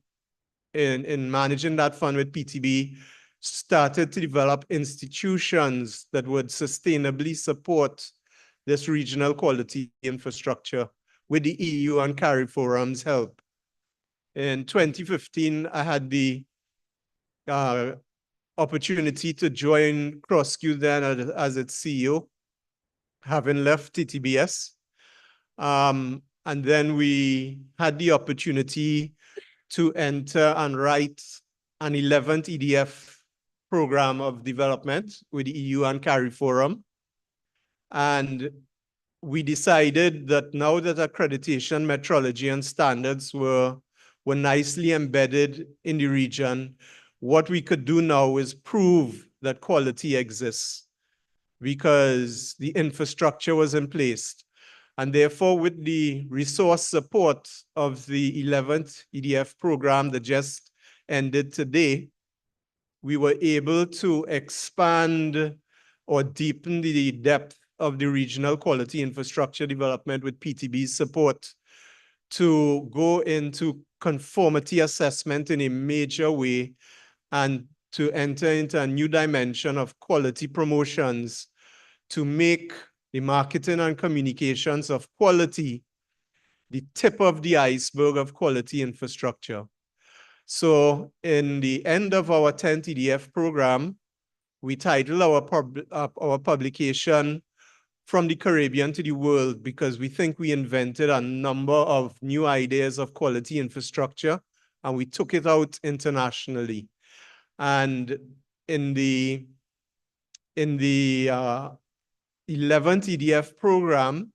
in managing that fund with PTB started to develop institutions that would sustainably support this regional quality infrastructure with the EU and CARI Forum's help. In 2015, I had the opportunity to join Cross-Q then as its CEO, having left TTBS. And then we had the opportunity to enter and write an 11th EDF program of development with the EU and CARI Forum. And we decided that now that accreditation, metrology, and standards were nicely embedded in the region, what we could do now is prove that quality exists because the infrastructure was in place. And therefore, with the resource support of the 11th EDF program that just ended today, we were able to expand or deepen the depth of the regional quality infrastructure development with PTB's support to go into conformity assessment in a major way and to enter into a new dimension of quality promotions to make the marketing and communications of quality, the tip of the iceberg of quality infrastructure. So in the end of our 10th EDF program, we titled our publication From the Caribbean to the World, because we think we invented a number of new ideas of quality infrastructure and we took it out internationally. And in the 11th EDF program,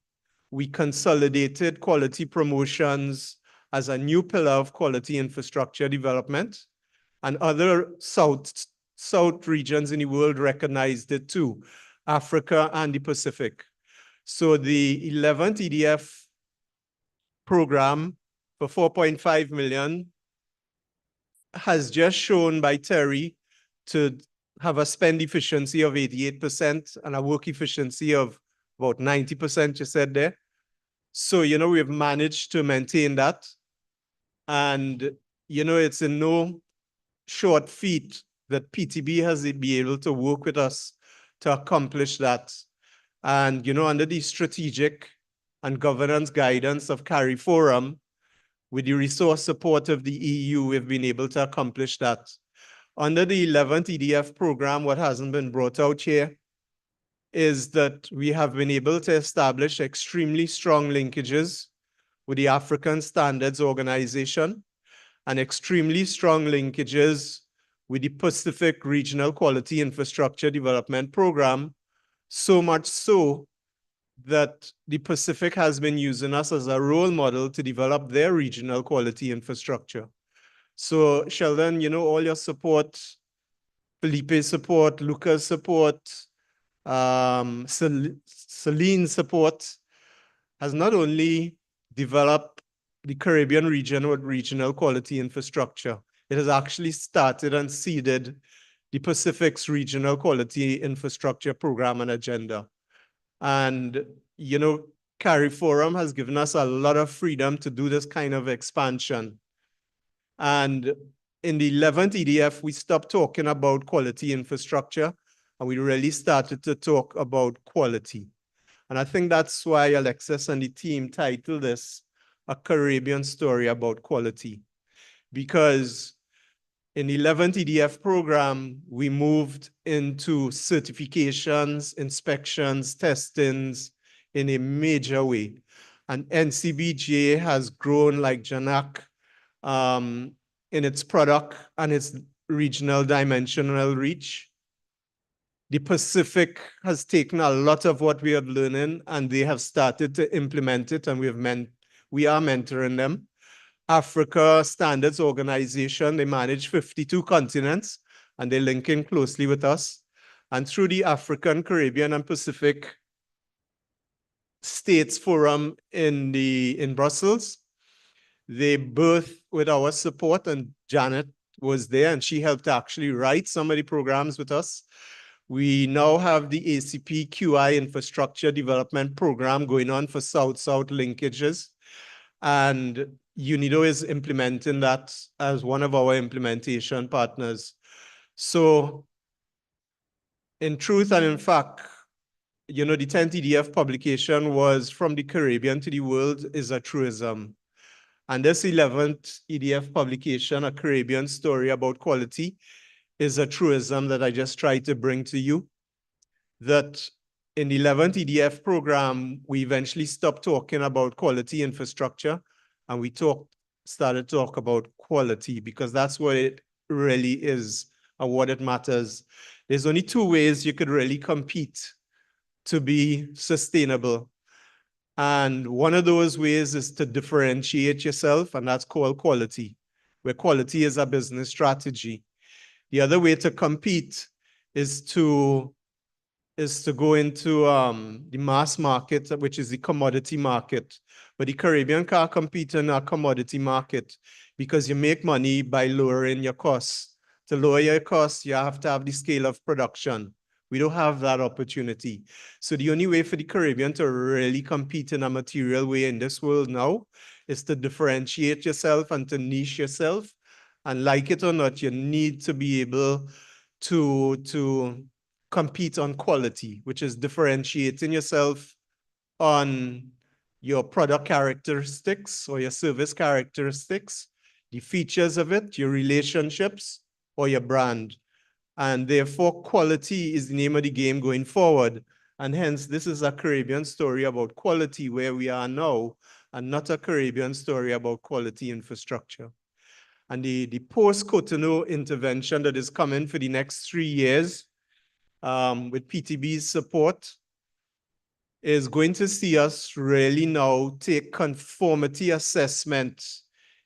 we consolidated quality promotions as a new pillar of quality infrastructure development, and other South regions in the world recognized it too, Africa and the Pacific. So the 11th EDF program for 4.5 million has just shown by Terry to have a spend efficiency of 88% and a work efficiency of about 90%, you said there. So, you know, we've managed to maintain that. And, you know, it's in no short feat that PTB has been able to work with us to accomplish that. And, you know, under the strategic and governance guidance of CARI Forum, with the resource support of the EU, we've been able to accomplish that. Under the 11th EDF program, what hasn't been brought out here is that we have been able to establish extremely strong linkages with the African Standards Organization and extremely strong linkages with the Pacific Regional Quality Infrastructure Development Program, so much so that the Pacific has been using us as a role model to develop their regional quality infrastructure. So Sheldon, you know, all your support, Felipe's support, Luca's support, Celine's support has not only developed the Caribbean region with regional quality infrastructure, it has actually started and seeded the Pacific's regional quality infrastructure program and agenda. And, you know, CARI Forum has given us a lot of freedom to do this kind of expansion. And in the 11th EDF, we stopped talking about quality infrastructure and we really started to talk about quality. And I think that's why Alexis and the team titled this A Caribbean Story About Quality. Because in the 11th EDF program, we moved into certifications, inspections, testings in a major way. And NCBJ has grown like Janak in its product and its regional dimensional reach. The Pacific has taken a lot of what we are learning and they have started to implement it, and we are mentoring them. Africa Standards Organization, they manage 52 continents and they're linking closely with us. And through the African, Caribbean, and Pacific States Forum in Brussels, they both, with our support, and Janet was there and she helped actually write some of the programs with us. We now have the ACP QI Infrastructure Development Program going on for South-South linkages. And UNIDO is implementing that as one of our implementation partners. So in truth and in fact, you know, the 10th EDF publication was From the Caribbean to the World is a truism. And this 11th EDF publication, A Caribbean Story About Quality, is a truism that I just tried to bring to you. That in the 11th EDF program, we eventually stopped talking about quality infrastructure and we started to talk about quality, because that's what it really is and what it matters. There's only two ways you could really compete to be sustainable. And one of those ways is to differentiate yourself, and that's called quality, where quality is a business strategy. The other way to compete is to go into the mass market, which is the commodity market. But the Caribbean can't compete in a commodity market because you make money by lowering your costs. To lower your costs, you have to have the scale of production. We don't have that opportunity. So the only way for the Caribbean to really compete in a material way in this world now is to differentiate yourself and to niche yourself. And like it or not, you need to be able to compete on quality, which is differentiating yourself on your product characteristics or your service characteristics, the features of it, your relationships, or your brand. And therefore, quality is the name of the game going forward. And hence, this is a Caribbean story about quality where we are now, and not a Caribbean story about quality infrastructure. And the post-Cotonou intervention that is coming for the next 3 years, with PTB's support, is going to see us really now take conformity assessment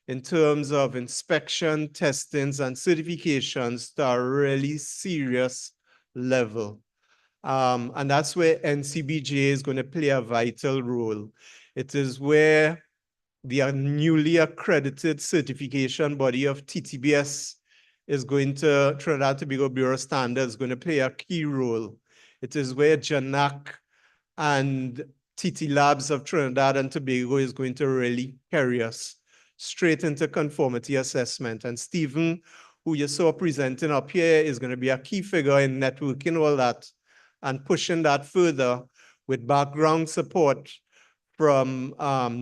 in terms of inspection, testings, and certifications to a really serious level. And that's where NCBJ is going to play a vital role. It is where the newly accredited certification body of TTBS is going to, Trinidad and Tobago Bureau of Standards, going to play a key role. It is where JANAC and TT Labs of Trinidad and Tobago is going to really carry us straight into conformity assessment. And Stephen, who you saw presenting up here, is going to be a key figure in networking all that and pushing that further with background support from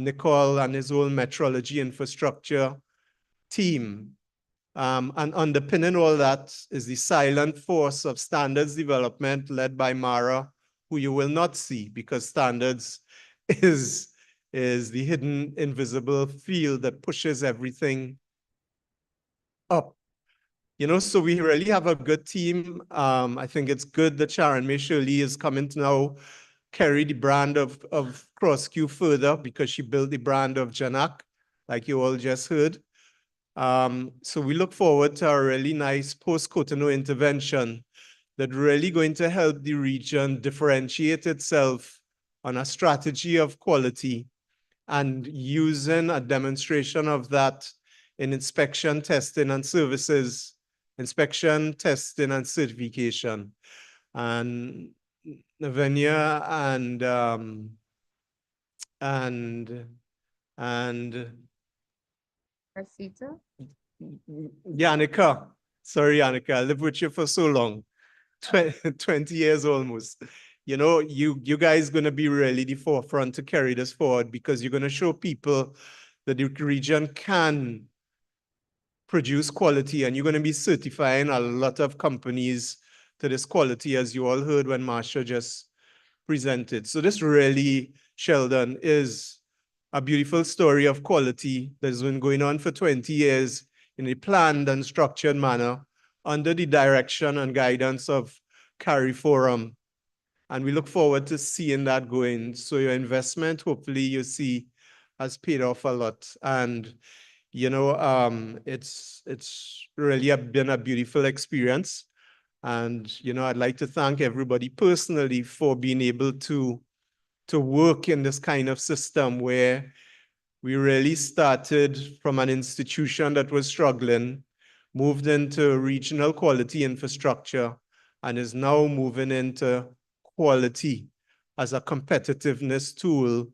Nicole and his whole metrology infrastructure team. And underpinning all that is the silent force of standards development led by Mara, who you will not see because standards is the hidden invisible field that pushes everything up. You know, so we really have a good team. I think it's good that Sharon May Shirley is coming to now carry the brand of CrossQ further because she built the brand of JANAC, like you all just heard. So we look forward to a really nice post-Cotonou intervention that really going to help the region differentiate itself on a strategy of quality and using a demonstration of that in inspection, testing, and services, inspection, testing, and certification. And Navenia and Rosita? Yannicka. Sorry, Yannicka, I lived with you for so long, 20 years almost. You know, you guys going to be really the forefront to carry this forward because you're going to show people that the region can produce quality, and you're going to be certifying a lot of companies to this quality, as you all heard when Marsha just presented. So this really, Sheldon, is a beautiful story of quality that's been going on for 20 years in a planned and structured manner under the direction and guidance of CARI Forum. And we look forward to seeing that going. So your investment, hopefully you see, has paid off a lot. And, you know, it's really been a beautiful experience. And, you know, I'd like to thank everybody personally for being able to work in this kind of system where we really started from an institution that was struggling, moved into regional quality infrastructure, and is now moving into quality as a competitiveness tool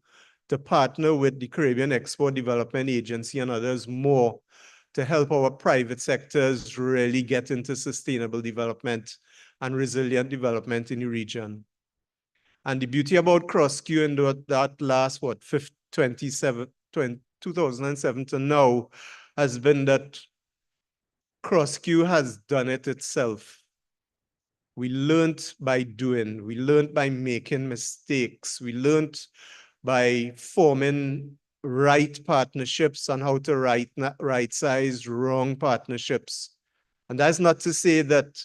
to partner with the Caribbean Export Development Agency and others more to help our private sectors really get into sustainable development and resilient development in the region. And the beauty about CrossQ in that last, 2007 to now has been that CrossQ has done it itself. We learned by doing, we learned by making mistakes, we learned by forming right partnerships and how to right size wrong partnerships. And that's not to say that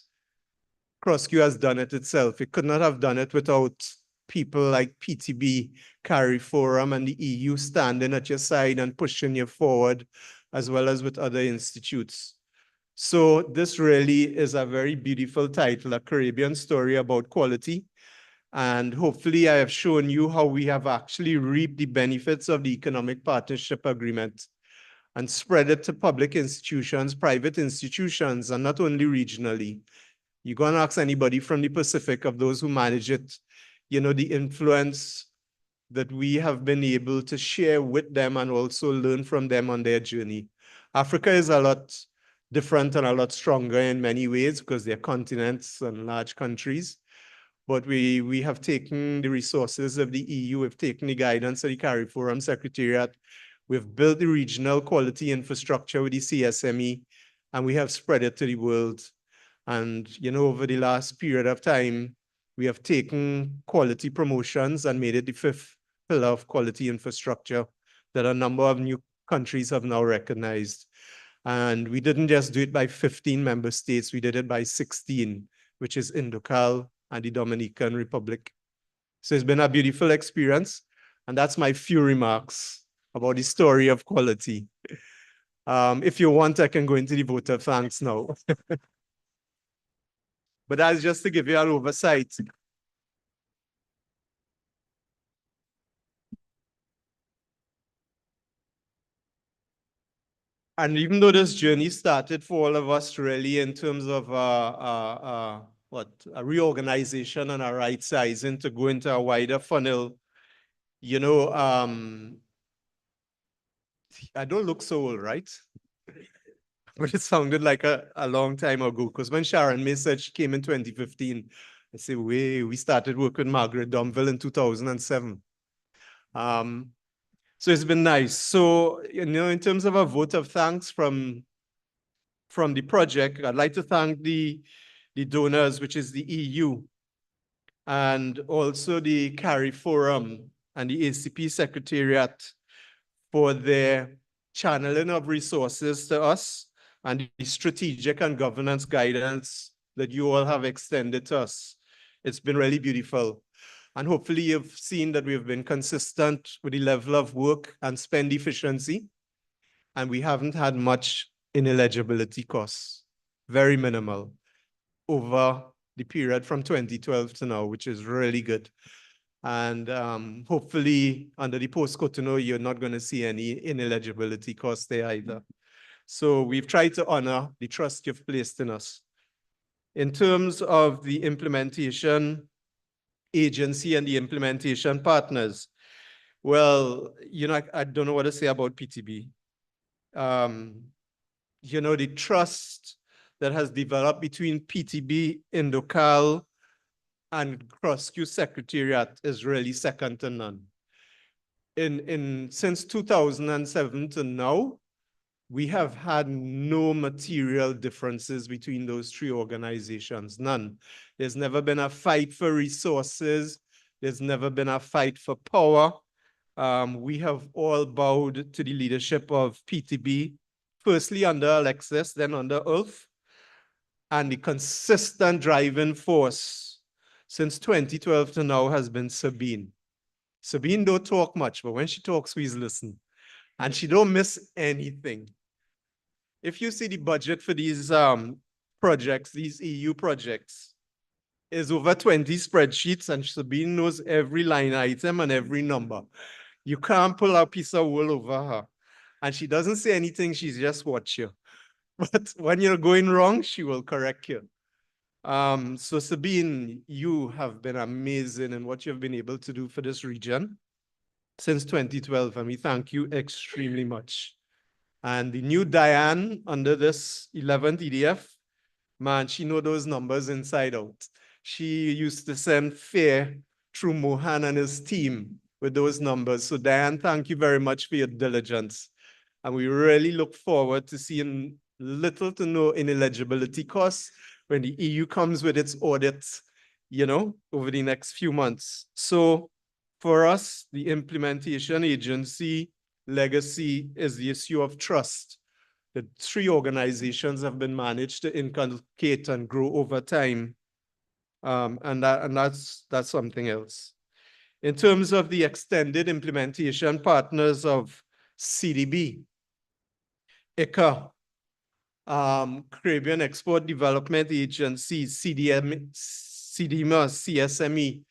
CrossQ has done it itself. It could not have done it without people like PTB, CARI Forum, and the EU standing at your side and pushing you forward, as well as with other institutes. So this really is a very beautiful title, A Caribbean Story About Quality. And hopefully I have shown you how we have actually reaped the benefits of the Economic Partnership Agreement and spread it to public institutions, private institutions, and not only regionally. You're going to ask anybody from the Pacific, of those who manage it, you know, the influence that we have been able to share with them and also learn from them on their journey. Africa is a lot different and a lot stronger in many ways because they're continents and large countries. but we have taken the resources of the EU, we've taken the guidance of the CARIFORUM Secretariat, we've built the regional quality infrastructure with the CSME, and we have spread it to the world. And, you know, over the last period of time, we have taken quality promotions and made it the 5th pillar of quality infrastructure that a number of new countries have now recognized. And we didn't just do it by 15 member states, we did it by 16, which is Indocal and the Dominican Republic. So it's been a beautiful experience. And that's my few remarks about the story of quality. If you want, I can go into the vote of thanks now. But that's just to give you an oversight. And even though this journey started for all of us really in terms of a reorganization and a right sizing to go into a wider funnel, you know, I don't look so old, right? But it sounded like a long time ago, because when Sharon May said she came in 2015, I said, we started work with Margaret Domville in 2007. So it's been nice. So, you know, in terms of a vote of thanks from the project, I'd like to thank the donors, which is the EU, and also the CARIFORUM and the ACP Secretariat for their channeling of resources to us and the strategic and governance guidance that you all have extended to us. It's been really beautiful. And hopefully you've seen that we've been consistent with the level of work and spend efficiency. And we haven't had much ineligibility costs, very minimal, over the period from 2012 to now, which is really good. And hopefully under the post-Cotonou, you're not going to see any ineligibility costs there either. So we've tried to honor the trust you've placed in us. In terms of the implementation agency and the implementation partners, well, you know, I don't know what to say about PTB. You know, the trust that has developed between PTB, Indocal, and Cross-Q Secretariat is really second to none. Since 2007 to now, we have had no material differences between those three organizations, none. There's never been a fight for resources. There's never been a fight for power. We have all bowed to the leadership of PTB, firstly under Alexis, then under Ulf, and the consistent driving force since 2012 to now has been Sabine. Sabine don't talk much, but when she talks, we listen. And she don't miss anything. If you see the budget for these projects, these EU projects, is over 20 spreadsheets, and Sabine knows every line item and every number. You can't pull a piece of wool over her. And she doesn't say anything, she's just watch you. But when you're going wrong, she will correct you. So Sabine, you have been amazing in what you've been able to do for this region since 2012, and we thank you extremely much. And the new Diane under this 11th EDF, man, she knows those numbers inside out. She used to send fare through Mohan and his team with those numbers. So Diane, thank you very much for your diligence. And we really look forward to seeing little to no ineligibility costs when the EU comes with its audits, you know, over the next few months. So for us, the implementation agency legacy is the issue of trust. The three organizations have been managed to inculcate and grow over time. And that's something else. In terms of the extended implementation partners of CDB, EPA, Caribbean Export Development Agency, CDMA, CSME,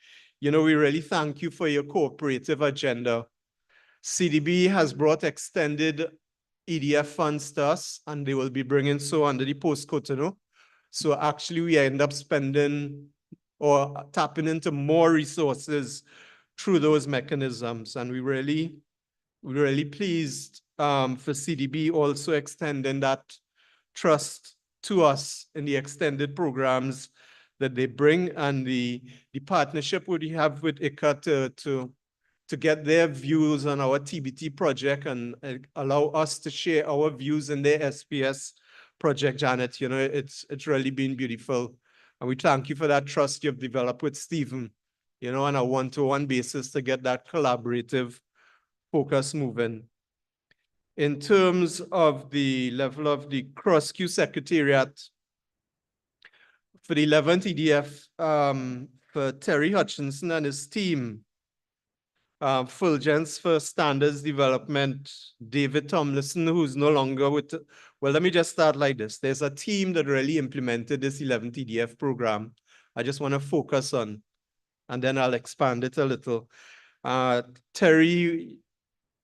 you know, we really thank you for your cooperative agenda. CDB has brought extended EDF funds to us, and they will be bringing so under the post-Cotonou. So actually we end up spending or tapping into more resources through those mechanisms. And we're really pleased for CDB also extending that trust to us in the extended programs that they bring and the partnership we have with EPA to get their views on our TBT project and allow us to share our views in their SPS project, Janet. You know, it's really been beautiful. And we thank you for that trust you've developed with Stephen, you know, on a one-to-one basis to get that collaborative focus moving. In terms of the level of the cross-Q Secretariat, for the 11th EDF, for Terry Hutchinson and his team, Fulgence for standards development, David Tomlinson, who's no longer with, well, let me just start like this. There's a team that really implemented this 11th EDF program. I just want to focus on, and then I'll expand it a little. Terry,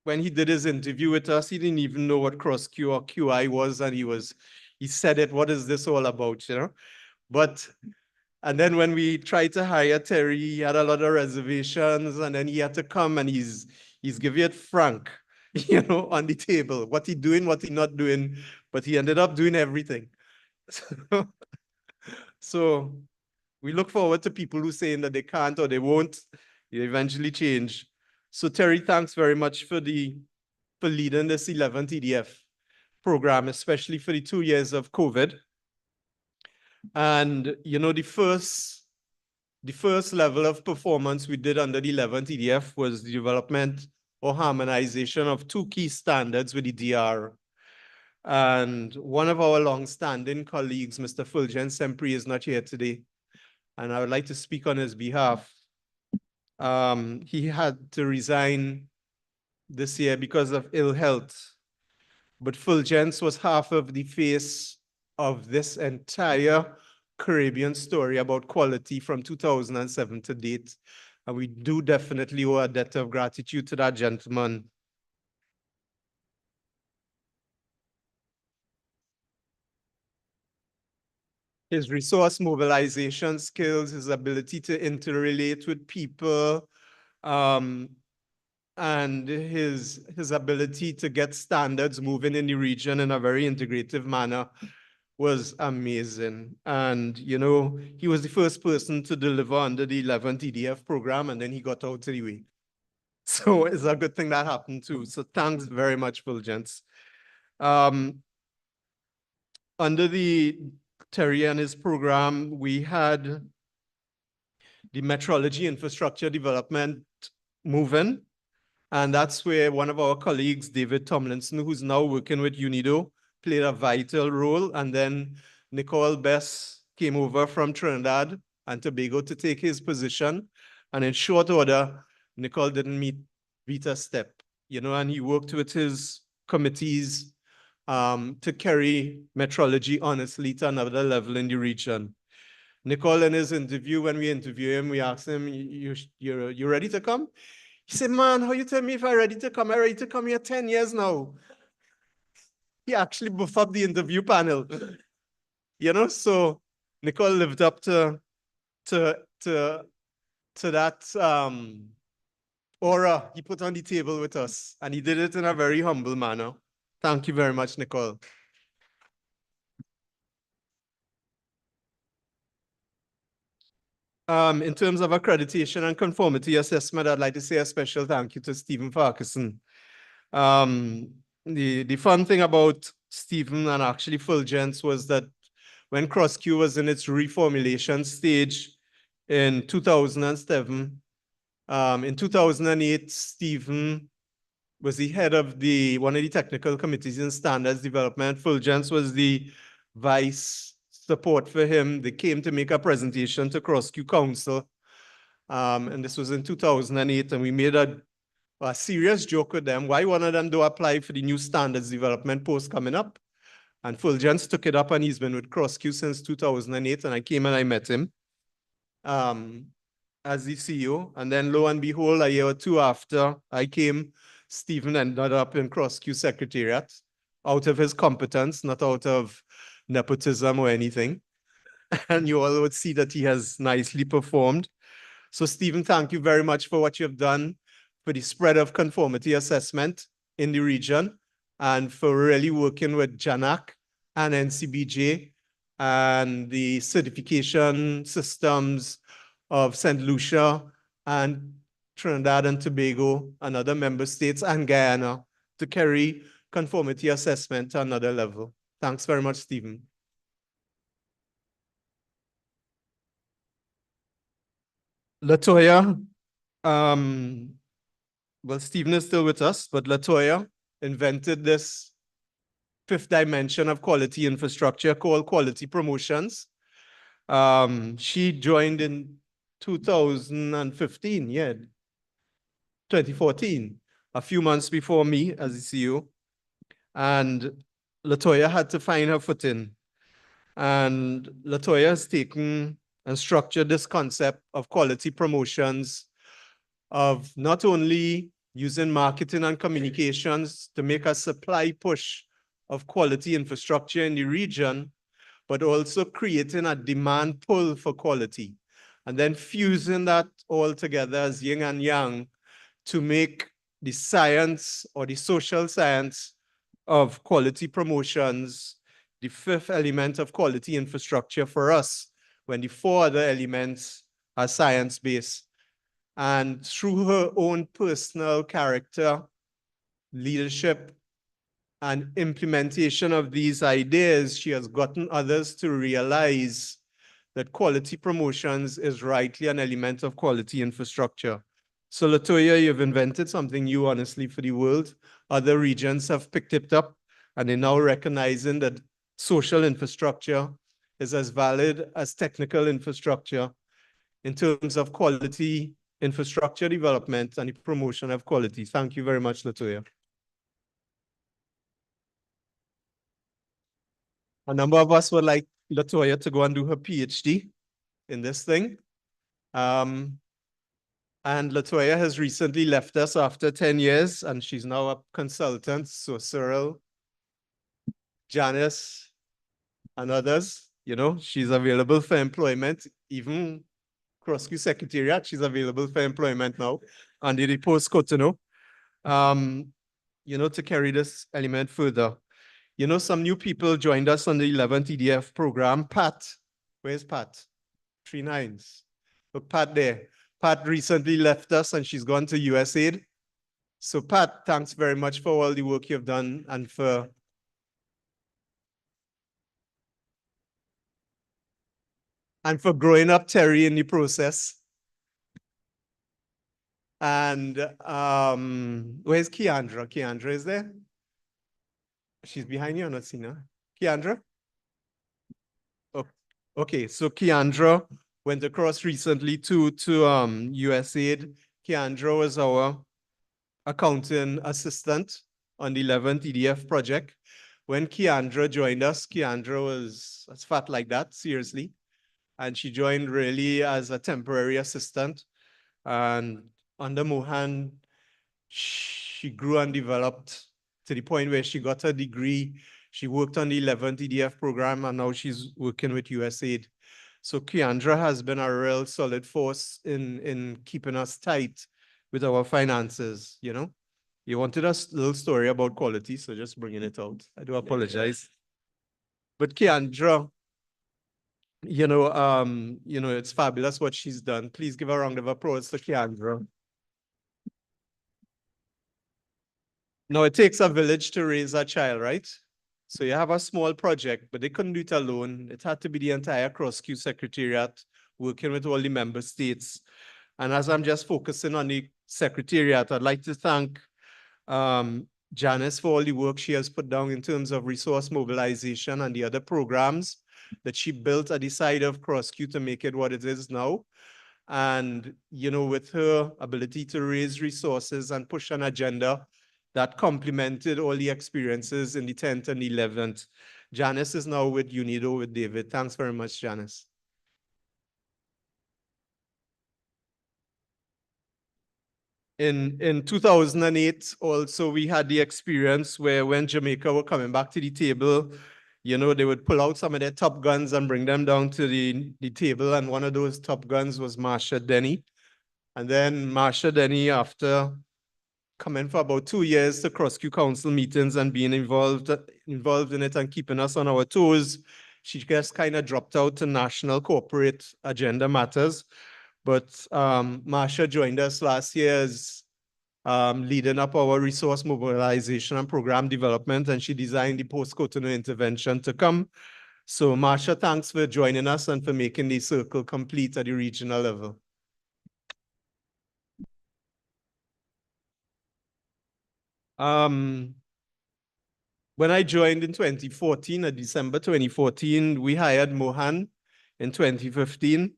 when he did his interview with us, he didn't even know what cross-Q or QI was, and he said it, what is this all about, you know? And then when we tried to hire Terry, he had a lot of reservations, and then he had to come and he's giving it frank, you know, on the table, what he doing, what he not doing, but he ended up doing everything. So we look forward to people who saying that they can't or they won't, they eventually change. So Terry, thanks very much for leading this 11th EDF program, especially for the 2 years of COVID. And, you know, the first level of performance we did under the 11th EDF was the development or harmonization of 2 key standards with the DR. And one of our long-standing colleagues, Mr. Fulgence Sempri, is not here today. And I would like to speak on his behalf. He had to resign this year because of ill health. But Fulgence was half of the face of this entire Caribbean story about quality from 2007 to date. And we do definitely owe a debt of gratitude to that gentleman. His resource mobilization skills, his ability to interrelate with people, and his ability to get standards moving in the region in a very integrative manner was amazing. And, you know, he was the first person to deliver under the 11th EDF program, and then he got out anyway. So it's a good thing that happened too. So thanks very much, Fulgence. Under the Terry and his program, we had the metrology infrastructure development moving. And that's where one of our colleagues, David Tomlinson, who's now working with UNIDO, played a vital role. And then Nicole Bess came over from Trinidad and Tobago to take his position. And in short order, Nicole didn't beat a step, you know, and he worked with his committees to carry metrology honestly to another level in the region. Nicole, in his interview, when we interviewed him, we asked him, you ready to come? He said, man, how you tell me if I'm ready to come? I'm ready to come here 10 years now. He actually buffed up the interview panel. You know, so Nicole lived up to that aura he put on the table with us. And he did it in a very humble manner. Thank you very much, Nicole. In terms of accreditation and conformity assessment, I'd like to say a special thank you to Stephen Farquharson. The fun thing about Stephen and actually Fulgence was that when CrossQ was in its reformulation stage in 2007, in 2008, Stephen was the head of one of the technical committees in standards development. Fulgence was the vice support for him. They came to make a presentation to CrossQ Council. And this was in 2008. And we made a serious joke with them. Why one of them do apply for the new standards development post coming up? And Fulgence took it up, and he's been with CrossQ since 2008. And I came and I met him as the CEO. And then lo and behold, a year or two after I came, Stephen ended up in CrossQ Secretariat out of his competence, not out of nepotism or anything. And you all would see that he has nicely performed. So Stephen, thank you very much for what you've done for the spread of conformity assessment in the region and for really working with JANAC and NCBJ and the certification systems of St. Lucia and Trinidad and Tobago and other member states and Guyana to carry conformity assessment to another level. Thanks very much, Stephen. Latoya, well, Stephen is still with us, but Latoya invented this fifth dimension of quality infrastructure called quality promotions. She joined in 2015, 2014, a few months before me as the CEO. And Latoya had to find her footing. And Latoya has taken and structured this concept of quality promotions, of not only using marketing and communications to make a supply push of quality infrastructure in the region, but also creating a demand pull for quality, and then fusing that all together as yin and yang to make the science or the social science of quality promotions the fifth element of quality infrastructure for us, when the four other elements are science-based. And through her own personal character, leadership, and implementation of these ideas, she has gotten others to realize that quality promotions is rightly an element of quality infrastructure. So Latoya, you've invented something new, honestly, for the world. Other regions have picked it up, and they're now recognizing that social infrastructure is as valid as technical infrastructure in terms of quality infrastructure development and the promotion of quality. Thank you very much, Latoya. A number of us would like Latoya to go and do her PhD in this thing. And Latoya has recently left us after 10 years, and she's now a consultant. So Cyril, Janice, and others, you know, she's available for employment. Even Cross-Q Secretariat, she's available for employment now under the post-Cotonou, you know, to carry this element further. You know, some new people joined us on the 11th EDF program. Pat, where's Pat? 3 9s. Look, Pat there. Pat recently left us and she's gone to USAID. So Pat, thanks very much for all the work you've done and for growing up Terry in the process. And where's Keandra? Keandra is there? She's behind you, I'm not seeing her. Keandra? Oh, okay, so Keandra went across recently to USAID. Keandra was our accounting assistant on the 11th EDF project. When Keandra joined us, Keandra was as fat like that, seriously. And she joined really as a temporary assistant. And under Mohan, she grew and developed to the point where she got her degree. She worked on the 11th EDF program, and now she's working with USAID. So Keandra has been a real solid force in keeping us tight with our finances, you know. You wanted a little story about quality, so just bringing it out. I do apologize. But Keandra, you know, it's fabulous what she's done. Please give a round of applause to Keandra. Now, it takes a village to raise a child, right? So you have a small project, but they couldn't do it alone. It had to be the entire Cross-Q Secretariat working with all the member states. And as I'm just focusing on the Secretariat, I'd like to thank Janice for all the work she has put down in terms of resource mobilization and the other programs that she built at the side of Cross-Q to make it what it is now. And, you know, with her ability to raise resources and push an agenda that complemented all the experiences in the 10th and the 11th. Janice is now with UNIDO with David. Thanks very much, Janice. In 2008, also, we had the experience where when Jamaica were coming back to the table, you know, they would pull out some of their top guns and bring them down to the table. And one of those top guns was Marsha Denny. And then Marsha Denny, after coming for about 2 years to Cross-Q Council meetings and being involved in it and keeping us on our toes, She just kind of dropped out to national corporate agenda matters. But Marsha joined us last year as leading up our resource mobilization and program development, and she designed the post-Cotonou intervention to come. So Marsha, thanks for joining us and for making the circle complete at the regional level. When I joined in 2014, December 2014, we hired Mohan in 2015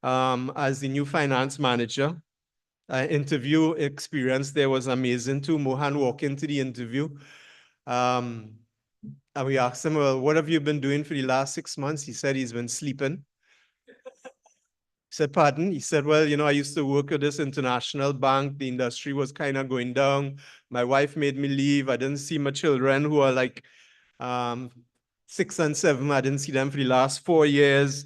as the new finance manager. Interview experience there was amazing too. Mohan walked into the interview and we asked him, well, what have you been doing for the last 6 months? He said he's been sleeping. He said, pardon? He said, well, you know, I used to work at this international bank. The industry was kind of going down. My wife made me leave. I didn't see my children who are like 6 and 7. I didn't see them for the last 4 years.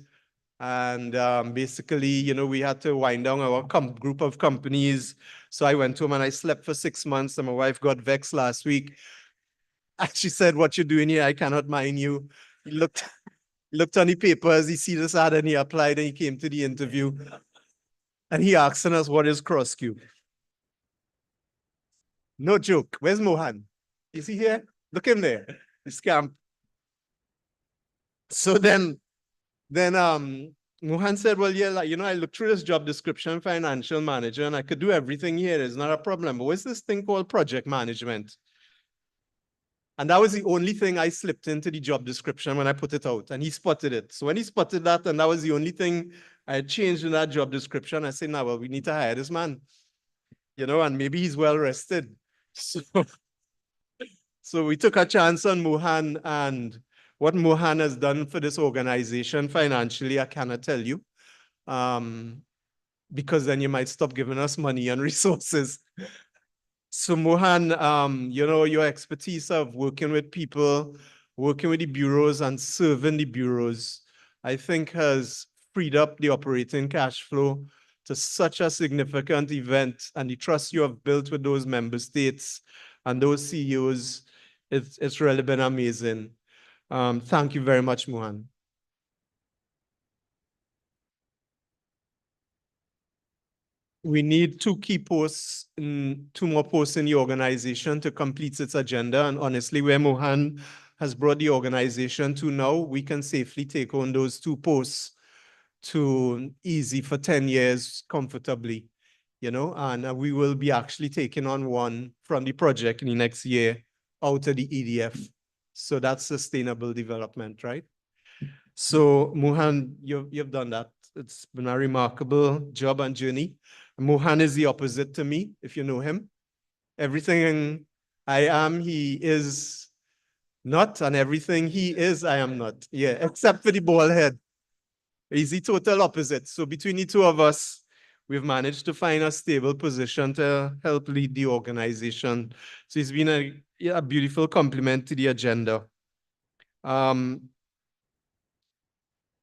And basically, you know, we had to wind down our group of companies. So I went home and I slept for 6 months. And my wife got vexed last week. And she said, what you doing here? I cannot mind you. He looked on the papers, he see this ad and he applied and he came to the interview. And he asked us, what is cross-Q? No joke. Where's Mohan? Is he here? Look him there. The scamp. So then Mohan said, well, yeah, like, you know, I looked through this job description, financial manager, and I could do everything here. It's not a problem. But what's this thing called project management? And that was the only thing I slipped into the job description when I put it out. And he spotted it. So when he spotted that, and that was the only thing I had changed in that job description, I said, now, well, we need to hire this man. You know, and maybe he's well rested. So we took a chance on Mohan, and what Mohan has done for this organization financially, I cannot tell you. Because then you might stop giving us money and resources. So Mohan, you know, your expertise of working with people, working with the bureaus and serving the bureaus, I think has freed up the operating cash flow to such a significant event, and the trust you have built with those member states and those CEOs, it's really been amazing. Thank you very much, Mohan. We need 2 key posts, 2 more posts in the organization to complete its agenda. And honestly, where Mohan has brought the organization to now, we can safely take on those 2 posts to easy for 10 years comfortably, you know, and we will be actually taking on 1 from the project in the next year out of the EDF. So that's sustainable development, right? So Mohan, you've done that. It's been a remarkable job and journey. Mohan is the opposite to me, if you know him. Everything I am, he is not, and everything he is, I am not. Yeah, except for the bald head. He's the total opposite. So between the 2 of us, we've managed to find a stable position to help lead the organization. So it's been a beautiful complement to the agenda.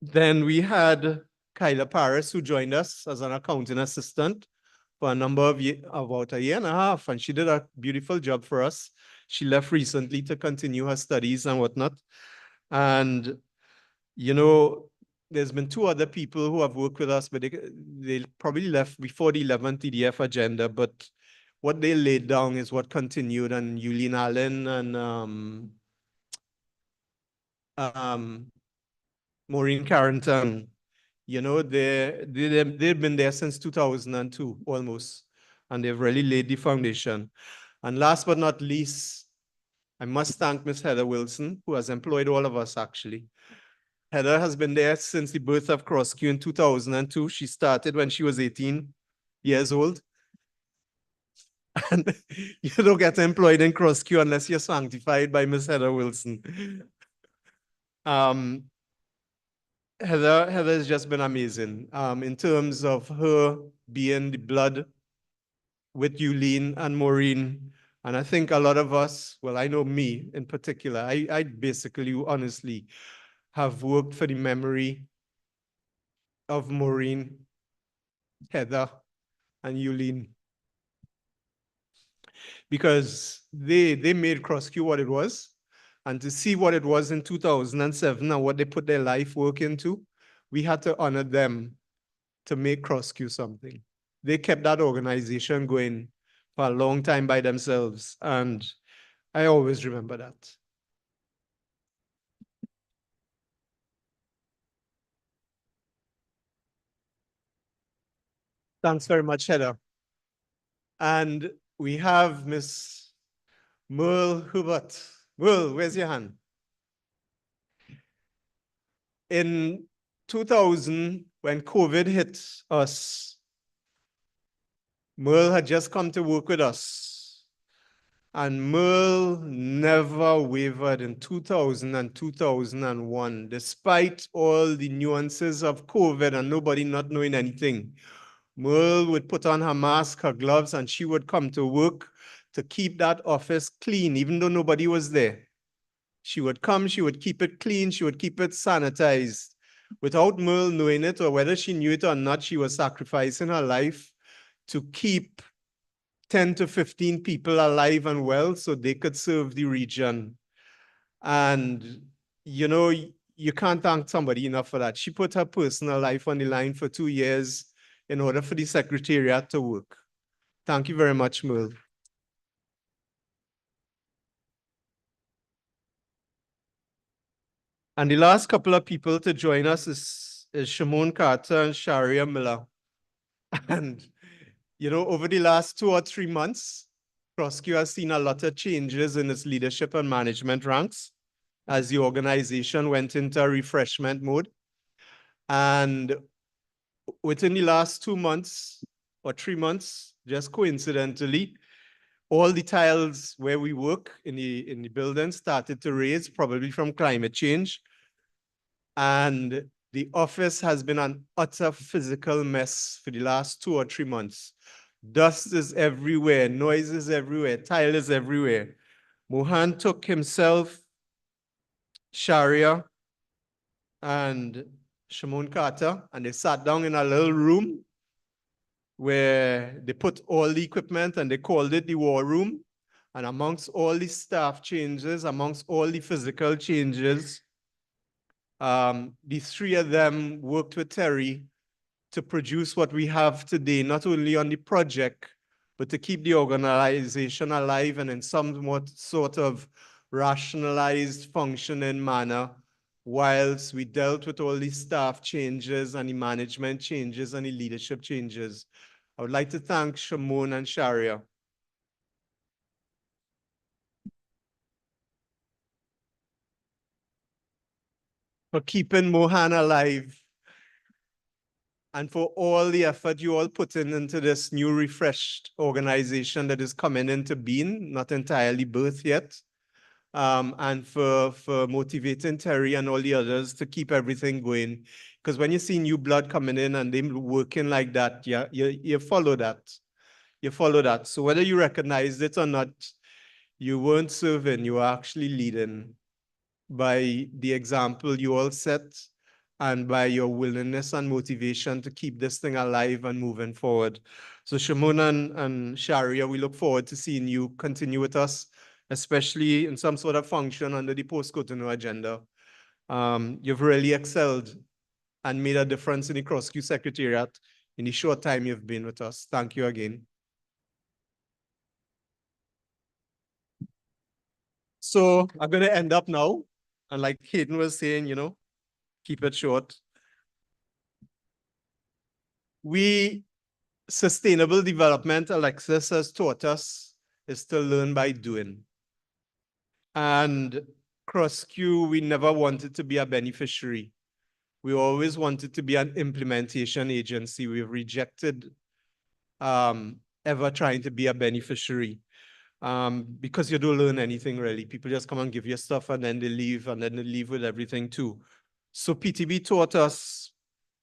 Then we had Kyla Paris, who joined us as an accounting assistant for a number of years, about 1.5 years, and she did a beautiful job for us. She left recently to continue her studies and whatnot. And, you know, there's been 2 other people who have worked with us, but they probably left before the 11th EDF agenda, but what they laid down is what continued, and Yulene Allen and Maureen Carrington, you know, they've been there since 2002 almost, and they've really laid the foundation. And last but not least, I must thank Ms. Heather Wilson, who has employed all of us actually. Heather has been there since the birth of CrossQ in 2002. She started when she was 18 years old. And you don't get employed in CrossQ unless you're sanctified by Ms. Heather Wilson. Heather has just been amazing in terms of her being the blood with Yulene and Maureen. And I think a lot of us, well, I know me in particular, I basically, honestly, have worked for the memory of Maureen, Heather, and Yulene. Because they made CrossQ what it was. And to see what it was in 2007 and what they put their life work into, we had to honor them to make CrossQ something. They kept that organization going for a long time by themselves. And I always remember that. Thanks very much, Heather. And we have Miss Merle Hubert. Merle, where's your hand? In 2000, when COVID hit us, Merle had just come to work with us. And Merle never wavered in 2000 and 2001, despite all the nuances of COVID and nobody not knowing anything. Merle would put on her mask, her gloves, and she would come to work to keep that office clean, even though nobody was there. She would come, she would keep it clean, she would keep it sanitized. Without Merle knowing it, or whether she knew it or not, she was sacrificing her life to keep 10 to 15 people alive and well so they could serve the region. And, you know, you can't thank somebody enough for that. She put her personal life on the line for 2 years in order for the Secretariat to work. Thank you very much, Merle. And the last couple of people to join us is Shimon Carter and Sharia Miller. And, you know, over the last 2 or 3 months, CrossQ has seen a lot of changes in its leadership and management ranks as the organization went into refreshment mode. And within the last 2 months or 3 months, just coincidentally, all the tiles where we work in the building started to raise, probably from climate change. And the office has been an utter physical mess for the last 2 or 3 months. Dust is everywhere, noise is everywhere, tile is everywhere. Mohan took himself, Sharia, and Shimon Carter, and they sat down in a little room where they put all the equipment and they called it the war room. And amongst all the staff changes, amongst all the physical changes, the 3 of them worked with Terry to produce what we have today, not only on the project, but to keep the organization alive and in somewhat sort of rationalized functioning manner, whilst we dealt with all the staff changes and the management changes and the leadership changes. I would like to thank Shimon and Sharia. For keeping Mohan alive and for all the effort you all put into this new refreshed organization that is coming into being, not entirely birthed yet. And for motivating Terry and all the others to keep everything going. Because when you see new blood coming in and them working like that, you follow that. You follow that. So whether you recognize it or not, you weren't serving, you were actually leading by the example you all set and by your willingness and motivation to keep this thing alive and moving forward. So Shimon and Sharia, we look forward to seeing you continue with us, especially in some sort of function under the post-Cotonou agenda. You've really excelled and made a difference in the CrossQ Secretariat in the short time you've been with us. Thank you again. So I'm going to end up now. And like Hayden was saying, you know, keep it short. Sustainable development, Alexis has taught us, is to learn by doing. And CrossQ, we never wanted to be a beneficiary. We always wanted to be an implementation agency. We've rejected ever trying to be a beneficiary because you don't learn anything really. People just come and give you stuff and then they leave with everything too. So PTB taught us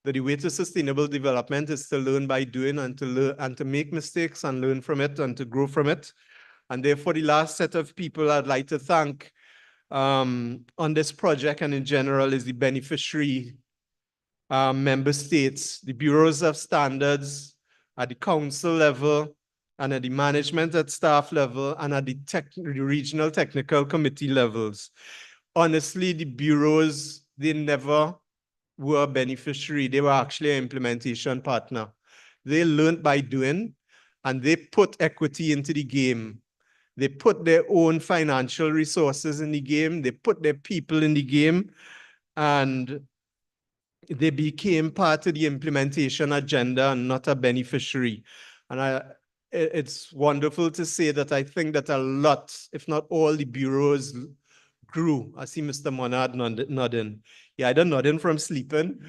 that the way to sustainable development is to learn by doing and to make mistakes and learn from it and to grow from it. And therefore, the last set of people I'd like to thank on this project and in general is the beneficiary member states, the bureaus of standards at the council level, and at the management at staff level and at the regional technical committee levels. Honestly, the bureaus, they never were a beneficiary. They were actually an implementation partner. They learned by doing, and they put equity into the game. They put their own financial resources in the game. They put their people in the game, and they became part of the implementation agenda and not a beneficiary. And it's wonderful to say that I think that a lot, if not all, the bureaus grew. I see Mr. Monad nodding. He either nodding from sleeping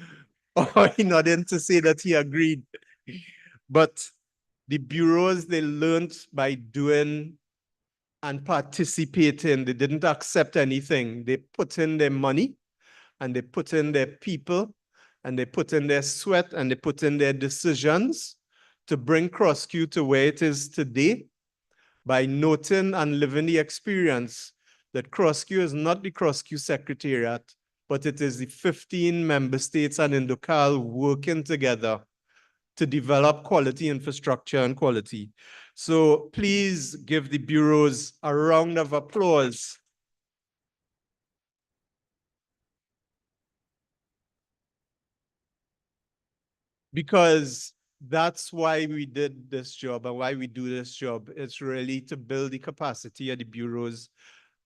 or he nodding to say that he agreed. But the bureaus, they learned by doing and participating. They didn't accept anything. They put in their money and they put in their people and they put in their sweat and they put in their decisions to bring CrossQ to where it is today by noting and living the experience that CrossQ is not the CrossQ Secretariat, but it is the 15 member states and Indocal working together to develop quality infrastructure and quality. So please give the bureaus a round of applause. Because that's why we did this job and why we do this job. It's really to build the capacity of the bureaus.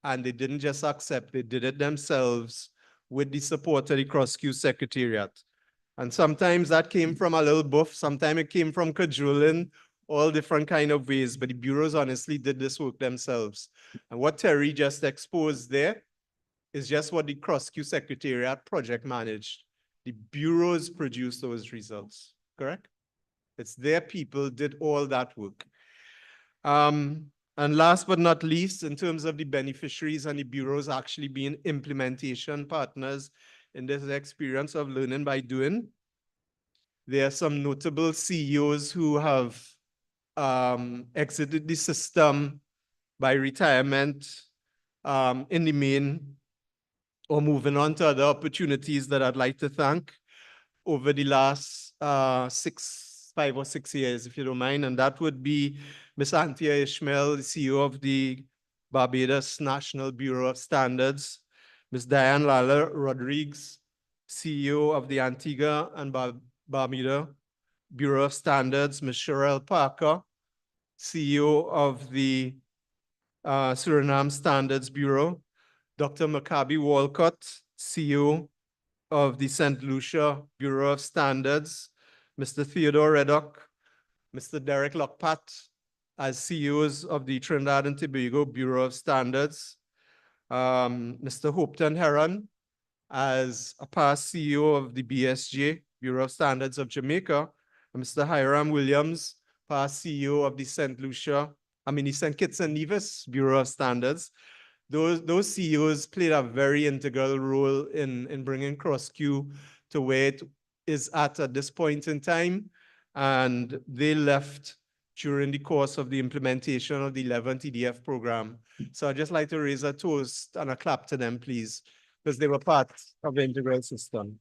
And they didn't just accept, they did it themselves with the support of the CrossQ Secretariat. And sometimes that came from a little buff, sometimes it came from cajoling, all different kind of ways, but the bureaus honestly did this work themselves. And what Terry just exposed there is just what the CrossQ Secretariat project managed. The bureaus produced those results, correct? It's their people did all that work. And last but not least, in terms of the beneficiaries and the bureaus actually being implementation partners in this experience of learning by doing, there are some notable CEOs who have exited the system by retirement in the main or moving on to other opportunities that I'd like to thank over the last 5 or 6 years, if you don't mind. And that would be Ms. Anthea Ishmael, the CEO of the Barbados National Bureau of Standards, Ms. Diane Lala Rodriguez, CEO of the Antigua and Barbuda Bureau of Standards, Ms. Sherelle Parker, CEO of the Suriname Standards Bureau, Dr. Maccabi Walcott, CEO of the St. Lucia Bureau of Standards, Mr. Theodore Reddock, Mr. Derek Lockpat, as CEOs of the Trinidad and Tobago Bureau of Standards, Mr. Hopeton Heron, as a past CEO of the BSJ, Bureau of Standards of Jamaica, and Mr. Hiram Williams, past CEO of the St. Kitts and Nevis Bureau of Standards. Those CEOs played a very integral role in bringing CrossQ to where it is at this point in time. And they left during the course of the implementation of the 11th EDF program. So I'd just like to raise a toast and a clap to them, please, because they were part of the integral system.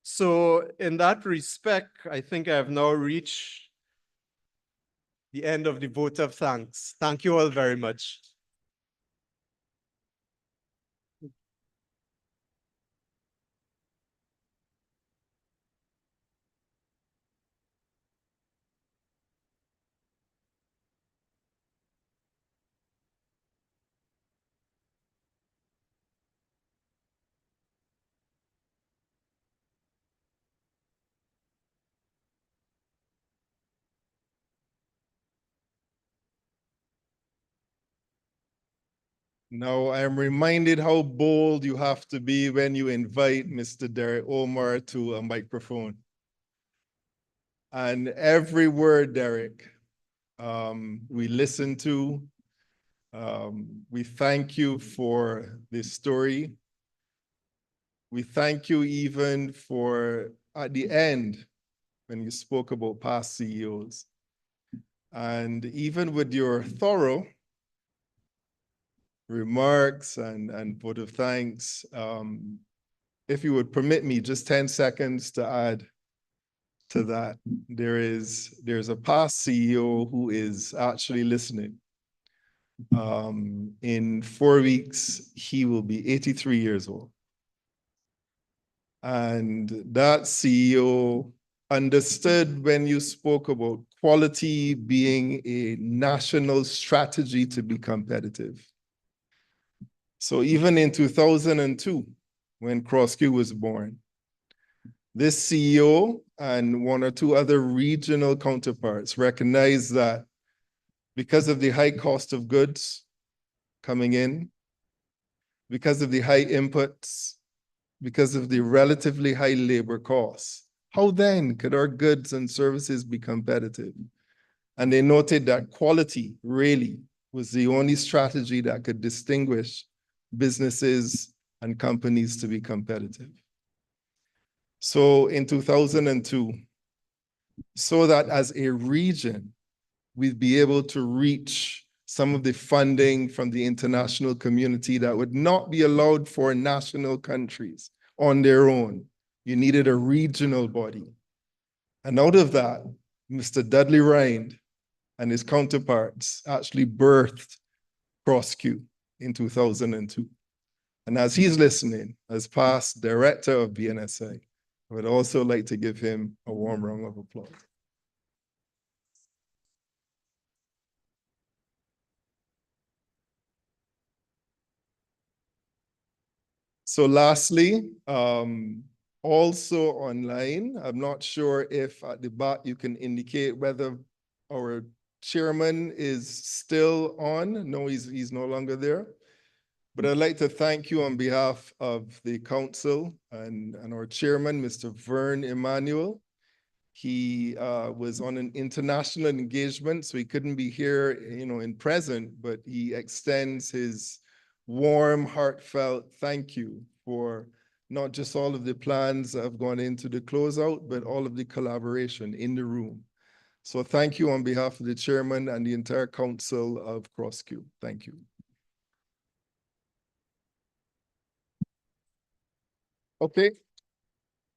So in that respect, I think I have now reached the end of the vote of thanks. Thank you all very much. Now, I am reminded how bold you have to be when you invite Mr. Derek Omar to a microphone. And every word, Derek, we listen to. We thank you for this story. We thank you even for, at the end, when you spoke about past CEOs. And even with your thorough remarks and vote of thanks, if you would permit me just 10 seconds to add to that. There's a past CEO who is actually listening. In 4 weeks, he will be 83 years old. And that CEO understood when you spoke about quality being a national strategy to be competitive. So even in 2002, when CrossQ was born, this CEO and 1 or 2 other regional counterparts recognized that because of the high cost of goods coming in, because of the high inputs, because of the relatively high labor costs, how then could our goods and services be competitive? And they noted that quality really was the only strategy that could distinguish businesses and companies to be competitive. So in 2002, so that as a region, we'd be able to reach some of the funding from the international community that would not be allowed for national countries on their own. You needed a regional body. And out of that, Mr. Dudley Rind and his counterparts actually birthed CrossQ in 2002. And as he's listening, as past director of BNSI, I would also like to give him a warm round of applause. So lastly, also online, I'm not sure if at the back you can indicate whether our chairman is still on. No, he's no longer there. But I'd like to thank you on behalf of the council and our chairman, Mr. Vern Emmanuel. He was on an international engagement, so he couldn't be here, in present, but he extends his warm, heartfelt thank you for not just all of the plans that have gone into the closeout, but all of the collaboration in the room. So thank you on behalf of the chairman and the entire council of CrossQ. Thank you. Okay.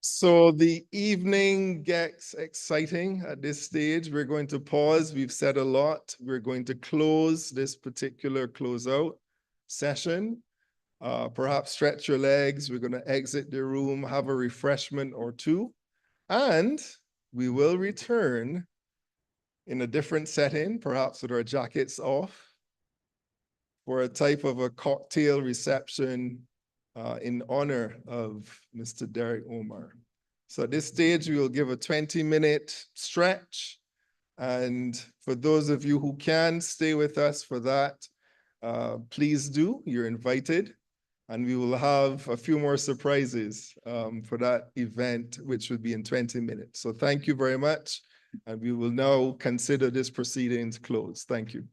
So the evening gets exciting at this stage. We're going to pause. We've said a lot. We're going to close this particular closeout session. Perhaps stretch your legs. We're going to exit the room, have a refreshment or two, and we will return in a different setting, perhaps with our jackets off, for a type of a cocktail reception in honor of Mr. Derek Omar. So at this stage, we will give a 20-minute stretch. And for those of you who can stay with us for that, please do, you're invited. And we will have a few more surprises for that event, which would be in 20 minutes. So thank you very much. And we will now consider this proceedings closed. Thank you.